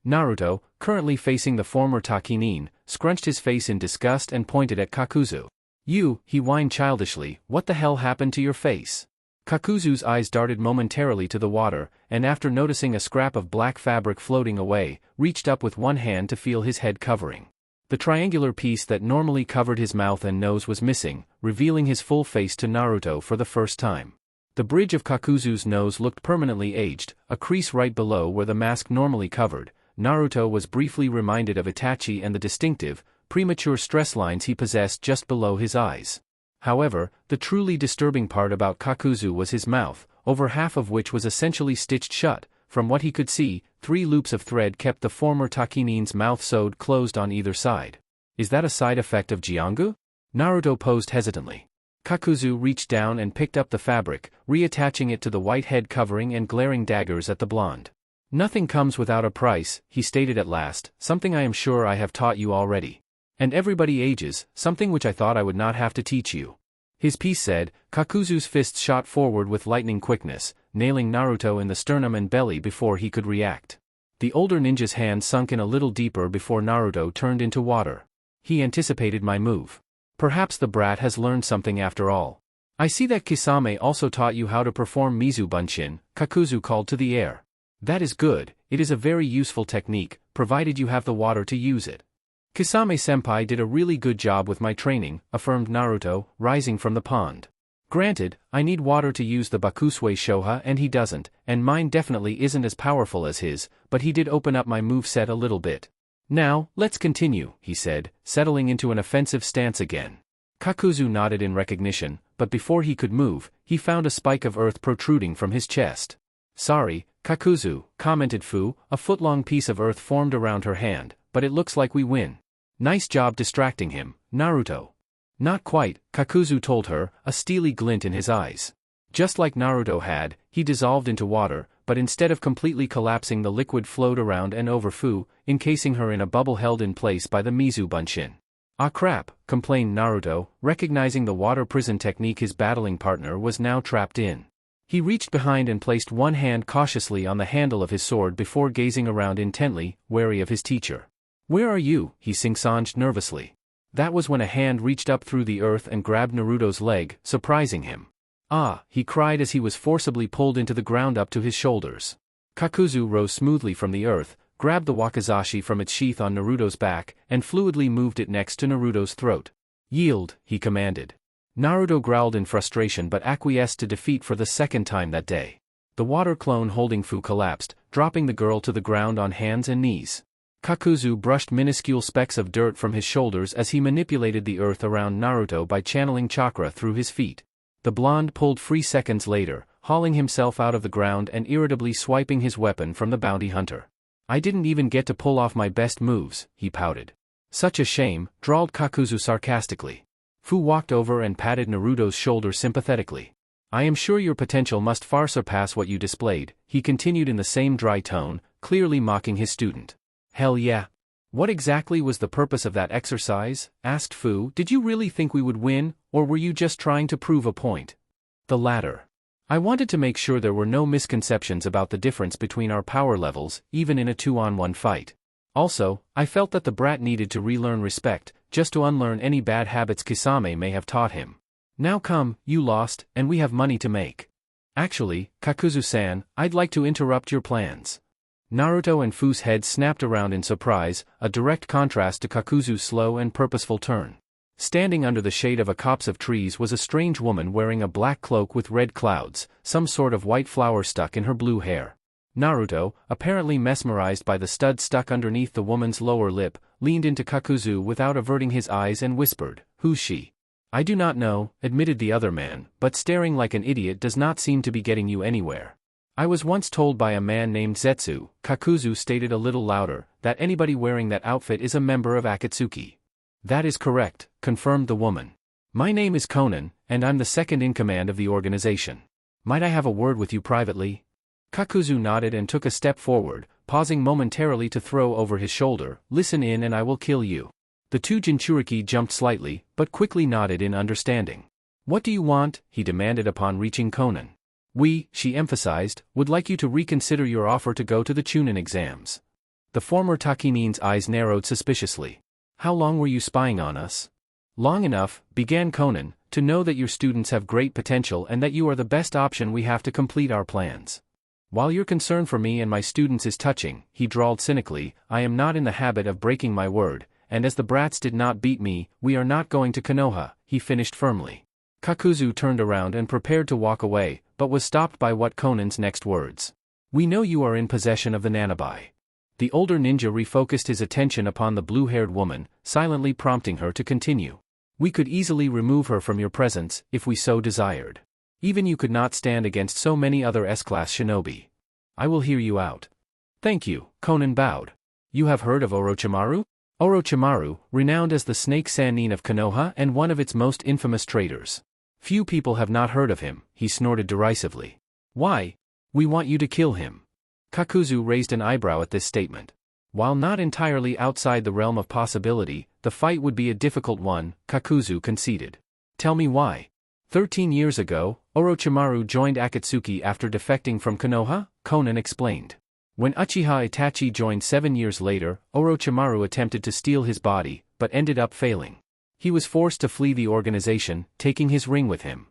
Naruto, currently facing the former Takinin, scrunched his face in disgust and pointed at Kakuzu. You, he whined childishly, what the hell happened to your face? Kakuzu's eyes darted momentarily to the water, and after noticing a scrap of black fabric floating away, reached up with one hand to feel his head covering. The triangular piece that normally covered his mouth and nose was missing, revealing his full face to Naruto for the first time. The bridge of Kakuzu's nose looked permanently aged, a crease right below where the mask normally covered. Naruto was briefly reminded of Itachi and the distinctive, premature stress lines he possessed just below his eyes. However, the truly disturbing part about Kakuzu was his mouth, over half of which was essentially stitched shut. From what he could see, 3 loops of thread kept the former Takinin's mouth sewed closed on either side. Is that a side effect of Jiongu? Naruto posed hesitantly. Kakuzu reached down and picked up the fabric, reattaching it to the white head covering and glaring daggers at the blonde. Nothing comes without a price, he stated at last, something I am sure I have taught you already. And everybody ages, something which I thought I would not have to teach you. His piece said, Kakuzu's fists shot forward with lightning quickness, nailing Naruto in the sternum and belly before he could react. The older ninja's hand sunk in a little deeper before Naruto turned into water. He anticipated my move. Perhaps the brat has learned something after all. I see that Kisame also taught you how to perform Mizu Bunshin, Kakuzu called to the air. That is good, it is a very useful technique, provided you have the water to use it. Kisame-senpai did a really good job with my training, affirmed Naruto, rising from the pond. Granted, I need water to use the Bakusui Shoha and he doesn't, and mine definitely isn't as powerful as his, but he did open up my moveset a little bit. Now, let's continue, he said, settling into an offensive stance again. Kakuzu nodded in recognition, but before he could move, he found a spike of earth protruding from his chest. Sorry, Kakuzu, commented Fu, a foot-long piece of earth formed around her hand, but it looks like we win. Nice job distracting him, Naruto. Not quite, Kakuzu told her, a steely glint in his eyes. Just like Naruto had, he dissolved into water, but instead of completely collapsing the liquid flowed around and over Fu, encasing her in a bubble held in place by the Mizu Bunshin. Ah crap, complained Naruto, recognizing the water prison technique his battling partner was now trapped in. He reached behind and placed one hand cautiously on the handle of his sword before gazing around intently, wary of his teacher. Where are you? He sing-songed nervously. That was when a hand reached up through the earth and grabbed Naruto's leg, surprising him. Ah, he cried as he was forcibly pulled into the ground up to his shoulders. Kakuzu rose smoothly from the earth, grabbed the wakizashi from its sheath on Naruto's back, and fluidly moved it next to Naruto's throat. Yield, he commanded. Naruto growled in frustration but acquiesced to defeat for the second time that day. The water clone holding Fu collapsed, dropping the girl to the ground on hands and knees. Kakuzu brushed minuscule specks of dirt from his shoulders as he manipulated the earth around Naruto by channeling chakra through his feet. The blonde pulled free seconds later, hauling himself out of the ground and irritably swiping his weapon from the bounty hunter. I didn't even get to pull off my best moves, he pouted. Such a shame, drawled Kakuzu sarcastically. Fu walked over and patted Naruto's shoulder sympathetically. I am sure your potential must far surpass what you displayed, he continued in the same dry tone, clearly mocking his student. Hell yeah. What exactly was the purpose of that exercise? Asked Fu. Did you really think we would win, or were you just trying to prove a point? The latter. I wanted to make sure there were no misconceptions about the difference between our power levels, even in a 2-on-1 fight. Also, I felt that the brat needed to relearn respect, just to unlearn any bad habits Kisame may have taught him. Now come, you lost, and we have money to make. Actually, Kakuzu-san, I'd like to interrupt your plans. Naruto and Fu's heads snapped around in surprise, a direct contrast to Kakuzu's slow and purposeful turn. Standing under the shade of a copse of trees was a strange woman wearing a black cloak with red clouds, some sort of white flower stuck in her blue hair. Naruto, apparently mesmerized by the stud stuck underneath the woman's lower lip, leaned into Kakuzu without averting his eyes and whispered, "Who's she?" "I do not know," admitted the other man, "but staring like an idiot does not seem to be getting you anywhere." "I was once told by a man named Zetsu," Kakuzu stated a little louder, "that anybody wearing that outfit is a member of Akatsuki." "That is correct," confirmed the woman. "My name is Conan, and I'm the second in command of the organization. Might I have a word with you privately?" Kakuzu nodded and took a step forward, pausing momentarily to throw over his shoulder, "Listen in and I will kill you." The two Jinchuriki jumped slightly, but quickly nodded in understanding. "What do you want?" he demanded upon reaching Conan. "We," she emphasized, "would like you to reconsider your offer to go to the Chunin exams." The former Takinin's eyes narrowed suspiciously. "How long were you spying on us?" "Long enough," began Conan, "to know that your students have great potential and that you are the best option we have to complete our plans. While your concern for me and my students is touching," he drawled cynically, "I am not in the habit of breaking my word, and as the brats did not beat me, we are not going to Konoha," he finished firmly. Kakuzu turned around and prepared to walk away, but was stopped by what Conan's next words. "We know you are in possession of the Nanabai." The older ninja refocused his attention upon the blue-haired woman, silently prompting her to continue. "We could easily remove her from your presence, if we so desired. Even you could not stand against so many other S-class shinobi. I will hear you out." "Thank you," Conan bowed. "You have heard of Orochimaru?" Orochimaru, renowned as the Snake Sannin of Konoha and one of its most infamous traitors. "Few people have not heard of him," he snorted derisively. "Why? We want you to kill him." Kakuzu raised an eyebrow at this statement. While not entirely outside the realm of possibility, the fight would be a difficult one, Kakuzu conceded. "Tell me why." 13 years ago, Orochimaru joined Akatsuki after defecting from Konoha, Conan explained. When Uchiha Itachi joined 7 years later, Orochimaru attempted to steal his body, but ended up failing. He was forced to flee the organization, taking his ring with him.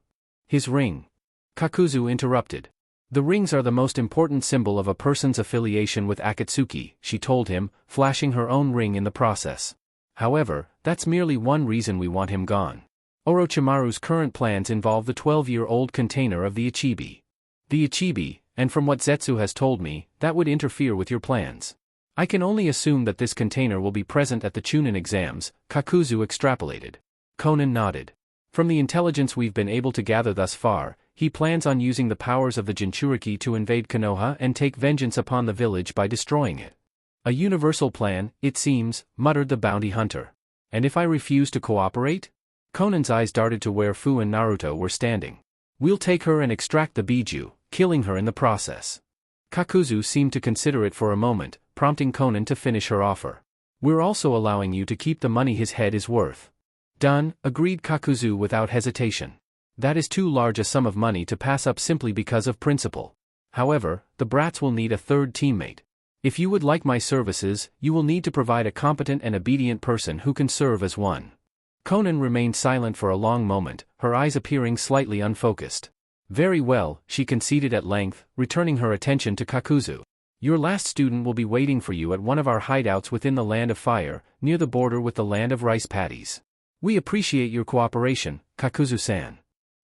"His ring?" Kakuzu interrupted. "The rings are the most important symbol of a person's affiliation with Akatsuki," she told him, flashing her own ring in the process. "However, that's merely one reason we want him gone. Orochimaru's current plans involve the 12-year-old container of the Ichibi. The Ichibi, and from what Zetsu has told me, that would interfere with your plans. I can only assume that this container will be present at the Chunin exams," Kakuzu extrapolated. Conan nodded. "From the intelligence we've been able to gather thus far, he plans on using the powers of the Jinchuriki to invade Konoha and take vengeance upon the village by destroying it." "A universal plan, it seems," muttered the bounty hunter. "And if I refuse to cooperate?" Conan's eyes darted to where Fu and Naruto were standing. "We'll take her and extract the Biju, killing her in the process." Kakuzu seemed to consider it for a moment, prompting Conan to finish her offer. "We're also allowing you to keep the money his head is worth." "Done," agreed Kakuzu without hesitation. "That is too large a sum of money to pass up simply because of principle. However, the brats will need a third teammate. If you would like my services, you will need to provide a competent and obedient person who can serve as one." Conan remained silent for a long moment, her eyes appearing slightly unfocused. "Very well," she conceded at length, returning her attention to Kakuzu. "Your last student will be waiting for you at one of our hideouts within the Land of Fire, near the border with the Land of Rice Paddies. We appreciate your cooperation, Kakuzu-san."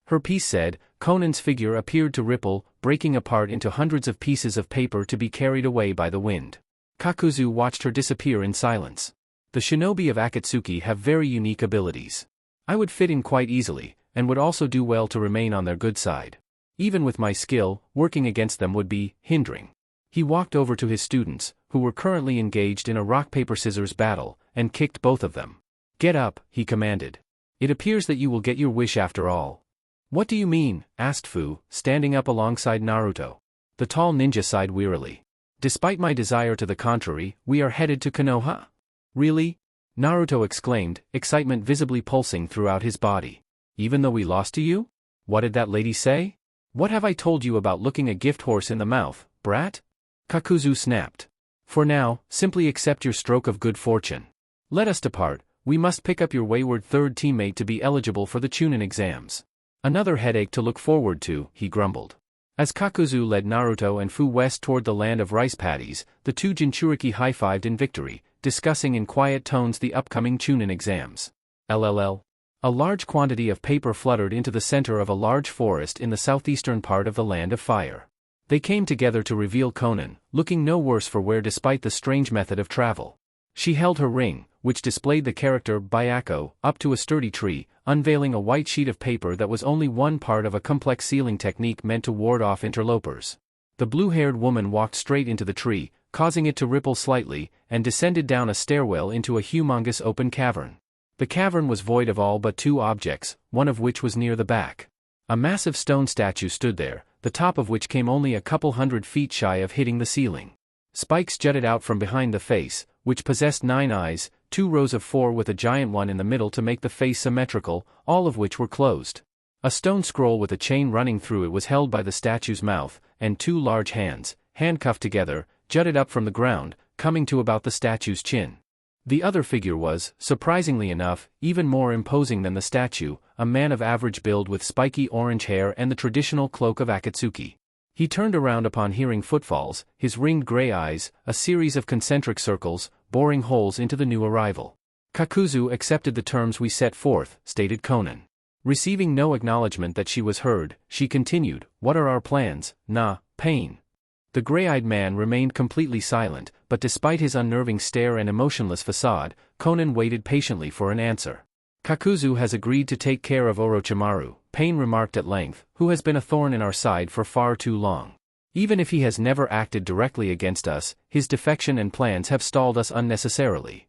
Her piece said. Conan's figure appeared to ripple, breaking apart into hundreds of pieces of paper to be carried away by the wind. Kakuzu watched her disappear in silence. The shinobi of Akatsuki have very unique abilities. I would fit in quite easily, and would also do well to remain on their good side. Even with my skill, working against them would be hindering. He walked over to his students, who were currently engaged in a rock-paper-scissors battle, and kicked both of them. "Get up," he commanded. "It appears that you will get your wish after all." "What do you mean?" asked Fu, standing up alongside Naruto. The tall ninja sighed wearily. "Despite my desire to the contrary, we are headed to Konoha." "Really?" Naruto exclaimed, excitement visibly pulsing throughout his body. "Even though we lost to you? What did that lady say? What have I told you about looking a gift horse in the mouth, brat?" Kakuzu snapped. "For now, simply accept your stroke of good fortune. Let us depart. We must pick up your wayward third teammate to be eligible for the Chunin exams." "Another headache to look forward to," he grumbled. As Kakuzu led Naruto and Fu west toward the land of rice paddies, the two Jinchuriki high-fived in victory, discussing in quiet tones the upcoming Chunin exams. LLL. A large quantity of paper fluttered into the center of a large forest in the southeastern part of the Land of Fire. They came together to reveal Konan, looking no worse for wear despite the strange method of travel. She held her ring, which displayed the character Byako, up to a sturdy tree, unveiling a white sheet of paper that was only one part of a complex sealing technique meant to ward off interlopers. The blue-haired woman walked straight into the tree, causing it to ripple slightly, and descended down a stairwell into a humongous open cavern. The cavern was void of all but two objects, one of which was near the back. A massive stone statue stood there, the top of which came only a couple 100 feet shy of hitting the ceiling. Spikes jutted out from behind the face, which possessed 9 eyes, 2 rows of 4 with a giant one in the middle to make the face symmetrical, all of which were closed. A stone scroll with a chain running through it was held by the statue's mouth, and 2 large hands, handcuffed together, jutted up from the ground, coming to about the statue's chin. The other figure was, surprisingly enough, even more imposing than the statue, a man of average build with spiky orange hair and the traditional cloak of Akatsuki. He turned around upon hearing footfalls, his ringed gray eyes, a series of concentric circles, boring holes into the new arrival. "Kakuzu accepted the terms we set forth," stated Konan. Receiving no acknowledgement that she was heard, she continued, "What are our plans, Pain?" The gray-eyed man remained completely silent, but despite his unnerving stare and emotionless facade, Konan waited patiently for an answer. "Kakuzu has agreed to take care of Orochimaru," Pain remarked at length, "who has been a thorn in our side for far too long. Even if he has never acted directly against us, his defection and plans have stalled us unnecessarily.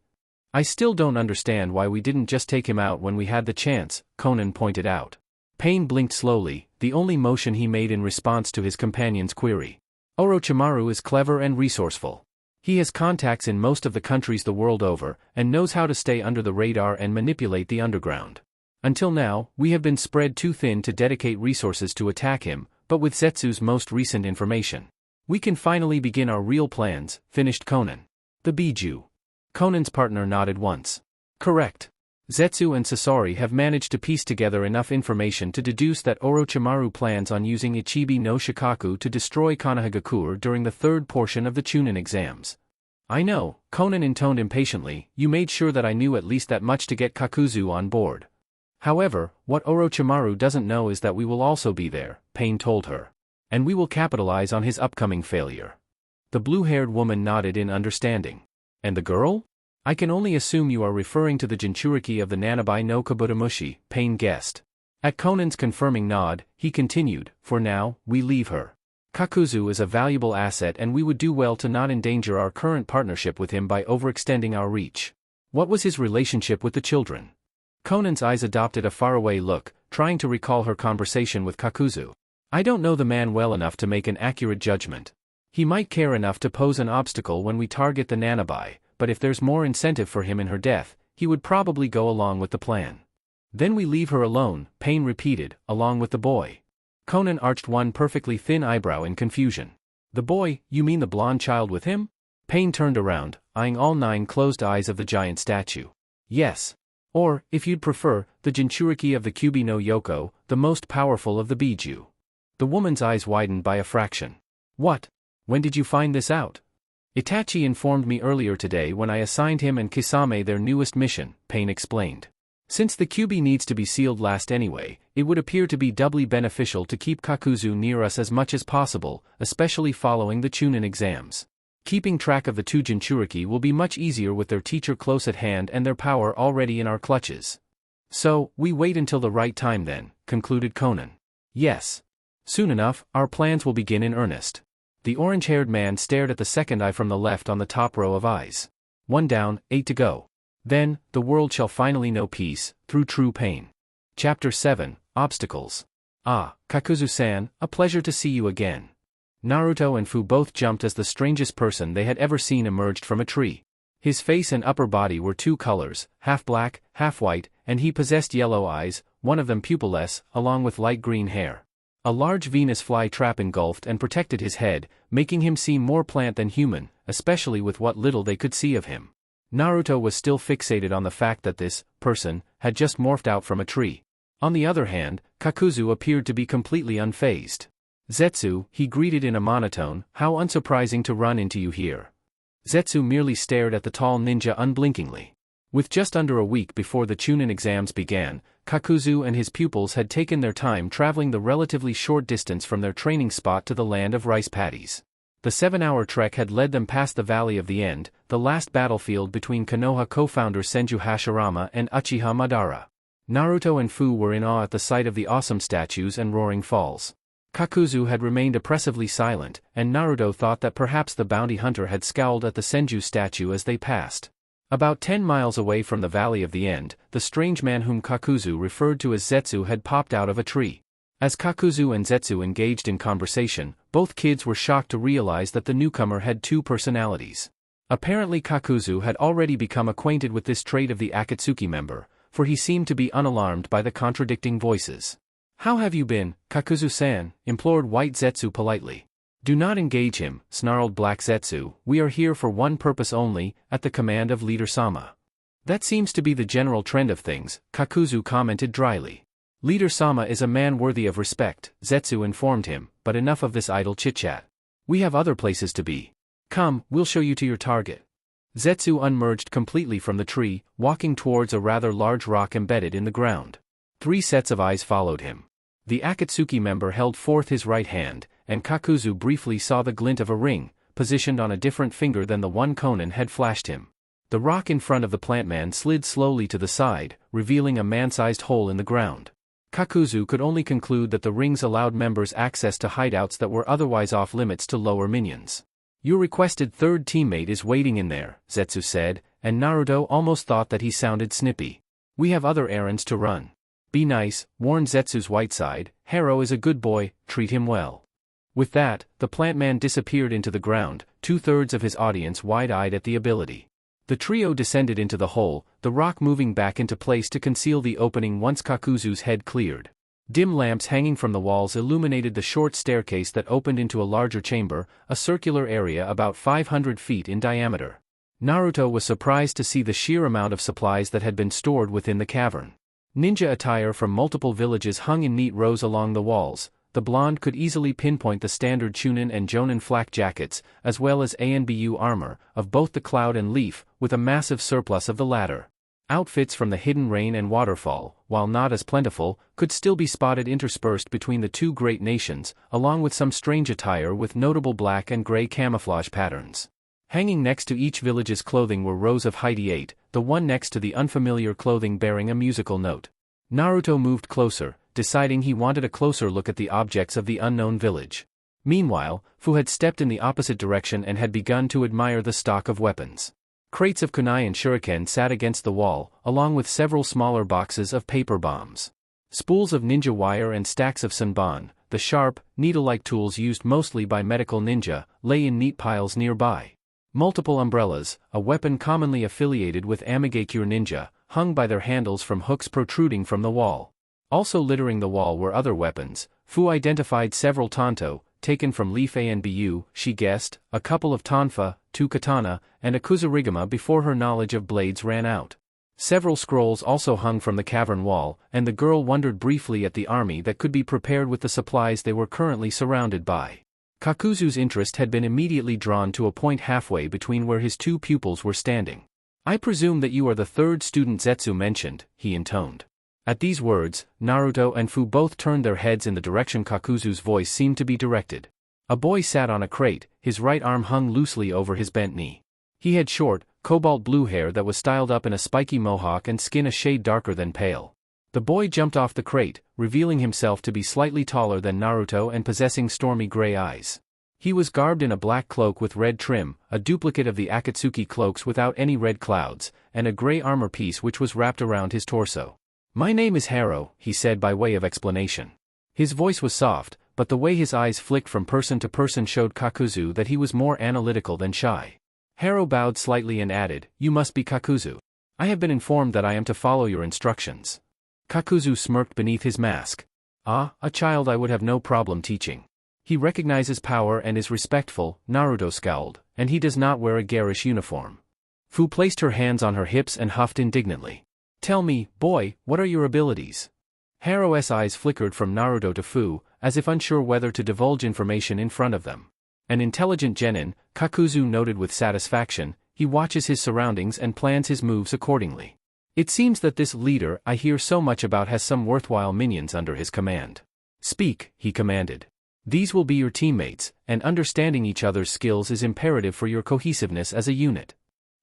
I still don't understand why we didn't just take him out when we had the chance," Konan pointed out. Pain blinked slowly, the only motion he made in response to his companion's query. "Orochimaru is clever and resourceful. He has contacts in most of the countries the world over, and knows how to stay under the radar and manipulate the underground. Until now, we have been spread too thin to dedicate resources to attack him, but with Zetsu's most recent information, we can finally begin our real plans," finished Konan. "The Biju." Konan's partner nodded once. "Correct. Zetsu and Sasori have managed to piece together enough information to deduce that Orochimaru plans on using Ichibi no Shikaku to destroy Konohagakure during the third portion of the Chunin exams." "I know," Konan intoned impatiently, "you made sure that I knew at least that much to get Kakuzu on board. However, what Orochimaru doesn't know is that we will also be there," Pain told her. "And we will capitalize on his upcoming failure." The blue-haired woman nodded in understanding. "And the girl? I can only assume you are referring to the Jinchuriki of the Nanabai no Kabutomushi," Pain guessed. At Konan's confirming nod, he continued, "For now, we leave her. Kakuzu is a valuable asset and we would do well to not endanger our current partnership with him by overextending our reach." "What was his relationship with the children?" Konan's eyes adopted a faraway look, trying to recall her conversation with Kakuzu. "I don't know the man well enough to make an accurate judgment. He might care enough to pose an obstacle when we target the Nanabai, but if there's more incentive for him in her death, he would probably go along with the plan." "Then we leave her alone," Pain repeated, "along with the boy." Konan arched one perfectly thin eyebrow in confusion. "The boy, you mean the blonde child with him?" Pain turned around, eyeing all 9 closed eyes of the giant statue. "Yes. Or, if you'd prefer, the Jinchuriki of the Kyubi no Yoko, the most powerful of the Biju." The woman's eyes widened by a fraction. "What? When did you find this out?" "Itachi informed me earlier today when I assigned him and Kisame their newest mission," Pain explained. "Since the Kyubi needs to be sealed last anyway, it would appear to be doubly beneficial to keep Kakuzu near us as much as possible, especially following the Chunin exams. Keeping track of the 2 Jinchuriki will be much easier with their teacher close at hand and their power already in our clutches. So, we wait until the right time then," concluded Konan. "Yes. Soon enough, our plans will begin in earnest." The orange-haired man stared at the second eye from the left on the top row of eyes. "1 down, 8 to go." Then, the world shall finally know peace, through true pain. Chapter 7, Obstacles. Ah, Kakuzu-san, a pleasure to see you again. Naruto and Fu both jumped as the strangest person they had ever seen emerged from a tree. His face and upper body were two colors, half black, half white, and he possessed yellow eyes, one of them pupilless, along with light green hair. A large Venus fly-trap engulfed and protected his head, making him seem more plant than human, especially with what little they could see of him. Naruto was still fixated on the fact that this person had just morphed out from a tree. On the other hand, Kakuzu appeared to be completely unfazed. "Zetsu," he greeted in a monotone, "how unsurprising to run into you here." Zetsu merely stared at the tall ninja unblinkingly. With just under a week before the Chunin exams began, Kakuzu and his pupils had taken their time traveling the relatively short distance from their training spot to the land of rice paddies. The 7-hour trek had led them past the Valley of the End, the last battlefield between Konoha co-founder Senju Hashirama and Uchiha Madara. Naruto and Fu were in awe at the sight of the awesome statues and roaring falls. Kakuzu had remained oppressively silent, and Naruto thought that perhaps the bounty hunter had scowled at the Senju statue as they passed. About 10 miles away from the Valley of the End, the strange man whom Kakuzu referred to as Zetsu had popped out of a tree. As Kakuzu and Zetsu engaged in conversation, both kids were shocked to realize that the newcomer had two personalities. Apparently Kakuzu had already become acquainted with this trait of the Akatsuki member, for he seemed to be unalarmed by the contradicting voices. "How have you been, Kakuzu-san?" implored White Zetsu politely. "Do not engage him," snarled Black Zetsu, "we are here for one purpose only, at the command of Leader Sama." "That seems to be the general trend of things," Kakuzu commented dryly. "Leader Sama is a man worthy of respect," Zetsu informed him, "but enough of this idle chit-chat. We have other places to be. Come, we'll show you to your target." Zetsu unmerged completely from the tree, walking towards a rather large rock embedded in the ground. 3 sets of eyes followed him. The Akatsuki member held forth his right hand, and Kakuzu briefly saw the glint of a ring, positioned on a different finger than the one Konan had flashed him. The rock in front of the plant man slid slowly to the side, revealing a man-sized hole in the ground. Kakuzu could only conclude that the rings allowed members access to hideouts that were otherwise off-limits to lower minions. "Your requested third teammate is waiting in there," Zetsu said, and Naruto almost thought that he sounded snippy. "We have other errands to run." "Be nice," warned Zetsu's white side, "Haro is a good boy, treat him well." With that, the plant man disappeared into the ground, 2/3 of his audience wide-eyed at the ability. The trio descended into the hole, the rock moving back into place to conceal the opening once Kakuzu's head cleared. Dim lamps hanging from the walls illuminated the short staircase that opened into a larger chamber, a circular area about 500 feet in diameter. Naruto was surprised to see the sheer amount of supplies that had been stored within the cavern. Ninja attire from multiple villages hung in neat rows along the walls. The blonde could easily pinpoint the standard Chunin and Jonin flak jackets, as well as ANBU armor, of both the Cloud and Leaf, with a massive surplus of the latter. Outfits from the Hidden Rain and Waterfall, while not as plentiful, could still be spotted interspersed between the two great nations, along with some strange attire with notable black and gray camouflage patterns. Hanging next to each village's clothing were rows of Haiti, the one next to the unfamiliar clothing bearing a musical note. Naruto moved closer, deciding he wanted a closer look at the objects of the unknown village. Meanwhile, Fu had stepped in the opposite direction and had begun to admire the stock of weapons. Crates of kunai and shuriken sat against the wall, along with several smaller boxes of paper bombs. Spools of ninja wire and stacks of sanban, the sharp, needle-like tools used mostly by medical ninja, lay in neat piles nearby. Multiple umbrellas, a weapon commonly affiliated with Amigakure ninja, hung by their handles from hooks protruding from the wall. Also littering the wall were other weapons. Fu identified several tanto, taken from Leaf Anbu, she guessed, a couple of tonfa, 2 katana, and a kuzurigama before her knowledge of blades ran out. Several scrolls also hung from the cavern wall, and the girl wondered briefly at the army that could be prepared with the supplies they were currently surrounded by. Kakuzu's interest had been immediately drawn to a point halfway between where his two pupils were standing. "I presume that you are the third student Zetsu mentioned," he intoned. At these words, Naruto and Fu both turned their heads in the direction Kakuzu's voice seemed to be directed. A boy sat on a crate, his right arm hung loosely over his bent knee. He had short, cobalt blue hair that was styled up in a spiky mohawk and skin a shade darker than pale. The boy jumped off the crate, revealing himself to be slightly taller than Naruto and possessing stormy gray eyes. He was garbed in a black cloak with red trim, a duplicate of the Akatsuki cloaks without any red clouds, and a gray armor piece which was wrapped around his torso. "My name is Haro," he said by way of explanation. His voice was soft, but the way his eyes flicked from person to person showed Kakuzu that he was more analytical than shy. Haro bowed slightly and added, "You must be Kakuzu. I have been informed that I am to follow your instructions." Kakuzu smirked beneath his mask. "Ah, a child I would have no problem teaching. He recognizes power and is respectful," Naruto scowled, "and he does not wear a garish uniform." Fu placed her hands on her hips and huffed indignantly. "Tell me, boy, what are your abilities?" Haro's eyes flickered from Naruto to Fu, as if unsure whether to divulge information in front of them. An intelligent genin, Kakuzu noted with satisfaction, he watches his surroundings and plans his moves accordingly. It seems that this leader I hear so much about has some worthwhile minions under his command. "Speak," he commanded. "These will be your teammates, and understanding each other's skills is imperative for your cohesiveness as a unit."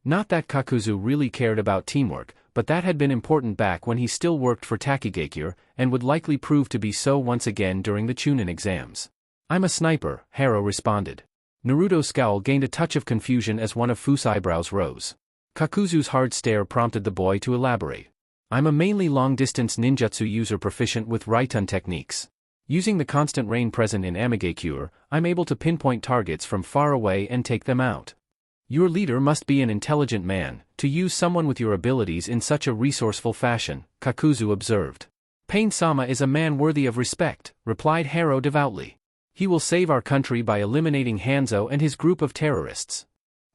Not that Kakuzu really cared about teamwork, but that had been important back when he still worked for Takigakure, and would likely prove to be so once again during the Chunin exams. "I'm a sniper," Haro responded. Naruto's scowl gained a touch of confusion as one of Fu's eyebrows rose. Kakuzu's hard stare prompted the boy to elaborate. "I'm a mainly long-distance ninjutsu user proficient with Raitun techniques. Using the constant rain present in Amigakure, I'm able to pinpoint targets from far away and take them out." "Your leader must be an intelligent man, to use someone with your abilities in such a resourceful fashion," Kakuzu observed. "Pain-sama is a man worthy of respect," replied Haro devoutly. "He will save our country by eliminating Hanzo and his group of terrorists."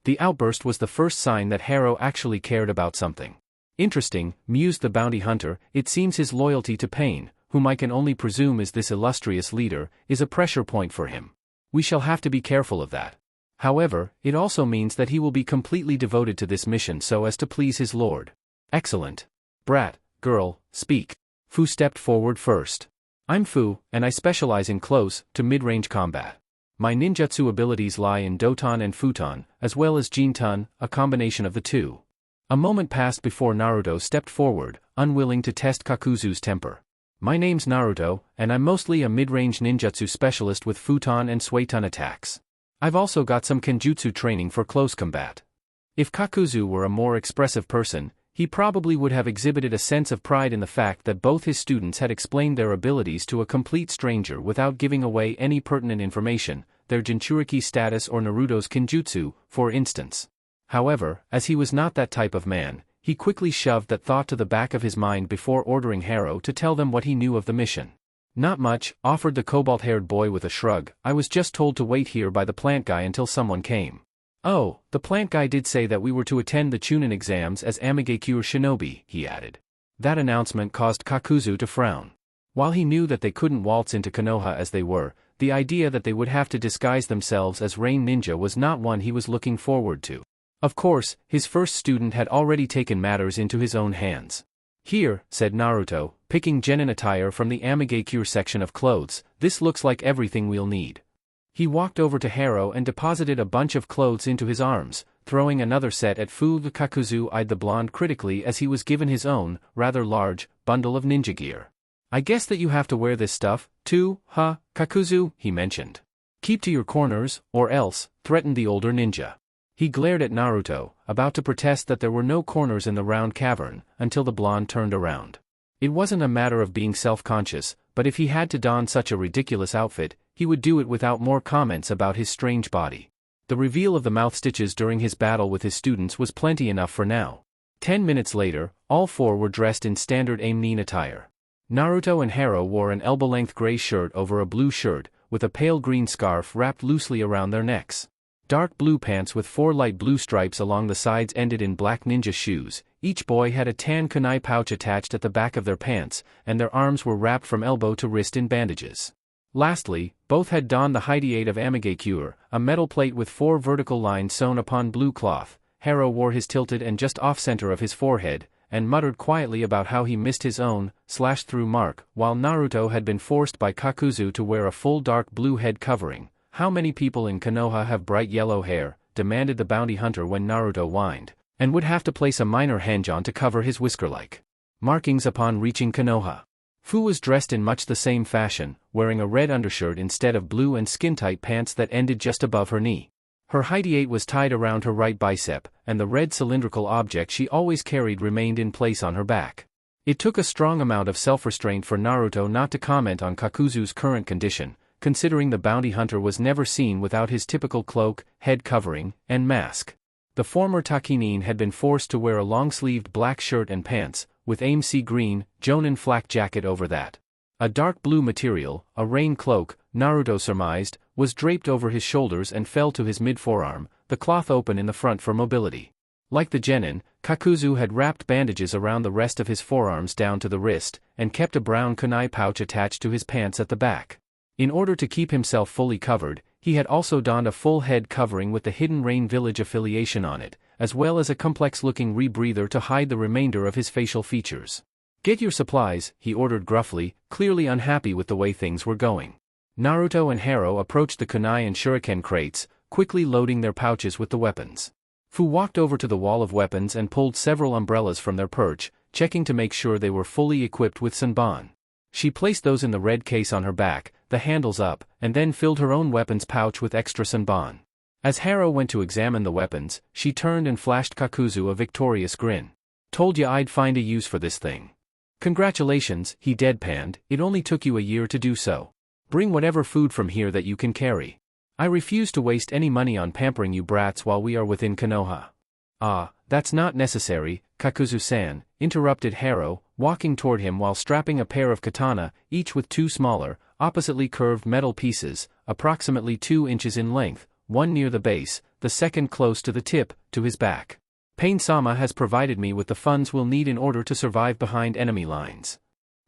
The outburst was the first sign that Haro actually cared about something. "Interesting," mused the bounty hunter, "it seems his loyalty to Pain, whom I can only presume is this illustrious leader, is a pressure point for him. We shall have to be careful of that. However, it also means that he will be completely devoted to this mission so as to please his lord." "Excellent. Brat, girl, speak." Fu stepped forward first. "I'm Fu, and I specialize in close to mid-range combat. My ninjutsu abilities lie in Doton and Futon, as well as Jinton, a combination of the two." A moment passed before Naruto stepped forward, unwilling to test Kakuzu's temper. "My name's Naruto, and I'm mostly a mid-range ninjutsu specialist with Futon and Suiton attacks. I've also got some kenjutsu training for close combat." If Kakuzu were a more expressive person, he probably would have exhibited a sense of pride in the fact that both his students had explained their abilities to a complete stranger without giving away any pertinent information, their Jinchuriki status or Naruto's kenjutsu, for instance. However, as he was not that type of man, he quickly shoved that thought to the back of his mind before ordering Haro to tell them what he knew of the mission. "Not much," offered the cobalt-haired boy with a shrug. "I was just told to wait here by the plant guy until someone came." "Oh, the plant guy did say that we were to attend the Chunin exams as Amigakure shinobi," he added. That announcement caused Kakuzu to frown. While he knew that they couldn't waltz into Konoha as they were, the idea that they would have to disguise themselves as rain ninja was not one he was looking forward to. Of course, his first student had already taken matters into his own hands. "Here," said Naruto, picking genin attire from the Amigakure section of clothes, "this looks like everything we'll need." He walked over to Haro and deposited a bunch of clothes into his arms, throwing another set at Fu. Kakuzu eyed the blonde critically as he was given his own, rather large, bundle of ninja gear. "I guess that you have to wear this stuff, too, huh, Kakuzu?" he mentioned. "Keep to your corners, or else," threatened the older ninja. He glared at Naruto, about to protest that there were no corners in the round cavern, until the blonde turned around. It wasn't a matter of being self-conscious, but if he had to don such a ridiculous outfit, he would do it without more comments about his strange body. The reveal of the mouth stitches during his battle with his students was plenty enough for now. 10 minutes later, all four were dressed in standard Aimnin attire. Naruto and Haro wore an elbow-length gray shirt over a blue shirt, with a pale green scarf wrapped loosely around their necks. Dark blue pants with 4 light blue stripes along the sides ended in black ninja shoes. Each boy had a tan kunai pouch attached at the back of their pants, and their arms were wrapped from elbow to wrist in bandages. Lastly, both had donned the Hideate of Amigakure, a metal plate with 4 vertical lines sewn upon blue cloth. Haro wore his tilted and just off-center of his forehead, and muttered quietly about how he missed his own, slashed-through mark, while Naruto had been forced by Kakuzu to wear a full dark blue head covering. "How many people in Konoha have bright yellow hair?" demanded the bounty hunter when Naruto whined, and would have to place a minor henjon to cover his whisker-like markings upon reaching Konoha. Fu was dressed in much the same fashion, wearing a red undershirt instead of blue and skin-tight pants that ended just above her knee. Her hide was tied around her right bicep, and the red cylindrical object she always carried remained in place on her back. It took a strong amount of self-restraint for Naruto not to comment on Kakuzu's current condition, considering the bounty hunter was never seen without his typical cloak, head covering, and mask. The former Takinin had been forced to wear a long-sleeved black shirt and pants, with sea green, Jonin flak jacket over that. A dark blue material, a rain cloak, Naruto surmised, was draped over his shoulders and fell to his mid-forearm, the cloth open in the front for mobility. Like the genin, Kakuzu had wrapped bandages around the rest of his forearms down to the wrist, and kept a brown kunai pouch attached to his pants at the back. In order to keep himself fully covered, he had also donned a full head covering with the Hidden Rain Village affiliation on it, as well as a complex-looking rebreather to hide the remainder of his facial features. "Get your supplies," he ordered gruffly, clearly unhappy with the way things were going. Naruto and Haro approached the kunai and shuriken crates, quickly loading their pouches with the weapons. Fu walked over to the wall of weapons and pulled several umbrellas from their perch, checking to make sure they were fully equipped with senbon. She placed those in the red case on her back, the handles up, and then filled her own weapons pouch with extra senbon. As Haro went to examine the weapons, she turned and flashed Kakuzu a victorious grin. "Told ya I'd find a use for this thing." "Congratulations," he deadpanned, "it only took you a year to do so. Bring whatever food from here that you can carry. I refuse to waste any money on pampering you brats while we are within Konoha." "Ah, that's not necessary, Kakuzu-san," interrupted Haro, walking toward him while strapping a pair of katana, each with two smaller, oppositely curved metal pieces, approximately 2 inches in length, one near the base, the second close to the tip, to his back. "Pain-sama has provided me with the funds we'll need in order to survive behind enemy lines."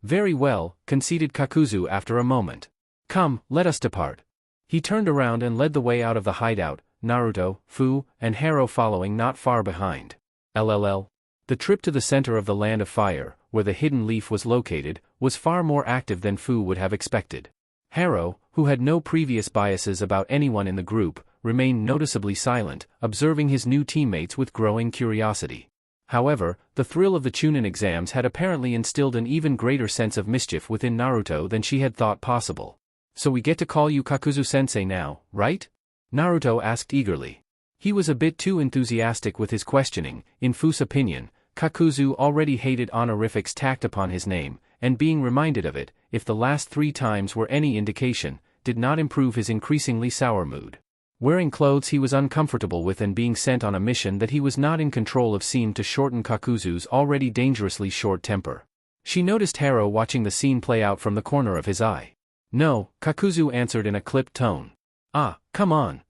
"Very well," conceded Kakuzu after a moment. "Come, let us depart." He turned around and led the way out of the hideout, Naruto, Fu, and Haro following not far behind. LLL. The trip to the center of the Land of Fire, where the hidden leaf was located, was far more active than Fu would have expected. Haro, who had no previous biases about anyone in the group, remained noticeably silent, observing his new teammates with growing curiosity. However, the thrill of the Chunin exams had apparently instilled an even greater sense of mischief within Naruto than she had thought possible. "So we get to call you Kakuzu-sensei now, right?" Naruto asked eagerly. He was a bit too enthusiastic with his questioning. In Fu's opinion, Kakuzu already hated honorifics tacked upon his name, and being reminded of it, if the last 3 times were any indication, did not improve his increasingly sour mood. Wearing clothes he was uncomfortable with and being sent on a mission that he was not in control of seemed to shorten Kakuzu's already dangerously short temper. She noticed Haro watching the scene play out from the corner of his eye. "No," Kakuzu answered in a clipped tone. "Ah, come on."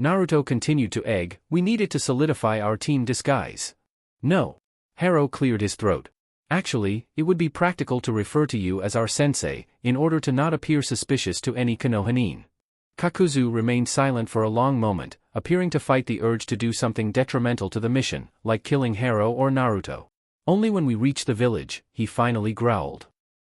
Naruto continued to egg, "We need it to solidify our team disguise." "No." Haro cleared his throat. "Actually, it would be practical to refer to you as our sensei, in order to not appear suspicious to any Konohanin." Kakuzu remained silent for a long moment, appearing to fight the urge to do something detrimental to the mission, like killing Haro or Naruto. "Only when we reach the village," he finally growled.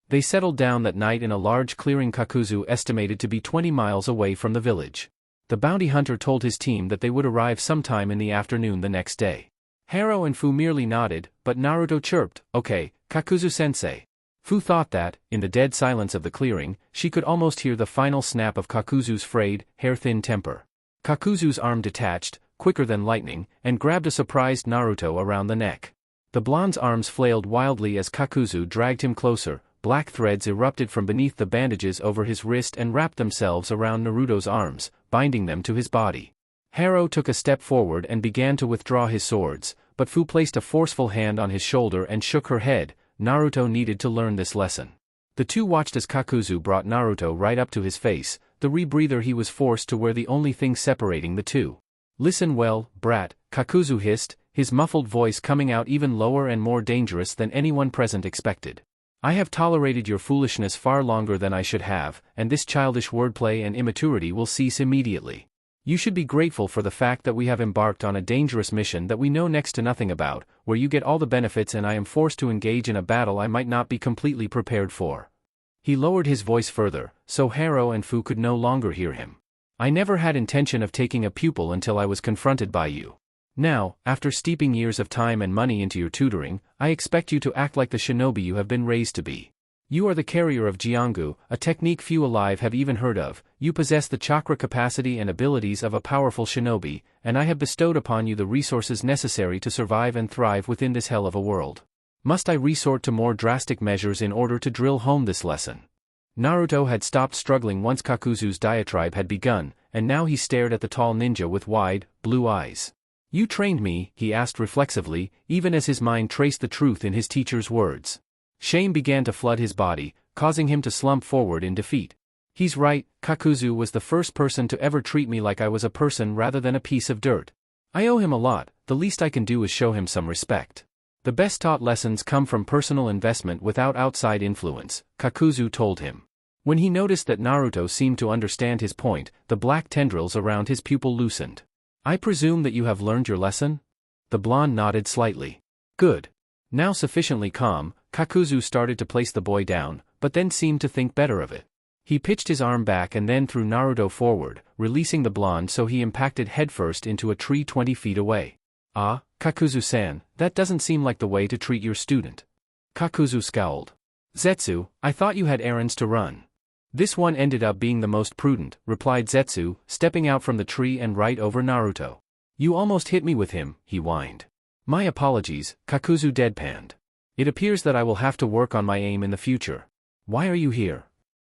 They settled down that night in a large clearing Kakuzu estimated to be 20 miles away from the village. The bounty hunter told his team that they would arrive sometime in the afternoon the next day. Haro and Fu merely nodded, but Naruto chirped, "Okay, Kakuzu-sensei." Fu thought that, in the dead silence of the clearing, she could almost hear the final snap of Kakuzu's frayed, hair-thin temper. Kakuzu's arm detached, quicker than lightning, and grabbed a surprised Naruto around the neck. The blonde's arms flailed wildly as Kakuzu dragged him closer. Black threads erupted from beneath the bandages over his wrist and wrapped themselves around Naruto's arms, binding them to his body. Haro took a step forward and began to withdraw his swords, but Fu placed a forceful hand on his shoulder and shook her head. Naruto needed to learn this lesson. The two watched as Kakuzu brought Naruto right up to his face, the rebreather he was forced to wear the only thing separating the two. "Listen well, brat," Kakuzu hissed, his muffled voice coming out even lower and more dangerous than anyone present expected. "I have tolerated your foolishness far longer than I should have, and this childish wordplay and immaturity will cease immediately. You should be grateful for the fact that we have embarked on a dangerous mission that we know next to nothing about, where you get all the benefits and I am forced to engage in a battle I might not be completely prepared for." He lowered his voice further, so Haro and Fu could no longer hear him. "I never had intention of taking a pupil until I was confronted by you. Now, after steeping years of time and money into your tutoring, I expect you to act like the shinobi you have been raised to be. You are the carrier of Jiongu, a technique few alive have even heard of. You possess the chakra capacity and abilities of a powerful shinobi, and I have bestowed upon you the resources necessary to survive and thrive within this hell of a world. Must I resort to more drastic measures in order to drill home this lesson? Naruto had stopped struggling once Kakuzu's diatribe had begun, and now he stared at the tall ninja with wide, blue eyes. You trained me, he asked reflexively, even as his mind traced the truth in his teacher's words. Shame began to flood his body, causing him to slump forward in defeat. He's right, Kakuzu was the first person to ever treat me like I was a person rather than a piece of dirt. I owe him a lot, the least I can do is show him some respect. The best taught lessons come from personal investment without outside influence, Kakuzu told him. When he noticed that Naruto seemed to understand his point, the black tendrils around his pupil loosened. I presume that you have learned your lesson? The blonde nodded slightly. Good. Now sufficiently calm, Kakuzu started to place the boy down, but then seemed to think better of it. He pitched his arm back and then threw Naruto forward, releasing the blonde so he impacted headfirst into a tree 20 feet away. Ah, Kakuzu-san, that doesn't seem like the way to treat your student. Kakuzu scowled. Zetsu, I thought you had errands to run. This one ended up being the most prudent, replied Zetsu, stepping out from the tree and right over Naruto. You almost hit me with him, he whined. My apologies, Kakuzu deadpanned. It appears that I will have to work on my aim in the future. Why are you here?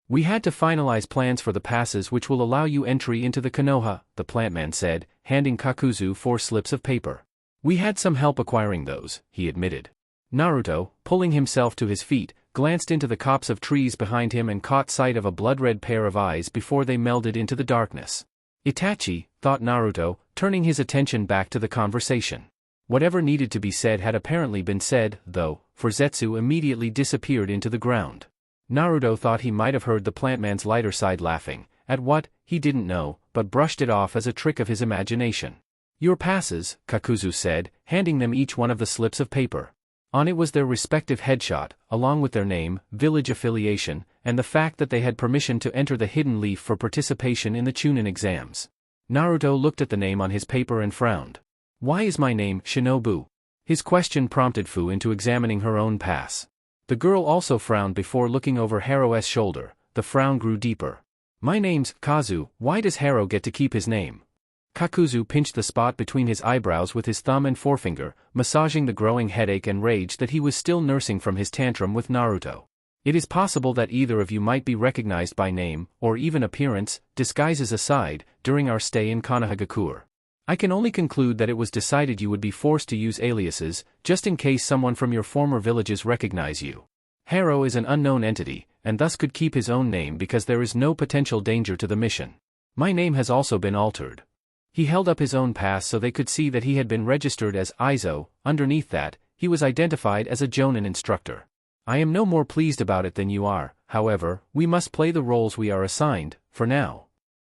We had to finalize plans for the passes which will allow you entry into the Konoha, the plantman said, handing Kakuzu 4 slips of paper. We had some help acquiring those, he admitted. Naruto, pulling himself to his feet, glanced into the copse of trees behind him and caught sight of a blood-red pair of eyes before they melded into the darkness. Itachi, thought Naruto, turning his attention back to the conversation. Whatever needed to be said had apparently been said, though, for Zetsu immediately disappeared into the ground. Naruto thought he might have heard the plantman's lighter side laughing, at what, he didn't know, but brushed it off as a trick of his imagination. Your passes, Kakuzu said, handing them each one of the slips of paper. On it was their respective headshot, along with their name, village affiliation, and the fact that they had permission to enter the Hidden Leaf for participation in the Chunin exams. Naruto looked at the name on his paper and frowned. Why is my name Shinobu? His question prompted Fu into examining her own pass. The girl also frowned before looking over Haro's shoulder. The frown grew deeper. My name's Kazu, why does Haro get to keep his name? Kakuzu pinched the spot between his eyebrows with his thumb and forefinger, massaging the growing headache and rage that he was still nursing from his tantrum with Naruto. It is possible that either of you might be recognized by name, or even appearance, disguises aside, during our stay in Konohagakure. I can only conclude that it was decided you would be forced to use aliases, just in case someone from your former villages recognize you. Haro is an unknown entity, and thus could keep his own name because there is no potential danger to the mission. My name has also been altered. He held up his own pass so they could see that he had been registered as Izo. Underneath that, he was identified as a Jonin instructor. I am no more pleased about it than you are, however, we must play the roles we are assigned, for now.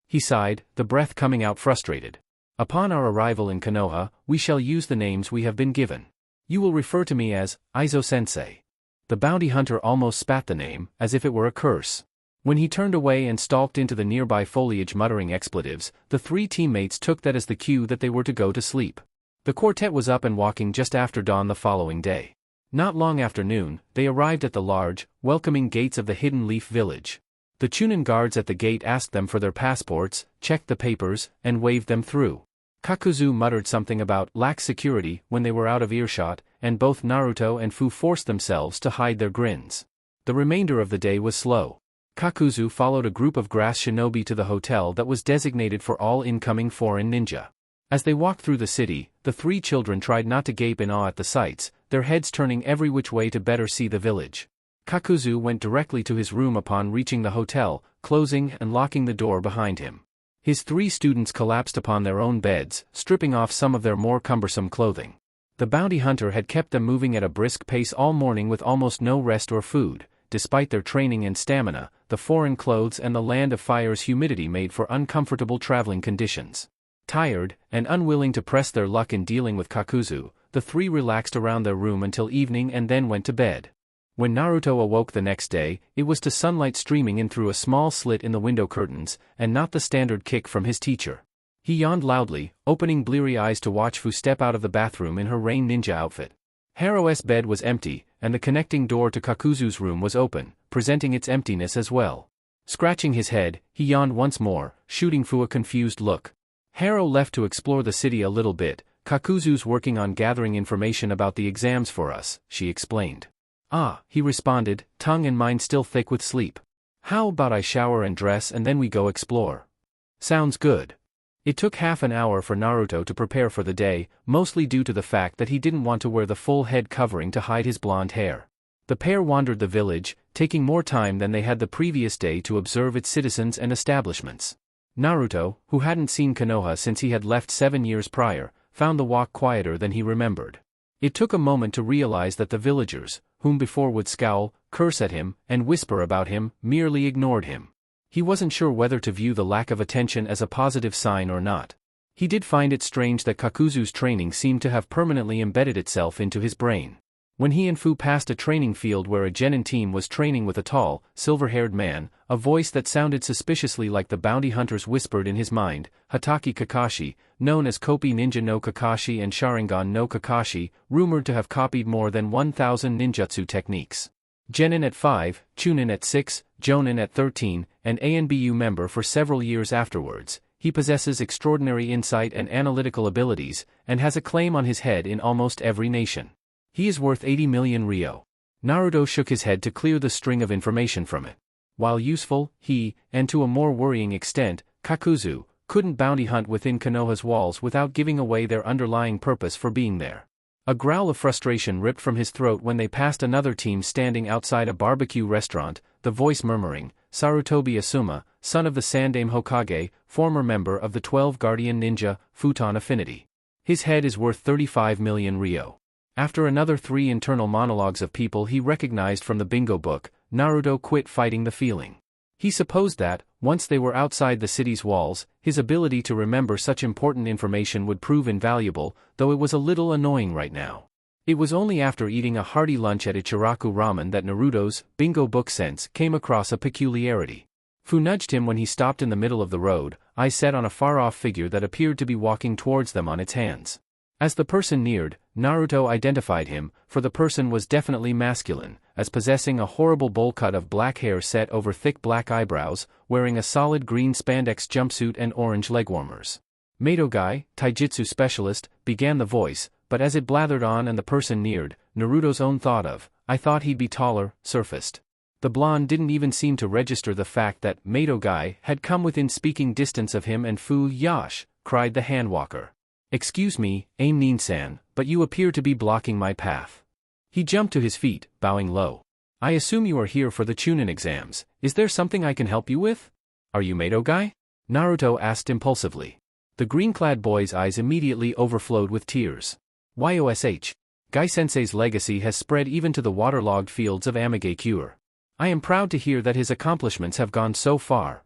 He sighed, the breath coming out frustrated. Upon our arrival in Konoha, we shall use the names we have been given. You will refer to me as Izo-sensei. The bounty hunter almost spat the name, as if it were a curse. When he turned away and stalked into the nearby foliage muttering expletives, the 3 teammates took that as the cue that they were to go to sleep. The quartet was up and walking just after dawn the following day. Not long after noon, they arrived at the large, welcoming gates of the Hidden Leaf village. The Chunin guards at the gate asked them for their passports, checked the papers, and waved them through. Kakuzu muttered something about lax security when they were out of earshot, and both Naruto and Fu forced themselves to hide their grins. The remainder of the day was slow. Kakuzu followed a group of grass shinobi to the hotel that was designated for all incoming foreign ninja. As they walked through the city, the 3 children tried not to gape in awe at the sights, their heads turning every which way to better see the village. Kakuzu went directly to his room upon reaching the hotel, closing and locking the door behind him. His 3 students collapsed upon their own beds, stripping off some of their more cumbersome clothing. The bounty hunter had kept them moving at a brisk pace all morning with almost no rest or food. Despite their training and stamina, the foreign clothes and the land of fire's humidity made for uncomfortable traveling conditions. Tired, and unwilling to press their luck in dealing with Kakuzu, the 3 relaxed around their room until evening and then went to bed. When Naruto awoke the next day, it was to sunlight streaming in through a small slit in the window curtains, and not the standard kick from his teacher. He yawned loudly, opening bleary eyes to watch Fu step out of the bathroom in her rain ninja outfit. Haru's bed was empty, and the connecting door to Kakuzu's room was open, presenting its emptiness as well. Scratching his head, he yawned once more, shooting Fu a confused look. Haru left to explore the city a little bit. Kakuzu's working on gathering information about the exams for us, she explained. Ah, he responded, tongue and mind still thick with sleep. How about I shower and dress and then we go explore? Sounds good. It took half an hour for Naruto to prepare for the day, mostly due to the fact that he didn't want to wear the full head covering to hide his blonde hair. The pair wandered the village, taking more time than they had the previous day to observe its citizens and establishments. Naruto, who hadn't seen Konoha since he had left 7 years prior, found the walk quieter than he remembered. It took a moment to realize that the villagers, whom before would scowl, curse at him, and whisper about him, merely ignored him. He wasn't sure whether to view the lack of attention as a positive sign or not. He did find it strange that Kakuzu's training seemed to have permanently embedded itself into his brain. When he and Fu passed a training field where a genin team was training with a tall, silver-haired man, a voice that sounded suspiciously like the bounty hunters whispered in his mind, Hatake Kakashi, known as Kopi Ninja no Kakashi and Sharingan no Kakashi, rumored to have copied more than 1,000 ninjutsu techniques. Genin at 5, Chunin at 6, Jonin at 13, an ANBU member for several years afterwards, he possesses extraordinary insight and analytical abilities, and has a claim on his head in almost every nation. He is worth 80 million ryo. Naruto shook his head to clear the string of information from it. While useful, he, and to a more worrying extent, Kakuzu, couldn't bounty hunt within Konoha's walls without giving away their underlying purpose for being there. A growl of frustration ripped from his throat when they passed another team standing outside a barbecue restaurant, the voice murmuring, Sarutobi Asuma, son of the Sandaime Hokage, former member of the 12 Guardian Ninja, Futon Affinity. His head is worth 35 million ryo. After another 3 internal monologues of people he recognized from the bingo book, Naruto quit fighting the feeling. He supposed that, once they were outside the city's walls, his ability to remember such important information would prove invaluable, though it was a little annoying right now. It was only after eating a hearty lunch at Ichiraku Ramen that Naruto's bingo book sense came across a peculiarity. Fu nudged him when he stopped in the middle of the road, eyes set on a far-off figure that appeared to be walking towards them on its hands. As the person neared, Naruto identified him, for the person was definitely masculine, as possessing a horrible bowl cut of black hair set over thick black eyebrows, wearing a solid green spandex jumpsuit and orange legwarmers. Madogai, taijutsu specialist, began the voice, but as it blathered on and the person neared, Naruto's own thought of, I thought he'd be taller, surfaced. The blonde didn't even seem to register the fact that Madogai had come within speaking distance of him and Fu Yash, cried the handwalker. Excuse me, Aim-nin-san, but you appear to be blocking my path. He jumped to his feet, bowing low. I assume you are here for the Chunin exams. Is there something I can help you with? Are you Madogai? Naruto asked impulsively. The green-clad boy's eyes immediately overflowed with tears. YOSH. Gai-sensei's legacy has spread even to the waterlogged fields of Amigakure. I am proud to hear that his accomplishments have gone so far.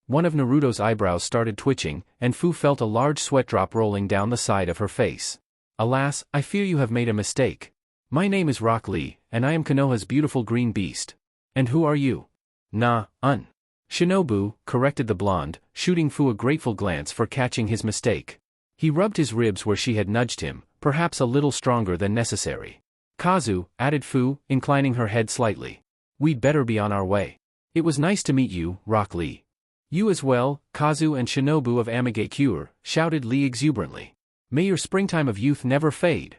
One of Naruto's eyebrows started twitching, and Fu felt a large sweat drop rolling down the side of her face. Alas, I fear you have made a mistake. My name is Rock Lee, and I am Konoha's beautiful green beast. And who are you? Shinobu, corrected the blonde, shooting Fu a grateful glance for catching his mistake. He rubbed his ribs where she had nudged him, perhaps a little stronger than necessary. Kazu, added Fu, inclining her head slightly. We'd better be on our way. It was nice to meet you, Rock Lee. You as well, Kazu and Shinobu of Amigakure, shouted Lee exuberantly. May your springtime of youth never fade.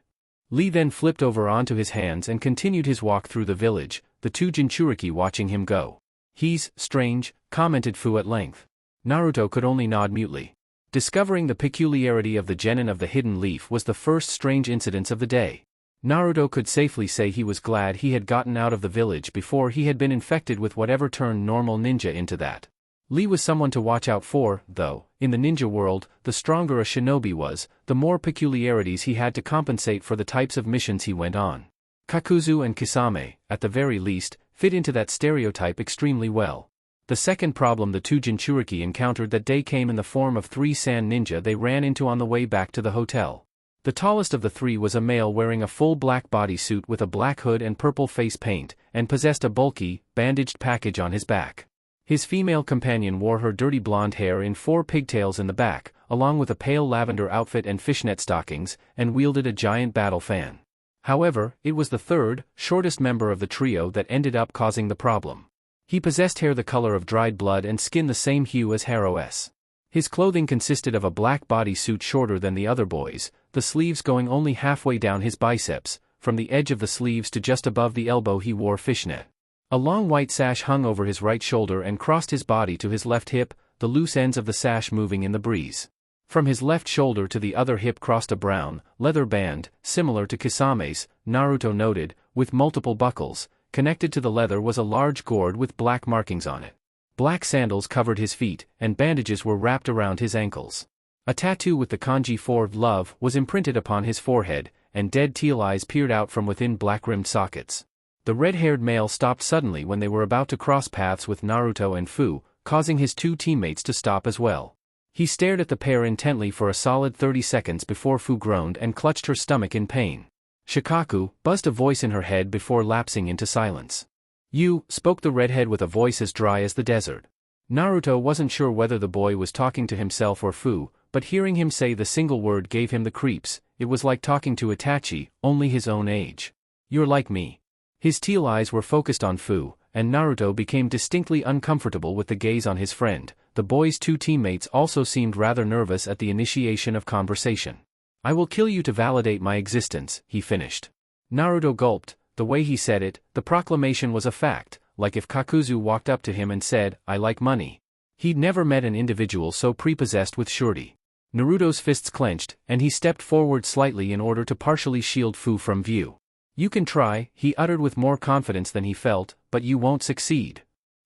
Lee then flipped over onto his hands and continued his walk through the village, the 2 Jinchuriki watching him go. He's strange, commented Fu at length. Naruto could only nod mutely. Discovering the peculiarity of the genin of the hidden leaf was the first strange incident of the day. Naruto could safely say he was glad he had gotten out of the village before he had been infected with whatever turned normal ninja into that. Lee was someone to watch out for, though. In the ninja world, the stronger a shinobi was, the more peculiarities he had to compensate for the types of missions he went on. Kakuzu and Kisame, at the very least, fit into that stereotype extremely well. The second problem the 2 Jinchuriki encountered that day came in the form of 3 sand ninja they ran into on the way back to the hotel. The tallest of the 3 was a male wearing a full black bodysuit with a black hood and purple face paint, and possessed a bulky, bandaged package on his back. His female companion wore her dirty blonde hair in 4 pigtails in the back, along with a pale lavender outfit and fishnet stockings, and wielded a giant battle fan. However, it was the third, shortest member of the trio that ended up causing the problem. He possessed hair the color of dried blood and skin the same hue as Haro's. His clothing consisted of a black bodysuit shorter than the other boys', the sleeves going only halfway down his biceps. From the edge of the sleeves to just above the elbow he wore fishnet. A long white sash hung over his right shoulder and crossed his body to his left hip, the loose ends of the sash moving in the breeze. From his left shoulder to the other hip crossed a brown, leather band, similar to Kisame's, Naruto noted, with multiple buckles. Connected to the leather was a large gourd with black markings on it. Black sandals covered his feet, and bandages were wrapped around his ankles. A tattoo with the kanji for love was imprinted upon his forehead, and dead teal eyes peered out from within black-rimmed sockets. The red-haired male stopped suddenly when they were about to cross paths with Naruto and Fu, causing his two teammates to stop as well. He stared at the pair intently for a solid 30 seconds before Fu groaned and clutched her stomach in pain. Shikaku buzzed a voice in her head before lapsing into silence. "You," spoke the redhead with a voice as dry as the desert. Naruto wasn't sure whether the boy was talking to himself or Fu, but hearing him say the single word gave him the creeps. It was like talking to Itachi, only his own age. "You're like me." His teal eyes were focused on Fu, and Naruto became distinctly uncomfortable with the gaze on his friend. The boy's two teammates also seemed rather nervous at the initiation of conversation. "I will kill you to validate my existence," he finished. Naruto gulped. The way he said it, the proclamation was a fact, like if Kakuzu walked up to him and said, "I like money." He'd never met an individual so prepossessed with surety. Naruto's fists clenched, and he stepped forward slightly in order to partially shield Fu from view. "You can try," he uttered with more confidence than he felt, "but you won't succeed."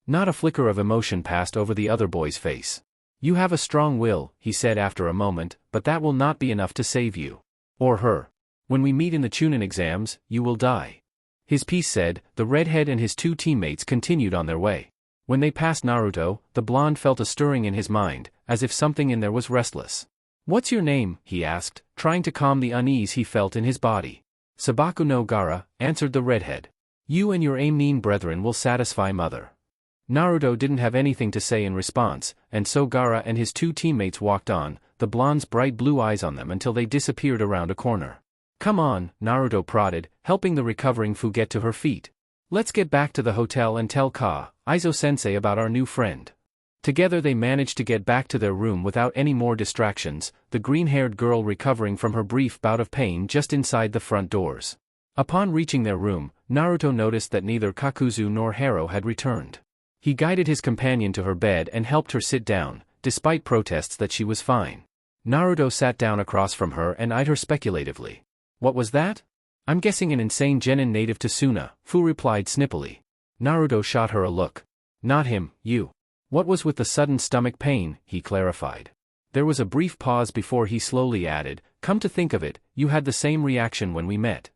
Not a flicker of emotion passed over the other boy's face. "You have a strong will," he said after a moment, "but that will not be enough to save you. Or her. When we meet in the Chunin exams, you will die." His piece said, the redhead and his two teammates continued on their way. When they passed Naruto, the blonde felt a stirring in his mind, as if something in there was restless. "What's your name?" he asked, trying to calm the unease he felt in his body. "Sabaku no Gaara," answered the redhead. "You and your Aimnin brethren will satisfy mother." Naruto didn't have anything to say in response, and so Gaara and his two teammates walked on, the blonde's bright blue eyes on them until they disappeared around a corner. "Come on," Naruto prodded, helping the recovering Fu get to her feet. "Let's get back to the hotel and tell Aizo-sensei about our new friend." Together they managed to get back to their room without any more distractions, the green-haired girl recovering from her brief bout of pain just inside the front doors. Upon reaching their room, Naruto noticed that neither Kakuzu nor Haro had returned. He guided his companion to her bed and helped her sit down, despite protests that she was fine. Naruto sat down across from her and eyed her speculatively. "What was that?" "I'm guessing an insane genin native to Suna," Fu replied snippily. Naruto shot her a look. "Not him, you." "What was with the sudden stomach pain?" he clarified. There was a brief pause before he slowly added, "Come to think of it, you had the same reaction when we met."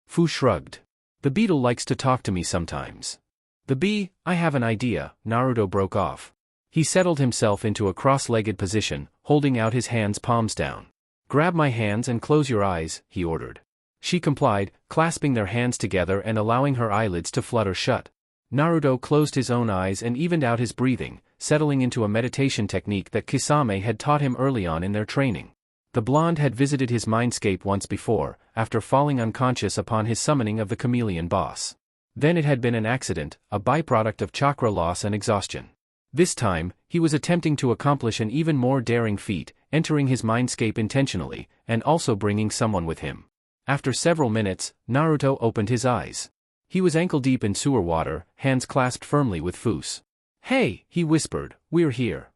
Fu shrugged. "The beetle likes to talk to me sometimes." "The bee, I have an idea," Naruto broke off. He settled himself into a cross-legged position, holding out his hands palms down. "Grab my hands and close your eyes," he ordered. She complied, clasping their hands together and allowing her eyelids to flutter shut. Naruto closed his own eyes and evened out his breathing, settling into a meditation technique that Kisame had taught him early on in their training. The blonde had visited his mindscape once before, after falling unconscious upon his summoning of the chameleon boss. Then it had been an accident, a byproduct of chakra loss and exhaustion. This time, he was attempting to accomplish an even more daring feat, entering his mindscape intentionally, and also bringing someone with him. After several minutes, Naruto opened his eyes. He was ankle-deep in sewer water, hands clasped firmly with Fu's. "Hey," he whispered, "we're here."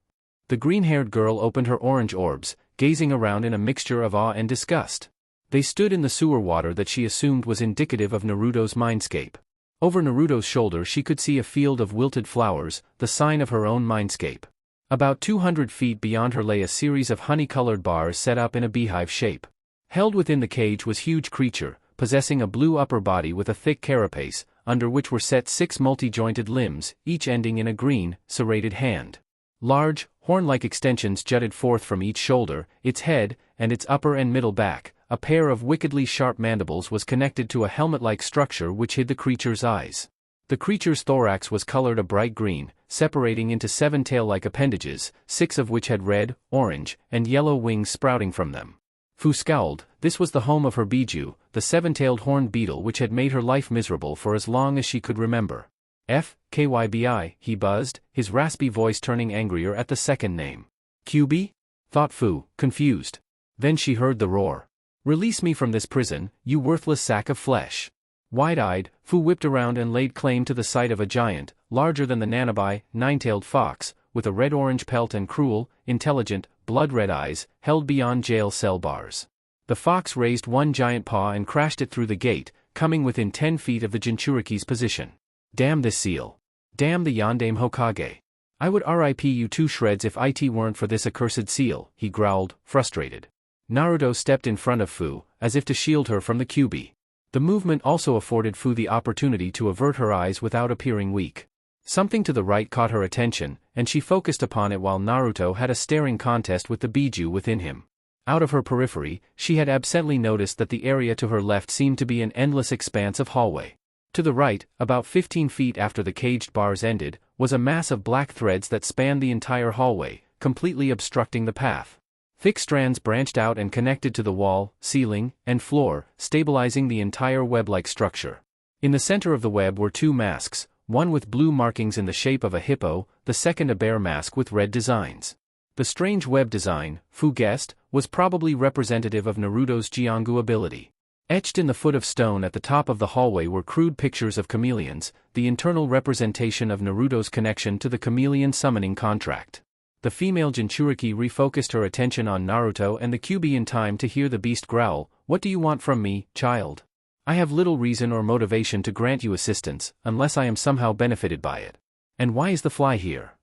The green-haired girl opened her orange orbs, gazing around in a mixture of awe and disgust. They stood in the sewer water that she assumed was indicative of Naruto's mindscape. Over Naruto's shoulder she could see a field of wilted flowers, the sign of her own mindscape. About 200 feet beyond her lay a series of honey-colored bars set up in a beehive shape. Held within the cage was a huge creature, possessing a blue upper body with a thick carapace, under which were set 6 multi-jointed limbs, each ending in a green, serrated hand. Large, horn-like extensions jutted forth from each shoulder, its head, and its upper and middle back. A pair of wickedly sharp mandibles was connected to a helmet-like structure which hid the creature's eyes. The creature's thorax was colored a bright green, separating into 7 tail-like appendages, 6 of which had red, orange, and yellow wings sprouting from them. Fu scowled. This was the home of her Biju, the seven-tailed horned beetle which had made her life miserable for as long as she could remember. FKYBI, he buzzed, his raspy voice turning angrier at the second name. QB? Thought Fu, confused. Then she heard the roar. Release me from this prison, you worthless sack of flesh. Wide-eyed, Fu whipped around and laid claim to the sight of a giant, larger than the Nanabai, nine-tailed fox, with a red-orange pelt and cruel, intelligent, blood-red eyes, held beyond jail cell bars. The fox raised one giant paw and crashed it through the gate, coming within 10 feet of the Jinchuriki's position. Damn this seal. Damn the Yondaime Hokage. I would RIP you to shreds if it weren't for this accursed seal, he growled, frustrated. Naruto stepped in front of Fu, as if to shield her from the QB. The movement also afforded Fu the opportunity to avert her eyes without appearing weak. Something to the right caught her attention, and she focused upon it while Naruto had a staring contest with the Biju within him. Out of her periphery, she had absently noticed that the area to her left seemed to be an endless expanse of hallway. To the right, about 15 feet after the caged bars ended, was a mass of black threads that spanned the entire hallway, completely obstructing the path. Thick strands branched out and connected to the wall, ceiling, and floor, stabilizing the entire web-like structure. In the center of the web were two masks, one with blue markings in the shape of a hippo, the second a bear mask with red designs. The strange web design, Fu guessed, was probably representative of Naruto's Jiongu ability. Etched in the foot of stone at the top of the hallway were crude pictures of chameleons, the internal representation of Naruto's connection to the chameleon summoning contract. The female Jinchuriki refocused her attention on Naruto and the QB in time to hear the beast growl, "What do you want from me, child? I have little reason or motivation to grant you assistance, unless I am somehow benefited by it. And why is the fly here?"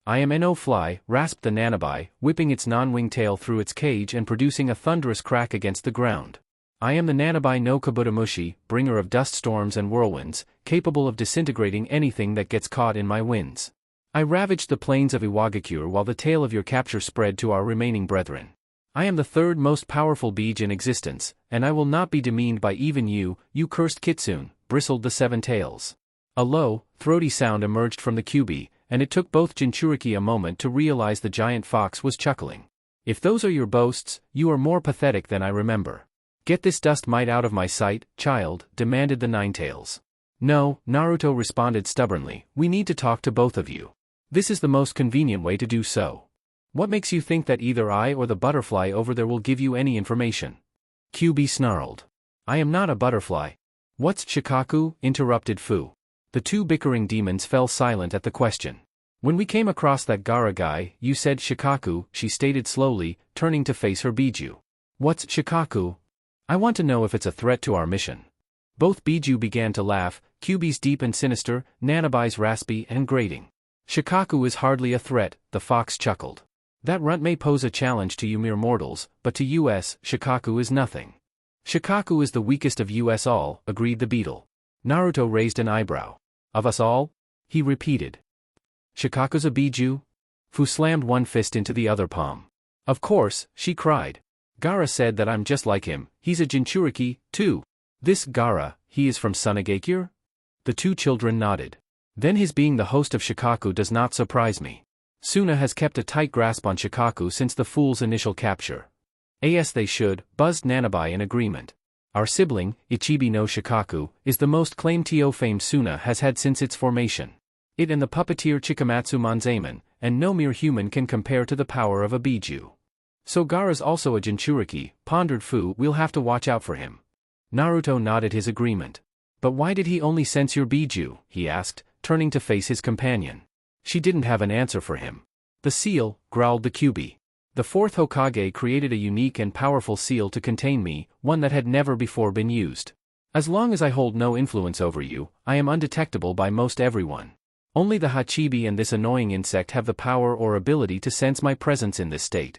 "I am no fly," rasped the Nanabai, whipping its non-wing tail through its cage and producing a thunderous crack against the ground. "I am the Nanabai no Kabutamushi, bringer of dust storms and whirlwinds, capable of disintegrating anything that gets caught in my winds. I ravaged the plains of Iwagakure while the tale of your capture spread to our remaining brethren. I am the third most powerful Bij in existence, and I will not be demeaned by even you, you cursed kitsune," bristled the seven tails. A low, throaty sound emerged from the QB, and it took both Jinchuriki a moment to realize the giant fox was chuckling. "If those are your boasts, you are more pathetic than I remember. Get this dust mite out of my sight, child," demanded the Ninetails. "No," Naruto responded stubbornly, "we need to talk to both of you. This is the most convenient way to do so. What makes you think that either I or the butterfly over there will give you any information?" QB snarled. "I am not a butterfly." "What's Shikaku?" interrupted Fu. The two bickering demons fell silent at the question. "When we came across that Gaara guy, you said Shikaku," she stated slowly, turning to face her Biju. "What's Shikaku? I want to know if it's a threat to our mission." Both Biju began to laugh, QB's deep and sinister, Nanabai's raspy and grating. "Shikaku is hardly a threat," the fox chuckled. "That runt may pose a challenge to you mere mortals, but to us, Shikaku is nothing." "Shikaku is the weakest of us all," agreed the beetle. Naruto raised an eyebrow. "Of us all?" he repeated. "Shikaku's a Biju?" Fu slammed one fist into the other palm. "Of course," she cried. "Gaara said that I'm just like him, he's a Jinchuriki, too." "This Gaara, he is from Sunagakure?" The two children nodded. "Then his being the host of Shikaku does not surprise me. Suna has kept a tight grasp on Shikaku since the fool's initial capture." "As they should," buzzed Nanabai in agreement. "Our sibling, Ichibi no Shikaku, is the most claimed to fame Suna has had since its formation. It and the puppeteer Chikamatsu Manzaemon, and no mere human can compare to the power of a Biju. So Gaara's also a Jinchuriki," pondered Fu. "We'll have to watch out for him." Naruto nodded his agreement. "But why did he only sense your Biju?" he asked, turning to face his companion. She didn't have an answer for him. "The seal," growled the QB. "The fourth Hokage created a unique and powerful seal to contain me, one that had never before been used. As long as I hold no influence over you, I am undetectable by most everyone. Only the Hachibi and this annoying insect have the power or ability to sense my presence in this state."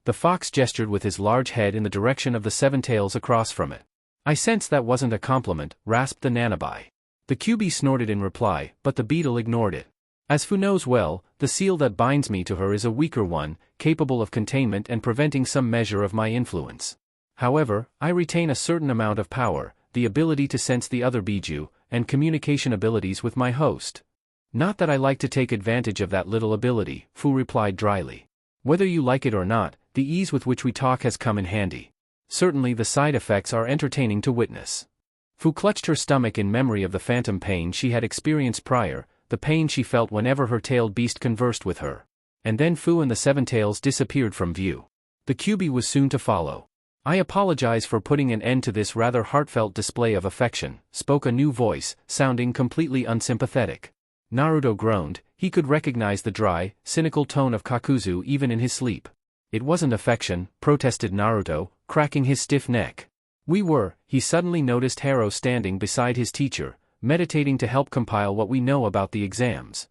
The fox gestured with his large head in the direction of the seven tails across from it. "I sense that wasn't a compliment," rasped the Nanabai. The QB snorted in reply, but the beetle ignored it. "As Fu knows well, the seal that binds me to her is a weaker one, capable of containment and preventing some measure of my influence. However, I retain a certain amount of power, the ability to sense the other Biju, and communication abilities with my host. Not that I like to take advantage of that little ability," Fu replied dryly. "Whether you like it or not, the ease with which we talk has come in handy. Certainly the side effects are entertaining to witness. Fu clutched her stomach in memory of the phantom pain she had experienced prior, the pain she felt whenever her tailed beast conversed with her. And then Fu and the Seven Tails disappeared from view. The QB was soon to follow. I apologize for putting an end to this rather heartfelt display of affection, spoke a new voice, sounding completely unsympathetic. Naruto groaned. He could recognize the dry, cynical tone of Kakuzu even in his sleep. It wasn't affection, protested Naruto, cracking his stiff neck. He suddenly noticed Haro standing beside his teacher, meditating to help compile what we know about the exams.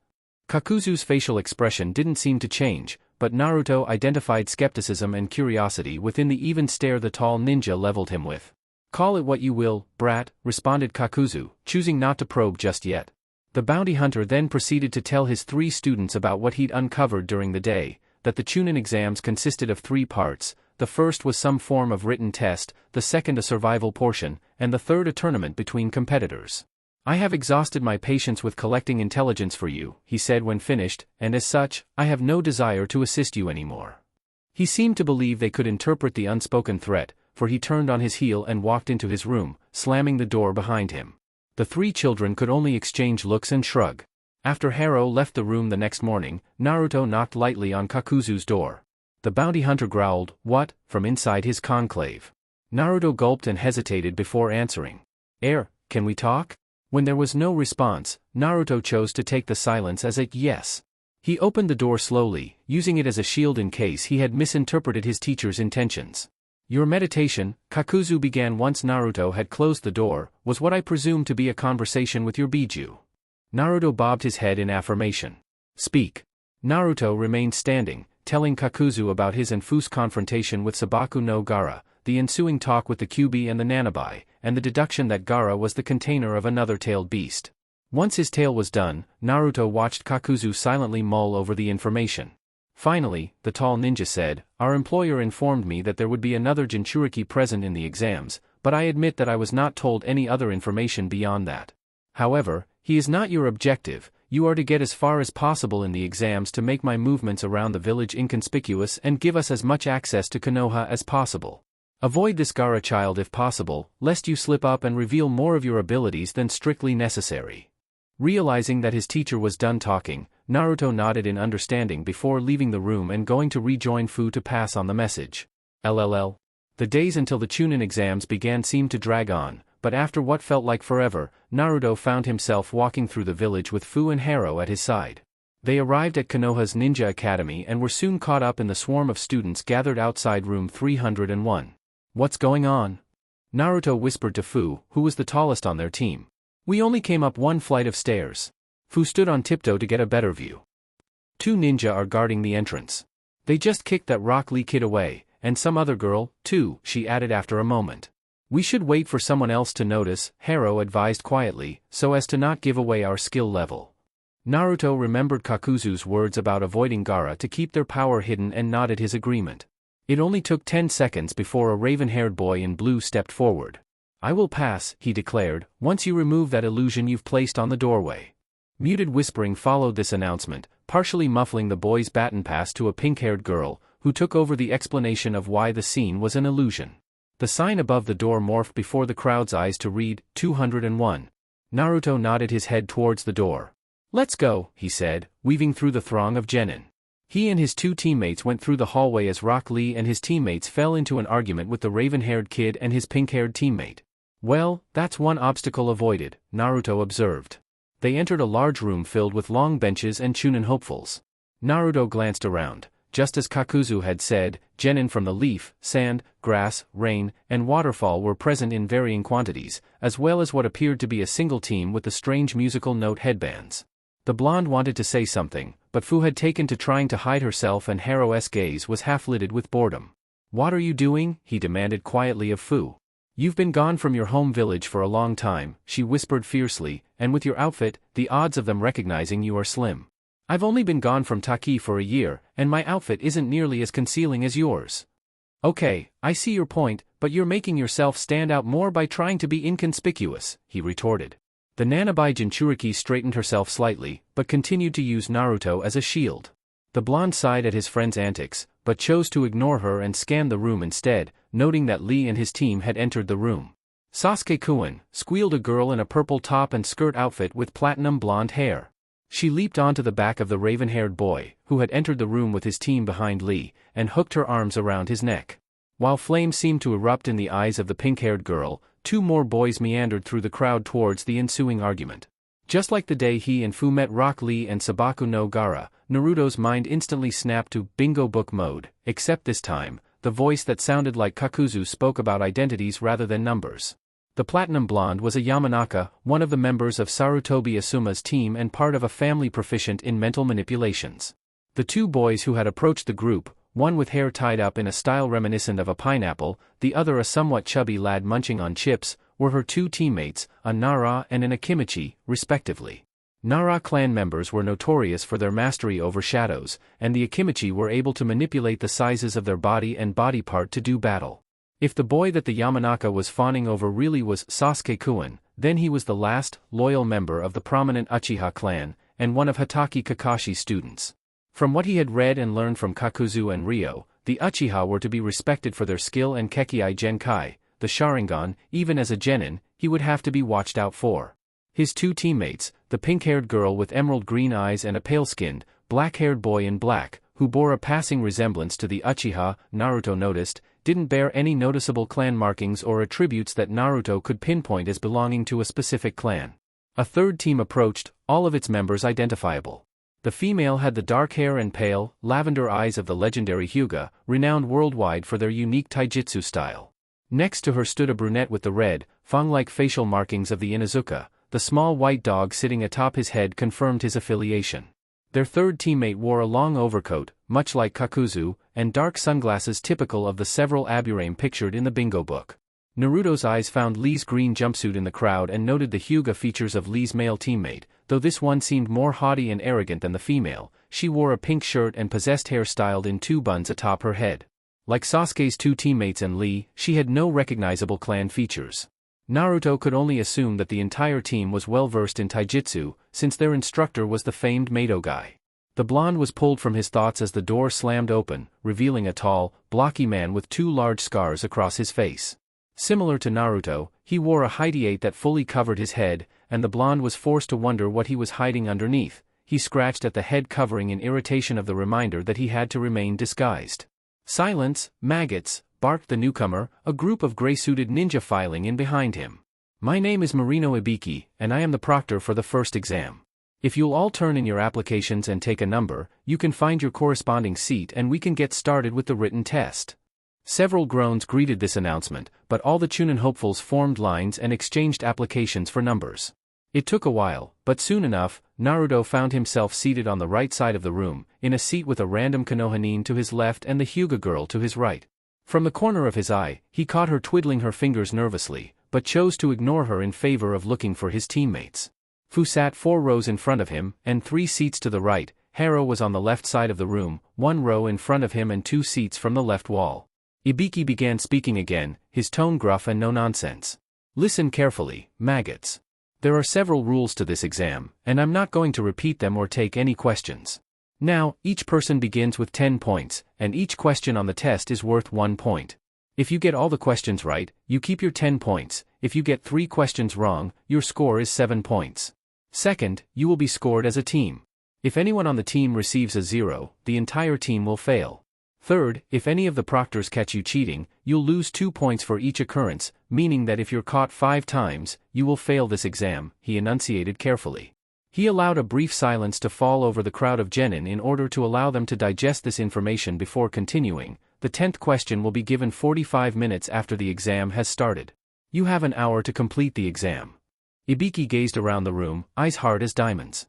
Kakuzu's facial expression didn't seem to change, but Naruto identified skepticism and curiosity within the even stare the tall ninja leveled him with. Call it what you will, brat, responded Kakuzu, choosing not to probe just yet. The bounty hunter then proceeded to tell his 3 students about what he'd uncovered during the day, that the Chunin exams consisted of 3 parts. The first was some form of written test, the second a survival portion, and the third a tournament between competitors. I have exhausted my patience with collecting intelligence for you, he said when finished, and as such, I have no desire to assist you anymore. He seemed to believe they could interpret the unspoken threat, for he turned on his heel and walked into his room, slamming the door behind him. The 3 children could only exchange looks and shrug. After Haro left the room the next morning, Naruto knocked lightly on Kakuzu's door. The bounty hunter growled, "What?" from inside his conclave. Naruto gulped and hesitated before answering. Can we talk?" When there was no response, Naruto chose to take the silence as a yes. He opened the door slowly, using it as a shield in case he had misinterpreted his teacher's intentions. "Your meditation," Kakuzu began once Naruto had closed the door, "was what I presume to be a conversation with your Biju." Naruto bobbed his head in affirmation. "Speak." Naruto remained standing, telling Kakuzu about his and Fu's confrontation with Sabaku no Gaara, the ensuing talk with the QB and the Nanabai, and the deduction that Gaara was the container of another tailed beast. Once his tale was done, Naruto watched Kakuzu silently mull over the information. Finally, the tall ninja said, "Our employer informed me that there would be another Jinchuriki present in the exams, but I admit that I was not told any other information beyond that. However, he is not your objective. You are to get as far as possible in the exams to make my movements around the village inconspicuous and give us as much access to Konoha as possible. Avoid this Gaara child if possible, lest you slip up and reveal more of your abilities than strictly necessary." Realizing that his teacher was done talking, Naruto nodded in understanding before leaving the room and going to rejoin Fu to pass on the message. LLL. The days until the Chunin exams began seemed to drag on, but after what felt like forever, Naruto found himself walking through the village with Fu and Haro at his side. They arrived at Konoha's Ninja Academy and were soon caught up in the swarm of students gathered outside room 301. "What's going on?" Naruto whispered to Fu, who was the tallest on their team. "We only came up 1 flight of stairs." Fu stood on tiptoe to get a better view. 2 ninja are guarding the entrance. They just kicked that Rock Lee kid away, and some other girl, too, she added after a moment. "We should wait for someone else to notice," Haro advised quietly, "so as to not give away our skill level." Naruto remembered Kakuzu's words about avoiding Gaara to keep their power hidden and nodded his agreement. It only took 10 seconds before a raven-haired boy in blue stepped forward. "I will pass," he declared, "once you remove that illusion you've placed on the doorway." Muted whispering followed this announcement, partially muffling the boy's baton pass to a pink-haired girl, who took over the explanation of why the scene was an illusion. The sign above the door morphed before the crowd's eyes to read, 201. Naruto nodded his head towards the door. "Let's go," he said, weaving through the throng of genin. He and his 2 teammates went through the hallway as Rock Lee and his teammates fell into an argument with the raven-haired kid and his pink-haired teammate. "Well, that's one obstacle avoided," Naruto observed. They entered a large room filled with long benches and Chunin hopefuls. Naruto glanced around. Just as Kakuzu had said, genin from the leaf, sand, grass, rain, and waterfall were present in varying quantities, as well as what appeared to be a single team with the strange musical note headbands. The blonde wanted to say something, but Fu had taken to trying to hide herself and Haro's gaze was half-lidded with boredom. "What are you doing?" he demanded quietly of Fu. "You've been gone from your home village for a long time," she whispered fiercely, "and with your outfit, the odds of them recognizing you are slim. I've only been gone from Taki for a year, and my outfit isn't nearly as concealing as yours." "Okay, I see your point, but you're making yourself stand out more by trying to be inconspicuous," he retorted. The Nanabai Jinchuriki straightened herself slightly, but continued to use Naruto as a shield. The blonde sighed at his friend's antics, but chose to ignore her and scan the room instead, noting that Lee and his team had entered the room. "Sasuke-kun," squealed a girl in a purple top and skirt outfit with platinum blonde hair. She leaped onto the back of the raven-haired boy, who had entered the room with his team behind Lee, and hooked her arms around his neck. While flames seemed to erupt in the eyes of the pink-haired girl, 2 more boys meandered through the crowd towards the ensuing argument. Just like the day he and Fu met Rock Lee and Sabaku no Gara, Naruto's mind instantly snapped to bingo book mode, except this time, the voice that sounded like Kakuzu spoke about identities rather than numbers. The platinum blonde was a Yamanaka, one of the members of Sarutobi Asuma's team and part of a family proficient in mental manipulations. The 2 boys who had approached the group, one with hair tied up in a style reminiscent of a pineapple, the other a somewhat chubby lad munching on chips, were her 2 teammates, a Nara and an Akimichi, respectively. Nara clan members were notorious for their mastery over shadows, and the Akimichi were able to manipulate the sizes of their body and body part to do battle. If the boy that the Yamanaka was fawning over really was Sasuke-kun, then he was the last, loyal member of the prominent Uchiha clan, and one of Hatake Kakashi's students. From what he had read and learned from Kakuzu and Ryo, the Uchiha were to be respected for their skill and Kekkei Genkai, the Sharingan. Even as a genin, he would have to be watched out for. His 2 teammates, the pink-haired girl with emerald green eyes and a pale-skinned, black-haired boy in black, who bore a passing resemblance to the Uchiha, Naruto noticed, didn't bear any noticeable clan markings or attributes that Naruto could pinpoint as belonging to a specific clan. A 3rd team approached, all of its members identifiable. The female had the dark hair and pale, lavender eyes of the legendary Hyuga, renowned worldwide for their unique taijutsu style. Next to her stood a brunette with the red, fang-like facial markings of the Inuzuka. The small white dog sitting atop his head confirmed his affiliation. Their 3rd teammate wore a long overcoat, much like Kakuzu, and dark sunglasses typical of the several Aburame pictured in the bingo book. Naruto's eyes found Lee's green jumpsuit in the crowd and noted the Hyuga features of Lee's male teammate. Though this one seemed more haughty and arrogant than the female, she wore a pink shirt and possessed hair styled in 2 buns atop her head. Like Sasuke's 2 teammates and Lee, she had no recognizable clan features. Naruto could only assume that the entire team was well versed in taijutsu, since their instructor was the famed Mato guy. The blonde was pulled from his thoughts as the door slammed open, revealing a tall, blocky man with 2 large scars across his face. Similar to Naruto, he wore a hide that fully covered his head, and the blonde was forced to wonder what he was hiding underneath. He scratched at the head covering in irritation of the reminder that he had to remain disguised. "Silence, maggots," barked the newcomer, a group of gray-suited ninja filing in behind him. "My name is Marino Ibiki, and I am the proctor for the first exam. If you'll all turn in your applications and take a number, you can find your corresponding seat and we can get started with the written test." Several groans greeted this announcement, but all the Chunin hopefuls formed lines and exchanged applications for numbers. It took a while, but soon enough, Naruto found himself seated on the right side of the room, in a seat with a random Konohanin to his left and the Hyuga girl to his right. From the corner of his eye, he caught her twiddling her fingers nervously, but chose to ignore her in favor of looking for his teammates. Fu sat 4 rows in front of him, and 3 seats to the right. Haro was on the left side of the room, 1 row in front of him and 2 seats from the left wall. Ibiki began speaking again, his tone gruff and no nonsense. "Listen carefully, maggots. There are several rules to this exam, and I'm not going to repeat them or take any questions. Now, each person begins with 10 points, and each question on the test is worth 1 point. If you get all the questions right, you keep your 10 points. If you get 3 questions wrong, your score is 7 points. Second, you will be scored as a team. If anyone on the team receives a 0, the entire team will fail. Third, if any of the proctors catch you cheating, you'll lose 2 points for each occurrence, meaning that if you're caught 5 times, you will fail this exam," he enunciated carefully. He allowed a brief silence to fall over the crowd of genin in order to allow them to digest this information before continuing. "The 10th question will be given 45 minutes after the exam has started. You have an hour to complete the exam." Ibiki gazed around the room, eyes hard as diamonds.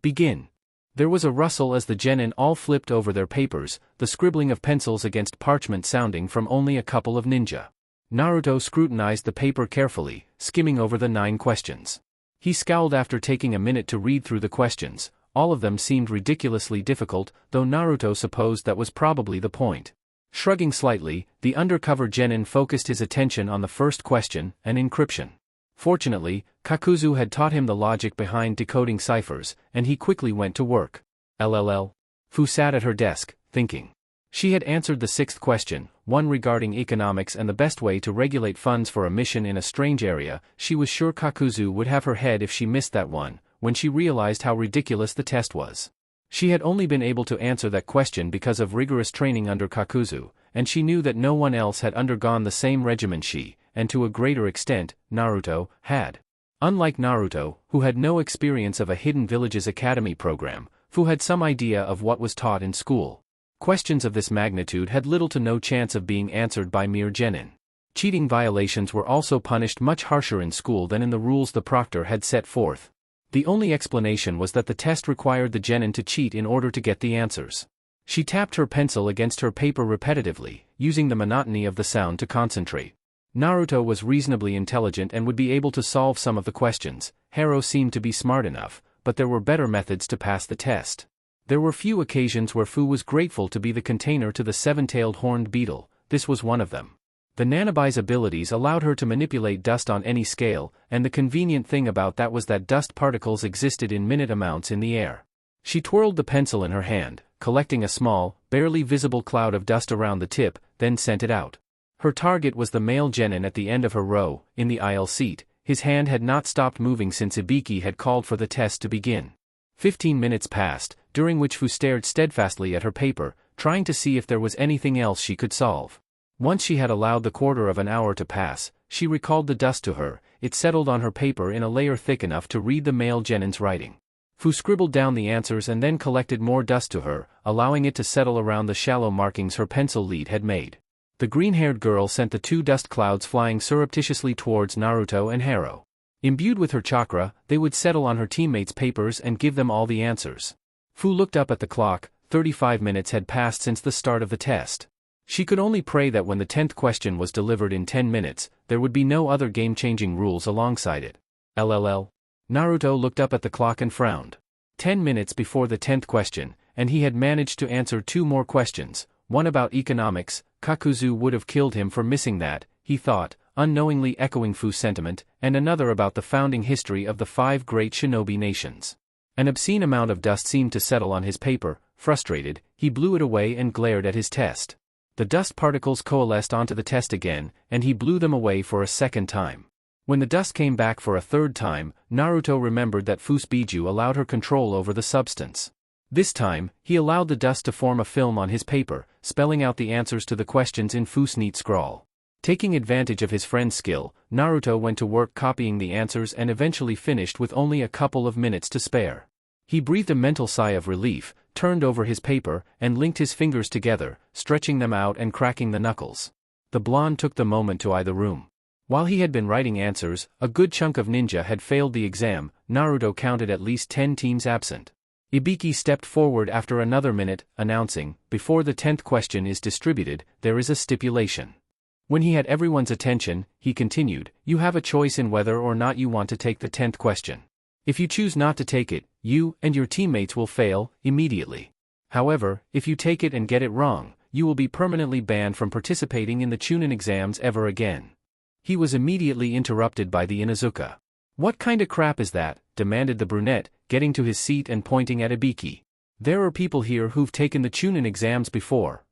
"Begin." There was a rustle as the genin all flipped over their papers, the scribbling of pencils against parchment sounding from only a couple of ninja. Naruto scrutinized the paper carefully, skimming over the 9 questions. He scowled after taking a minute to read through the questions. All of them seemed ridiculously difficult, though Naruto supposed that was probably the point. Shrugging slightly, the undercover genin focused his attention on the first question, an encryption. Fortunately, Kakuzu had taught him the logic behind decoding ciphers, and he quickly went to work. LLL. Fu sat at her desk, thinking. She had answered the sixth question, one regarding economics and the best way to regulate funds for a mission in a strange area. She was sure Kakuzu would have her head if she missed that one, when she realized how ridiculous the test was. She had only been able to answer that question because of rigorous training under Kakuzu, and she knew that no one else had undergone the same regimen she, and to a greater extent, Naruto, had. Unlike Naruto, who had no experience of a Hidden Villages Academy program, Fu had some idea of what was taught in school. Questions of this magnitude had little to no chance of being answered by mere genin. Cheating violations were also punished much harsher in school than in the rules the proctor had set forth. The only explanation was that the test required the genin to cheat in order to get the answers. She tapped her pencil against her paper repetitively, using the monotony of the sound to concentrate. Naruto was reasonably intelligent and would be able to solve some of the questions. Haro seemed to be smart enough, but there were better methods to pass the test. There were few occasions where Fu was grateful to be the container to the seven-tailed horned beetle. This was one of them. The Nanabi's abilities allowed her to manipulate dust on any scale, and the convenient thing about that was that dust particles existed in minute amounts in the air. She twirled the pencil in her hand, collecting a small, barely visible cloud of dust around the tip, then sent it out. Her target was the male genin at the end of her row, in the aisle seat. His hand had not stopped moving since Ibiki had called for the test to begin. 15 minutes passed, during which Fu stared steadfastly at her paper, trying to see if there was anything else she could solve. Once she had allowed the quarter of an hour to pass, she recalled the dust to her. It settled on her paper in a layer thick enough to read the male genin's writing. Fu scribbled down the answers and then collected more dust to her, allowing it to settle around the shallow markings her pencil lead had made. The green-haired girl sent the two dust clouds flying surreptitiously towards Naruto and Haro. Imbued with her chakra, they would settle on her teammates' papers and give them all the answers. Fu looked up at the clock. 35 minutes had passed since the start of the test. She could only pray that when the 10th question was delivered in 10 minutes, there would be no other game-changing rules alongside it. LLL. Naruto looked up at the clock and frowned. 10 minutes before the 10th question, and he had managed to answer two more questions, one about economics. Kakuzu would have killed him for missing that, he thought, unknowingly echoing Fu's sentiment, and another about the founding history of the 5 great shinobi nations. An obscene amount of dust seemed to settle on his paper. Frustrated, he blew it away and glared at his test. The dust particles coalesced onto the test again, and he blew them away for a second time. When the dust came back for a third time, Naruto remembered that Fu's Biju allowed her control over the substance. This time, he allowed the dust to form a film on his paper, spelling out the answers to the questions in Fu's neat scrawl. Taking advantage of his friend's skill, Naruto went to work copying the answers and eventually finished with only a couple of minutes to spare. He breathed a mental sigh of relief, turned over his paper, and linked his fingers together, stretching them out and cracking the knuckles. The blonde took the moment to eye the room. While he had been writing answers, a good chunk of ninja had failed the exam. Naruto counted at least 10 teams absent. Ibiki stepped forward after another minute, announcing, "Before the 10th question is distributed, there is a stipulation." When he had everyone's attention, he continued, "You have a choice in whether or not you want to take the 10th question. If you choose not to take it, you and your teammates will fail immediately. However, if you take it and get it wrong, you will be permanently banned from participating in the Chunin exams ever again." He was immediately interrupted by the Inuzuka. "What kinda crap is that?" demanded the brunette, getting to his seat and pointing at Ibiki. "There are people here who've taken the Chunin exams before."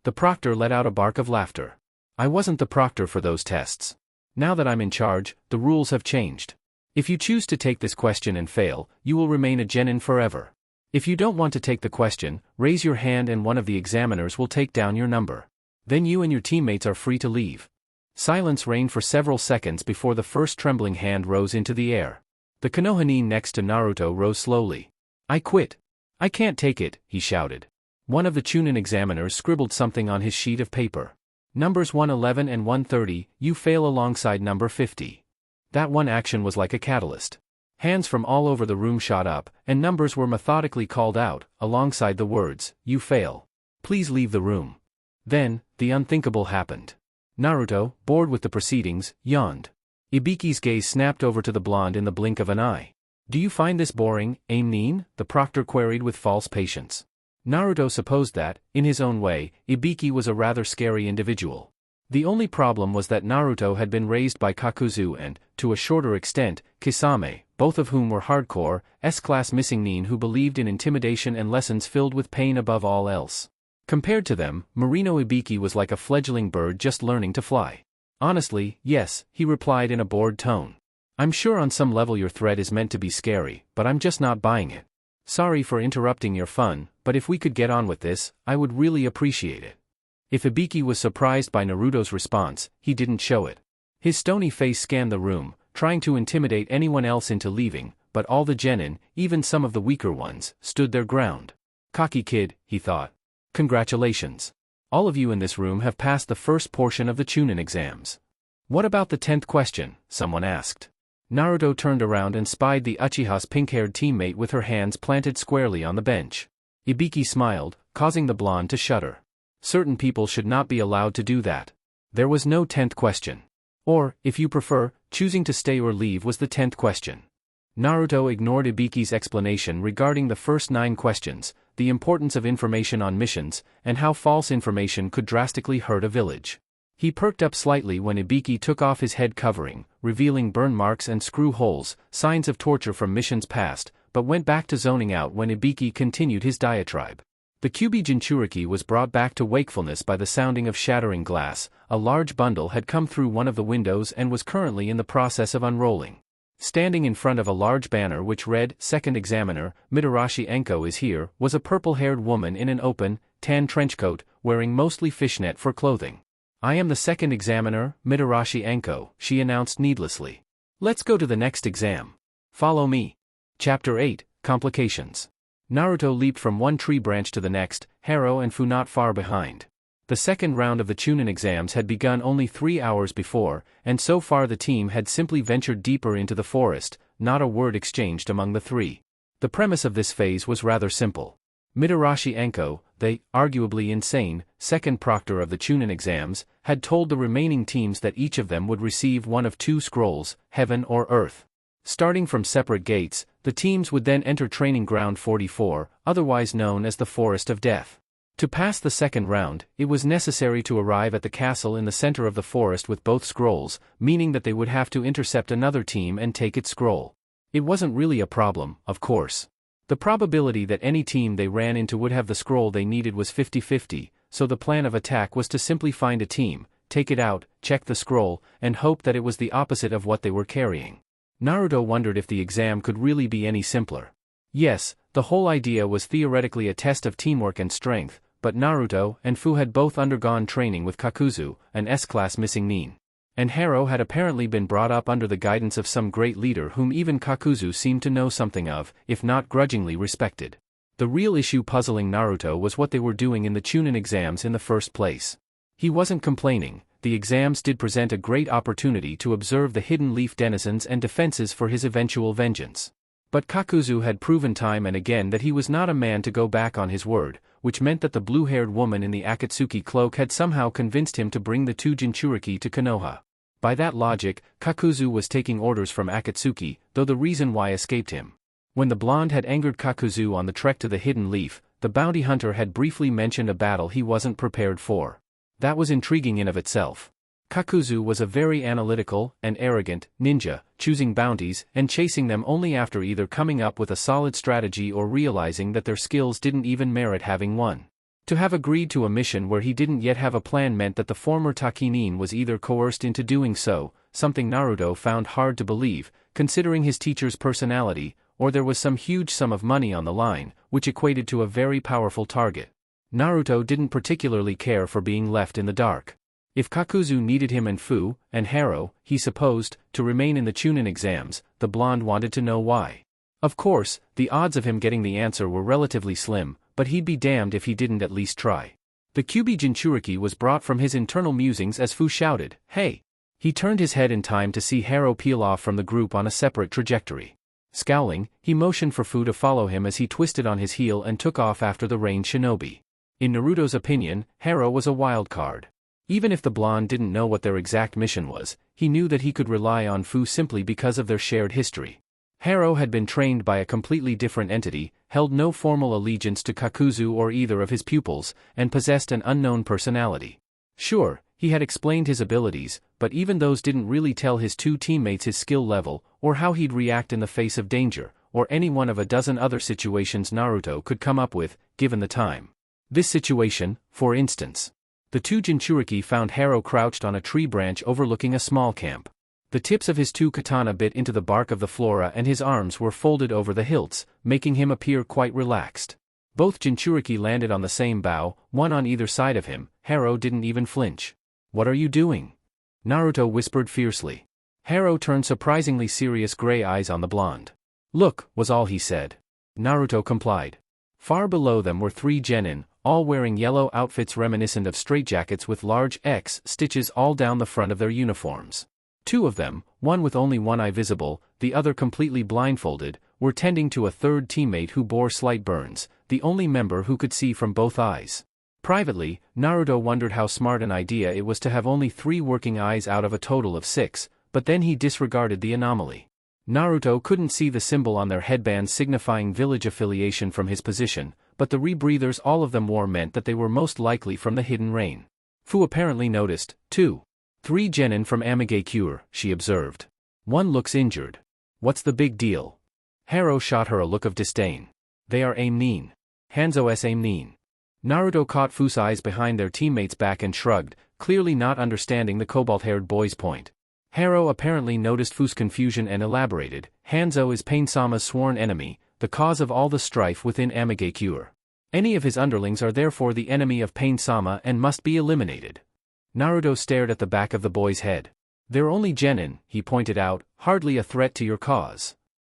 The proctor let out a bark of laughter. "I wasn't the proctor for those tests. Now that I'm in charge, the rules have changed. If you choose to take this question and fail, you will remain a genin forever. If you don't want to take the question, raise your hand and one of the examiners will take down your number. Then you and your teammates are free to leave." Silence reigned for several seconds before the first trembling hand rose into the air. The Konohani next to Naruto rose slowly. "I quit. I can't take it," he shouted. One of the Chunin examiners scribbled something on his sheet of paper. "Numbers 111 and 130, you fail alongside number 50. That one action was like a catalyst. Hands from all over the room shot up, and numbers were methodically called out, alongside the words, "You fail. Please leave the room." Then, the unthinkable happened. Naruto, bored with the proceedings, yawned. Ibiki's gaze snapped over to the blonde in the blink of an eye. "Do you find this boring, Aimnin?" the proctor queried with false patience. Naruto supposed that, in his own way, Ibiki was a rather scary individual. The only problem was that Naruto had been raised by Kakuzu and, to a shorter extent, Kisame, both of whom were hardcore, S-class missing nin who believed in intimidation and lessons filled with pain above all else. Compared to them, Marino Ibiki was like a fledgling bird just learning to fly. Honestly, yes, he replied in a bored tone. I'm sure on some level your threat is meant to be scary, but I'm just not buying it. Sorry for interrupting your fun, but if we could get on with this, I would really appreciate it. If Ibiki was surprised by Naruto's response, he didn't show it. His stony face scanned the room, trying to intimidate anyone else into leaving, but all the genin, even some of the weaker ones, stood their ground. Cocky kid, he thought. Congratulations. All of you in this room have passed the first portion of the Chunin exams. What about the 10th question? Someone asked. Naruto turned around and spied the Uchiha's pink-haired teammate with her hands planted squarely on the bench. Ibiki smiled, causing the blonde to shudder. Certain people should not be allowed to do that. There was no 10th question. Or, if you prefer, choosing to stay or leave was the 10th question. Naruto ignored Ibiki's explanation regarding the first 9 questions, the importance of information on missions, and how false information could drastically hurt a village. He perked up slightly when Ibiki took off his head covering, revealing burn marks and screw holes, signs of torture from missions past, but went back to zoning out when Ibiki continued his diatribe. The Kyuubi Jinchuriki was brought back to wakefulness by the sounding of shattering glass. A large bundle had come through one of the windows and was currently in the process of unrolling. Standing in front of a large banner which read, "Second Examiner, Mitarashi Enko is here," was a purple-haired woman in an open, tan trenchcoat, wearing mostly fishnet for clothing. "I am the second examiner, Mitarashi Enko," she announced needlessly. "Let's go to the next exam. Follow me." Chapter 8, Complications. Naruto leaped from one tree branch to the next, Haro and Fu not far behind. The second round of the Chunin exams had begun only 3 hours before, and so far the team had simply ventured deeper into the forest, not a word exchanged among the three. The premise of this phase was rather simple. Mitarashi Enko, the, arguably insane, second proctor of the Chunin exams, had told the remaining teams that each of them would receive one of 2 scrolls, heaven or earth. Starting from separate gates, the teams would then enter Training Ground 44, otherwise known as the Forest of Death. To pass the second round, it was necessary to arrive at the castle in the center of the forest with both scrolls, meaning that they would have to intercept another team and take its scroll. It wasn't really a problem, of course. The probability that any team they ran into would have the scroll they needed was 50-50, so the plan of attack was to simply find a team, take it out, check the scroll, and hope that it was the opposite of what they were carrying. Naruto wondered if the exam could really be any simpler. Yes, the whole idea was theoretically a test of teamwork and strength, but Naruto and Fu had both undergone training with Kakuzu, an S-class missing nin. And Haro had apparently been brought up under the guidance of some great leader whom even Kakuzu seemed to know something of, if not grudgingly respected. The real issue puzzling Naruto was what they were doing in the Chunin exams in the first place. He wasn't complaining. The exams did present a great opportunity to observe the hidden leaf denizens and defenses for his eventual vengeance. But Kakuzu had proven time and again that he was not a man to go back on his word, which meant that the blue-haired woman in the Akatsuki cloak had somehow convinced him to bring the 2 Jinchuriki to Konoha. By that logic, Kakuzu was taking orders from Akatsuki, though the reason why escaped him. When the blonde had angered Kakuzu on the trek to the hidden leaf, the bounty hunter had briefly mentioned a battle he wasn't prepared for. That was intriguing in of itself. Kakuzu was a very analytical and arrogant ninja, choosing bounties and chasing them only after either coming up with a solid strategy or realizing that their skills didn't even merit having one. To have agreed to a mission where he didn't yet have a plan meant that the former Takinin was either coerced into doing so, something Naruto found hard to believe, considering his teacher's personality, or there was some huge sum of money on the line, which equated to a very powerful target. Naruto didn't particularly care for being left in the dark. If Kakuzu needed him and Fu, and Haro, he supposed, to remain in the Chunin exams, the blonde wanted to know why. Of course, the odds of him getting the answer were relatively slim, but he'd be damned if he didn't at least try. The Kyuubi Jinchuriki was brought from his internal musings as Fu shouted, "Hey!" He turned his head in time to see Haro peel off from the group on a separate trajectory. Scowling, he motioned for Fu to follow him as he twisted on his heel and took off after the ranged shinobi. In Naruto's opinion, Haro was a wild card. Even if the blonde didn't know what their exact mission was, he knew that he could rely on Fu simply because of their shared history. Haro had been trained by a completely different entity, held no formal allegiance to Kakuzu or either of his pupils, and possessed an unknown personality. Sure, he had explained his abilities, but even those didn't really tell his 2 teammates his skill level, or how he'd react in the face of danger, or any one of a dozen other situations Naruto could come up with, given the time. This situation, for instance. The two Jinchuriki found Haro crouched on a tree branch overlooking a small camp. The tips of his two katana bit into the bark of the flora and his arms were folded over the hilts, making him appear quite relaxed. Both Jinchuriki landed on the same bough, one on either side of him. Haro didn't even flinch. "What are you doing?" Naruto whispered fiercely. Haro turned surprisingly serious gray eyes on the blonde. "Look," was all he said. Naruto complied. Far below them were three genin, all wearing yellow outfits reminiscent of straitjackets with large X stitches all down the front of their uniforms. Two of them, one with only one eye visible, the other completely blindfolded, were tending to a third teammate who bore slight burns, the only member who could see from both eyes. Privately, Naruto wondered how smart an idea it was to have only 3 working eyes out of a total of 6, but then he disregarded the anomaly. Naruto couldn't see the symbol on their headbands signifying village affiliation from his position, but the rebreathers all of them wore meant that they were most likely from the hidden rain. Fu apparently noticed, too. 3 genin from Amigakure, she observed. One looks injured. What's the big deal? Haro shot her a look of disdain. They are aim-nin. Hanzo's aim-nin. Naruto caught Fu's eyes behind their teammate's back and shrugged, clearly not understanding the cobalt-haired boy's point. Haro apparently noticed Fu's confusion and elaborated, Hanzo is Pain-sama's sworn enemy, the cause of all the strife within Amigakure. Any of his underlings are therefore the enemy of Pain-sama and must be eliminated. Naruto stared at the back of the boy's head. They're only genin, he pointed out, hardly a threat to your cause.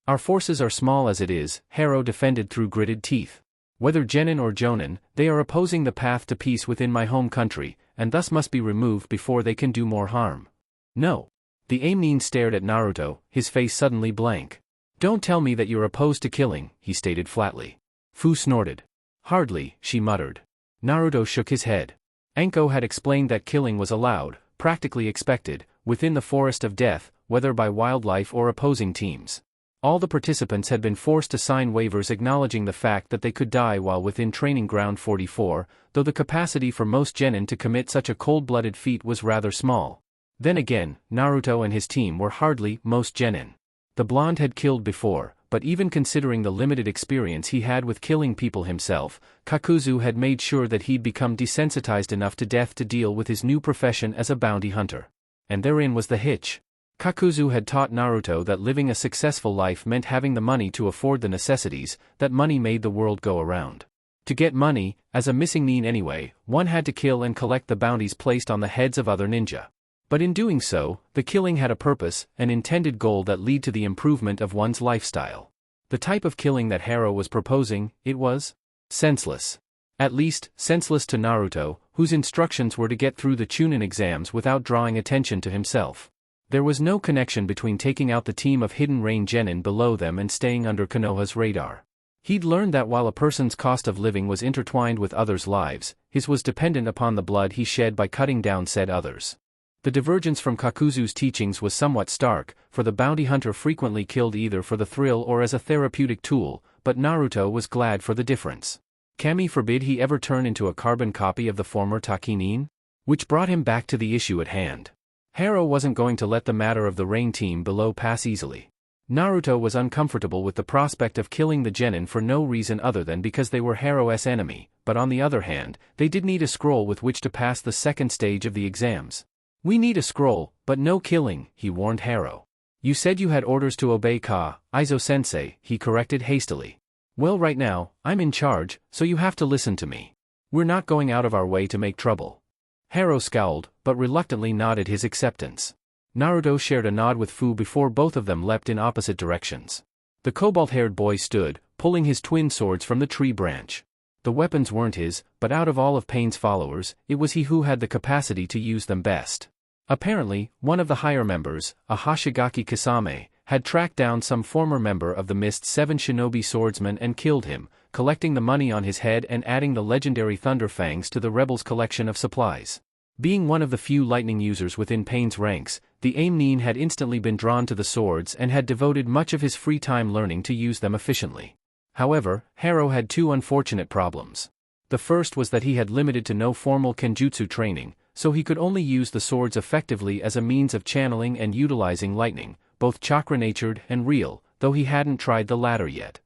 Our forces are small as it is, Haro defended through gritted teeth. Whether genin or jonin, they are opposing the path to peace within my home country, and thus must be removed before they can do more harm. No. The aim-nin stared at Naruto, his face suddenly blank. Don't tell me that you're opposed to killing, he stated flatly. Fu snorted. Hardly, she muttered. Naruto shook his head. Anko had explained that killing was allowed, practically expected, within the forest of death, whether by wildlife or opposing teams. All the participants had been forced to sign waivers acknowledging the fact that they could die while within Training Ground 44, though the capacity for most genin to commit such a cold-blooded feat was rather small. Then again, Naruto and his team were hardly most genin. The blonde had killed before, but even considering the limited experience he had with killing people himself, Kakuzu had made sure that he'd become desensitized enough to death to deal with his new profession as a bounty hunter. And therein was the hitch. Kakuzu had taught Naruto that living a successful life meant having the money to afford the necessities, that money made the world go around. To get money, as a missing nin anyway, one had to kill and collect the bounties placed on the heads of other ninja. But in doing so, the killing had a purpose, an intended goal that led to the improvement of one's lifestyle. The type of killing that Haro was proposing, it was senseless. At least, senseless to Naruto, whose instructions were to get through the Chunin exams without drawing attention to himself. There was no connection between taking out the team of hidden rain genin below them and staying under Konoha's radar. He'd learned that while a person's cost of living was intertwined with others' lives, his was dependent upon the blood he shed by cutting down said others. The divergence from Kakuzu's teachings was somewhat stark, for the bounty hunter frequently killed either for the thrill or as a therapeutic tool, but Naruto was glad for the difference. Kami forbid he ever turn into a carbon copy of the former Takinin? Which brought him back to the issue at hand. Haro wasn't going to let the matter of the rain team below pass easily. Naruto was uncomfortable with the prospect of killing the genin for no reason other than because they were Haro's enemy, but on the other hand, they did need a scroll with which to pass the second stage of the exams. We need a scroll, but no killing, he warned Haro. You said you had orders to obey Aizo-sensei, he corrected hastily. Well, right now, I'm in charge, so you have to listen to me. We're not going out of our way to make trouble. Haro scowled, but reluctantly nodded his acceptance. Naruto shared a nod with Fu before both of them leapt in opposite directions. The cobalt-haired boy stood, pulling his twin swords from the tree branch. The weapons weren't his, but out of all of Pain's followers, it was he who had the capacity to use them best. Apparently, one of the higher members, a Hoshigaki Kasame, had tracked down some former member of the Mist's 7 shinobi swordsmen and killed him, collecting the money on his head and adding the legendary Thunder Fangs to the rebels' collection of supplies. Being one of the few lightning users within Pain's ranks, the aim-nin had instantly been drawn to the swords and had devoted much of his free time learning to use them efficiently. However, Haro had 2 unfortunate problems. The first was that he had limited to no formal kenjutsu training, so he could only use the swords effectively as a means of channeling and utilizing lightning, both chakra-natured and real, though he hadn't tried the latter yet.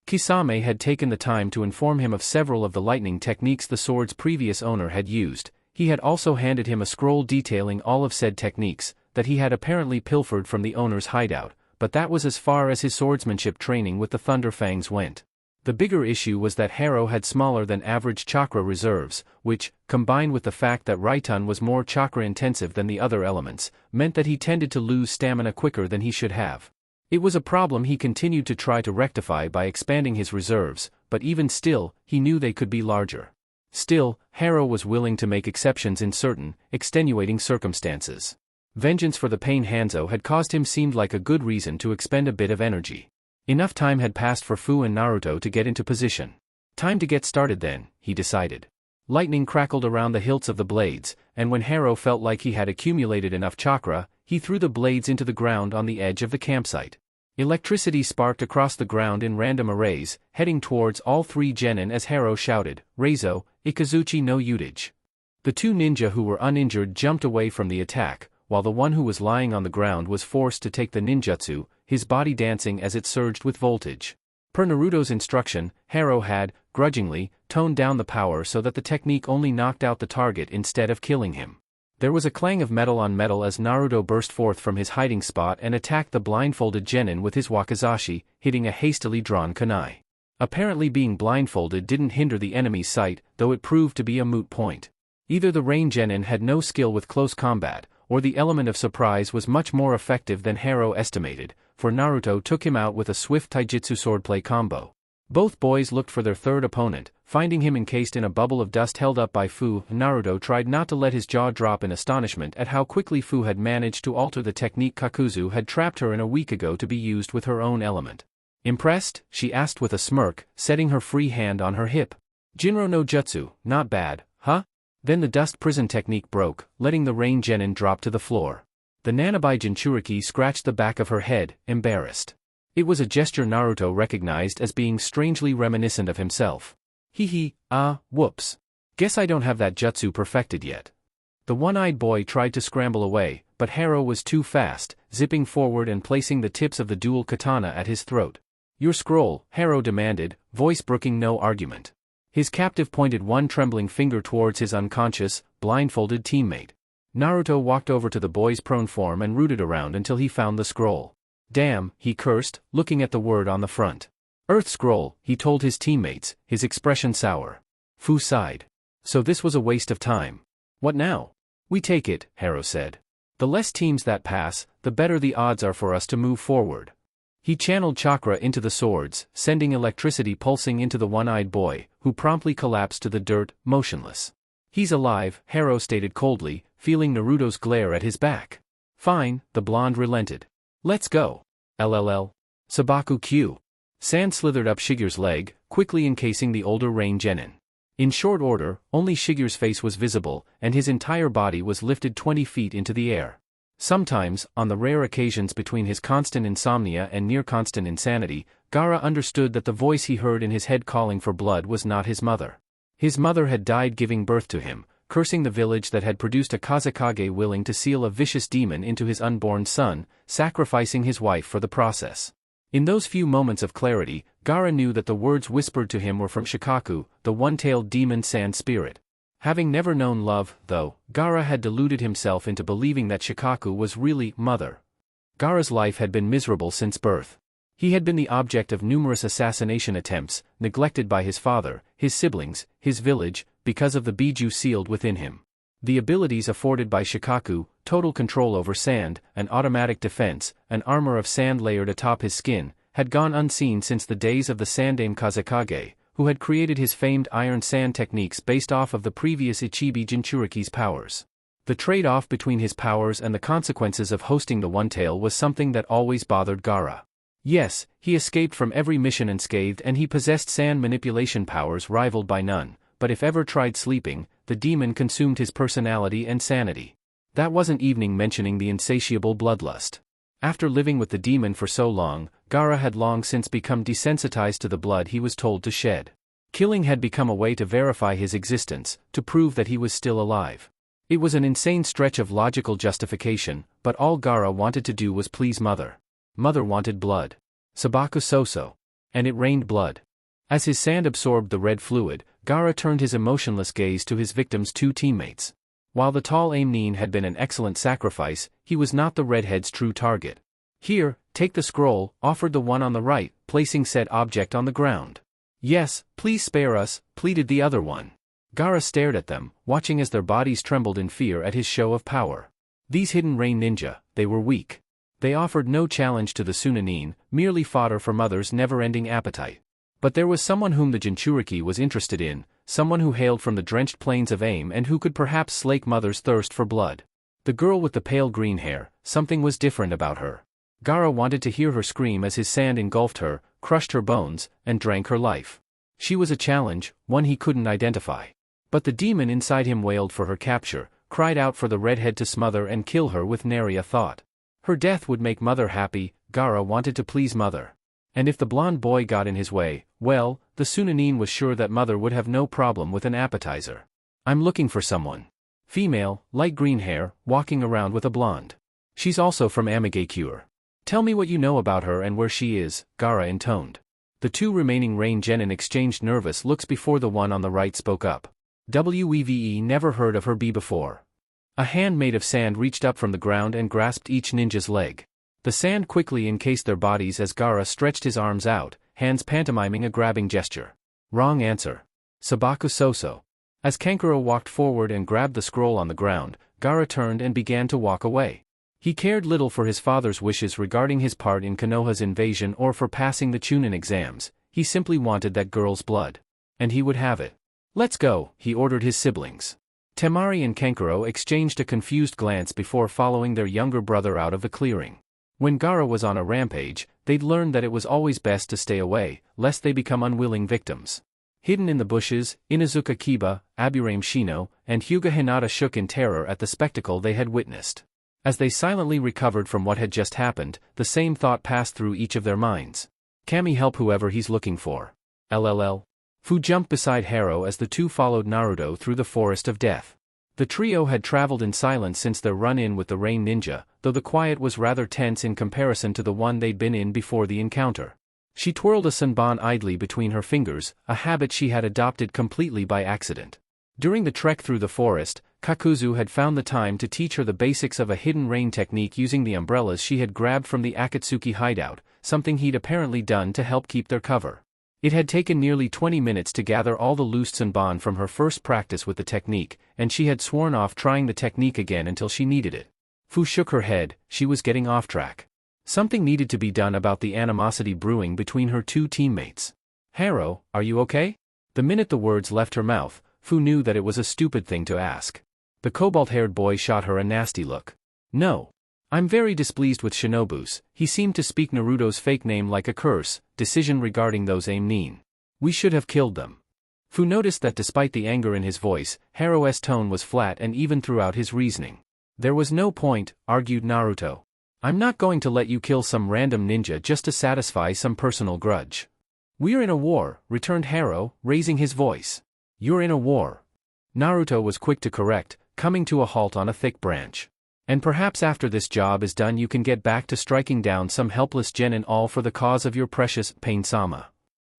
Kisame had taken the time to inform him of several of the lightning techniques the sword's previous owner had used. He had also handed him a scroll detailing all of said techniques, that he had apparently pilfered from the owner's hideout, but that was as far as his swordsmanship training with the Thunder Fangs went. The bigger issue was that Harrow had smaller than average chakra reserves, which, combined with the fact that Raitun was more chakra-intensive than the other elements, meant that he tended to lose stamina quicker than he should have. It was a problem he continued to try to rectify by expanding his reserves, but even still, he knew they could be larger. Still, Harrow was willing to make exceptions in certain, extenuating circumstances. Vengeance for the pain Hanzo had caused him seemed like a good reason to expend a bit of energy. Enough time had passed for Fu and Naruto to get into position. Time to get started then, he decided. Lightning crackled around the hilts of the blades, and when Harrow felt like he had accumulated enough chakra, he threw the blades into the ground on the edge of the campsite. Electricity sparked across the ground in random arrays, heading towards all three genin as Harrow shouted, "Reizo, Ikazuchi no Utage." The two ninja who were uninjured jumped away from the attack, while the one who was lying on the ground was forced to take the ninjutsu, his body dancing as it surged with voltage. Per Naruto's instruction, Harrow had, grudgingly, toned down the power so that the technique only knocked out the target instead of killing him. There was a clang of metal on metal as Naruto burst forth from his hiding spot and attacked the blindfolded genin with his wakizashi, hitting a hastily drawn kunai. Apparently being blindfolded didn't hinder the enemy's sight, though it proved to be a moot point. Either the rain genin had no skill with close combat, or the element of surprise was much more effective than Harrow estimated, for Naruto took him out with a swift taijutsu swordplay combo. Both boys looked for their third opponent, finding him encased in a bubble of dust held up by Fu. Naruto tried not to let his jaw drop in astonishment at how quickly Fu had managed to alter the technique Kakuzu had trapped her in a week ago to be used with her own element. Impressed? She asked with a smirk, setting her free hand on her hip. Jinro no Jutsu, not bad, huh? Then the dust prison technique broke, letting the rain genin drop to the floor. The Nanabai Jinchuriki scratched the back of her head, embarrassed. It was a gesture Naruto recognized as being strangely reminiscent of himself. Whoops. Guess I don't have that jutsu perfected yet. The one-eyed boy tried to scramble away, but Harrow was too fast, zipping forward and placing the tips of the dual katana at his throat. Your scroll, Harrow demanded, voice brooking no argument. His captive pointed one trembling finger towards his unconscious, blindfolded teammate. Naruto walked over to the boy's prone form and rooted around until he found the scroll. Damn, he cursed, looking at the word on the front. Earth Scroll, he told his teammates, his expression sour. Fu sighed. So this was a waste of time. What now? We take it, Harrow said. The less teams that pass, the better the odds are for us to move forward. He channeled chakra into the swords, sending electricity pulsing into the one-eyed boy, who promptly collapsed to the dirt, motionless. He's alive, Harrow stated coldly, feeling Naruto's glare at his back. Fine, the blonde relented. Let's go. LLL. Sabaku Q. Sand slithered up Shigeru's leg, quickly encasing the older rain genin. In short order, only Shigeru's face was visible, and his entire body was lifted 20 feet into the air. Sometimes, on the rare occasions between his constant insomnia and near-constant insanity, Gaara understood that the voice he heard in his head calling for blood was not his mother. His mother had died giving birth to him, cursing the village that had produced a Kazekage willing to seal a vicious demon into his unborn son, sacrificing his wife for the process. In those few moments of clarity, Gaara knew that the words whispered to him were from Shikaku, the one-tailed demon sand spirit. Having never known love, though, Gaara had deluded himself into believing that Shikaku was really mother. Gaara's life had been miserable since birth. He had been the object of numerous assassination attempts, neglected by his father, his siblings, his village, because of the Biju sealed within him. The abilities afforded by Shikaku, total control over sand, an automatic defense, an armor of sand layered atop his skin, had gone unseen since the days of the Sandame Kazekage, who had created his famed iron sand techniques based off of the previous Ichibi Jinchuriki's powers. The trade-off between his powers and the consequences of hosting the One-Tail was something that always bothered Gaara. Yes, he escaped from every mission unscathed and he possessed sand manipulation powers rivaled by none, but if ever tried sleeping, the demon consumed his personality and sanity. That wasn't even mentioning the insatiable bloodlust. After living with the demon for so long, Gaara had long since become desensitized to the blood he was told to shed. Killing had become a way to verify his existence, to prove that he was still alive. It was an insane stretch of logical justification, but all Gaara wanted to do was please Mother. Mother wanted blood. Sabaku Soso. And it rained blood. As his sand absorbed the red fluid, Gaara turned his emotionless gaze to his victim's two teammates. While the tall Aimnin had been an excellent sacrifice, he was not the redhead's true target. "Here, take the scroll," offered the one on the right, placing said object on the ground. "Yes, please spare us," pleaded the other one. Gaara stared at them, watching as their bodies trembled in fear at his show of power. These hidden rain ninja, they were weak. They offered no challenge to the Sunanin, merely fodder for Mother's never-ending appetite. But there was someone whom the Jinchuriki was interested in, someone who hailed from the drenched plains of Aim and who could perhaps slake Mother's thirst for blood. The girl with the pale green hair, something was different about her. Gaara wanted to hear her scream as his sand engulfed her, crushed her bones, and drank her life. She was a challenge, one he couldn't identify. But the demon inside him wailed for her capture, cried out for the redhead to smother and kill her with nary a thought. Her death would make Mother happy. Gaara wanted to please Mother. And if the blonde boy got in his way, well, the Sunanin was sure that Mother would have no problem with an appetizer. "I'm looking for someone. Female, light green hair, walking around with a blonde. She's also from Amigakure. Tell me what you know about her and where she is," Gaara intoned. The two remaining Rain Genin exchanged nervous looks before the one on the right spoke up. "We've never heard of her before." A hand made of sand reached up from the ground and grasped each ninja's leg. The sand quickly encased their bodies as Gaara stretched his arms out, hands pantomiming a grabbing gesture. "Wrong answer. Sabaku Soso." As Kankuro walked forward and grabbed the scroll on the ground, Gaara turned and began to walk away. He cared little for his father's wishes regarding his part in Konoha's invasion or for passing the Chunin exams. He simply wanted that girl's blood. And he would have it. "Let's go," he ordered his siblings. Temari and Kankuro exchanged a confused glance before following their younger brother out of the clearing. When Gaara was on a rampage, they'd learned that it was always best to stay away, lest they become unwilling victims. Hidden in the bushes, Inazuka Kiba, Aburame Shino, and Hyuga Hinata shook in terror at the spectacle they had witnessed. As they silently recovered from what had just happened, the same thought passed through each of their minds. "Kami help whoever he's looking for. LLL. Fu jumped beside Haro as the two followed Naruto through the forest of death. The trio had traveled in silence since their run-in with the Rain Ninja, though the quiet was rather tense in comparison to the one they'd been in before the encounter. She twirled a sunban idly between her fingers, a habit she had adopted completely by accident. During the trek through the forest, Kakuzu had found the time to teach her the basics of a hidden rain technique using the umbrellas she had grabbed from the Akatsuki hideout, something he'd apparently done to help keep their cover. It had taken nearly 20 minutes to gather all the loose sunban from her first practice with the technique, and she had sworn off trying the technique again until she needed it. Fu shook her head, she was getting off track. Something needed to be done about the animosity brewing between her two teammates. "Haro, are you okay?" The minute the words left her mouth, Fu knew that it was a stupid thing to ask. The cobalt-haired boy shot her a nasty look. "No. I'm very displeased with Shinobu's. He seemed to speak Naruto's fake name like a curse. Decision regarding those Aimnin. We should have killed them." Fu noticed that despite the anger in his voice, Haro's tone was flat and even throughout his reasoning. "There was no point," argued Naruto. "I'm not going to let you kill some random ninja just to satisfy some personal grudge." "We're in a war," returned Haro, raising his voice. "You're in a war." Naruto was quick to correct, coming to a halt on a thick branch. "And perhaps after this job is done you can get back to striking down some helpless genin all for the cause of your precious Pain-sama.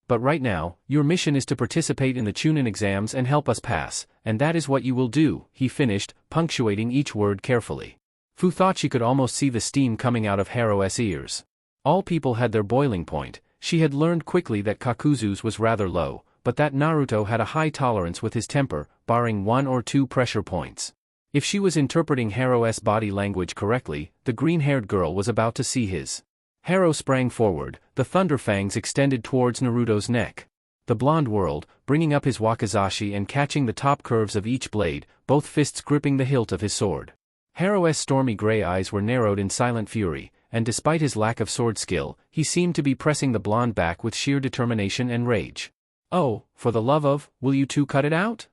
But right now, your mission is to participate in the Chunin exams and help us pass, and that is what you will do," he finished, punctuating each word carefully. Fu thought she could almost see the steam coming out of Haro's ears. All people had their boiling point. She had learned quickly that Kakuzu's was rather low, but that Naruto had a high tolerance with his temper, barring 1 or 2 pressure points. If she was interpreting Haro's body language correctly, the green-haired girl was about to see his. Haro sprang forward, the thunder fangs extended towards Naruto's neck. The blonde whirled, bringing up his wakizashi and catching the top curves of each blade, both fists gripping the hilt of his sword. Haro's stormy gray eyes were narrowed in silent fury, and despite his lack of sword skill, he seemed to be pressing the blonde back with sheer determination and rage. "Oh, for the love of, will you two cut it out?"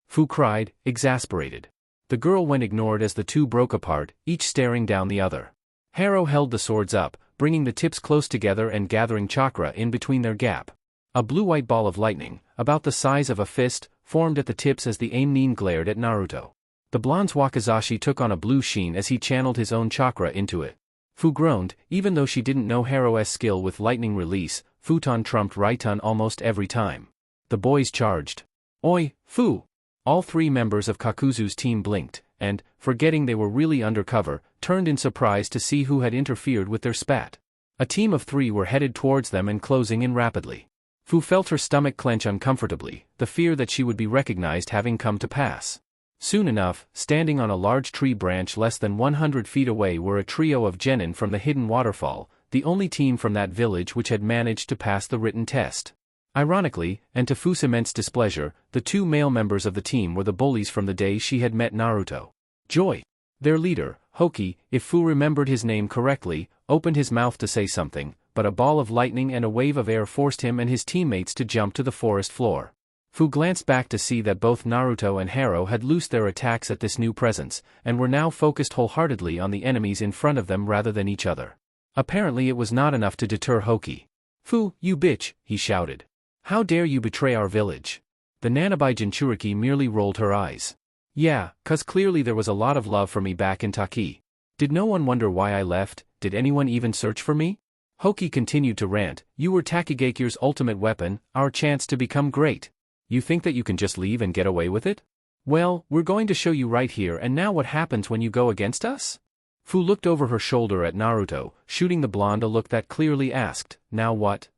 Fu cried, exasperated. The girl went ignored as the two broke apart, each staring down the other. Haro held the swords up, bringing the tips close together and gathering chakra in between their gap. A blue-white ball of lightning, about the size of a fist, formed at the tips as the Aimnin glared at Naruto. The blonde's wakizashi took on a blue sheen as he channeled his own chakra into it. Fu groaned, even though she didn't know Haro's skill with lightning release. futon trumped Raiton almost every time. The boys charged. Oi, Fu! All three members of Kakuzu's team blinked, and, forgetting they were really undercover, turned in surprise to see who had interfered with their spat. A team of three were headed towards them and closing in rapidly. Fu felt her stomach clench uncomfortably, the fear that she would be recognized having come to pass. Soon enough, standing on a large tree branch less than 100 feet away were a trio of genin from the hidden waterfall, the only team from that village which had managed to pass the written test. Ironically, and to Fu's immense displeasure, the two male members of the team were the bullies from the day she had met Naruto. Joy! Their leader, Hoki, if Fu remembered his name correctly, opened his mouth to say something, but a ball of lightning and a wave of air forced him and his teammates to jump to the forest floor. Fu glanced back to see that both Naruto and Haro had loosed their attacks at this new presence, and were now focused wholeheartedly on the enemies in front of them rather than each other. Apparently it was not enough to deter Hoki. "Fu, you bitch," he shouted. "How dare you betray our village?" The Nanabai Jinchuriki merely rolled her eyes. "Yeah, 'cause clearly there was a lot of love for me back in Taki. Did no one wonder why I left? Did anyone even search for me?" Hoki continued to rant. "You were Takigakure's ultimate weapon, our chance to become great. You think that you can just leave and get away with it? Well, we're going to show you right here and now what happens when you go against us?" Fu looked over her shoulder at Naruto, shooting the blonde a look that clearly asked, "Now what?"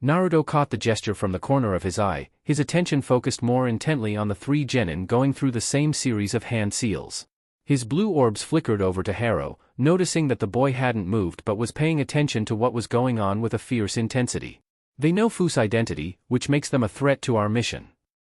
Naruto caught the gesture from the corner of his eye, his attention focused more intently on the three genin going through the same series of hand seals. His blue orbs flickered over to Haro, noticing that the boy hadn't moved but was paying attention to what was going on with a fierce intensity. "They know Fu's identity, which makes them a threat to our mission."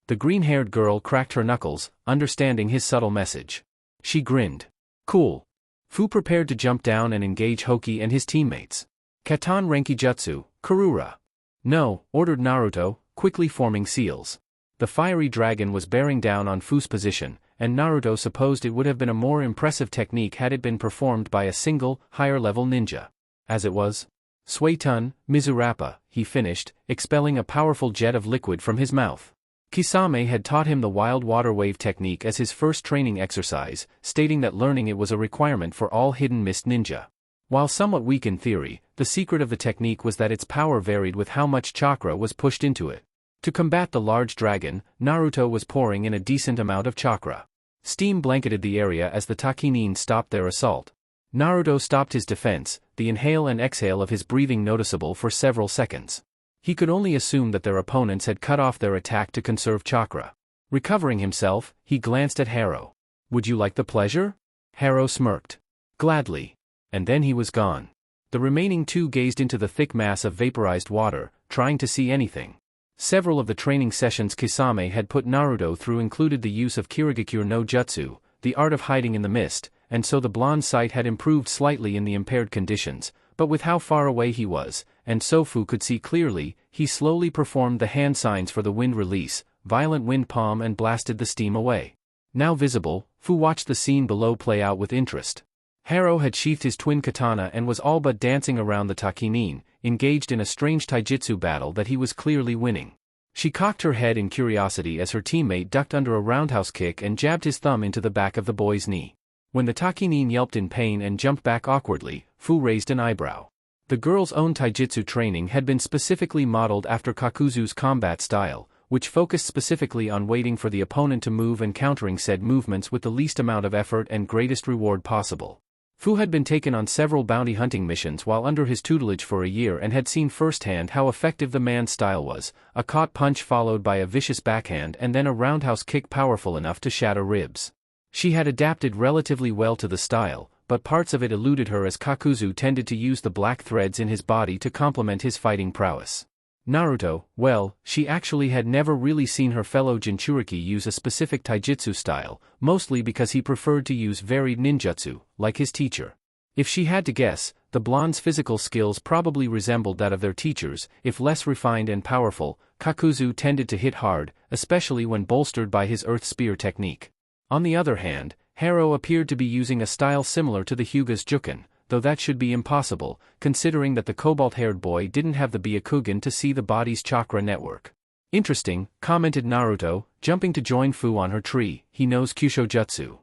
The green-haired girl cracked her knuckles, understanding his subtle message. She grinned. "Cool." Fu prepared to jump down and engage Hoki and his teammates. "Katan Renkijutsu, Karura." "No," ordered Naruto, quickly forming seals. The fiery dragon was bearing down on Fu's position, and Naruto supposed it would have been a more impressive technique had it been performed by a single, higher-level ninja. As it was, "Suetun, Mizurappa," he finished, expelling a powerful jet of liquid from his mouth. Kisame had taught him the wild water wave technique as his first training exercise, stating that learning it was a requirement for all hidden mist ninja. While somewhat weak in theory, the secret of the technique was that its power varied with how much chakra was pushed into it. To combat the large dragon, Naruto was pouring in a decent amount of chakra. Steam blanketed the area as the Takinin stopped their assault. Naruto stopped his defense, the inhale and exhale of his breathing noticeable for several seconds. He could only assume that their opponents had cut off their attack to conserve chakra. Recovering himself, he glanced at Haro. "Would you like the pleasure?" Haro smirked. "Gladly." And then he was gone. The remaining two gazed into the thick mass of vaporized water, trying to see anything. Several of the training sessions Kisame had put Naruto through included the use of Kirigakure no Jutsu, the art of hiding in the mist, and so the blonde's sight had improved slightly in the impaired conditions, but with how far away he was, and so Fu could see clearly, he slowly performed the hand signs for the wind release, violent wind palm and blasted the steam away. Now visible, Fu watched the scene below play out with interest. Haro had sheathed his twin katana and was all but dancing around the Takinin, engaged in a strange taijutsu battle that he was clearly winning. She cocked her head in curiosity as her teammate ducked under a roundhouse kick and jabbed his thumb into the back of the boy's knee. When the Takinin yelped in pain and jumped back awkwardly, Fu raised an eyebrow. The girl's own taijutsu training had been specifically modeled after Kakuzu's combat style, which focused specifically on waiting for the opponent to move and countering said movements with the least amount of effort and greatest reward possible. Fu had been taken on several bounty hunting missions while under his tutelage for a year and had seen firsthand how effective the man's style was, a caught punch followed by a vicious backhand and then a roundhouse kick powerful enough to shatter ribs. She had adapted relatively well to the style, but parts of it eluded her as Kakuzu tended to use the black threads in his body to complement his fighting prowess. Naruto, well, she actually had never really seen her fellow Jinchuriki use a specific taijutsu style, mostly because he preferred to use varied ninjutsu, like his teacher. If she had to guess, the blonde's physical skills probably resembled that of their teachers, if less refined and powerful. Kakuzu tended to hit hard, especially when bolstered by his earth spear technique. On the other hand, Haro appeared to be using a style similar to the Hyuga's Juken, though that should be impossible, considering that the cobalt-haired boy didn't have the Byakugan to see the body's chakra network. "Interesting," commented Naruto, jumping to join Fu on her tree. "He knows Kyusho Jutsu."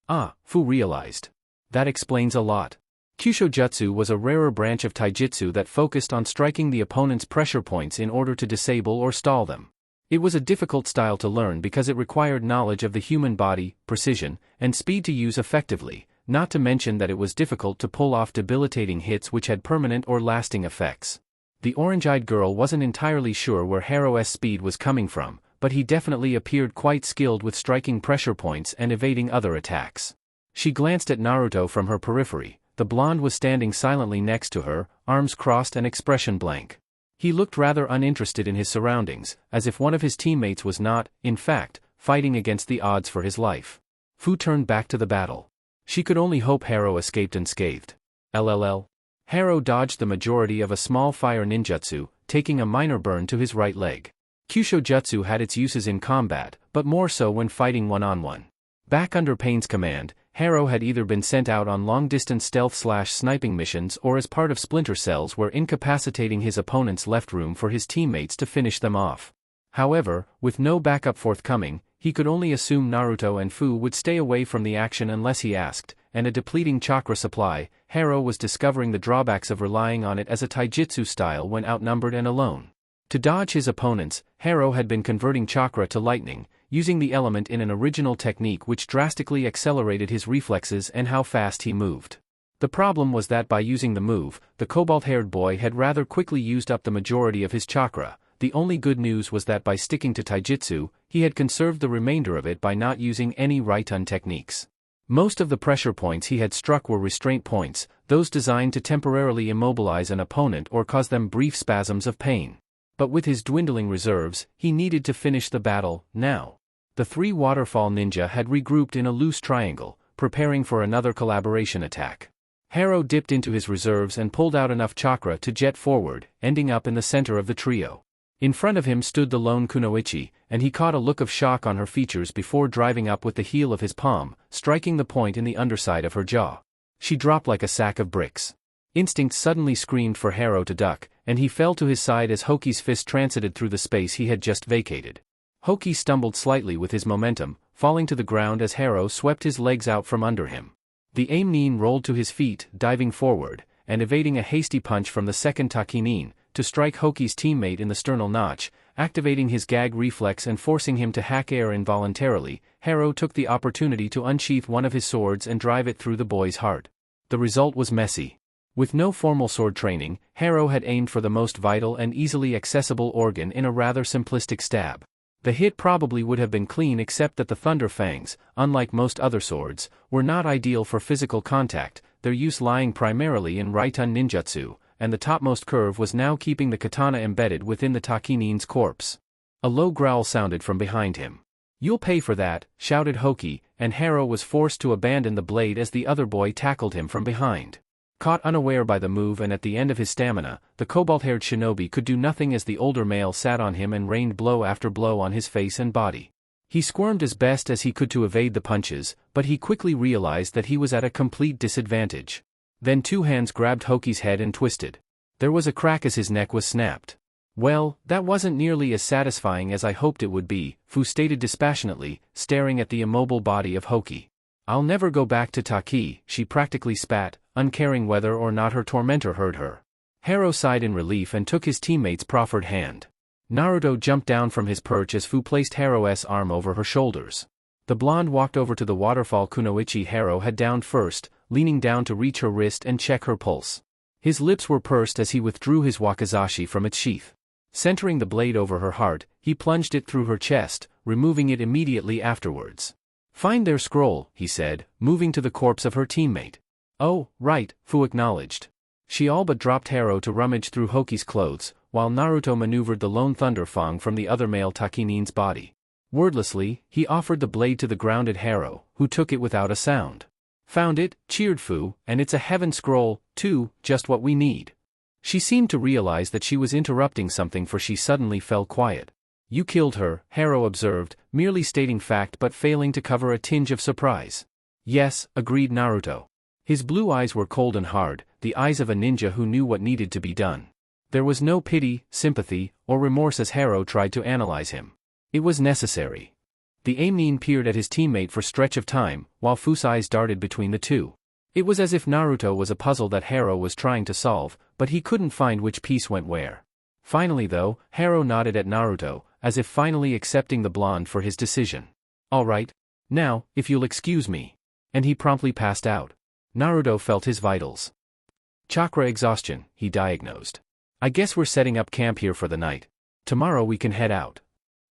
Ah, Fu realized. That explains a lot. Kyusho Jutsu was a rarer branch of taijutsu that focused on striking the opponent's pressure points in order to disable or stall them. It was a difficult style to learn because it required knowledge of the human body, precision, and speed to use effectively, not to mention that it was difficult to pull off debilitating hits which had permanent or lasting effects. The orange-eyed girl wasn't entirely sure where Haro's speed was coming from, but he definitely appeared quite skilled with striking pressure points and evading other attacks. She glanced at Naruto from her periphery. The blonde was standing silently next to her, arms crossed and expression blank. He looked rather uninterested in his surroundings, as if one of his teammates was not, in fact, fighting against the odds for his life. Fu turned back to the battle. She could only hope Haro escaped unscathed. LLL. Haro dodged the majority of a small fire ninjutsu, taking a minor burn to his right leg. Kyusho Jutsu had its uses in combat, but more so when fighting one-on-one. Back under Pain's command, Haro had either been sent out on long-distance stealth/sniping missions or as part of Splinter Cells where incapacitating his opponents left room for his teammates to finish them off. However, with no backup forthcoming, he could only assume Naruto and Fu would stay away from the action unless he asked, and a depleting chakra supply, Haro was discovering the drawbacks of relying on it as a taijutsu style when outnumbered and alone. To dodge his opponents, Haro had been converting chakra to lightning, using the element in an original technique which drastically accelerated his reflexes and how fast he moved. The problem was that by using the move, the cobalt-haired boy had rather quickly used up the majority of his chakra. The only good news was that by sticking to taijutsu, he had conserved the remainder of it by not using any right-on techniques. Most of the pressure points he had struck were restraint points, those designed to temporarily immobilize an opponent or cause them brief spasms of pain. But with his dwindling reserves, he needed to finish the battle, now. The three waterfall ninja had regrouped in a loose triangle, preparing for another collaboration attack. Haro dipped into his reserves and pulled out enough chakra to jet forward, ending up in the center of the trio. In front of him stood the lone kunoichi, and he caught a look of shock on her features before driving up with the heel of his palm, striking the point in the underside of her jaw. She dropped like a sack of bricks. Instinct suddenly screamed for Haro to duck, and he fell to his side as Hoki's fist transited through the space he had just vacated. Hoki stumbled slightly with his momentum, falling to the ground as Haro swept his legs out from under him. The aim-nin rolled to his feet, diving forward, and evading a hasty punch from the second Taki-nin, to strike Hoki's teammate in the sternal notch, activating his gag reflex and forcing him to hack air involuntarily. Haro took the opportunity to unsheath one of his swords and drive it through the boy's heart. The result was messy. With no formal sword training, Haro had aimed for the most vital and easily accessible organ in a rather simplistic stab. The hit probably would have been clean except that the Thunder Fangs, unlike most other swords, were not ideal for physical contact, their use lying primarily in Raiten ninjutsu, and the topmost curve was now keeping the katana embedded within the Taki-nin's corpse. A low growl sounded from behind him. "You'll pay for that," shouted Hoki, and Haro was forced to abandon the blade as the other boy tackled him from behind. Caught unaware by the move and at the end of his stamina, the cobalt-haired shinobi could do nothing as the older male sat on him and rained blow after blow on his face and body. He squirmed as best as he could to evade the punches, but he quickly realized that he was at a complete disadvantage. Then two hands grabbed Hoki's head and twisted. There was a crack as his neck was snapped. "Well, that wasn't nearly as satisfying as I hoped it would be," Fu stated dispassionately, staring at the immobile body of Hoki. "I'll never go back to Taki," she practically spat, uncaring whether or not her tormentor heard her. Haro sighed in relief and took his teammate's proffered hand. Naruto jumped down from his perch as Fu placed Haro's arm over her shoulders. The blonde walked over to the waterfall kunoichi Haro had downed first, leaning down to reach her wrist and check her pulse. His lips were pursed as he withdrew his wakizashi from its sheath. Centering the blade over her heart, he plunged it through her chest, removing it immediately afterwards. "Find their scroll," he said, moving to the corpse of her teammate. "Oh, right," Fu acknowledged. She all but dropped Haro to rummage through Hoki's clothes, while Naruto maneuvered the lone Thunder Fang from the other male Taki-nin's body. Wordlessly, he offered the blade to the grounded Haro, who took it without a sound. "Found it," cheered Fu, "and it's a heaven scroll, too, just what we need." She seemed to realize that she was interrupting something for she suddenly fell quiet. "You killed her," Haro observed, merely stating fact but failing to cover a tinge of surprise. "Yes," agreed Naruto. His blue eyes were cold and hard, the eyes of a ninja who knew what needed to be done. There was no pity, sympathy, or remorse as Haro tried to analyze him. It was necessary. The aim-nin peered at his teammate for stretch of time, while Fu's eyes darted between the two. It was as if Naruto was a puzzle that Haro was trying to solve, but he couldn't find which piece went where. Finally though, Haro nodded at Naruto, as if finally accepting the blonde for his decision. Alright. Now, if you'll excuse me. And he promptly passed out. Naruto felt his vitals. Chakra exhaustion, he diagnosed. I guess we're setting up camp here for the night. Tomorrow we can head out.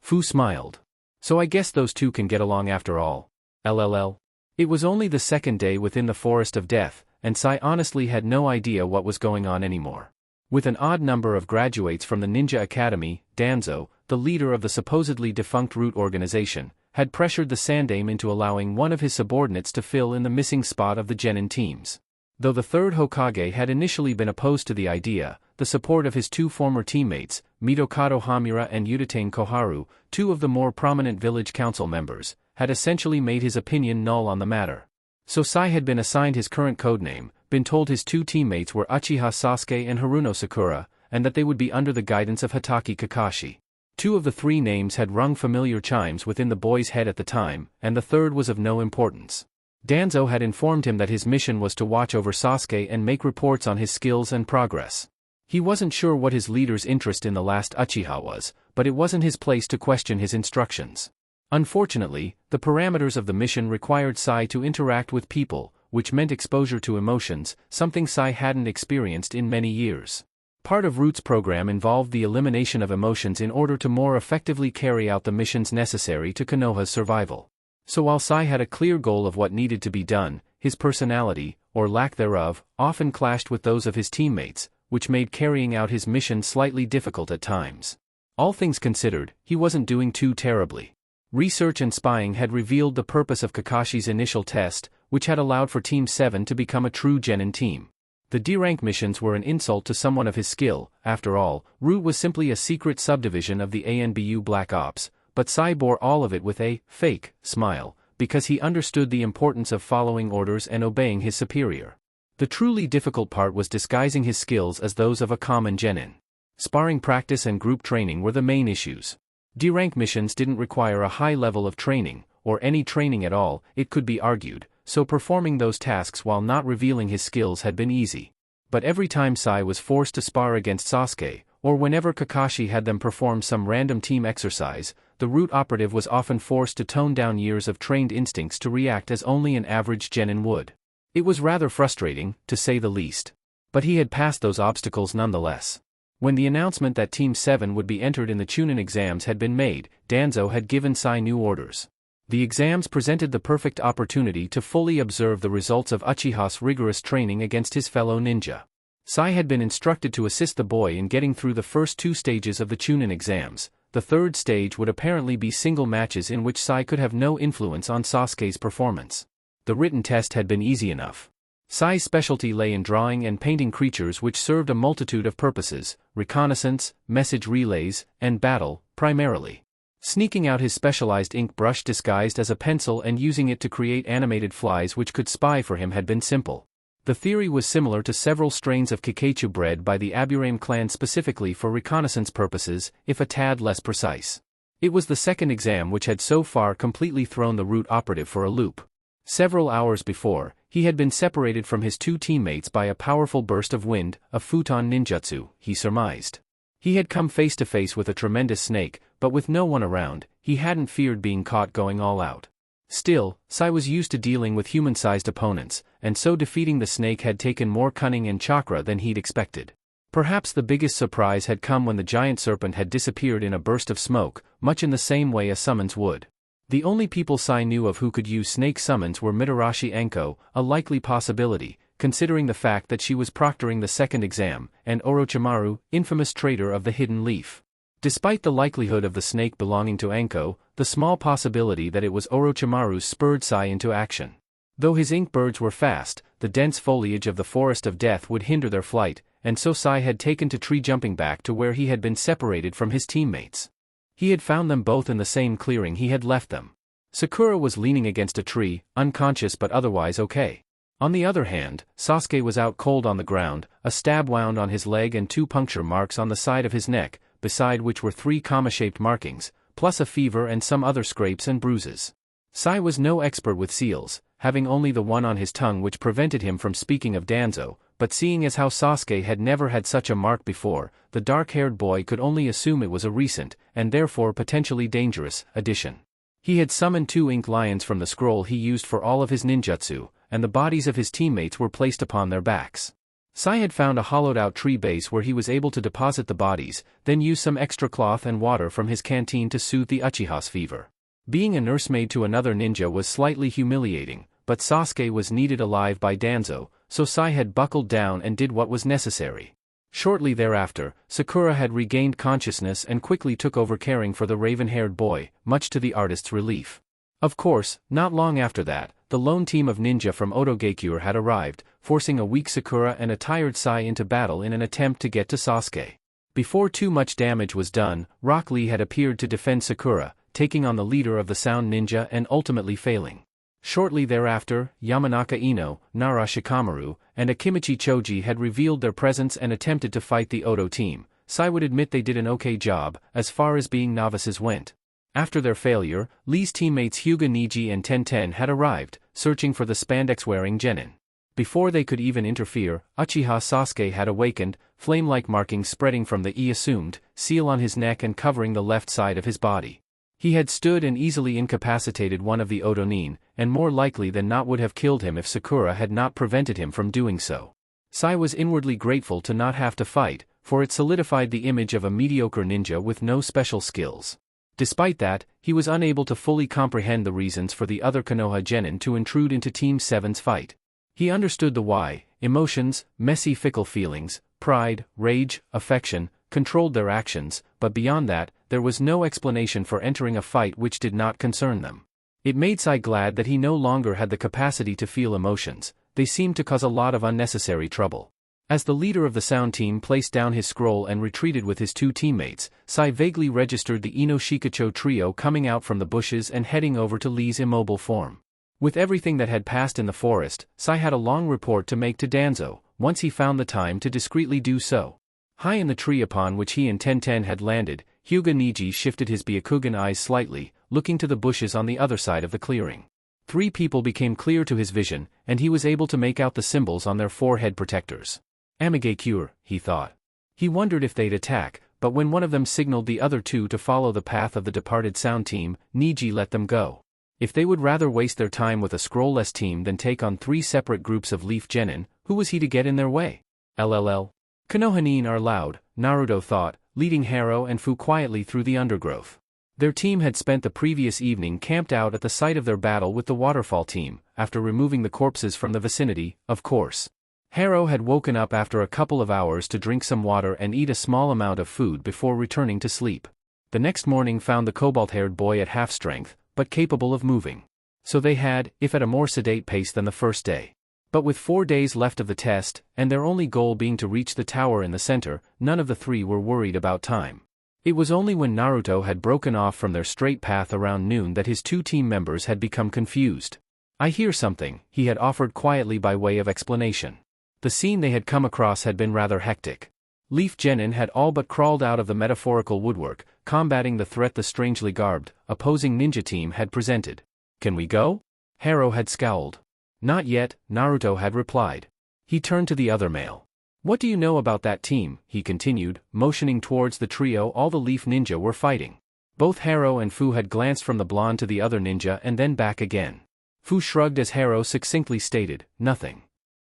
Fu smiled. So I guess those two can get along after all. LLL. It was only the second day within the Forest of Death, and Sai honestly had no idea what was going on anymore. With an odd number of graduates from the Ninja Academy, Danzo, the leader of the supposedly defunct Root organization, had pressured the Sandaime into allowing one of his subordinates to fill in the missing spot of the Genin teams. Though the third Hokage had initially been opposed to the idea, the support of his two former teammates, Mitokado Hamura and Udatane Koharu, two of the more prominent village council members, had essentially made his opinion null on the matter. So Sai had been assigned his current codename, been told his two teammates were Uchiha Sasuke and Haruno Sakura, and that they would be under the guidance of Hatake Kakashi. Two of the three names had rung familiar chimes within the boy's head at the time, and the third was of no importance. Danzo had informed him that his mission was to watch over Sasuke and make reports on his skills and progress. He wasn't sure what his leader's interest in the last Uchiha was, but it wasn't his place to question his instructions. Unfortunately, the parameters of the mission required Sai to interact with people, which meant exposure to emotions, something Sai hadn't experienced in many years. Part of Root's program involved the elimination of emotions in order to more effectively carry out the missions necessary to Konoha's survival. So while Sai had a clear goal of what needed to be done, his personality, or lack thereof, often clashed with those of his teammates, which made carrying out his mission slightly difficult at times. All things considered, he wasn't doing too terribly. Research and spying had revealed the purpose of Kakashi's initial test, which had allowed for Team 7 to become a true Genin team. The D-rank missions were an insult to someone of his skill. After all, Root was simply a secret subdivision of the ANBU Black Ops, but Sai bore all of it with a fake smile, because he understood the importance of following orders and obeying his superior. The truly difficult part was disguising his skills as those of a common Genin. Sparring practice and group training were the main issues. D-rank missions didn't require a high level of training, or any training at all, it could be argued, so performing those tasks while not revealing his skills had been easy. But every time Sai was forced to spar against Sasuke, or whenever Kakashi had them perform some random team exercise, the Root operative was often forced to tone down years of trained instincts to react as only an average Genin would. It was rather frustrating, to say the least. But he had passed those obstacles nonetheless. When the announcement that Team 7 would be entered in the Chunin exams had been made, Danzo had given Sai new orders. The exams presented the perfect opportunity to fully observe the results of Uchiha's rigorous training against his fellow ninja. Sai had been instructed to assist the boy in getting through the first two stages of the Chunin exams. The third stage would apparently be single matches in which Sai could have no influence on Sasuke's performance. The written test had been easy enough. Sai's specialty lay in drawing and painting creatures which served a multitude of purposes: reconnaissance, message relays, and battle, primarily. Sneaking out his specialized ink brush disguised as a pencil and using it to create animated flies which could spy for him had been simple. The theory was similar to several strains of Kikeichu bred by the Aburame clan specifically for reconnaissance purposes, if a tad less precise. It was the second exam which had so far completely thrown the Root operative for a loop. Several hours before, he had been separated from his two teammates by a powerful burst of wind, a futon ninjutsu, he surmised. He had come face to face with a tremendous snake, but with no one around, he hadn't feared being caught going all out. Still, Sai was used to dealing with human-sized opponents, and so defeating the snake had taken more cunning and chakra than he'd expected. Perhaps the biggest surprise had come when the giant serpent had disappeared in a burst of smoke, much in the same way a summons would. The only people Sai knew of who could use snake summons were Mitarashi Anko, a likely possibility, considering the fact that she was proctoring the second exam, and Orochimaru, infamous traitor of the Hidden Leaf. Despite the likelihood of the snake belonging to Anko, the small possibility that it was Orochimaru spurred Sai into action. Though his ink birds were fast, the dense foliage of the Forest of Death would hinder their flight, and so Sai had taken to tree jumping back to where he had been separated from his teammates. He had found them both in the same clearing he had left them. Sakura was leaning against a tree, unconscious but otherwise okay. On the other hand, Sasuke was out cold on the ground, a stab wound on his leg and 2 puncture marks on the side of his neck, beside which were 3 comma-shaped markings, plus a fever and some other scrapes and bruises. Sai was no expert with seals, having only the one on his tongue which prevented him from speaking of Danzo, but seeing as how Sasuke had never had such a mark before, the dark-haired boy could only assume it was a recent, and therefore potentially dangerous, addition. He had summoned 2 ink lions from the scroll he used for all of his ninjutsu, and the bodies of his teammates were placed upon their backs. Sai had found a hollowed-out tree base where he was able to deposit the bodies, then use some extra cloth and water from his canteen to soothe the Uchiha's fever. Being a nursemaid to another ninja was slightly humiliating, but Sasuke was needed alive by Danzo, so Sai had buckled down and did what was necessary. Shortly thereafter, Sakura had regained consciousness and quickly took over caring for the raven-haired boy, much to the artist's relief. Of course, not long after that, the lone team of ninja from Otogakure had arrived, forcing a weak Sakura and a tired Sai into battle in an attempt to get to Sasuke. Before too much damage was done, Rock Lee had appeared to defend Sakura, taking on the leader of the Sound Ninja and ultimately failing. Shortly thereafter, Yamanaka Ino, Nara Shikamaru, and Akimichi Choji had revealed their presence and attempted to fight the Oto team. Sai would admit they did an okay job, as far as being novices went. After their failure, Lee's teammates Hyuga Niji and Tenten had arrived, searching for the spandex-wearing genin. Before they could even interfere, Uchiha Sasuke had awakened, flame-like markings spreading from the assumed seal on his neck and covering the left side of his body. He had stood and easily incapacitated one of the Otonin, and more likely than not would have killed him if Sakura had not prevented him from doing so. Sai was inwardly grateful to not have to fight, for it solidified the image of a mediocre ninja with no special skills. Despite that, he was unable to fully comprehend the reasons for the other Konoha genin to intrude into Team 7's fight. He understood the why: emotions, messy fickle feelings, pride, rage, affection, controlled their actions, but beyond that, there was no explanation for entering a fight which did not concern them. It made Sai glad that he no longer had the capacity to feel emotions; they seemed to cause a lot of unnecessary trouble. As the leader of the Sound team placed down his scroll and retreated with his 2 teammates, Sai vaguely registered the Ino Shikacho trio coming out from the bushes and heading over to Lee's immobile form. With everything that had passed in the forest, Sai had a long report to make to Danzo, once he found the time to discreetly do so. High in the tree upon which he and Tenten had landed, Hyuga Niji shifted his Byakugan eyes slightly, looking to the bushes on the other side of the clearing. 3 people became clear to his vision, and he was able to make out the symbols on their forehead protectors. Amigakure, he thought. He wondered if they'd attack, but when one of them signaled the other 2 to follow the path of the departed Sound team, Niji let them go. If they would rather waste their time with a scrollless team than take on 3 separate groups of Leaf genin, who was he to get in their way? LLL. Konohanin are loud, Naruto thought, leading Haro and Fu quietly through the undergrowth. Their team had spent the previous evening camped out at the site of their battle with the waterfall team, after removing the corpses from the vicinity, of course. Haro had woken up after a couple of hours to drink some water and eat a small amount of food before returning to sleep. The next morning found the cobalt-haired boy at half strength, but capable of moving. So they had, if at a more sedate pace than the first day. But with 4 days left of the test, and their only goal being to reach the tower in the center, none of the 3 were worried about time. It was only when Naruto had broken off from their straight path around noon that his 2 team members had become confused. "I hear something," he had offered quietly by way of explanation. The scene they had come across had been rather hectic. Leaf genin had all but crawled out of the metaphorical woodwork, combating the threat the strangely garbed, opposing ninja team had presented. "Can we go?" Haro had scowled. "Not yet," Naruto had replied. He turned to the other male. "What do you know about that team?" he continued, motioning towards the trio all the Leaf ninja were fighting. Both Haro and Fu had glanced from the blonde to the other ninja and then back again. Fu shrugged as Haro succinctly stated, "Nothing."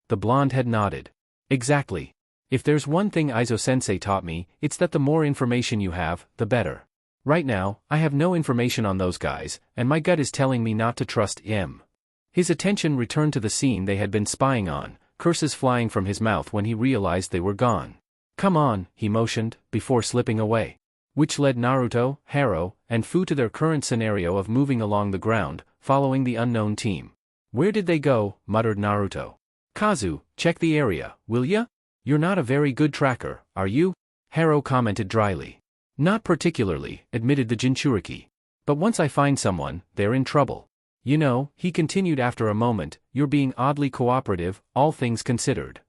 The blonde had nodded. "Exactly. If there's one thing Aizo-sensei taught me, it's that the more information you have, the better. Right now, I have no information on those guys, and my gut is telling me not to trust him." His attention returned to the scene they had been spying on, curses flying from his mouth when he realized they were gone. "Come on," he motioned, before slipping away. Which led Naruto, Haro, and Fu to their current scenario of moving along the ground, following the unknown team. "Where did they go?" muttered Naruto. "Kazu, check the area, will ya? You're not a very good tracker, are you?" Haro commented dryly. "Not particularly," admitted the Jinchuriki. "But once I find someone, they're in trouble. You know," he continued after a moment, "you're being oddly cooperative, all things considered."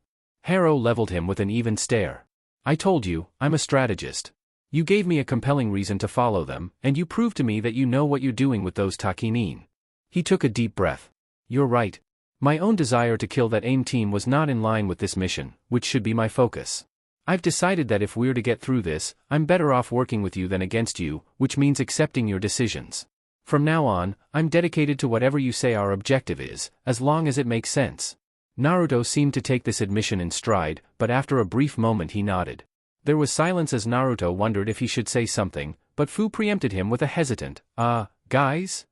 Haro leveled him with an even stare. "I told you, I'm a strategist. You gave me a compelling reason to follow them, and you proved to me that you know what you're doing with those Takinin." He took a deep breath. You're right. My own desire to kill that AIM team was not in line with this mission, which should be my focus. I've decided that if we're to get through this, I'm better off working with you than against you, which means accepting your decisions. From now on, I'm dedicated to whatever you say our objective is, as long as it makes sense. Naruto seemed to take this admission in stride, but after a brief moment he nodded. There was silence as Naruto wondered if he should say something, but Fu preempted him with a hesitant, guys?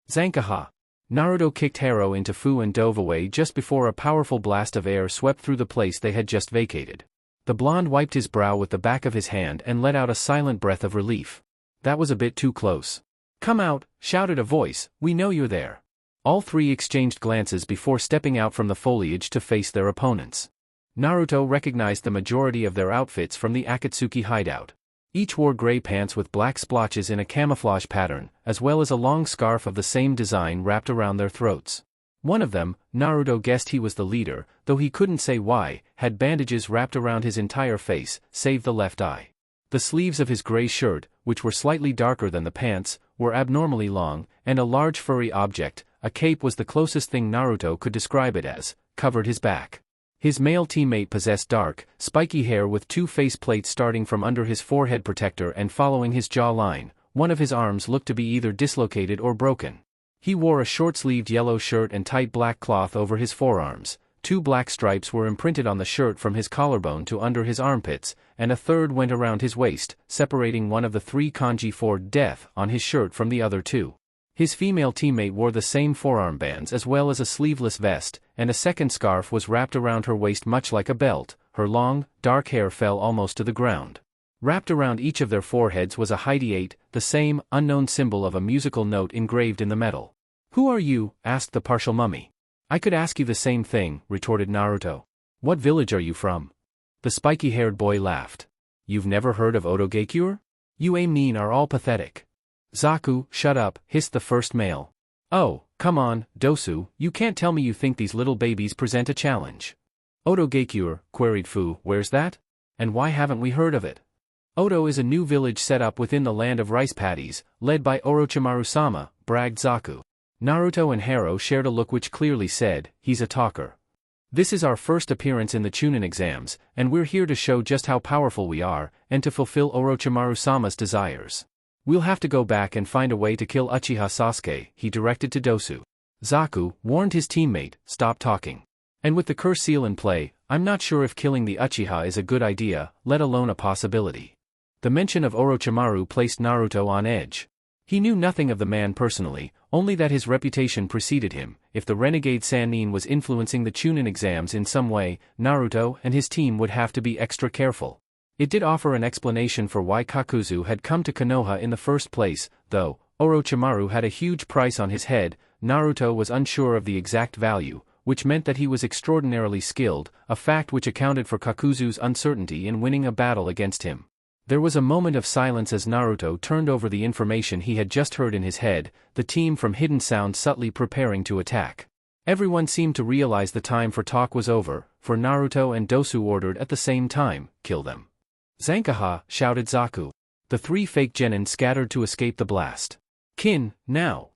Zankaha. Naruto kicked Haro into Fu and dove away just before a powerful blast of air swept through the place they had just vacated. The blonde wiped his brow with the back of his hand and let out a silent breath of relief. That was a bit too close. Come out, shouted a voice, we know you're there. All three exchanged glances before stepping out from the foliage to face their opponents. Naruto recognized the majority of their outfits from the Akatsuki hideout. Each wore gray pants with black splotches in a camouflage pattern, as well as a long scarf of the same design wrapped around their throats. One of them, Naruto guessed he was the leader, though he couldn't say why, had bandages wrapped around his entire face, save the left eye. The sleeves of his gray shirt, which were slightly darker than the pants, were abnormally long, and a large furry object, a cape was the closest thing Naruto could describe it as, covered his back. His male teammate possessed dark, spiky hair with two face plates starting from under his forehead protector and following his jawline. One of his arms looked to be either dislocated or broken. He wore a short-sleeved yellow shirt and tight black cloth over his forearms. Two black stripes were imprinted on the shirt from his collarbone to under his armpits, and a third went around his waist, separating one of the three kanji for death on his shirt from the other two. His female teammate wore the same forearm bands as well as a sleeveless vest, and a second scarf was wrapped around her waist much like a belt. Her long, dark hair fell almost to the ground. Wrapped around each of their foreheads was a Hyde-8, the same, unknown symbol of a musical note engraved in the metal. Who are you? Asked the partial mummy. I could ask you the same thing, retorted Naruto. What village are you from? The spiky-haired boy laughed. You've never heard of Otogakure? You mean are all pathetic. Zaku, shut up, hissed the first male. Oh, come on, Dosu, you can't tell me you think these little babies present a challenge. Otogakure, queried Fu, where's that? And why haven't we heard of it? Oto is a new village set up within the land of rice paddies, led by Orochimaru-sama, bragged Zaku. Naruto and Haro shared a look which clearly said, he's a talker. This is our first appearance in the Chunin exams, and we're here to show just how powerful we are, and to fulfill Orochimaru-sama's desires. We'll have to go back and find a way to kill Uchiha Sasuke, he directed to Dosu. Zaku warned his teammate, stop talking. And with the curse seal in play, I'm not sure if killing the Uchiha is a good idea, let alone a possibility. The mention of Orochimaru placed Naruto on edge. He knew nothing of the man personally, only that his reputation preceded him. If the renegade Sannin was influencing the Chunin exams in some way, Naruto and his team would have to be extra careful. It did offer an explanation for why Kakuzu had come to Konoha in the first place, though Orochimaru had a huge price on his head. Naruto was unsure of the exact value, which meant that he was extraordinarily skilled, a fact which accounted for Kakuzu's uncertainty in winning a battle against him. There was a moment of silence as Naruto turned over the information he had just heard in his head, the team from Hidden Sound subtly preparing to attack. Everyone seemed to realize the time for talk was over, for Naruto and Dosu ordered at the same time, kill them. Zankaha, shouted Zaku. The three fake genin scattered to escape the blast. Kin, now!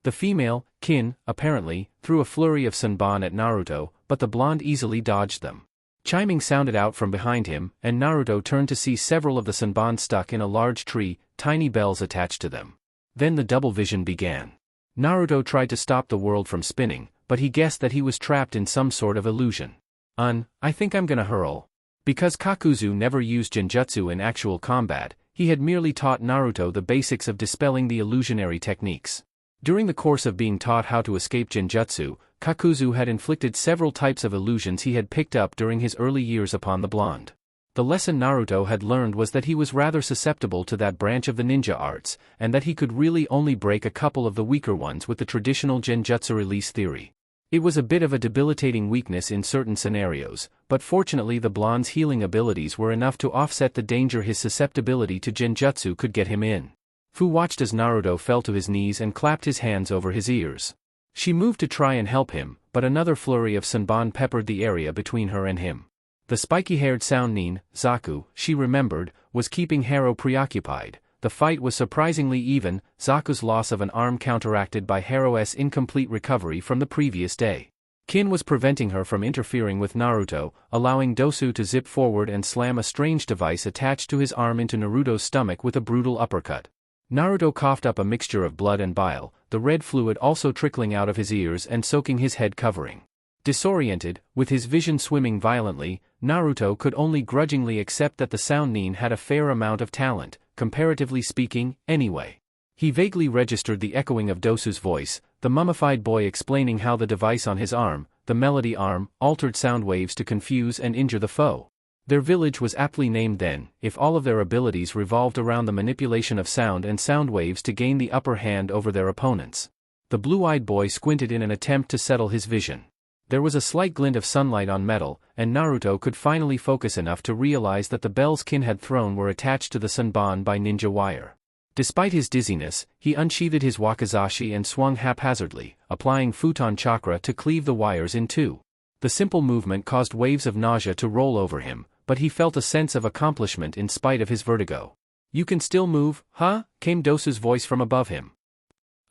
The female, Kin, apparently, threw a flurry of Sanban at Naruto, but the blonde easily dodged them. Chiming sounded out from behind him, and Naruto turned to see several of the Sanban stuck in a large tree, tiny bells attached to them. Then the double vision began. Naruto tried to stop the world from spinning, but he guessed that he was trapped in some sort of illusion. I think I'm gonna hurl. Because Kakuzu never used genjutsu in actual combat, he had merely taught Naruto the basics of dispelling the illusionary techniques. During the course of being taught how to escape genjutsu, Kakuzu had inflicted several types of illusions he had picked up during his early years upon the blonde. The lesson Naruto had learned was that he was rather susceptible to that branch of the ninja arts, and that he could really only break a couple of the weaker ones with the traditional genjutsu release theory. It was a bit of a debilitating weakness in certain scenarios, but fortunately the blonde's healing abilities were enough to offset the danger his susceptibility to genjutsu could get him in. Fu watched as Naruto fell to his knees and clapped his hands over his ears. She moved to try and help him, but another flurry of Sanban peppered the area between her and him. The spiky-haired Sannin, Zaku, she remembered, was keeping Haro preoccupied. The The fight was surprisingly even, Zaku's loss of an arm counteracted by Haru's incomplete recovery from the previous day. Kin was preventing her from interfering with Naruto, allowing Dosu to zip forward and slam a strange device attached to his arm into Naruto's stomach with a brutal uppercut. Naruto coughed up a mixture of blood and bile, the red fluid also trickling out of his ears and soaking his head covering. Disoriented, with his vision swimming violently, Naruto could only grudgingly accept that the Sound Nin had a fair amount of talent, comparatively speaking, anyway. He vaguely registered the echoing of Dosu's voice, the mummified boy explaining how the device on his arm, the melody arm, altered sound waves to confuse and injure the foe. Their village was aptly named then, if all of their abilities revolved around the manipulation of sound and sound waves to gain the upper hand over their opponents. The blue-eyed boy squinted in an attempt to settle his vision. There was a slight glint of sunlight on metal, and Naruto could finally focus enough to realize that the bells Kin had thrown were attached to the Sanban by ninja wire. Despite his dizziness, he unsheathed his wakizashi and swung haphazardly, applying futon chakra to cleave the wires in two. The simple movement caused waves of nausea to roll over him, but he felt a sense of accomplishment in spite of his vertigo. "You can still move, huh?" came Dosu's voice from above him.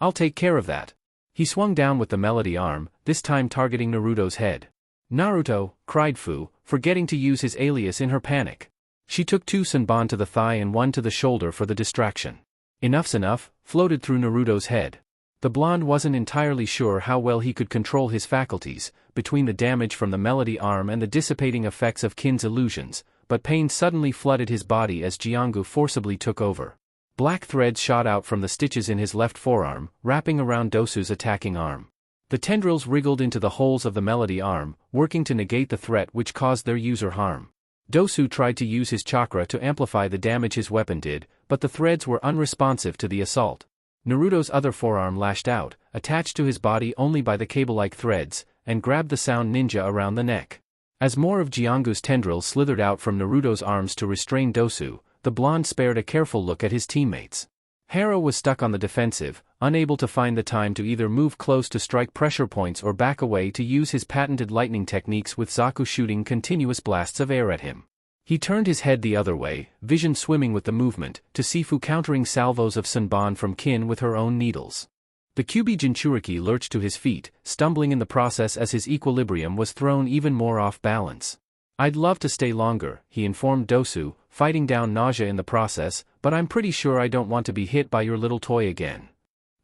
"I'll take care of that." He swung down with the melody arm, this time targeting Naruto's head. "Naruto," cried Fu, forgetting to use his alias in her panic. She took two Sanban to the thigh and one to the shoulder for the distraction. "Enough's enough," floated through Naruto's head. The blonde wasn't entirely sure how well he could control his faculties, between the damage from the melody arm and the dissipating effects of Kin's illusions, but pain suddenly flooded his body as Jiongu forcibly took over. Black threads shot out from the stitches in his left forearm, wrapping around Dosu's attacking arm. The tendrils wriggled into the holes of the melody arm, working to negate the threat which caused their user harm. Dosu tried to use his chakra to amplify the damage his weapon did, but the threads were unresponsive to the assault. Naruto's other forearm lashed out, attached to his body only by the cable-like threads, and grabbed the Sound Ninja around the neck. As more of Jiongu's tendrils slithered out from Naruto's arms to restrain Dosu, the blonde spared a careful look at his teammates. Haru was stuck on the defensive, unable to find the time to either move close to strike pressure points or back away to use his patented lightning techniques with Zaku shooting continuous blasts of air at him. He turned his head the other way, vision swimming with the movement, to see Fu countering salvos of Sanban from Kin with her own needles. The Kyuubi Jinchuriki lurched to his feet, stumbling in the process as his equilibrium was thrown even more off balance. "I'd love to stay longer," he informed Dosu, fighting down nausea in the process, "but I'm pretty sure I don't want to be hit by your little toy again."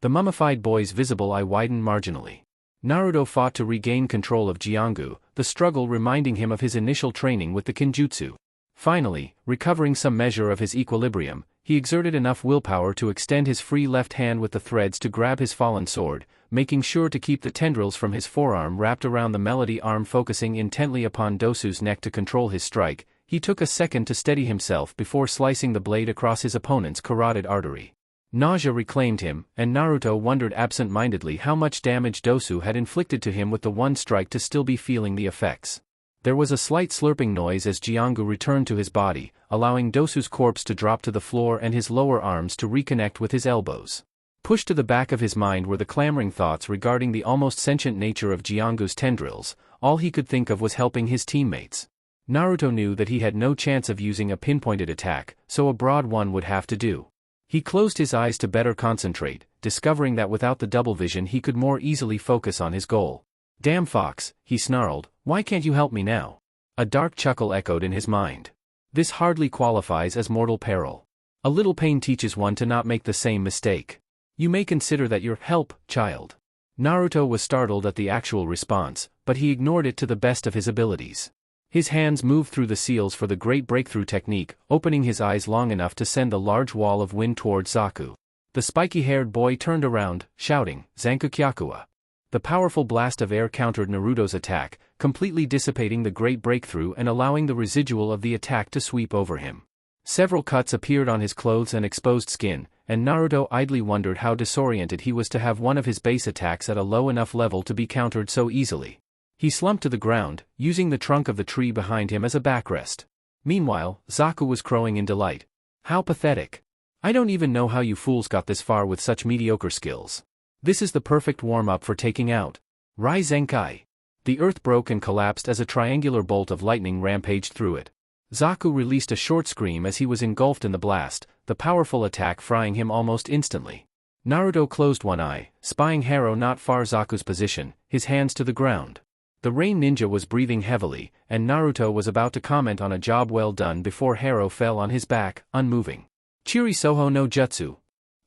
The mummified boy's visible eye widened marginally. Naruto fought to regain control of Jiongu, the struggle reminding him of his initial training with the Kinjutsu. Finally, recovering some measure of his equilibrium, he exerted enough willpower to extend his free left hand with the threads to grab his fallen sword, making sure to keep the tendrils from his forearm wrapped around the melody arm. Focusing intently upon Dosu's neck to control his strike, he took a second to steady himself before slicing the blade across his opponent's carotid artery. Nausea reclaimed him, and Naruto wondered absent-mindedly how much damage Dosu had inflicted to him with the one strike to still be feeling the effects. There was a slight slurping noise as Jiongu returned to his body, allowing Dosu's corpse to drop to the floor and his lower arms to reconnect with his elbows. Pushed to the back of his mind were the clamoring thoughts regarding the almost sentient nature of Jiongu's tendrils. All he could think of was helping his teammates. Naruto knew that he had no chance of using a pinpointed attack, so a broad one would have to do. He closed his eyes to better concentrate, discovering that without the double vision he could more easily focus on his goal. "Damn fox," he snarled, "why can't you help me now?" A dark chuckle echoed in his mind. This hardly qualifies as mortal peril. A little pain teaches one to not make the same mistake. You may consider that your help, child. Naruto was startled at the actual response, but he ignored it to the best of his abilities. His hands moved through the seals for the great breakthrough technique, opening his eyes long enough to send the large wall of wind toward Zaku. The spiky-haired boy turned around, shouting, "Zankukyakua." The powerful blast of air countered Naruto's attack, completely dissipating the great breakthrough and allowing the residual of the attack to sweep over him. Several cuts appeared on his clothes and exposed skin, and Naruto idly wondered how disoriented he was to have one of his base attacks at a low enough level to be countered so easily. He slumped to the ground, using the trunk of the tree behind him as a backrest. Meanwhile, Zaku was crowing in delight. "How pathetic. I don't even know how you fools got this far with such mediocre skills. This is the perfect warm-up for taking out Rai Zenkai." The earth broke and collapsed as a triangular bolt of lightning rampaged through it. Zaku released a short scream as he was engulfed in the blast, the powerful attack frying him almost instantly. Naruto closed one eye, spying Haro not far Zaku's position, his hands to the ground. The rain ninja was breathing heavily, and Naruto was about to comment on a job well done before Haro fell on his back, unmoving. Chiri Soho no Jutsu.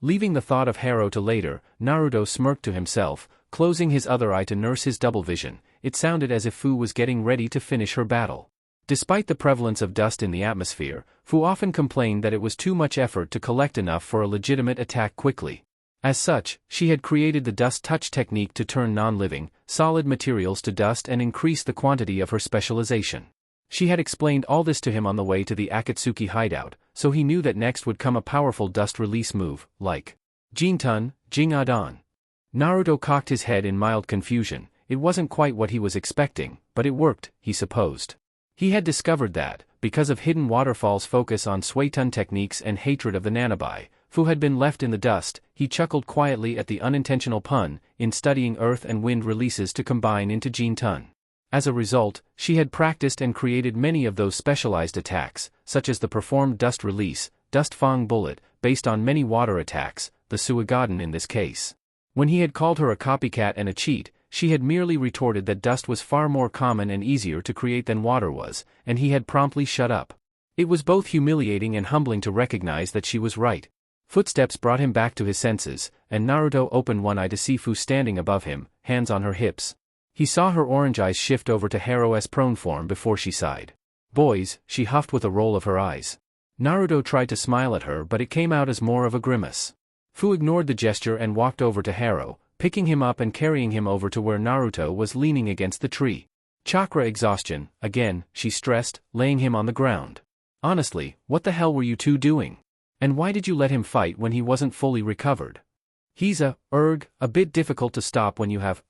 Leaving the thought of Haro to later, Naruto smirked to himself, closing his other eye to nurse his double vision. It sounded as if Fu was getting ready to finish her battle. Despite the prevalence of dust in the atmosphere, Fu often complained that it was too much effort to collect enough for a legitimate attack quickly. As such, she had created the dust touch technique to turn non-living, solid materials to dust and increase the quantity of her specialization. She had explained all this to him on the way to the Akatsuki hideout, so he knew that next would come a powerful dust release move, like Jintun, Jingadan. Naruto cocked his head in mild confusion. It wasn't quite what he was expecting, but it worked, he supposed. He had discovered that, because of Hidden Waterfall's focus on Suitun techniques and hatred of the Nanabai, Fu had been left in the dust. He chuckled quietly at the unintentional pun, in studying earth and wind releases to combine into Jintun. As a result, she had practiced and created many of those specialized attacks, such as the performed dust release, dust fang bullet, based on many water attacks, the Suigaden in this case. When he had called her a copycat and a cheat, she had merely retorted that dust was far more common and easier to create than water was, and he had promptly shut up. It was both humiliating and humbling to recognize that she was right. Footsteps brought him back to his senses, and Naruto opened one eye to see Fu standing above him, hands on her hips. He saw her orange eyes shift over to Haro's prone form before she sighed. "Boys," she huffed with a roll of her eyes. Naruto tried to smile at her, but it came out as more of a grimace. Fu ignored the gesture and walked over to Haro, picking him up and carrying him over to where Naruto was leaning against the tree. "Chakra exhaustion, again," she stressed, laying him on the ground. "Honestly, what the hell were you two doing? And why did you let him fight when he wasn't fully recovered? He's a bit difficult to stop when you have,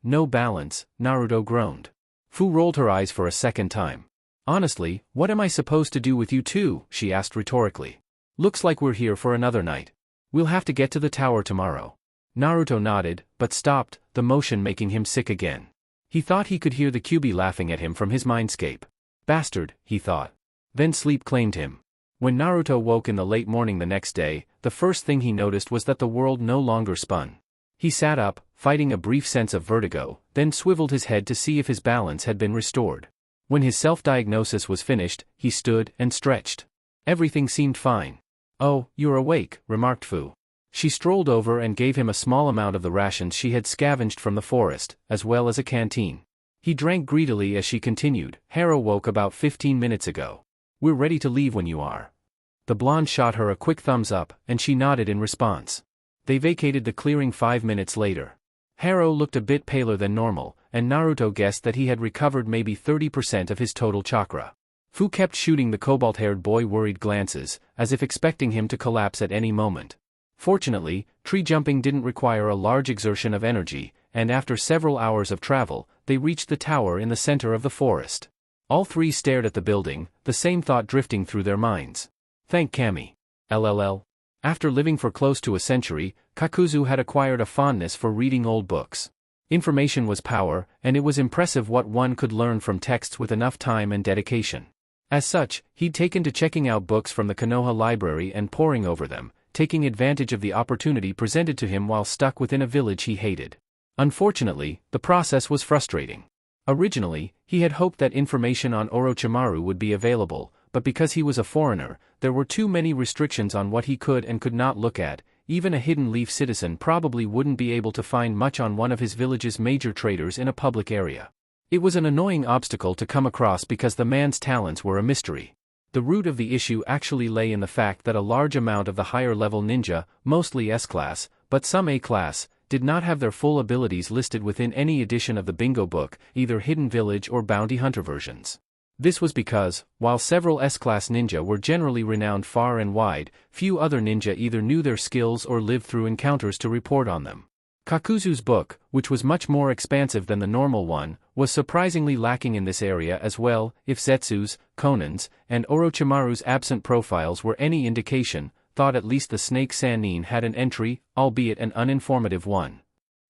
no balance," Naruto groaned. Fu rolled her eyes for a second time. "Honestly, what am I supposed to do with you two?" she asked rhetorically. "Looks like we're here for another night. We'll have to get to the tower tomorrow." Naruto nodded, but stopped, the motion making him sick again. He thought he could hear the Kyuubi laughing at him from his mindscape. Bastard, he thought. Then sleep claimed him. When Naruto woke in the late morning the next day, the first thing he noticed was that the world no longer spun. He sat up, fighting a brief sense of vertigo, then swiveled his head to see if his balance had been restored. When his self-diagnosis was finished, he stood and stretched. Everything seemed fine. "Oh, you're awake," remarked Fu. She strolled over and gave him a small amount of the rations she had scavenged from the forest, as well as a canteen. He drank greedily as she continued. "Haro woke about 15 minutes ago. We're ready to leave when you are." The blonde shot her a quick thumbs up, and she nodded in response. They vacated the clearing 5 minutes later. Haro looked a bit paler than normal, and Naruto guessed that he had recovered maybe 30% of his total chakra. Fu kept shooting the cobalt-haired boy worried glances, as if expecting him to collapse at any moment. Fortunately, tree jumping didn't require a large exertion of energy, and after several hours of travel, they reached the tower in the center of the forest. All three stared at the building, the same thought drifting through their minds. Thank Kami. LLL. After living for close to a century, Kakuzu had acquired a fondness for reading old books. Information was power, and it was impressive what one could learn from texts with enough time and dedication. As such, he'd taken to checking out books from the Konoha library and poring over them, taking advantage of the opportunity presented to him while stuck within a village he hated. Unfortunately, the process was frustrating. Originally, he had hoped that information on Orochimaru would be available, but because he was a foreigner, there were too many restrictions on what he could and could not look at. Even a Hidden Leaf citizen probably wouldn't be able to find much on one of his village's major traders in a public area. It was an annoying obstacle to come across because the man's talents were a mystery. The root of the issue actually lay in the fact that a large amount of the higher-level ninja, mostly S-class, but some A-class, did not have their full abilities listed within any edition of the bingo book, either Hidden Village or Bounty Hunter versions. This was because, while several S-class ninja were generally renowned far and wide, few other ninja either knew their skills or lived through encounters to report on them. Kakuzu's book, which was much more expansive than the normal one, was surprisingly lacking in this area as well. If Zetsu's, Konan's, and Orochimaru's absent profiles were any indication, thought at least the Snake Sannin had an entry, albeit an uninformative one.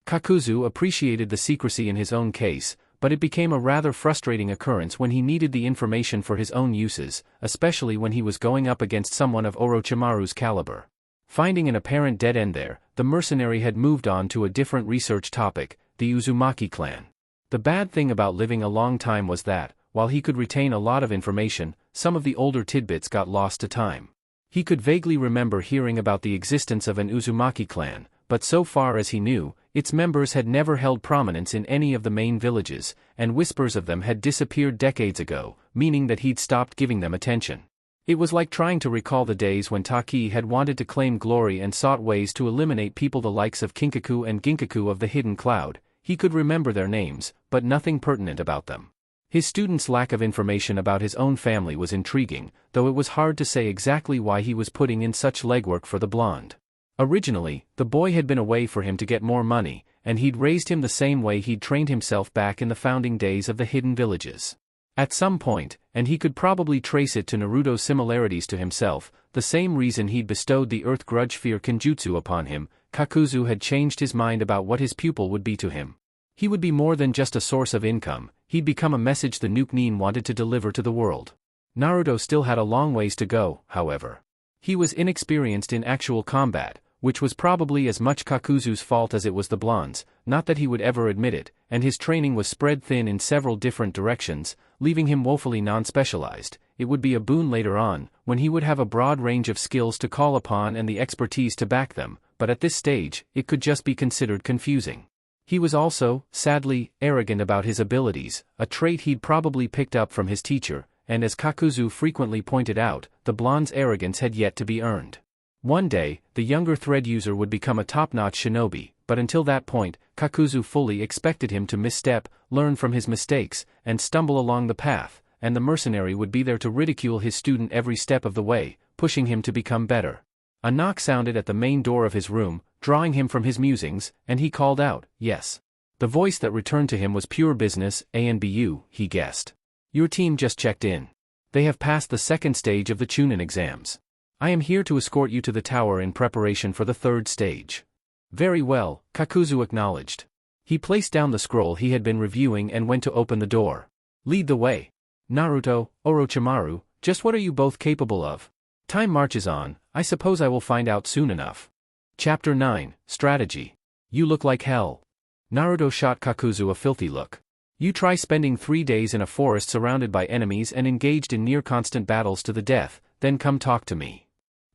Kakuzu appreciated the secrecy in his own case, but it became a rather frustrating occurrence when he needed the information for his own uses, especially when he was going up against someone of Orochimaru's caliber. Finding an apparent dead end there, the mercenary had moved on to a different research topic, the Uzumaki clan. The bad thing about living a long time was that, while he could retain a lot of information, some of the older tidbits got lost to time. He could vaguely remember hearing about the existence of an Uzumaki clan, but so far as he knew, its members had never held prominence in any of the main villages, and whispers of them had disappeared decades ago, meaning that he'd stopped giving them attention. It was like trying to recall the days when Taki had wanted to claim glory and sought ways to eliminate people the likes of Kinkaku and Ginkaku of the Hidden Cloud. He could remember their names, but nothing pertinent about them. His student's lack of information about his own family was intriguing, though it was hard to say exactly why he was putting in such legwork for the blonde. Originally, the boy had been a way for him to get more money, and he'd raised him the same way he'd trained himself back in the founding days of the hidden villages. At some point, and he could probably trace it to Naruto's similarities to himself, the same reason he'd bestowed the Earth Grudge Fear Kenjutsu upon him, Kakuzu had changed his mind about what his pupil would be to him. He would be more than just a source of income, he'd become a message the Nuke Nin wanted to deliver to the world. Naruto still had a long ways to go, however. He was inexperienced in actual combat, which was probably as much Kakuzu's fault as it was the blonde's, not that he would ever admit it, and his training was spread thin in several different directions, leaving him woefully non-specialized. It would be a boon later on, when he would have a broad range of skills to call upon and the expertise to back them, but at this stage, it could just be considered confusing. He was also, sadly, arrogant about his abilities, a trait he'd probably picked up from his teacher, and as Kakuzu frequently pointed out, the blonde's arrogance had yet to be earned. One day, the younger thread user would become a top-notch shinobi, but until that point, Kakuzu fully expected him to misstep, learn from his mistakes, and stumble along the path, and the mercenary would be there to ridicule his student every step of the way, pushing him to become better. A knock sounded at the main door of his room, drawing him from his musings, and he called out, "Yes." The voice that returned to him was pure business. "ANBU, he guessed. "Your team just checked in. They have passed the second stage of the Chunin exams. I am here to escort you to the tower in preparation for the third stage." "Very well," Kakuzu acknowledged. He placed down the scroll he had been reviewing and went to open the door. "Lead the way." "Naruto, Orochimaru, just what are you both capable of? Time marches on, I suppose I will find out soon enough." Chapter 9, Strategy. "You look like hell." Naruto shot Kakuzu a filthy look. "You try spending 3 days in a forest surrounded by enemies and engaged in near-constant battles to the death, then come talk to me."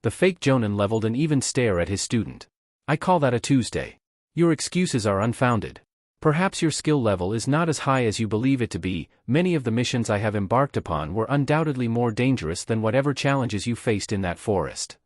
The fake Jonin leveled an even stare at his student. "I call that a Tuesday. Your excuses are unfounded. Perhaps your skill level is not as high as you believe it to be. Many of the missions I have embarked upon were undoubtedly more dangerous than whatever challenges you faced in that forest."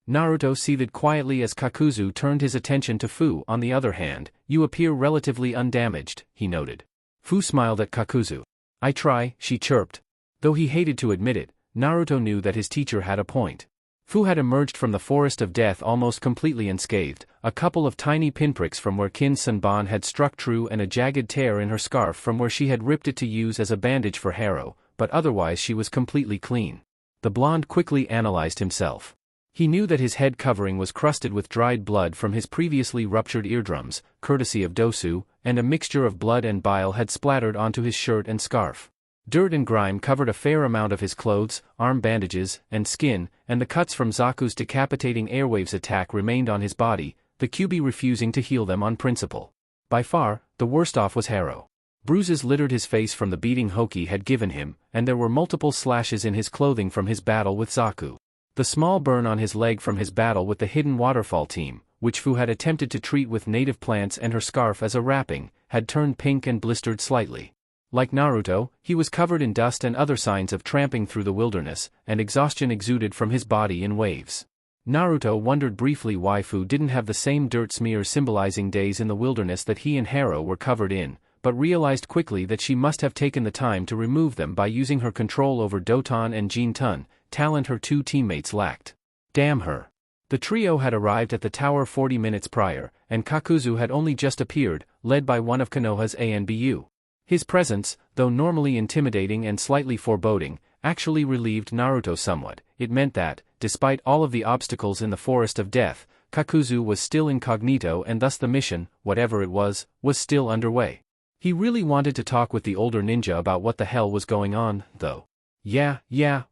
Naruto seethed quietly as Kakuzu turned his attention to Fu. "On the other hand, you appear relatively undamaged," he noted. Fu smiled at Kakuzu. "I try," she chirped. Though he hated to admit it, Naruto knew that his teacher had a point. Fu had emerged from the forest of death almost completely unscathed, a couple of tiny pinpricks from where Kin Senbon had struck true and a jagged tear in her scarf from where she had ripped it to use as a bandage for Harrow, but otherwise she was completely clean. The blonde quickly analyzed himself. He knew that his head covering was crusted with dried blood from his previously ruptured eardrums, courtesy of Dosu, and a mixture of blood and bile had splattered onto his shirt and scarf. Dirt and grime covered a fair amount of his clothes, arm bandages, and skin, and the cuts from Zaku's decapitating airwaves attack remained on his body, the Kyuubi refusing to heal them on principle. By far, the worst off was Harrow. Bruises littered his face from the beating Hoki had given him, and there were multiple slashes in his clothing from his battle with Zaku. The small burn on his leg from his battle with the hidden waterfall team, which Fu had attempted to treat with native plants and her scarf as a wrapping, had turned pink and blistered slightly. Like Naruto, he was covered in dust and other signs of tramping through the wilderness, and exhaustion exuded from his body in waves. Naruto wondered briefly why Fu didn't have the same dirt smears symbolizing days in the wilderness that he and Harrow were covered in, but realized quickly that she must have taken the time to remove them by using her control over Doton and Jin-tun, talent her two teammates lacked. Damn her. The trio had arrived at the tower 40 minutes prior, and Kakuzu had only just appeared, led by one of Konoha's ANBU. His presence, though normally intimidating and slightly foreboding, actually relieved Naruto somewhat. It meant that, despite all of the obstacles in the forest of death, Kakuzu was still incognito and thus the mission, whatever it was still underway. He really wanted to talk with the older ninja about what the hell was going on, though. Yeah,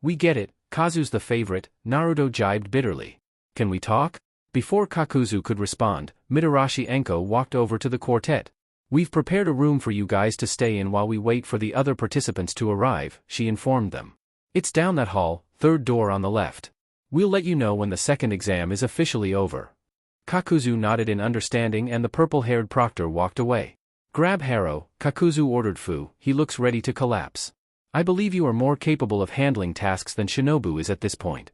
we get it, Kazu's the favorite, Naruto jibed bitterly. Can we talk? Before Kakuzu could respond, Mitarashi Enko walked over to the quartet. We've prepared a room for you guys to stay in while we wait for the other participants to arrive, she informed them. It's down that hall, third door on the left. We'll let you know when the second exam is officially over. Kakuzu nodded in understanding and the purple-haired proctor walked away. Grab Haro, Kakuzu ordered Fu, he looks ready to collapse. I believe you are more capable of handling tasks than Shinobu is at this point.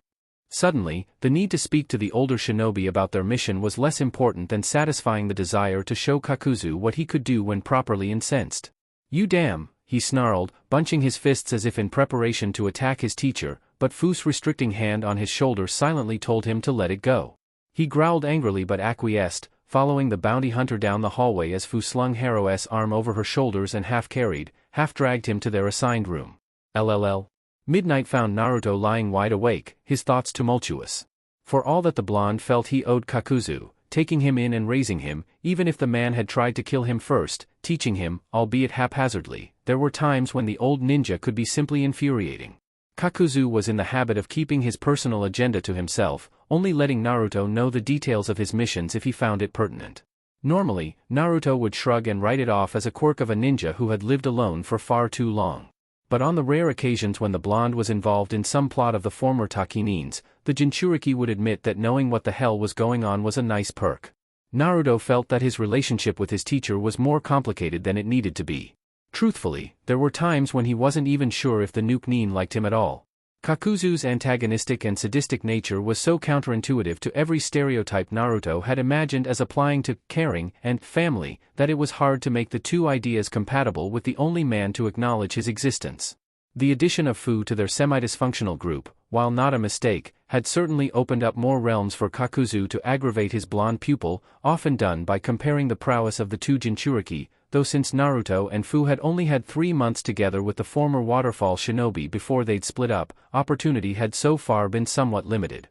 Suddenly, the need to speak to the older shinobi about their mission was less important than satisfying the desire to show Kakuzu what he could do when properly incensed. You damn, he snarled, bunching his fists as if in preparation to attack his teacher, but Fu's restricting hand on his shoulder silently told him to let it go. He growled angrily but acquiesced, following the bounty hunter down the hallway as Fu slung Haro's arm over her shoulders and half-carried, half-dragged him to their assigned room. LLL. Midnight found Naruto lying wide awake, his thoughts tumultuous. For all that the blonde felt he owed Kakuzu, taking him in and raising him, even if the man had tried to kill him first, teaching him, albeit haphazardly, there were times when the old ninja could be simply infuriating. Kakuzu was in the habit of keeping his personal agenda to himself, only letting Naruto know the details of his missions if he found it pertinent. Normally, Naruto would shrug and write it off as a quirk of a ninja who had lived alone for far too long. But on the rare occasions when the blonde was involved in some plot of the former Takinins, the Jinchuriki would admit that knowing what the hell was going on was a nice perk. Naruto felt that his relationship with his teacher was more complicated than it needed to be. Truthfully, there were times when he wasn't even sure if the Nuke Nin liked him at all. Kakuzu's antagonistic and sadistic nature was so counterintuitive to every stereotype Naruto had imagined as applying to caring and family that it was hard to make the two ideas compatible with the only man to acknowledge his existence. The addition of Fu to their semi-dysfunctional group, while not a mistake, had certainly opened up more realms for Kakuzu to aggravate his blonde pupil, often done by comparing the prowess of the two Jinchuriki, though since Naruto and Fu had only had 3 months together with the former waterfall shinobi before they'd split up, opportunity had so far been somewhat limited.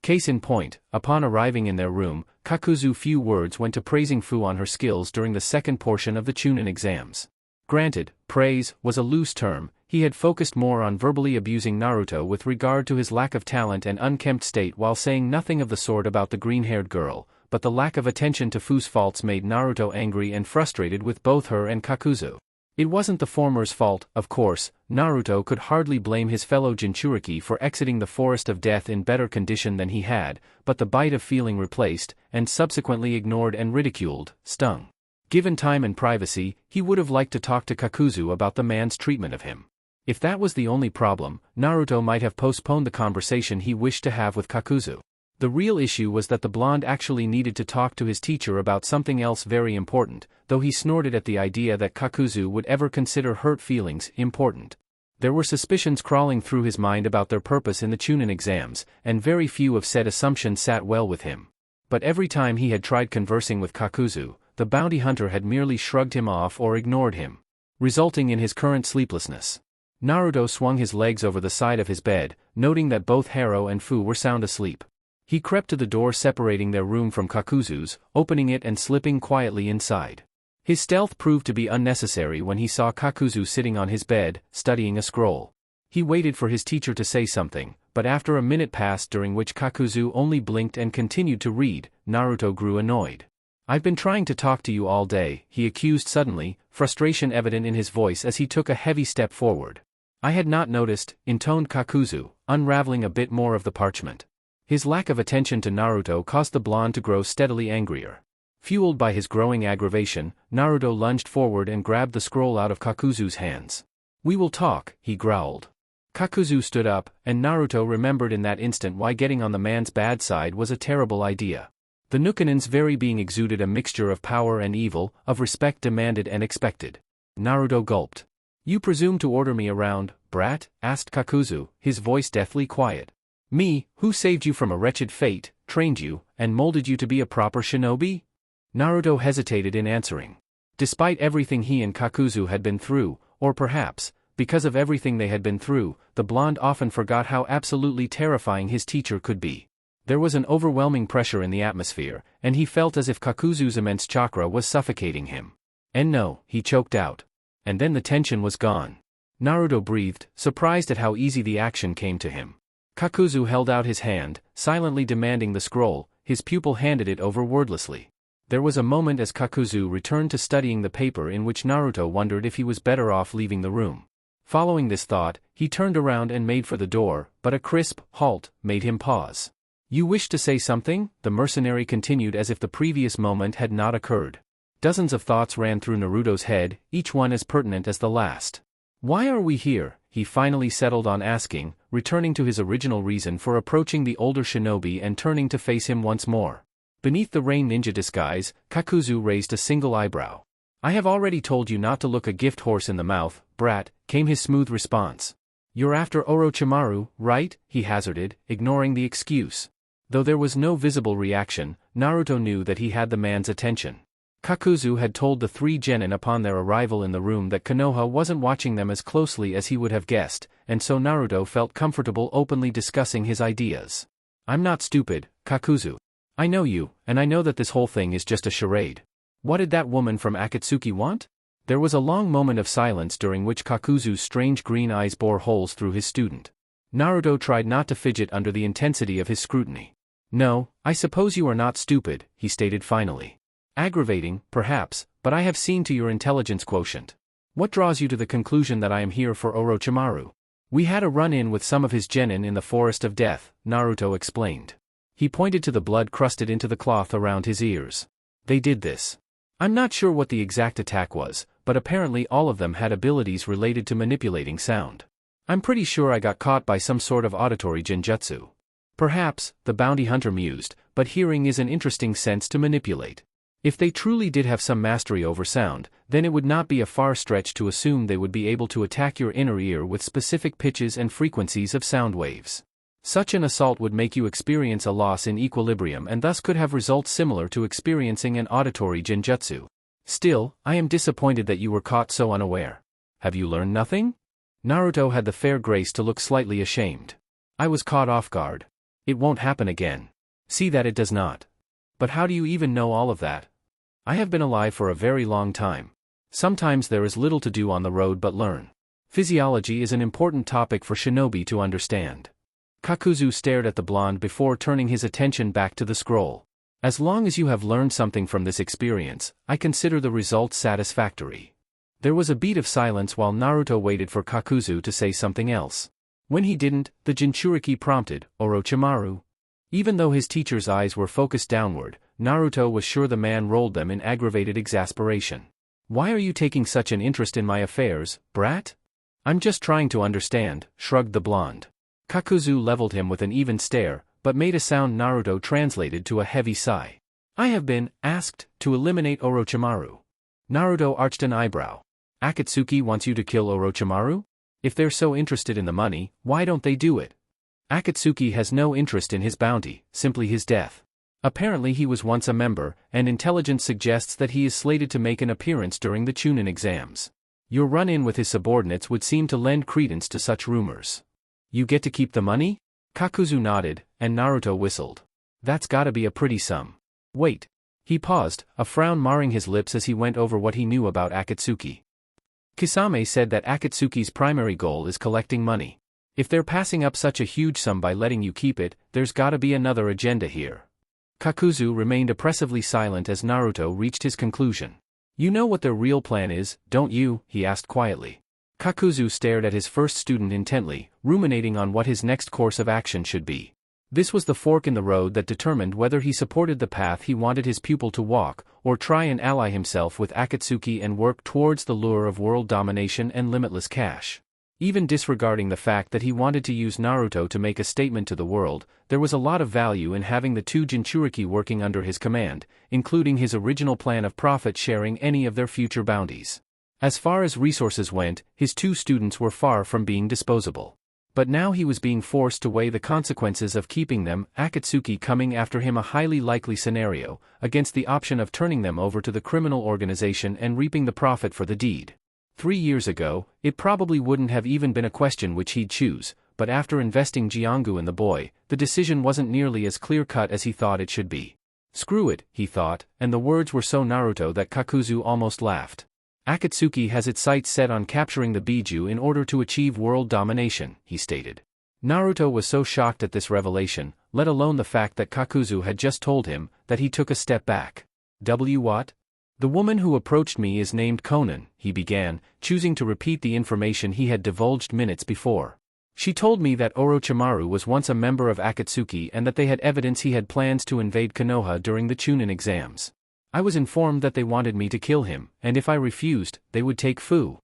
Case in point, upon arriving in their room, Kakuzu's few words went to praising Fu on her skills during the second portion of the Chunin exams. Granted, praise was a loose term, he had focused more on verbally abusing Naruto with regard to his lack of talent and unkempt state while saying nothing of the sort about the green-haired girl, but the lack of attention to Fu's faults made Naruto angry and frustrated with both her and Kakuzu. It wasn't the former's fault, of course. Naruto could hardly blame his fellow Jinchuriki for exiting the forest of death in better condition than he had, but the bite of feeling replaced, and subsequently ignored and ridiculed, stung. Given time and privacy, he would have liked to talk to Kakuzu about the man's treatment of him. If that was the only problem, Naruto might have postponed the conversation he wished to have with Kakuzu. The real issue was that the blonde actually needed to talk to his teacher about something else very important, though he snorted at the idea that Kakuzu would ever consider hurt feelings important. There were suspicions crawling through his mind about their purpose in the Chunin exams, and very few of said assumptions sat well with him. But every time he had tried conversing with Kakuzu, the bounty hunter had merely shrugged him off or ignored him, resulting in his current sleeplessness. Naruto swung his legs over the side of his bed, noting that both Haro and Fu were sound asleep. He crept to the door separating their room from Kakuzu's, opening it and slipping quietly inside. His stealth proved to be unnecessary when he saw Kakuzu sitting on his bed, studying a scroll. He waited for his teacher to say something, but after a minute passed during which Kakuzu only blinked and continued to read, Naruto grew annoyed. I've been trying to talk to you all day, he accused suddenly, frustration evident in his voice as he took a heavy step forward. I had not noticed, intoned Kakuzu, unraveling a bit more of the parchment. His lack of attention to Naruto caused the blonde to grow steadily angrier. Fueled by his growing aggravation, Naruto lunged forward and grabbed the scroll out of Kakuzu's hands. We will talk, he growled. Kakuzu stood up, and Naruto remembered in that instant why getting on the man's bad side was a terrible idea. The Nukenin's very being exuded a mixture of power and evil, of respect demanded and expected. Naruto gulped. You presume to order me around, brat? Asked Kakuzu, his voice deathly quiet. Me, who saved you from a wretched fate, trained you, and molded you to be a proper shinobi? Naruto hesitated in answering. Despite everything he and Kakuzu had been through, or perhaps, because of everything they had been through, the blonde often forgot how absolutely terrifying his teacher could be. There was an overwhelming pressure in the atmosphere, and he felt as if Kakuzu's immense chakra was suffocating him. And no, he choked out. And then the tension was gone. Naruto breathed, surprised at how easy the action came to him. Kakuzu held out his hand, silently demanding the scroll. His pupil handed it over wordlessly. There was a moment as Kakuzu returned to studying the paper in which Naruto wondered if he was better off leaving the room. Following this thought, he turned around and made for the door, but a crisp halt made him pause. You wish to say something? The mercenary continued as if the previous moment had not occurred. Dozens of thoughts ran through Naruto's head, each one as pertinent as the last. Why are we here? He finally settled on asking, returning to his original reason for approaching the older shinobi and turning to face him once more. Beneath the rain ninja disguise, Kakuzu raised a single eyebrow. I have already told you not to look a gift horse in the mouth, brat, came his smooth response. You're after Orochimaru, right? He hazarded, ignoring the excuse. Though there was no visible reaction, Naruto knew that he had the man's attention. Kakuzu had told the three genin upon their arrival in the room that Konoha wasn't watching them as closely as he would have guessed, and so Naruto felt comfortable openly discussing his ideas. I'm not stupid, Kakuzu. I know you, and I know that this whole thing is just a charade. What did that woman from Akatsuki want? There was a long moment of silence during which Kakuzu's strange green eyes bore holes through his student. Naruto tried not to fidget under the intensity of his scrutiny. No, I suppose you are not stupid, he stated finally. Aggravating, perhaps, but I have seen to your intelligence quotient. What draws you to the conclusion that I am here for Orochimaru? We had a run-in with some of his genin in the Forest of Death, Naruto explained. He pointed to the blood crusted into the cloth around his ears. They did this. I'm not sure what the exact attack was, but apparently all of them had abilities related to manipulating sound. I'm pretty sure I got caught by some sort of auditory genjutsu. Perhaps, the bounty hunter mused, but hearing is an interesting sense to manipulate. If they truly did have some mastery over sound, then it would not be a far stretch to assume they would be able to attack your inner ear with specific pitches and frequencies of sound waves. Such an assault would make you experience a loss in equilibrium and thus could have results similar to experiencing an auditory genjutsu. Still, I am disappointed that you were caught so unaware. Have you learned nothing? Naruto had the fair grace to look slightly ashamed. I was caught off guard. It won't happen again. See that it does not. But how do you even know all of that? I have been alive for a very long time. Sometimes there is little to do on the road but learn. Physiology is an important topic for shinobi to understand. Kakuzu stared at the blonde before turning his attention back to the scroll. As long as you have learned something from this experience, I consider the results satisfactory. There was a beat of silence while Naruto waited for Kakuzu to say something else. When he didn't, the Jinchuriki prompted, Orochimaru. Even though his teacher's eyes were focused downward, Naruto was sure the man rolled them in aggravated exasperation. Why are you taking such an interest in my affairs, brat? I'm just trying to understand, shrugged the blonde. Kakuzu leveled him with an even stare, but made a sound Naruto translated to a heavy sigh. I have been asked to eliminate Orochimaru. Naruto arched an eyebrow. Akatsuki wants you to kill Orochimaru? If they're so interested in the money, why don't they do it? Akatsuki has no interest in his bounty, simply his death. Apparently he was once a member, and intelligence suggests that he is slated to make an appearance during the Chunin exams. Your run-in with his subordinates would seem to lend credence to such rumors. You get to keep the money? Kakuzu nodded, and Naruto whistled. That's gotta be a pretty sum. Wait. He paused, a frown marring his lips as he went over what he knew about Akatsuki. Kisame said that Akatsuki's primary goal is collecting money. If they're passing up such a huge sum by letting you keep it, there's gotta be another agenda here. Kakuzu remained oppressively silent as Naruto reached his conclusion. You know what their real plan is, don't you? He asked quietly. Kakuzu stared at his first student intently, ruminating on what his next course of action should be. This was the fork in the road that determined whether he supported the path he wanted his pupil to walk, or try and ally himself with Akatsuki and work towards the lure of world domination and limitless cash. Even disregarding the fact that he wanted to use Naruto to make a statement to the world, there was a lot of value in having the two Jinchuriki working under his command, including his original plan of profit-sharing any of their future bounties. As far as resources went, his two students were far from being disposable. But now he was being forced to weigh the consequences of keeping them, Akatsuki coming after him a highly likely scenario, against the option of turning them over to the criminal organization and reaping the profit for the deed. 3 years ago, it probably wouldn't have even been a question which he'd choose, but after investing Jiongu in the boy, the decision wasn't nearly as clear-cut as he thought it should be. Screw it, he thought, and the words were so Naruto that Kakuzu almost laughed. Akatsuki has its sights set on capturing the Biju in order to achieve world domination, he stated. Naruto was so shocked at this revelation, let alone the fact that Kakuzu had just told him, that he took a step back. What? The woman who approached me is named Konan, he began, choosing to repeat the information he had divulged minutes before. She told me that Orochimaru was once a member of Akatsuki and that they had evidence he had plans to invade Konoha during the Chunin exams. I was informed that they wanted me to kill him, and if I refused, they would take Fu.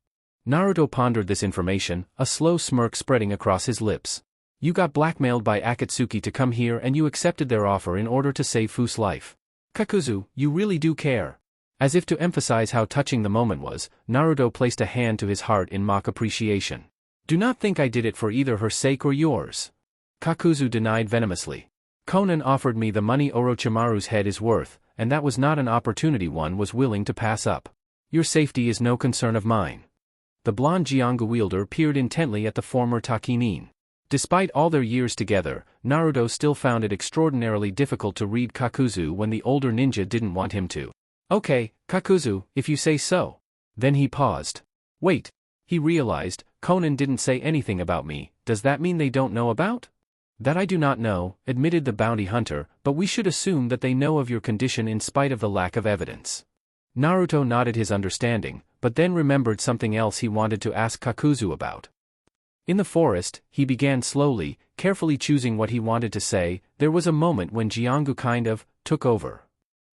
Naruto pondered this information, a slow smirk spreading across his lips. You got blackmailed by Akatsuki to come here and you accepted their offer in order to save Fu's life. Kakuzu, you really do care. As if to emphasize how touching the moment was, Naruto placed a hand to his heart in mock appreciation. Do not think I did it for either her sake or yours. Kakuzu denied venomously. Konan offered me the money Orochimaru's head is worth, and that was not an opportunity one was willing to pass up. Your safety is no concern of mine. The blonde Jiongu wielder peered intently at the former Takinin. Despite all their years together, Naruto still found it extraordinarily difficult to read Kakuzu when the older ninja didn't want him to. Okay, Kakuzu, if you say so. Then he paused. Wait. He realized, Konan didn't say anything about me, does that mean they don't know about? That I do not know, admitted the bounty hunter, but we should assume that they know of your condition in spite of the lack of evidence. Naruto nodded his understanding, but then remembered something else he wanted to ask Kakuzu about. In the forest, he began slowly, carefully choosing what he wanted to say. There was a moment when Jiongu kind of took over.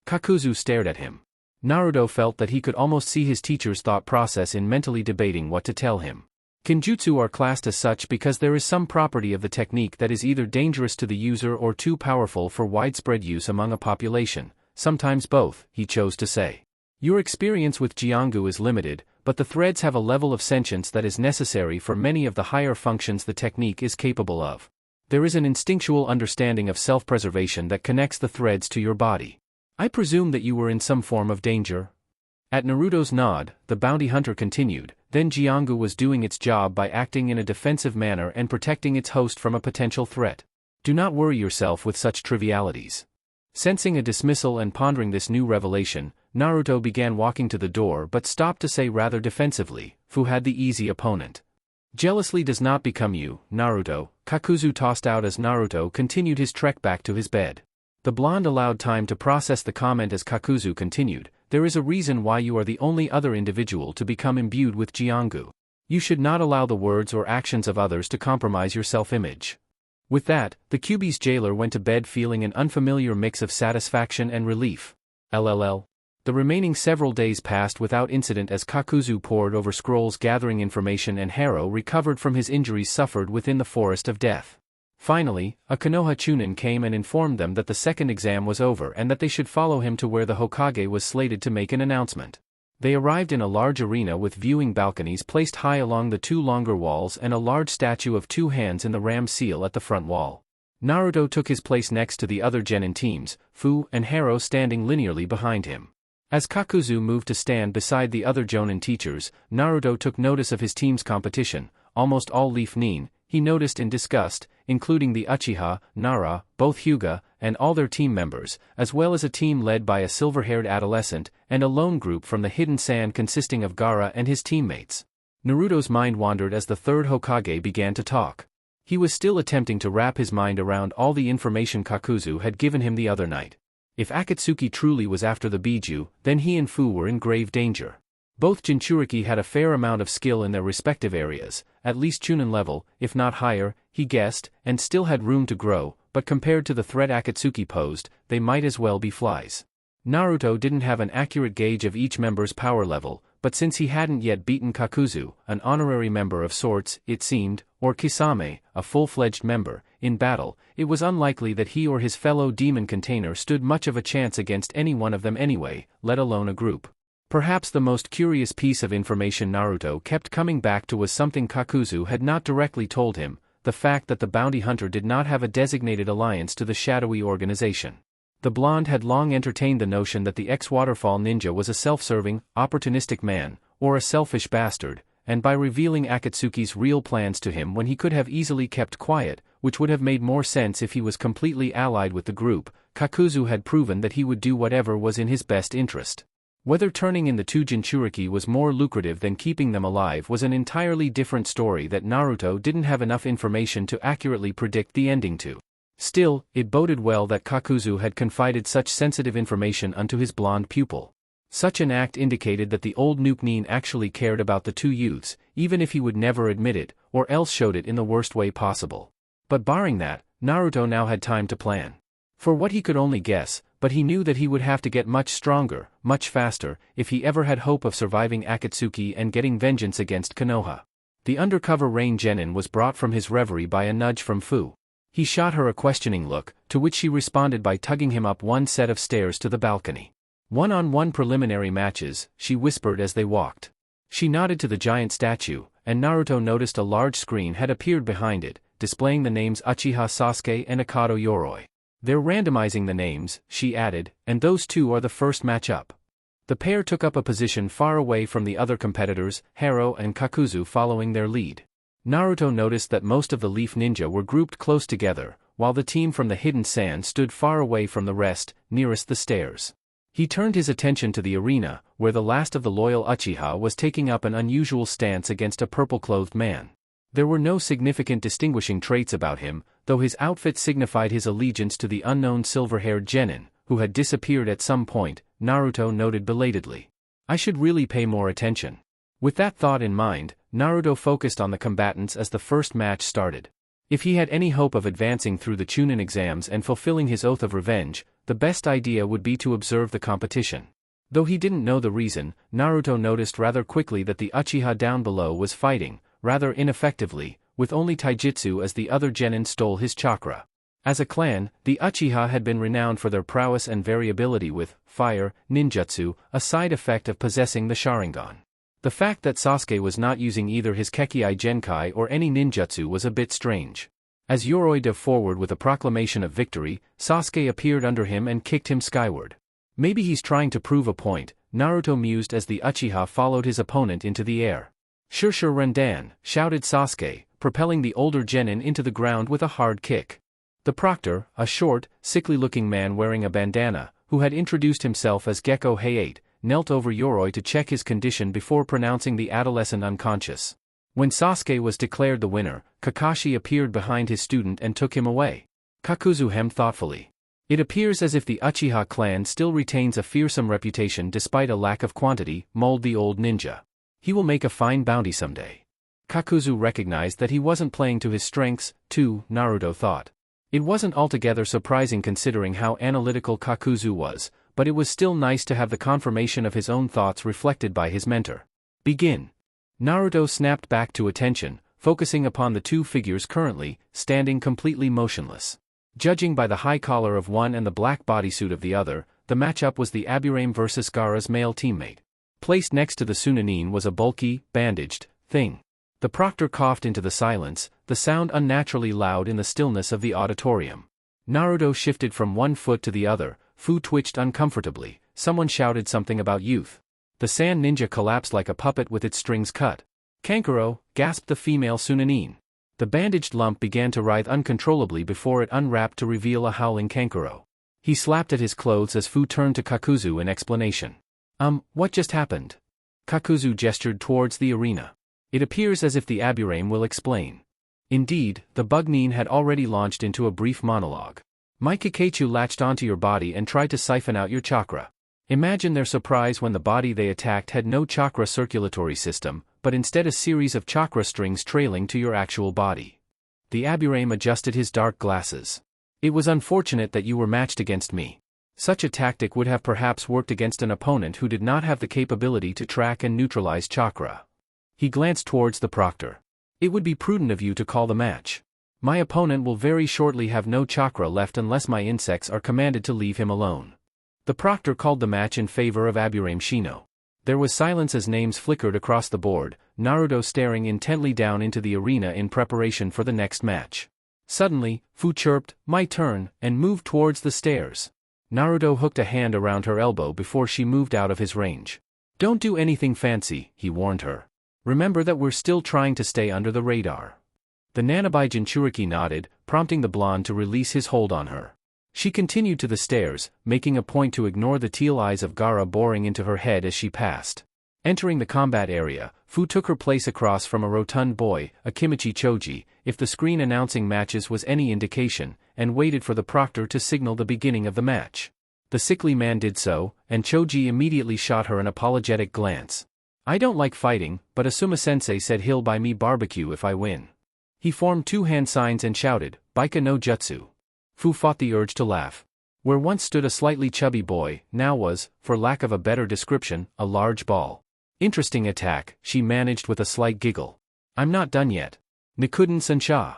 Kakuzu stared at him. Naruto felt that he could almost see his teacher's thought process in mentally debating what to tell him. Kinjutsu are classed as such because there is some property of the technique that is either dangerous to the user or too powerful for widespread use among a population, sometimes both, he chose to say. Your experience with Jiongu is limited, but the threads have a level of sentience that is necessary for many of the higher functions the technique is capable of. There is an instinctual understanding of self-preservation that connects the threads to your body. I presume that you were in some form of danger? At Naruto's nod, the bounty hunter continued, then Jiongu was doing its job by acting in a defensive manner and protecting its host from a potential threat. Do not worry yourself with such trivialities. Sensing a dismissal and pondering this new revelation, Naruto began walking to the door but stopped to say rather defensively, Fu had the easy opponent. Jealously does not become you, Naruto, Kakuzu tossed out as Naruto continued his trek back to his bed. The blonde allowed time to process the comment as Kakuzu continued, there is a reason why you are the only other individual to become imbued with Jiongu. You should not allow the words or actions of others to compromise your self-image. With that, the Kyuubi's jailer went to bed feeling an unfamiliar mix of satisfaction and relief. LLL. The remaining several days passed without incident as Kakuzu pored over scrolls gathering information and Haro recovered from his injuries suffered within the forest of death. Finally, a Konoha Chunin came and informed them that the second exam was over and that they should follow him to where the Hokage was slated to make an announcement. They arrived in a large arena with viewing balconies placed high along the two longer walls and a large statue of two hands in the ram seal at the front wall. Naruto took his place next to the other genin teams, Fu and Haro standing linearly behind him. As Kakuzu moved to stand beside the other Jonin teachers, Naruto took notice of his team's competition, almost all Leaf Nin, he noticed in disgust, including the Uchiha, Nara, both Hyuga, and all their team members, as well as a team led by a silver-haired adolescent, and a lone group from the Hidden Sand consisting of Gaara and his teammates. Naruto's mind wandered as the third Hokage began to talk. He was still attempting to wrap his mind around all the information Kakuzu had given him the other night. If Akatsuki truly was after the Biju, then he and Fu were in grave danger. Both Jinchuriki had a fair amount of skill in their respective areas, at least Chunin level, if not higher, he guessed, and still had room to grow, but compared to the threat Akatsuki posed, they might as well be flies. Naruto didn't have an accurate gauge of each member's power level, but since he hadn't yet beaten Kakuzu, an honorary member of sorts, it seemed, or Kisame, a full-fledged member, in battle, it was unlikely that he or his fellow demon container stood much of a chance against any one of them anyway, let alone a group. Perhaps the most curious piece of information Naruto kept coming back to was something Kakuzu had not directly told him, the fact that the bounty hunter did not have a designated alliance to the shadowy organization. The blonde had long entertained the notion that the ex-Waterfall ninja was a self-serving, opportunistic man, or a selfish bastard, and by revealing Akatsuki's real plans to him when he could have easily kept quiet, which would have made more sense if he was completely allied with the group, Kakuzu had proven that he would do whatever was in his best interest. Whether turning in the two Jinchuriki was more lucrative than keeping them alive was an entirely different story that Naruto didn't have enough information to accurately predict the ending to. Still, it boded well that Kakuzu had confided such sensitive information unto his blonde pupil. Such an act indicated that the old Nuke-nin actually cared about the two youths, even if he would never admit it, or else showed it in the worst way possible. But barring that, Naruto now had time to plan. For what he could only guess, but he knew that he would have to get much stronger, much faster, if he ever had hope of surviving Akatsuki and getting vengeance against Konoha. The undercover Rain Genin was brought from his reverie by a nudge from Fu. He shot her a questioning look, to which she responded by tugging him up one set of stairs to the balcony. "One-on-one preliminary matches," she whispered as they walked. She nodded to the giant statue, and Naruto noticed a large screen had appeared behind it, displaying the names Uchiha Sasuke and Akado Yoroi. "They're randomizing the names," she added, "and those two are the first match-up." The pair took up a position far away from the other competitors, Haro and Kakuzu following their lead. Naruto noticed that most of the Leaf Ninja were grouped close together, while the team from the Hidden Sand stood far away from the rest, nearest the stairs. He turned his attention to the arena, where the last of the loyal Uchiha was taking up an unusual stance against a purple-clothed man. There were no significant distinguishing traits about him, though his outfit signified his allegiance to the unknown silver-haired genin, who had disappeared at some point, Naruto noted belatedly. "I should really pay more attention." With that thought in mind, Naruto focused on the combatants as the first match started. If he had any hope of advancing through the Chunin exams and fulfilling his oath of revenge, the best idea would be to observe the competition. Though he didn't know the reason, Naruto noticed rather quickly that the Uchiha down below was fighting, rather ineffectively, with only Taijutsu as the other genin stole his chakra. As a clan, the Uchiha had been renowned for their prowess and variability with fire ninjutsu, a side effect of possessing the Sharingan. The fact that Sasuke was not using either his Kekkai Genkai or any ninjutsu was a bit strange. As Yoroi dove forward with a proclamation of victory, Sasuke appeared under him and kicked him skyward. "Maybe he's trying to prove a point," Naruto mused as the Uchiha followed his opponent into the air. "Sure Rendan," shouted Sasuke, propelling the older genin into the ground with a hard kick. The proctor, a short, sickly-looking man wearing a bandana, who had introduced himself as Gecko Hayate, knelt over Yoroi to check his condition before pronouncing the adolescent unconscious. When Sasuke was declared the winner, Kakashi appeared behind his student and took him away. Kakuzu hemmed thoughtfully. "It appears as if the Uchiha clan still retains a fearsome reputation despite a lack of quantity," mulled the old ninja. "He will make a fine bounty someday." Kakuzu recognized that he wasn't playing to his strengths, too, Naruto thought. It wasn't altogether surprising considering how analytical Kakuzu was, but it was still nice to have the confirmation of his own thoughts reflected by his mentor. "Begin." Naruto snapped back to attention, focusing upon the two figures currently standing completely motionless. Judging by the high collar of one and the black bodysuit of the other, the matchup was the Aburame vs. Gaara's male teammate. Placed next to the Sunanin was a bulky, bandaged thing. The proctor coughed into the silence, the sound unnaturally loud in the stillness of the auditorium. Naruto shifted from one foot to the other, Fu twitched uncomfortably, someone shouted something about youth. The sand ninja collapsed like a puppet with its strings cut. "Kankuro," gasped the female Sunanin. The bandaged lump began to writhe uncontrollably before it unwrapped to reveal a howling Kankuro. He slapped at his clothes as Fu turned to Kakuzu in explanation. What just happened?" Kakuzu gestured towards the arena. "It appears as if the Aburame will explain." Indeed, the Bugnin had already launched into a brief monologue. "My Kakachu latched onto your body and tried to siphon out your chakra. Imagine their surprise when the body they attacked had no chakra circulatory system, but instead a series of chakra strings trailing to your actual body." The Aburame adjusted his dark glasses. "It was unfortunate that you were matched against me. Such a tactic would have perhaps worked against an opponent who did not have the capability to track and neutralize chakra." He glanced towards the proctor. "It would be prudent of you to call the match. My opponent will very shortly have no chakra left unless my insects are commanded to leave him alone." The proctor called the match in favor of Aburame Shino. There was silence as names flickered across the board, Naruto staring intently down into the arena in preparation for the next match. Suddenly, Fu chirped, "My turn," and moved towards the stairs. Naruto hooked a hand around her elbow before she moved out of his range. "Don't do anything fancy," he warned her. "Remember that we're still trying to stay under the radar." The Nanabai Jinchuriki nodded, prompting the blonde to release his hold on her. She continued to the stairs, making a point to ignore the teal eyes of Gaara boring into her head as she passed. Entering the combat area, Fu took her place across from a rotund boy, Akimichi Choji, if the screen announcing matches was any indication, and waited for the proctor to signal the beginning of the match. The sickly man did so, and Choji immediately shot her an apologetic glance. "I don't like fighting, but Asuma-sensei said he'll buy me barbecue if I win." He formed two hand signs and shouted, "Baika no jutsu." Fu fought the urge to laugh. Where once stood a slightly chubby boy, now was, for lack of a better description, a large ball. "Interesting attack," she managed with a slight giggle. "I'm not done yet." Nikuden Sensha.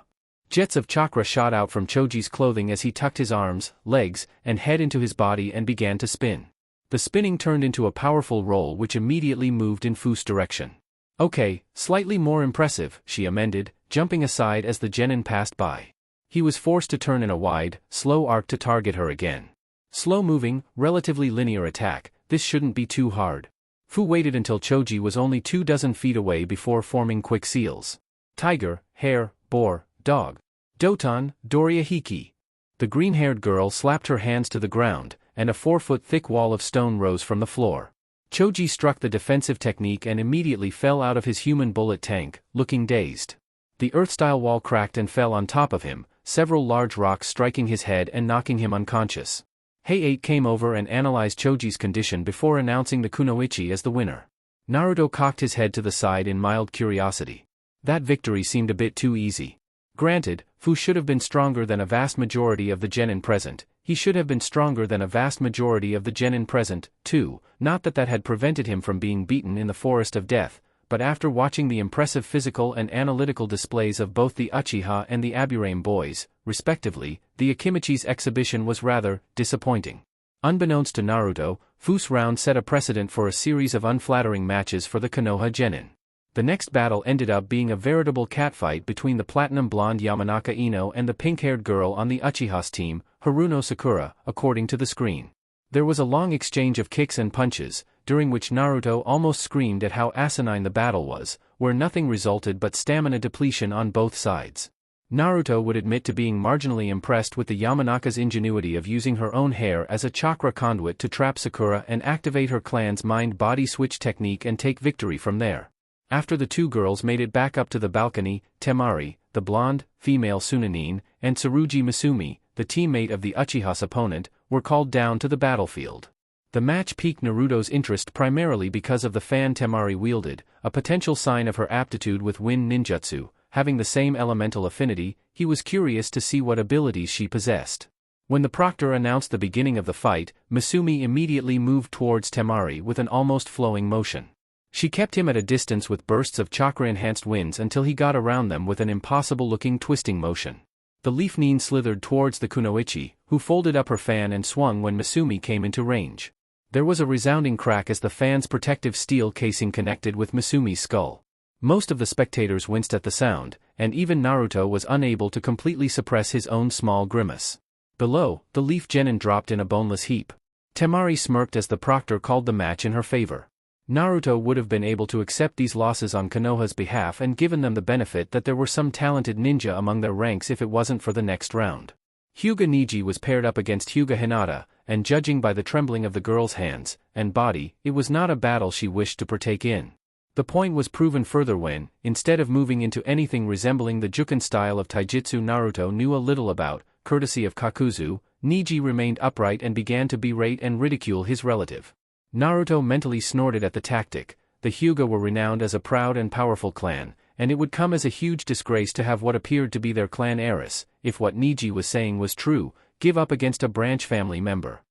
Jets of chakra shot out from Choji's clothing as he tucked his arms, legs, and head into his body and began to spin. The spinning turned into a powerful roll which immediately moved in Fu's direction. "Okay, slightly more impressive," she amended, jumping aside as the genin passed by. He was forced to turn in a wide, slow arc to target her again. Slow-moving, relatively linear attack, this shouldn't be too hard. Fu waited until Choji was only 24 feet away before forming quick seals. Tiger, hare, boar, dog. Doton, Doria Hiki. The green-haired girl slapped her hands to the ground, and a 4-foot-thick wall of stone rose from the floor. Choji struck the defensive technique and immediately fell out of his human bullet tank, looking dazed. The earth-style wall cracked and fell on top of him, several large rocks striking his head and knocking him unconscious. Hei-8 came over and analyzed Choji's condition before announcing the kunoichi as the winner. Naruto cocked his head to the side in mild curiosity. That victory seemed a bit too easy. Granted, Fu should have been stronger than a vast majority of the genin present, he should have been stronger than a vast majority of the genin present, too, not that that had prevented him from being beaten in the Forest of Death, but after watching the impressive physical and analytical displays of both the Uchiha and the Aburame boys, respectively, the Akimichi's exhibition was rather disappointing. Unbeknownst to Naruto, Fu's round set a precedent for a series of unflattering matches for the Konoha genin. The next battle ended up being a veritable catfight between the platinum-blonde Yamanaka Ino and the pink-haired girl on the Uchiha's team, Haruno Sakura, according to the screen. There was a long exchange of kicks and punches, during which Naruto almost screamed at how asinine the battle was, where nothing resulted but stamina depletion on both sides. Naruto would admit to being marginally impressed with the Yamanaka's ingenuity of using her own hair as a chakra conduit to trap Sakura and activate her clan's mind-body switch technique and take victory from there. After the two girls made it back up to the balcony, Temari, the blonde, female Sunanin, and Tsurugi Misumi, the teammate of the Uchiha's opponent, were called down to the battlefield. The match piqued Naruto's interest primarily because of the fan Temari wielded, a potential sign of her aptitude with wind ninjutsu. Having the same elemental affinity, he was curious to see what abilities she possessed. When the proctor announced the beginning of the fight, Misumi immediately moved towards Temari with an almost flowing motion. She kept him at a distance with bursts of chakra-enhanced winds until he got around them with an impossible-looking twisting motion. The leaf nin slithered towards the kunoichi, who folded up her fan and swung when Misumi came into range. There was a resounding crack as the fan's protective steel casing connected with Misumi's skull. Most of the spectators winced at the sound, and even Naruto was unable to completely suppress his own small grimace. Below, the leaf genin dropped in a boneless heap. Temari smirked as the proctor called the match in her favor. Naruto would have been able to accept these losses on Konoha's behalf and given them the benefit that there were some talented ninja among their ranks if it wasn't for the next round. Hyuga Niji was paired up against Hyuga Hinata, and judging by the trembling of the girl's hands and body, it was not a battle she wished to partake in. The point was proven further when, instead of moving into anything resembling the Juken style of taijutsu Naruto knew a little about, courtesy of Kakuzu, Niji remained upright and began to berate and ridicule his relative. Naruto mentally snorted at the tactic. The Hyuga were renowned as a proud and powerful clan, and it would come as a huge disgrace to have what appeared to be their clan heiress, if what Niji was saying was true, give up against a branch family member.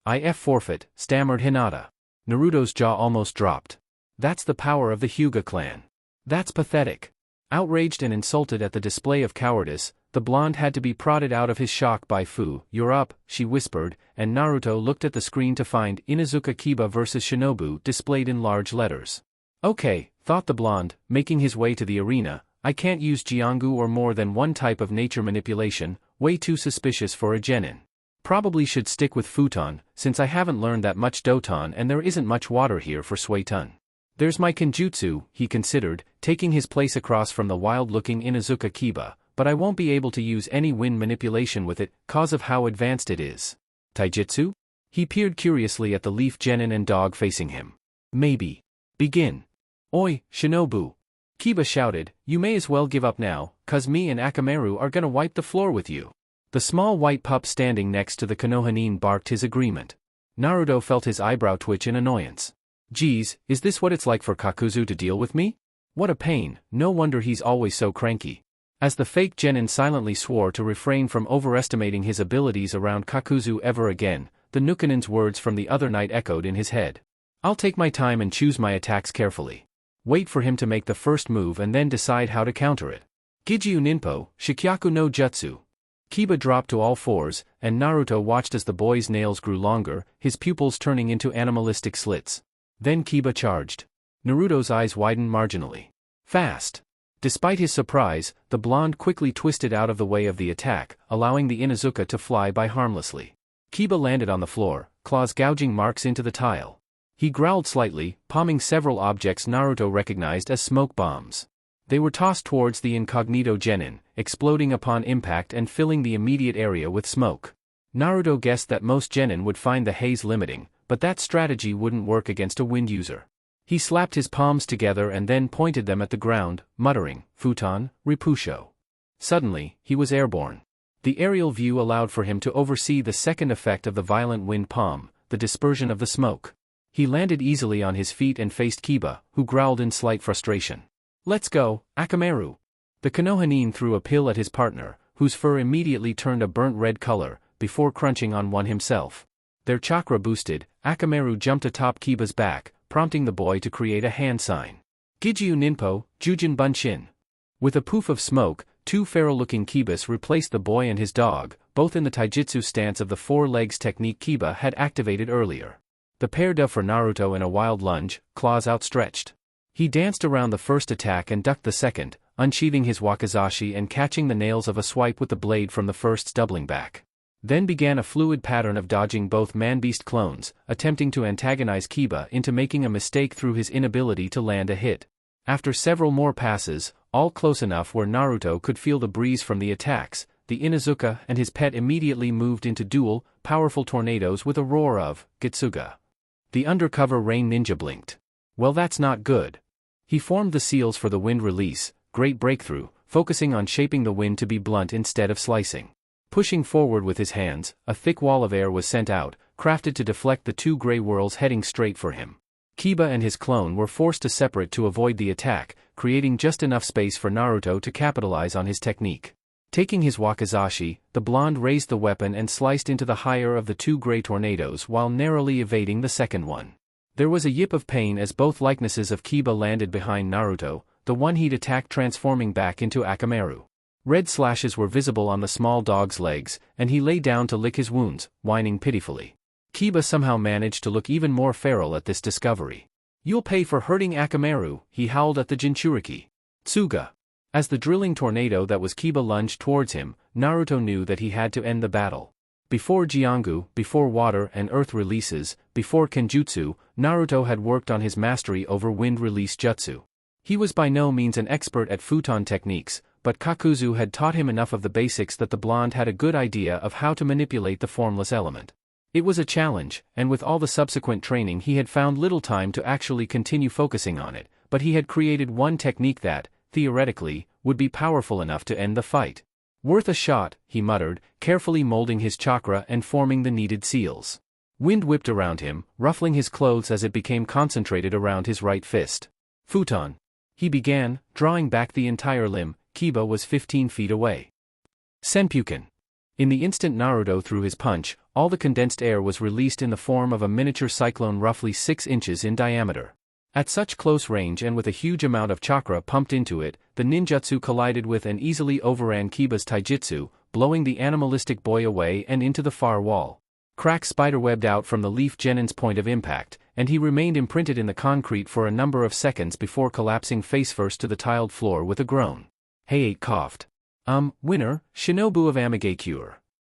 "IF forfeit," stammered Hinata. Naruto's jaw almost dropped. That's the power of the Hyuga clan. That's pathetic. Outraged and insulted at the display of cowardice, the blonde had to be prodded out of his shock by Fu. "You're up," she whispered, and Naruto looked at the screen to find Inuzuka Kiba vs Shinobu displayed in large letters. Okay, thought the blonde, making his way to the arena, I can't use Jiongu or more than one type of nature manipulation, way too suspicious for a genin. Probably should stick with futon, since I haven't learned that much doton and there isn't much water here for suiton. There's my kenjutsu, he considered, taking his place across from the wild-looking Inuzuka Kiba, but I won't be able to use any wind manipulation with it, cause of how advanced it is. Taijutsu? He peered curiously at the leaf genin and dog facing him. Maybe. Begin. Oi, Shinobu. Kiba shouted, you may as well give up now, cause me and Akamaru are gonna wipe the floor with you. The small white pup standing next to the Konohanin barked his agreement. Naruto felt his eyebrow twitch in annoyance. Geez, is this what it's like for Kakuzu to deal with me? What a pain, no wonder he's always so cranky. As the fake genin silently swore to refrain from overestimating his abilities around Kakuzu ever again, the Nukanin's words from the other night echoed in his head. I'll take my time and choose my attacks carefully. Wait for him to make the first move and then decide how to counter it. Gijyu Ninpo, Shikyaku no Jutsu. Kiba dropped to all fours, and Naruto watched as the boy's nails grew longer, his pupils turning into animalistic slits. Then Kiba charged. Naruto's eyes widened marginally. Fast. Despite his surprise, the blonde quickly twisted out of the way of the attack, allowing the Inuzuka to fly by harmlessly. Kiba landed on the floor, claws gouging marks into the tile. He growled slightly, palming several objects Naruto recognized as smoke bombs. They were tossed towards the incognito genin, exploding upon impact and filling the immediate area with smoke. Naruto guessed that most genin would find the haze limiting, but that strategy wouldn't work against a wind user. He slapped his palms together and then pointed them at the ground, muttering, Futon, Ripusho. Suddenly, he was airborne. The aerial view allowed for him to oversee the second effect of the violent wind palm, the dispersion of the smoke. He landed easily on his feet and faced Kiba, who growled in slight frustration. Let's go, Akamaru. The Konohanin threw a pill at his partner, whose fur immediately turned a burnt red color, before crunching on one himself. Their chakra boosted, Akamaru jumped atop Kiba's back, prompting the boy to create a hand sign. Gijyu Ninpo, Jujin Bunshin. With a poof of smoke, two feral-looking Kibas replaced the boy and his dog, both in the taijutsu stance of the four legs technique Kiba had activated earlier. The pair dove for Naruto in a wild lunge, claws outstretched. He danced around the first attack and ducked the second, unsheathing his wakizashi and catching the nails of a swipe with the blade from the first's doubling back. Then began a fluid pattern of dodging both man-beast clones, attempting to antagonize Kiba into making a mistake through his inability to land a hit. After several more passes, all close enough where Naruto could feel the breeze from the attacks, the Inuzuka and his pet immediately moved into dual, powerful tornadoes with a roar of Gitsuga. The undercover rain ninja blinked. Well, that's not good. He formed the seals for the wind release, great breakthrough, focusing on shaping the wind to be blunt instead of slicing. Pushing forward with his hands, a thick wall of air was sent out, crafted to deflect the two gray whirls heading straight for him. Kiba and his clone were forced to separate to avoid the attack, creating just enough space for Naruto to capitalize on his technique. Taking his wakizashi, the blonde raised the weapon and sliced into the higher of the two gray tornadoes while narrowly evading the second one. There was a yip of pain as both likenesses of Kiba landed behind Naruto, the one he'd attacked transforming back into Akamaru. Red slashes were visible on the small dog's legs, and he lay down to lick his wounds, whining pitifully. Kiba somehow managed to look even more feral at this discovery. You'll pay for hurting Akamaru, he howled at the Jinchuriki. Tsuga. As the drilling tornado that was Kiba lunged towards him, Naruto knew that he had to end the battle. Before Jiongu, before water and earth releases, before Kenjutsu, Naruto had worked on his mastery over wind release jutsu. He was by no means an expert at futon techniques, but Kakuzu had taught him enough of the basics that the blonde had a good idea of how to manipulate the formless element. It was a challenge, and with all the subsequent training he had found little time to actually continue focusing on it, but he had created one technique that, theoretically, would be powerful enough to end the fight. Worth a shot, he muttered, carefully molding his chakra and forming the needed seals. Wind whipped around him, ruffling his clothes as it became concentrated around his right fist. Futon. He began, drawing back the entire limb. Kiba was 15 feet away. Senpuken. In the instant Naruto threw his punch, all the condensed air was released in the form of a miniature cyclone roughly 6 inches in diameter. At such close range and with a huge amount of chakra pumped into it, the ninjutsu collided with and easily overran Kiba's taijutsu, blowing the animalistic boy away and into the far wall. Cracks spiderwebbed out from the leaf genin's point of impact, and he remained imprinted in the concrete for a number of seconds before collapsing face-first to the tiled floor with a groan. Heiei coughed. Winner, Shinobu of Amigakure.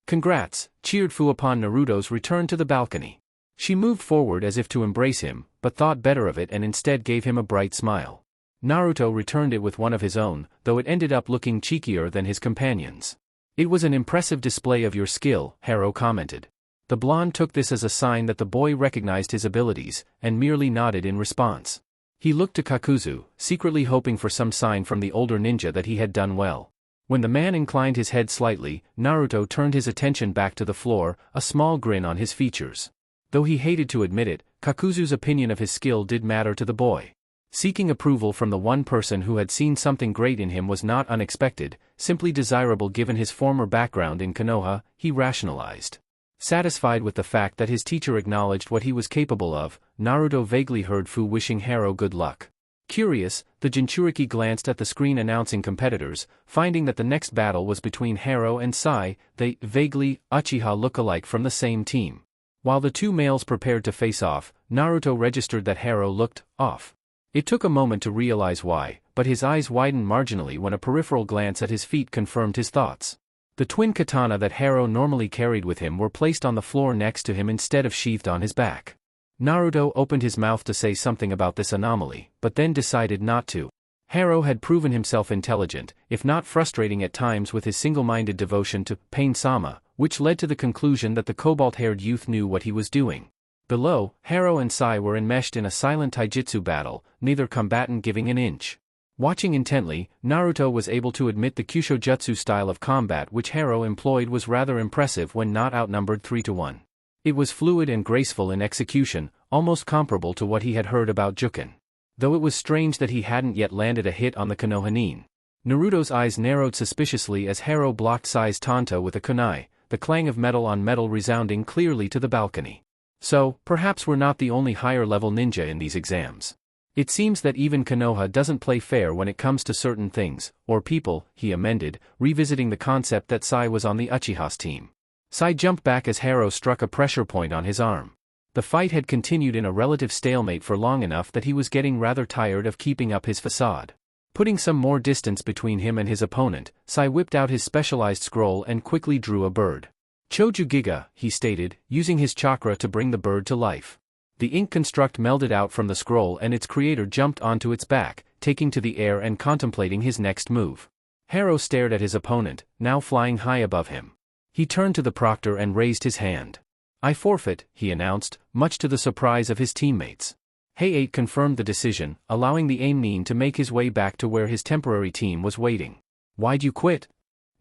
Congrats, cheered Fu upon Naruto's return to the balcony. She moved forward as if to embrace him, but thought better of it and instead gave him a bright smile. Naruto returned it with one of his own, though it ended up looking cheekier than his companions. It was an impressive display of your skill, Harrow commented. The blonde took this as a sign that the boy recognized his abilities, and merely nodded in response. He looked to Kakuzu, secretly hoping for some sign from the older ninja that he had done well. When the man inclined his head slightly, Naruto turned his attention back to the floor, a small grin on his features. Though he hated to admit it, Kakuzu's opinion of his skill did matter to the boy. Seeking approval from the one person who had seen something great in him was not unexpected, simply desirable given his former background in Konoha, he rationalized. Satisfied with the fact that his teacher acknowledged what he was capable of, Naruto vaguely heard Fu wishing Harrow good luck. Curious, the Jinchuriki glanced at the screen announcing competitors, finding that the next battle was between Harrow and Sai, they, vaguely, Uchiha look-alike from the same team. While the two males prepared to face off, Naruto registered that Harrow looked off. It took a moment to realize why, but his eyes widened marginally when a peripheral glance at his feet confirmed his thoughts. The twin katana that Harrow normally carried with him were placed on the floor next to him instead of sheathed on his back. Naruto opened his mouth to say something about this anomaly, but then decided not to. Harrow had proven himself intelligent, if not frustrating at times with his single-minded devotion to Pain-sama, which led to the conclusion that the cobalt-haired youth knew what he was doing. Below, Harrow and Sai were enmeshed in a silent taijutsu battle, neither combatant giving an inch. Watching intently, Naruto was able to admit the Kyushojutsu style of combat which Harrow employed was rather impressive when not outnumbered 3-1. It was fluid and graceful in execution, almost comparable to what he had heard about Juken. Though it was strange that he hadn't yet landed a hit on the Konoha. Naruto's eyes narrowed suspiciously as Harrow blocked Sai's Tanta with a kunai, the clang of metal on metal resounding clearly to the balcony. So, perhaps we're not the only higher-level ninja in these exams. It seems that even Konoha doesn't play fair when it comes to certain things, or people, he amended, revisiting the concept that Sai was on the Uchiha's team. Sai jumped back as Harrow struck a pressure point on his arm. The fight had continued in a relative stalemate for long enough that he was getting rather tired of keeping up his facade. Putting some more distance between him and his opponent, Sai whipped out his specialized scroll and quickly drew a bird. Choju Giga, he stated, using his chakra to bring the bird to life. The ink construct melded out from the scroll and its creator jumped onto its back, taking to the air and contemplating his next move. Harrow stared at his opponent, now flying high above him. He turned to the proctor and raised his hand. I forfeit, he announced, much to the surprise of his teammates. Hey-8 confirmed the decision, allowing the Aim-nin to make his way back to where his temporary team was waiting. Why'd you quit?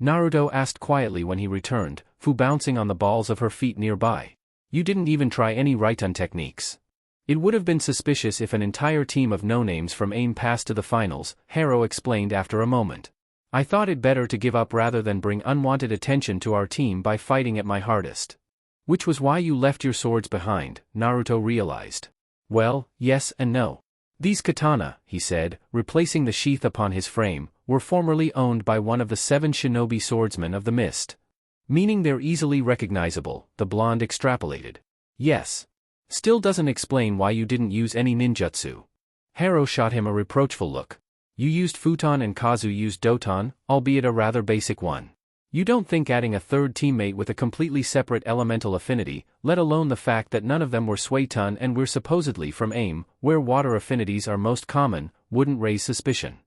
Naruto asked quietly when he returned, Fu bouncing on the balls of her feet nearby. You didn't even try any Raiton techniques. It would have been suspicious if an entire team of no-names from Aim passed to the finals, Harrow explained after a moment. I thought it better to give up rather than bring unwanted attention to our team by fighting at my hardest. Which was why you left your swords behind, Naruto realized. Well, yes and no. These katana, he said, replacing the sheath upon his frame, were formerly owned by one of the 7 shinobi swordsmen of the mist. Meaning they're easily recognizable, the blonde extrapolated. Yes. Still doesn't explain why you didn't use any ninjutsu. Harrow shot him a reproachful look. You used futon and Kazu used doton, albeit a rather basic one. You don't think adding a third teammate with a completely separate elemental affinity, let alone the fact that none of them were Suiton and we're supposedly from Aim, where water affinities are most common, wouldn't raise suspicion.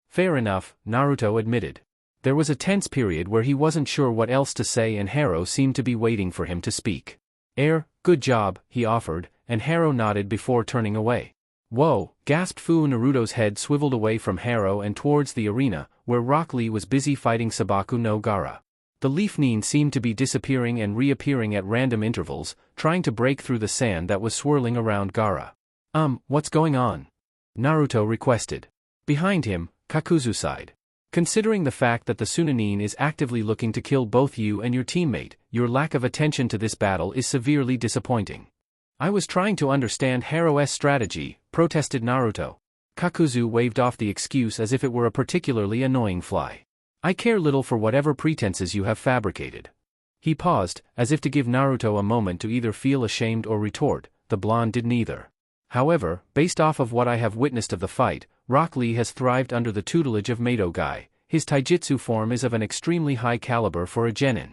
Fair enough, Naruto admitted. There was a tense period where he wasn't sure what else to say and Harrow seemed to be waiting for him to speak. Good job, he offered, and Harrow nodded before turning away. Whoa, gasped Fu. Naruto's head swiveled away from Harrow and towards the arena, where Rock Lee was busy fighting Sabaku no Gaara. The leaf nin seemed to be disappearing and reappearing at random intervals, trying to break through the sand that was swirling around Gaara. What's going on? Naruto requested. Behind him, Kakuzu sighed. Considering the fact that the Sunanin is actively looking to kill both you and your teammate, your lack of attention to this battle is severely disappointing. I was trying to understand Harrow's strategy, protested Naruto. Kakuzu waved off the excuse as if it were a particularly annoying fly. I care little for whatever pretenses you have fabricated. He paused, as if to give Naruto a moment to either feel ashamed or retort. The blonde did neither. However, based off of what I have witnessed of the fight, Rock Lee has thrived under the tutelage of Mato Guy. His taijutsu form is of an extremely high caliber for a genin.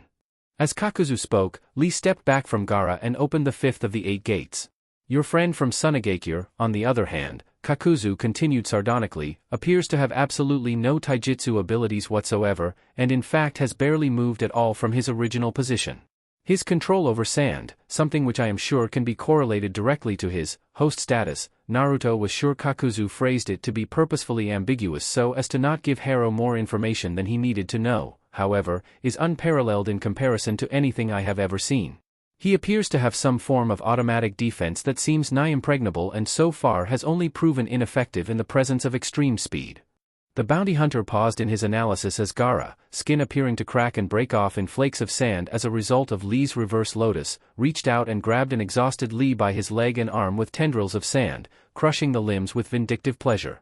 As Kakuzu spoke, Lee stepped back from Gaara and opened the 5th of the 8 gates. Your friend from Sunagakure, on the other hand, Kakuzu continued sardonically, appears to have absolutely no taijutsu abilities whatsoever, and in fact has barely moved at all from his original position. His control over sand, something which I am sure can be correlated directly to his host status. Naruto was sure Kakuzu phrased it to be purposefully ambiguous so as to not give Haro more information than he needed to know, however, is unparalleled in comparison to anything I have ever seen. He appears to have some form of automatic defense that seems nigh impregnable and so far has only proven ineffective in the presence of extreme speed. The bounty hunter paused in his analysis as Gaara, skin appearing to crack and break off in flakes of sand as a result of Lee's reverse lotus, reached out and grabbed an exhausted Lee by his leg and arm with tendrils of sand, crushing the limbs with vindictive pleasure.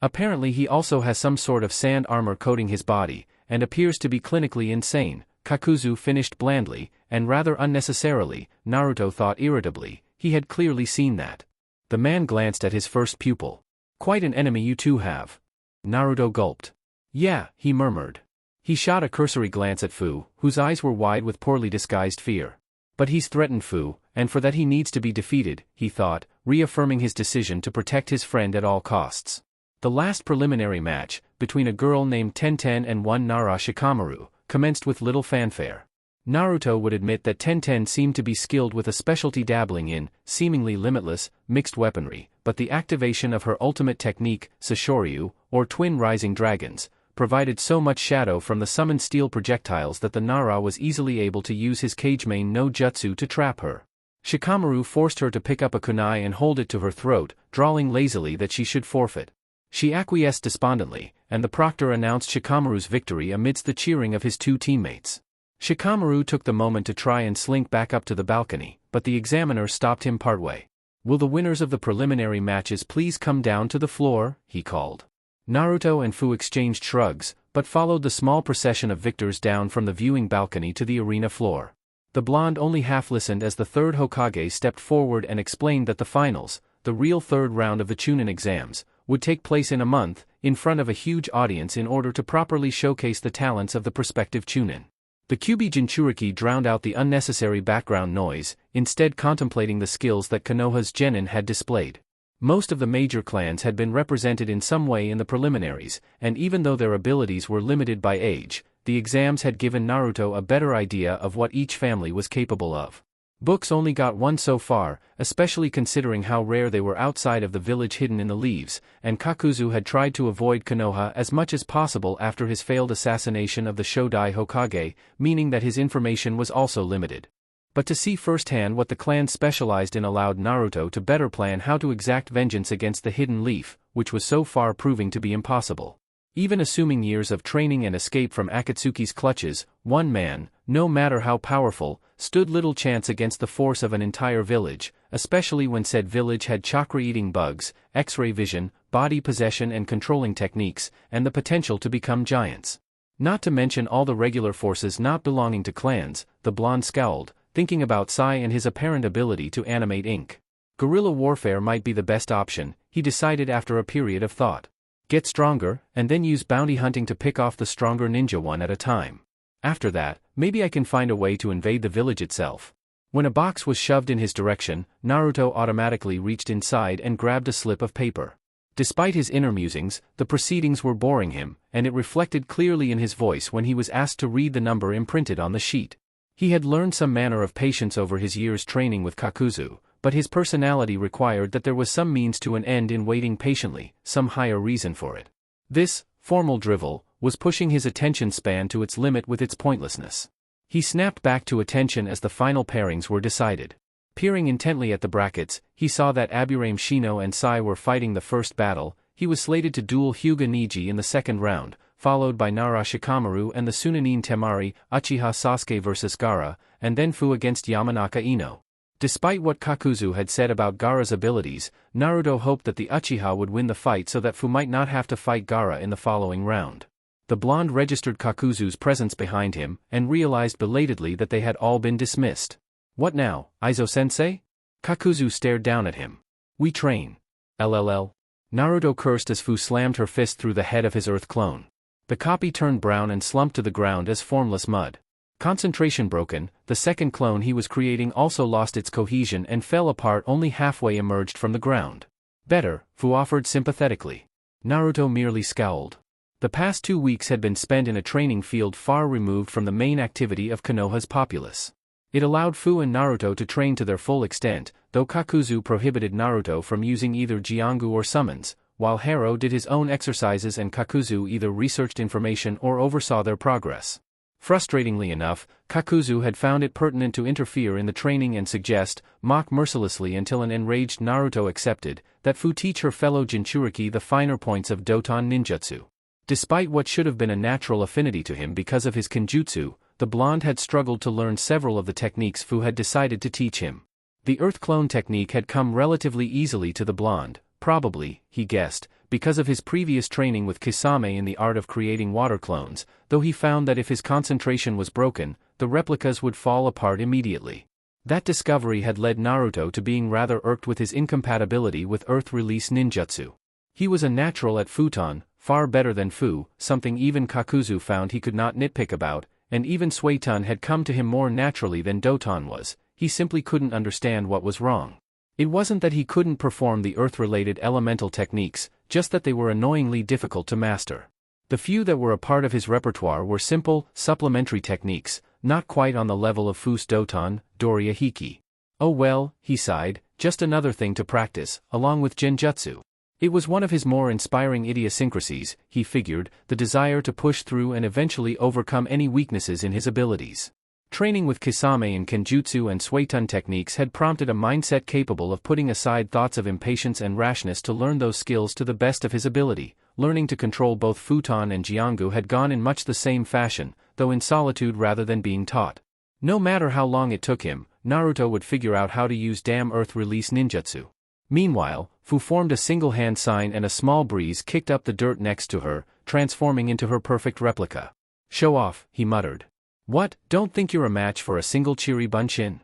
Apparently he also has some sort of sand armor coating his body, and appears to be clinically insane. Kakuzu finished blandly, and rather unnecessarily. Naruto thought irritably, he had clearly seen that. The man glanced at his first pupil. Quite an enemy you two have. Naruto gulped. Yeah, he murmured. He shot a cursory glance at Fu, whose eyes were wide with poorly disguised fear. But he's threatened Fu, and for that he needs to be defeated, he thought, reaffirming his decision to protect his friend at all costs. The last preliminary match, between a girl named Tenten and one Nara Shikamaru, commenced with little fanfare. Naruto would admit that Tenten seemed to be skilled with a specialty dabbling in, seemingly limitless, mixed weaponry, but the activation of her ultimate technique, Sashoryu, or Twin Rising Dragons, provided so much shadow from the summoned steel projectiles that the Nara was easily able to use his Kagemain no Jutsu to trap her. Shikamaru forced her to pick up a kunai and hold it to her throat, drawling lazily that she should forfeit. She acquiesced despondently, and the proctor announced Shikamaru's victory amidst the cheering of his two teammates. Shikamaru took the moment to try and slink back up to the balcony, but the examiner stopped him partway. Will the winners of the preliminary matches please come down to the floor, he called. Naruto and Fu exchanged shrugs, but followed the small procession of victors down from the viewing balcony to the arena floor. The blonde only half listened as the third Hokage stepped forward and explained that the finals, the real third round of the Chunin exams, would take place in a month, in front of a huge audience in order to properly showcase the talents of the prospective Chunin. The Kyuubi Jinchuriki drowned out the unnecessary background noise, instead contemplating the skills that Konoha's genin had displayed. Most of the major clans had been represented in some way in the preliminaries, and even though their abilities were limited by age, the exams had given Naruto a better idea of what each family was capable of. Books only got one so far, especially considering how rare they were outside of the village hidden in the leaves, and Kakuzu had tried to avoid Konoha as much as possible after his failed assassination of the Shodai Hokage, meaning that his information was also limited. But to see firsthand what the clan specialized in allowed Naruto to better plan how to exact vengeance against the hidden leaf, which was so far proving to be impossible. Even assuming years of training and escape from Akatsuki's clutches, one man, no matter how powerful, stood little chance against the force of an entire village, especially when said village had chakra-eating bugs, X-ray vision, body possession and controlling techniques, and the potential to become giants. Not to mention all the regular forces not belonging to clans. The blonde scowled, thinking about Sai and his apparent ability to animate ink. Guerrilla warfare might be the best option, he decided after a period of thought. Get stronger, and then use bounty hunting to pick off the stronger ninja one at a time. After that, maybe I can find a way to invade the village itself. When a box was shoved in his direction, Naruto automatically reached inside and grabbed a slip of paper. Despite his inner musings, the proceedings were boring him, and it reflected clearly in his voice when he was asked to read the number imprinted on the sheet. He had learned some manner of patience over his years training with Kakuzu, but his personality required that there was some means to an end in waiting patiently, some higher reason for it. This, formal drivel, was pushing his attention span to its limit with its pointlessness. He snapped back to attention as the final pairings were decided. Peering intently at the brackets, he saw that Aburame Shino and Sai were fighting the first battle. He was slated to duel Hyuga Niji in the second round, followed by Nara Shikamaru and the Sunanin Temari, Uchiha Sasuke vs Gaara, and then Fu against Yamanaka Ino. Despite what Kakuzu had said about Gaara's abilities, Naruto hoped that the Uchiha would win the fight so that Fu might not have to fight Gaara in the following round. The blonde registered Kakuzu's presence behind him, and realized belatedly that they had all been dismissed. What now, Aizo-sensei? Kakuzu stared down at him. We train. LLL. Naruto cursed as Fu slammed her fist through the head of his earth clone. The copy turned brown and slumped to the ground as formless mud. Concentration broken, the second clone he was creating also lost its cohesion and fell apart only halfway emerged from the ground. Better, Fu offered sympathetically. Naruto merely scowled. The past 2 weeks had been spent in a training field far removed from the main activity of Konoha's populace. It allowed Fu and Naruto to train to their full extent, though Kakuzu prohibited Naruto from using either Jiongu or summons, while Hero did his own exercises and Kakuzu either researched information or oversaw their progress. Frustratingly enough, Kakuzu had found it pertinent to interfere in the training and mock mercilessly until an enraged Naruto accepted that Fu teach her fellow Jinchuriki the finer points of Doton ninjutsu. Despite what should have been a natural affinity to him because of his kenjutsu, the blonde had struggled to learn several of the techniques Fu had decided to teach him. The earth clone technique had come relatively easily to the blonde, probably, he guessed, because of his previous training with Kisame in the art of creating water clones, though he found that if his concentration was broken, the replicas would fall apart immediately. That discovery had led Naruto to being rather irked with his incompatibility with earth release ninjutsu. He was a natural at futon, far better than Fu, something even Kakuzu found he could not nitpick about, and even Suiton had come to him more naturally than Doton was. He simply couldn't understand what was wrong. It wasn't that he couldn't perform the earth-related elemental techniques, just that they were annoyingly difficult to master. The few that were a part of his repertoire were simple, supplementary techniques, not quite on the level of Fu's Doton, Doria Hiki. Oh well, he sighed, just another thing to practice, along with Genjutsu. It was one of his more inspiring idiosyncrasies, he figured, the desire to push through and eventually overcome any weaknesses in his abilities. Training with Kisame in Kenjutsu and Suiton techniques had prompted a mindset capable of putting aside thoughts of impatience and rashness to learn those skills to the best of his ability. Learning to control both Futon and Jiongu had gone in much the same fashion, though in solitude rather than being taught. No matter how long it took him, Naruto would figure out how to use damn earth release ninjutsu. Meanwhile, Fu formed a single hand sign and a small breeze kicked up the dirt next to her, transforming into her perfect replica. Show off, he muttered. What, don't think you're a match for a single Chiri Bunshin?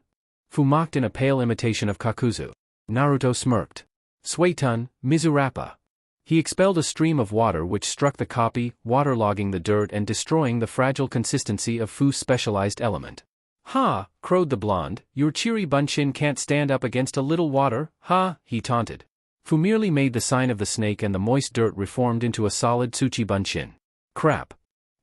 Fu mocked in a pale imitation of Kakuzu. Naruto smirked. Suiton, Mizurappa. He expelled a stream of water which struck the copy, waterlogging the dirt and destroying the fragile consistency of Fu's specialized element. Ha, crowed the blonde, your Chiri Bunshin can't stand up against a little water, ha, he taunted. Fu merely made the sign of the snake and the moist dirt reformed into a solid Tsuchi Bunshin. Crap.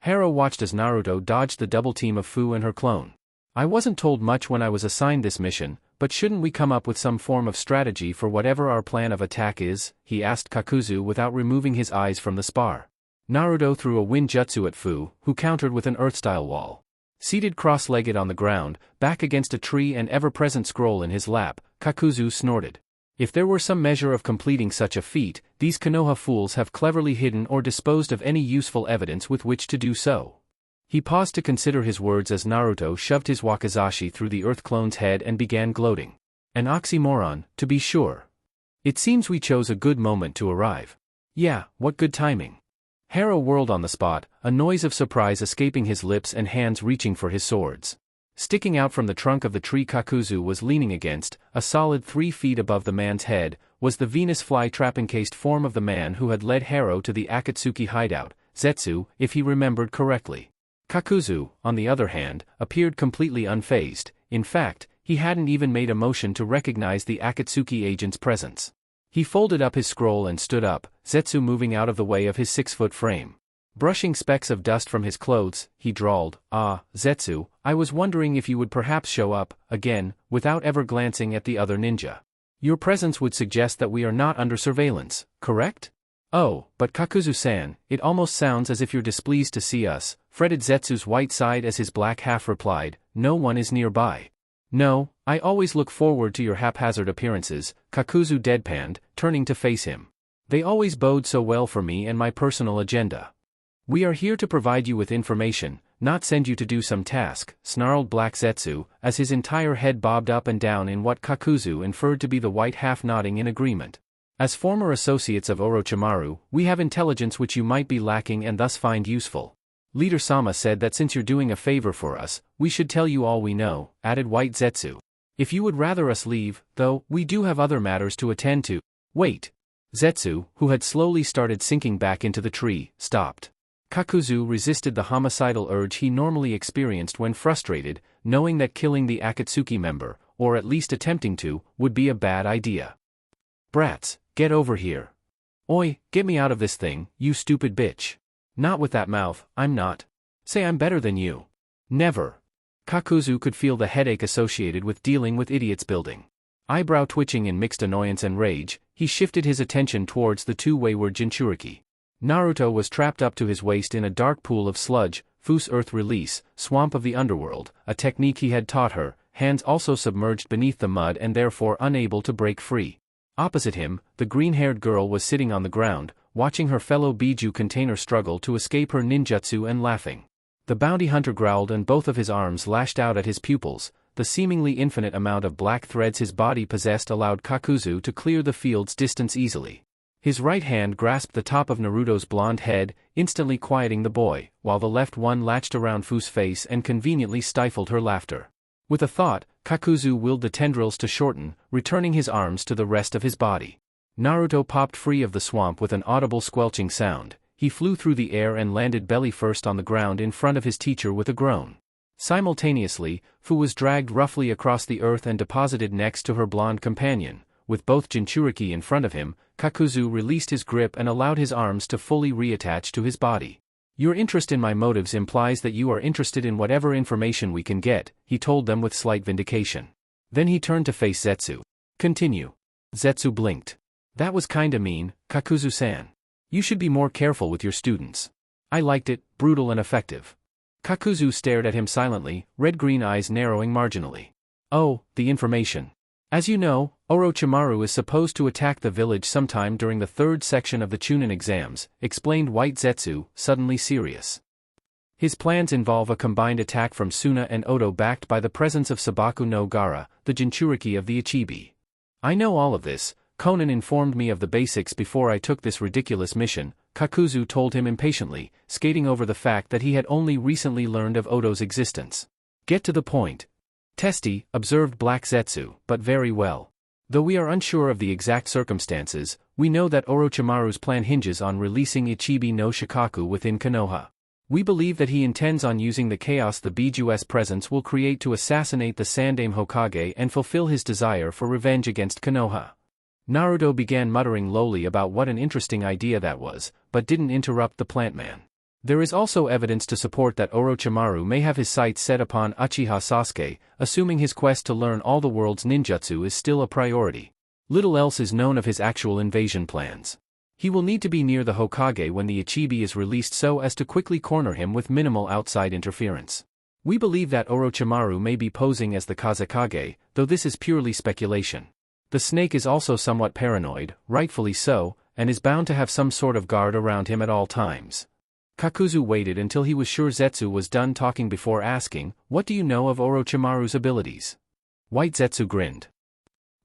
Hero watched as Naruto dodged the double team of Fu and her clone. I wasn't told much when I was assigned this mission, but shouldn't we come up with some form of strategy for whatever our plan of attack is? He asked Kakuzu without removing his eyes from the spar. Naruto threw a wind jutsu at Fu, who countered with an earth-style wall. Seated cross-legged on the ground, back against a tree and ever-present scroll in his lap, Kakuzu snorted. If there were some measure of completing such a feat, these Konoha fools have cleverly hidden or disposed of any useful evidence with which to do so. He paused to consider his words as Naruto shoved his wakizashi through the earth clone's head and began gloating. An oxymoron, to be sure. It seems we chose a good moment to arrive. Yeah, what good timing. Hero whirled on the spot, a noise of surprise escaping his lips and hands reaching for his swords. Sticking out from the trunk of the tree Kakuzu was leaning against, a solid 3 feet above the man's head, was the Venus flytrap-encased form of the man who had led Hero to the Akatsuki hideout, Zetsu, if he remembered correctly. Kakuzu, on the other hand, appeared completely unfazed. In fact, he hadn't even made a motion to recognize the Akatsuki agent's presence. He folded up his scroll and stood up, Zetsu moving out of the way of his 6-foot frame. Brushing specks of dust from his clothes, he drawled, "Ah, Zetsu, I was wondering if you would perhaps show up, again, without ever glancing at the other ninja. Your presence would suggest that we are not under surveillance, correct?" "Oh, but Kakuzu-san, it almost sounds as if you're displeased to see us," fretted Zetsu's white side as his black half replied, "No one is nearby." "No, I always look forward to your haphazard appearances," Kakuzu deadpanned, turning to face him. "They always bode so well for me and my personal agenda." "We are here to provide you with information, not send you to do some task," snarled Black Zetsu, as his entire head bobbed up and down in what Kakuzu inferred to be the white half nodding in agreement. "As former associates of Orochimaru, we have intelligence which you might be lacking and thus find useful. Leader Sama said that since you're doing a favor for us, we should tell you all we know," added White Zetsu. "If you would rather us leave, though, we do have other matters to attend to." "Wait." Zetsu, who had slowly started sinking back into the tree, stopped. Kakuzu resisted the homicidal urge he normally experienced when frustrated, knowing that killing the Akatsuki member, or at least attempting to, would be a bad idea. "Brats, Get over here. Oi, get me out of this thing, you stupid bitch. Not with that mouth, I'm not. Say I'm better than you. Never. Kakuzu could feel the headache associated with dealing with idiots building. Eyebrow twitching in mixed annoyance and rage, he shifted his attention towards the two wayward Jinchuriki. Naruto was trapped up to his waist in a dark pool of sludge, Fus earth release, swamp of the underworld, a technique he had taught her, hands also submerged beneath the mud and therefore unable to break free. Opposite him, the green-haired girl was sitting on the ground, watching her fellow Biju container struggle to escape her ninjutsu and laughing. The bounty hunter growled and both of his arms lashed out at his pupils. The seemingly infinite amount of black threads his body possessed allowed Kakuzu to clear the field's distance easily. His right hand grasped the top of Naruto's blonde head, instantly quieting the boy, while the left one latched around Fu's face and conveniently stifled her laughter. With a thought, Kakuzu willed the tendrils to shorten, returning his arms to the rest of his body. Naruto popped free of the swamp with an audible squelching sound. He flew through the air and landed belly first on the ground in front of his teacher with a groan. Simultaneously, Fu was dragged roughly across the earth and deposited next to her blonde companion. With both Jinchuriki in front of him, Kakuzu released his grip and allowed his arms to fully reattach to his body. Your interest in my motives implies that you are interested in whatever information we can get, he told them with slight vindication. Then he turned to face Zetsu. Continue. Zetsu blinked. That was kinda mean, Kakuzu-san. You should be more careful with your students. I liked it, brutal and effective. Kakuzu stared at him silently, red-green eyes narrowing marginally. Oh, the information. As you know, Orochimaru is supposed to attack the village sometime during the third section of the Chunin exams, explained White Zetsu, suddenly serious. His plans involve a combined attack from Suna and Oto backed by the presence of Sabaku no Gara, the Jinchuriki of the Ichibi. I know all of this. Conan informed me of the basics before I took this ridiculous mission, Kakuzu told him impatiently, skating over the fact that he had only recently learned of Oto's existence. Get to the point. Testy, observed Black Zetsu, but very well. Though we are unsure of the exact circumstances, we know that Orochimaru's plan hinges on releasing Ichibi no Shikaku within Konoha. We believe that he intends on using the chaos the Biju's presence will create to assassinate the Sandaime Hokage and fulfill his desire for revenge against Konoha. Naruto began muttering lowly about what an interesting idea that was, but didn't interrupt the plant man. There is also evidence to support that Orochimaru may have his sights set upon Uchiha Sasuke, assuming his quest to learn all the world's ninjutsu is still a priority. Little else is known of his actual invasion plans. He will need to be near the Hokage when the Ichibi is released so as to quickly corner him with minimal outside interference. We believe that Orochimaru may be posing as the Kazekage, though this is purely speculation. The snake is also somewhat paranoid, rightfully so, and is bound to have some sort of guard around him at all times. Kakuzu waited until he was sure Zetsu was done talking before asking, "What do you know of Orochimaru's abilities?" White Zetsu grinned.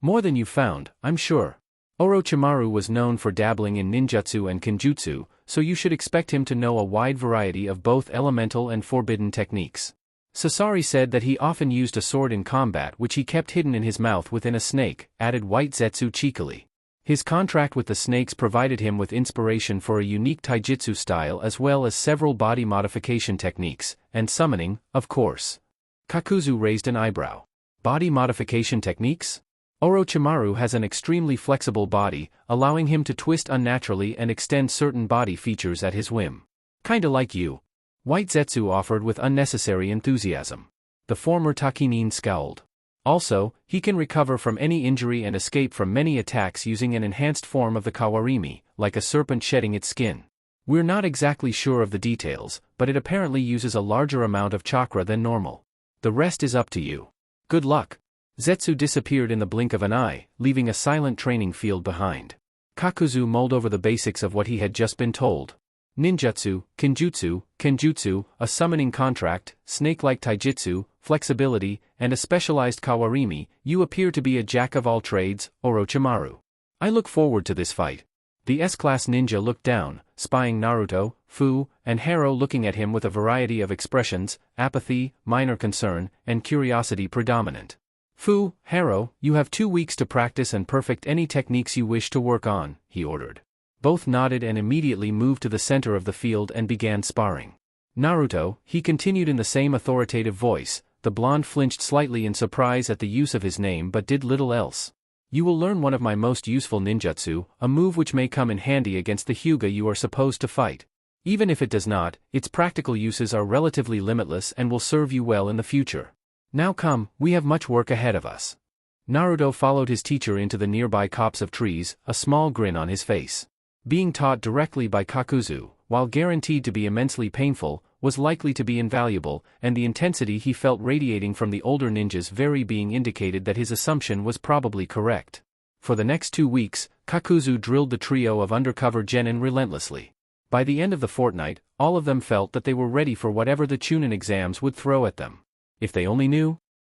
"More than you found, I'm sure. Orochimaru was known for dabbling in ninjutsu and kenjutsu, so you should expect him to know a wide variety of both elemental and forbidden techniques. Sasori said that he often used a sword in combat which he kept hidden in his mouth within a snake," added White Zetsu cheekily. His contract with the snakes provided him with inspiration for a unique taijutsu style as well as several body modification techniques, and summoning, of course. Kakuzu raised an eyebrow. Body modification techniques? Orochimaru has an extremely flexible body, allowing him to twist unnaturally and extend certain body features at his whim. Kinda like you. White Zetsu offered with unnecessary enthusiasm. The former Takinin scowled. Also, he can recover from any injury and escape from many attacks using an enhanced form of the Kawarimi, like a serpent shedding its skin. We're not exactly sure of the details, but it apparently uses a larger amount of chakra than normal. The rest is up to you. Good luck. Zetsu disappeared in the blink of an eye, leaving a silent training field behind. Kakuzu mulled over the basics of what he had just been told. Ninjutsu, kenjutsu, a summoning contract, snake-like taijutsu, flexibility, and a specialized kawarimi. You appear to be a jack of all trades, Orochimaru. I look forward to this fight. The S-class ninja looked down, spying Naruto, Fu, and Haro looking at him with a variety of expressions, apathy, minor concern, and curiosity predominant. Fu, Haro, you have 2 weeks to practice and perfect any techniques you wish to work on, he ordered. Both nodded and immediately moved to the center of the field and began sparring. Naruto, he continued in the same authoritative voice. The blonde flinched slightly in surprise at the use of his name but did little else. You will learn one of my most useful ninjutsu, a move which may come in handy against the Hyuga you are supposed to fight. Even if it does not, its practical uses are relatively limitless and will serve you well in the future. Now come, we have much work ahead of us. Naruto followed his teacher into the nearby copse of trees, a small grin on his face. Being taught directly by Kakuzu, while guaranteed to be immensely painful, was likely to be invaluable, and the intensity he felt radiating from the older ninja's very being indicated that his assumption was probably correct. For the next 2 weeks, Kakuzu drilled the trio of undercover genin relentlessly. By the end of the fortnight, all of them felt that they were ready for whatever the Chunin exams would throw at them. If they only knew,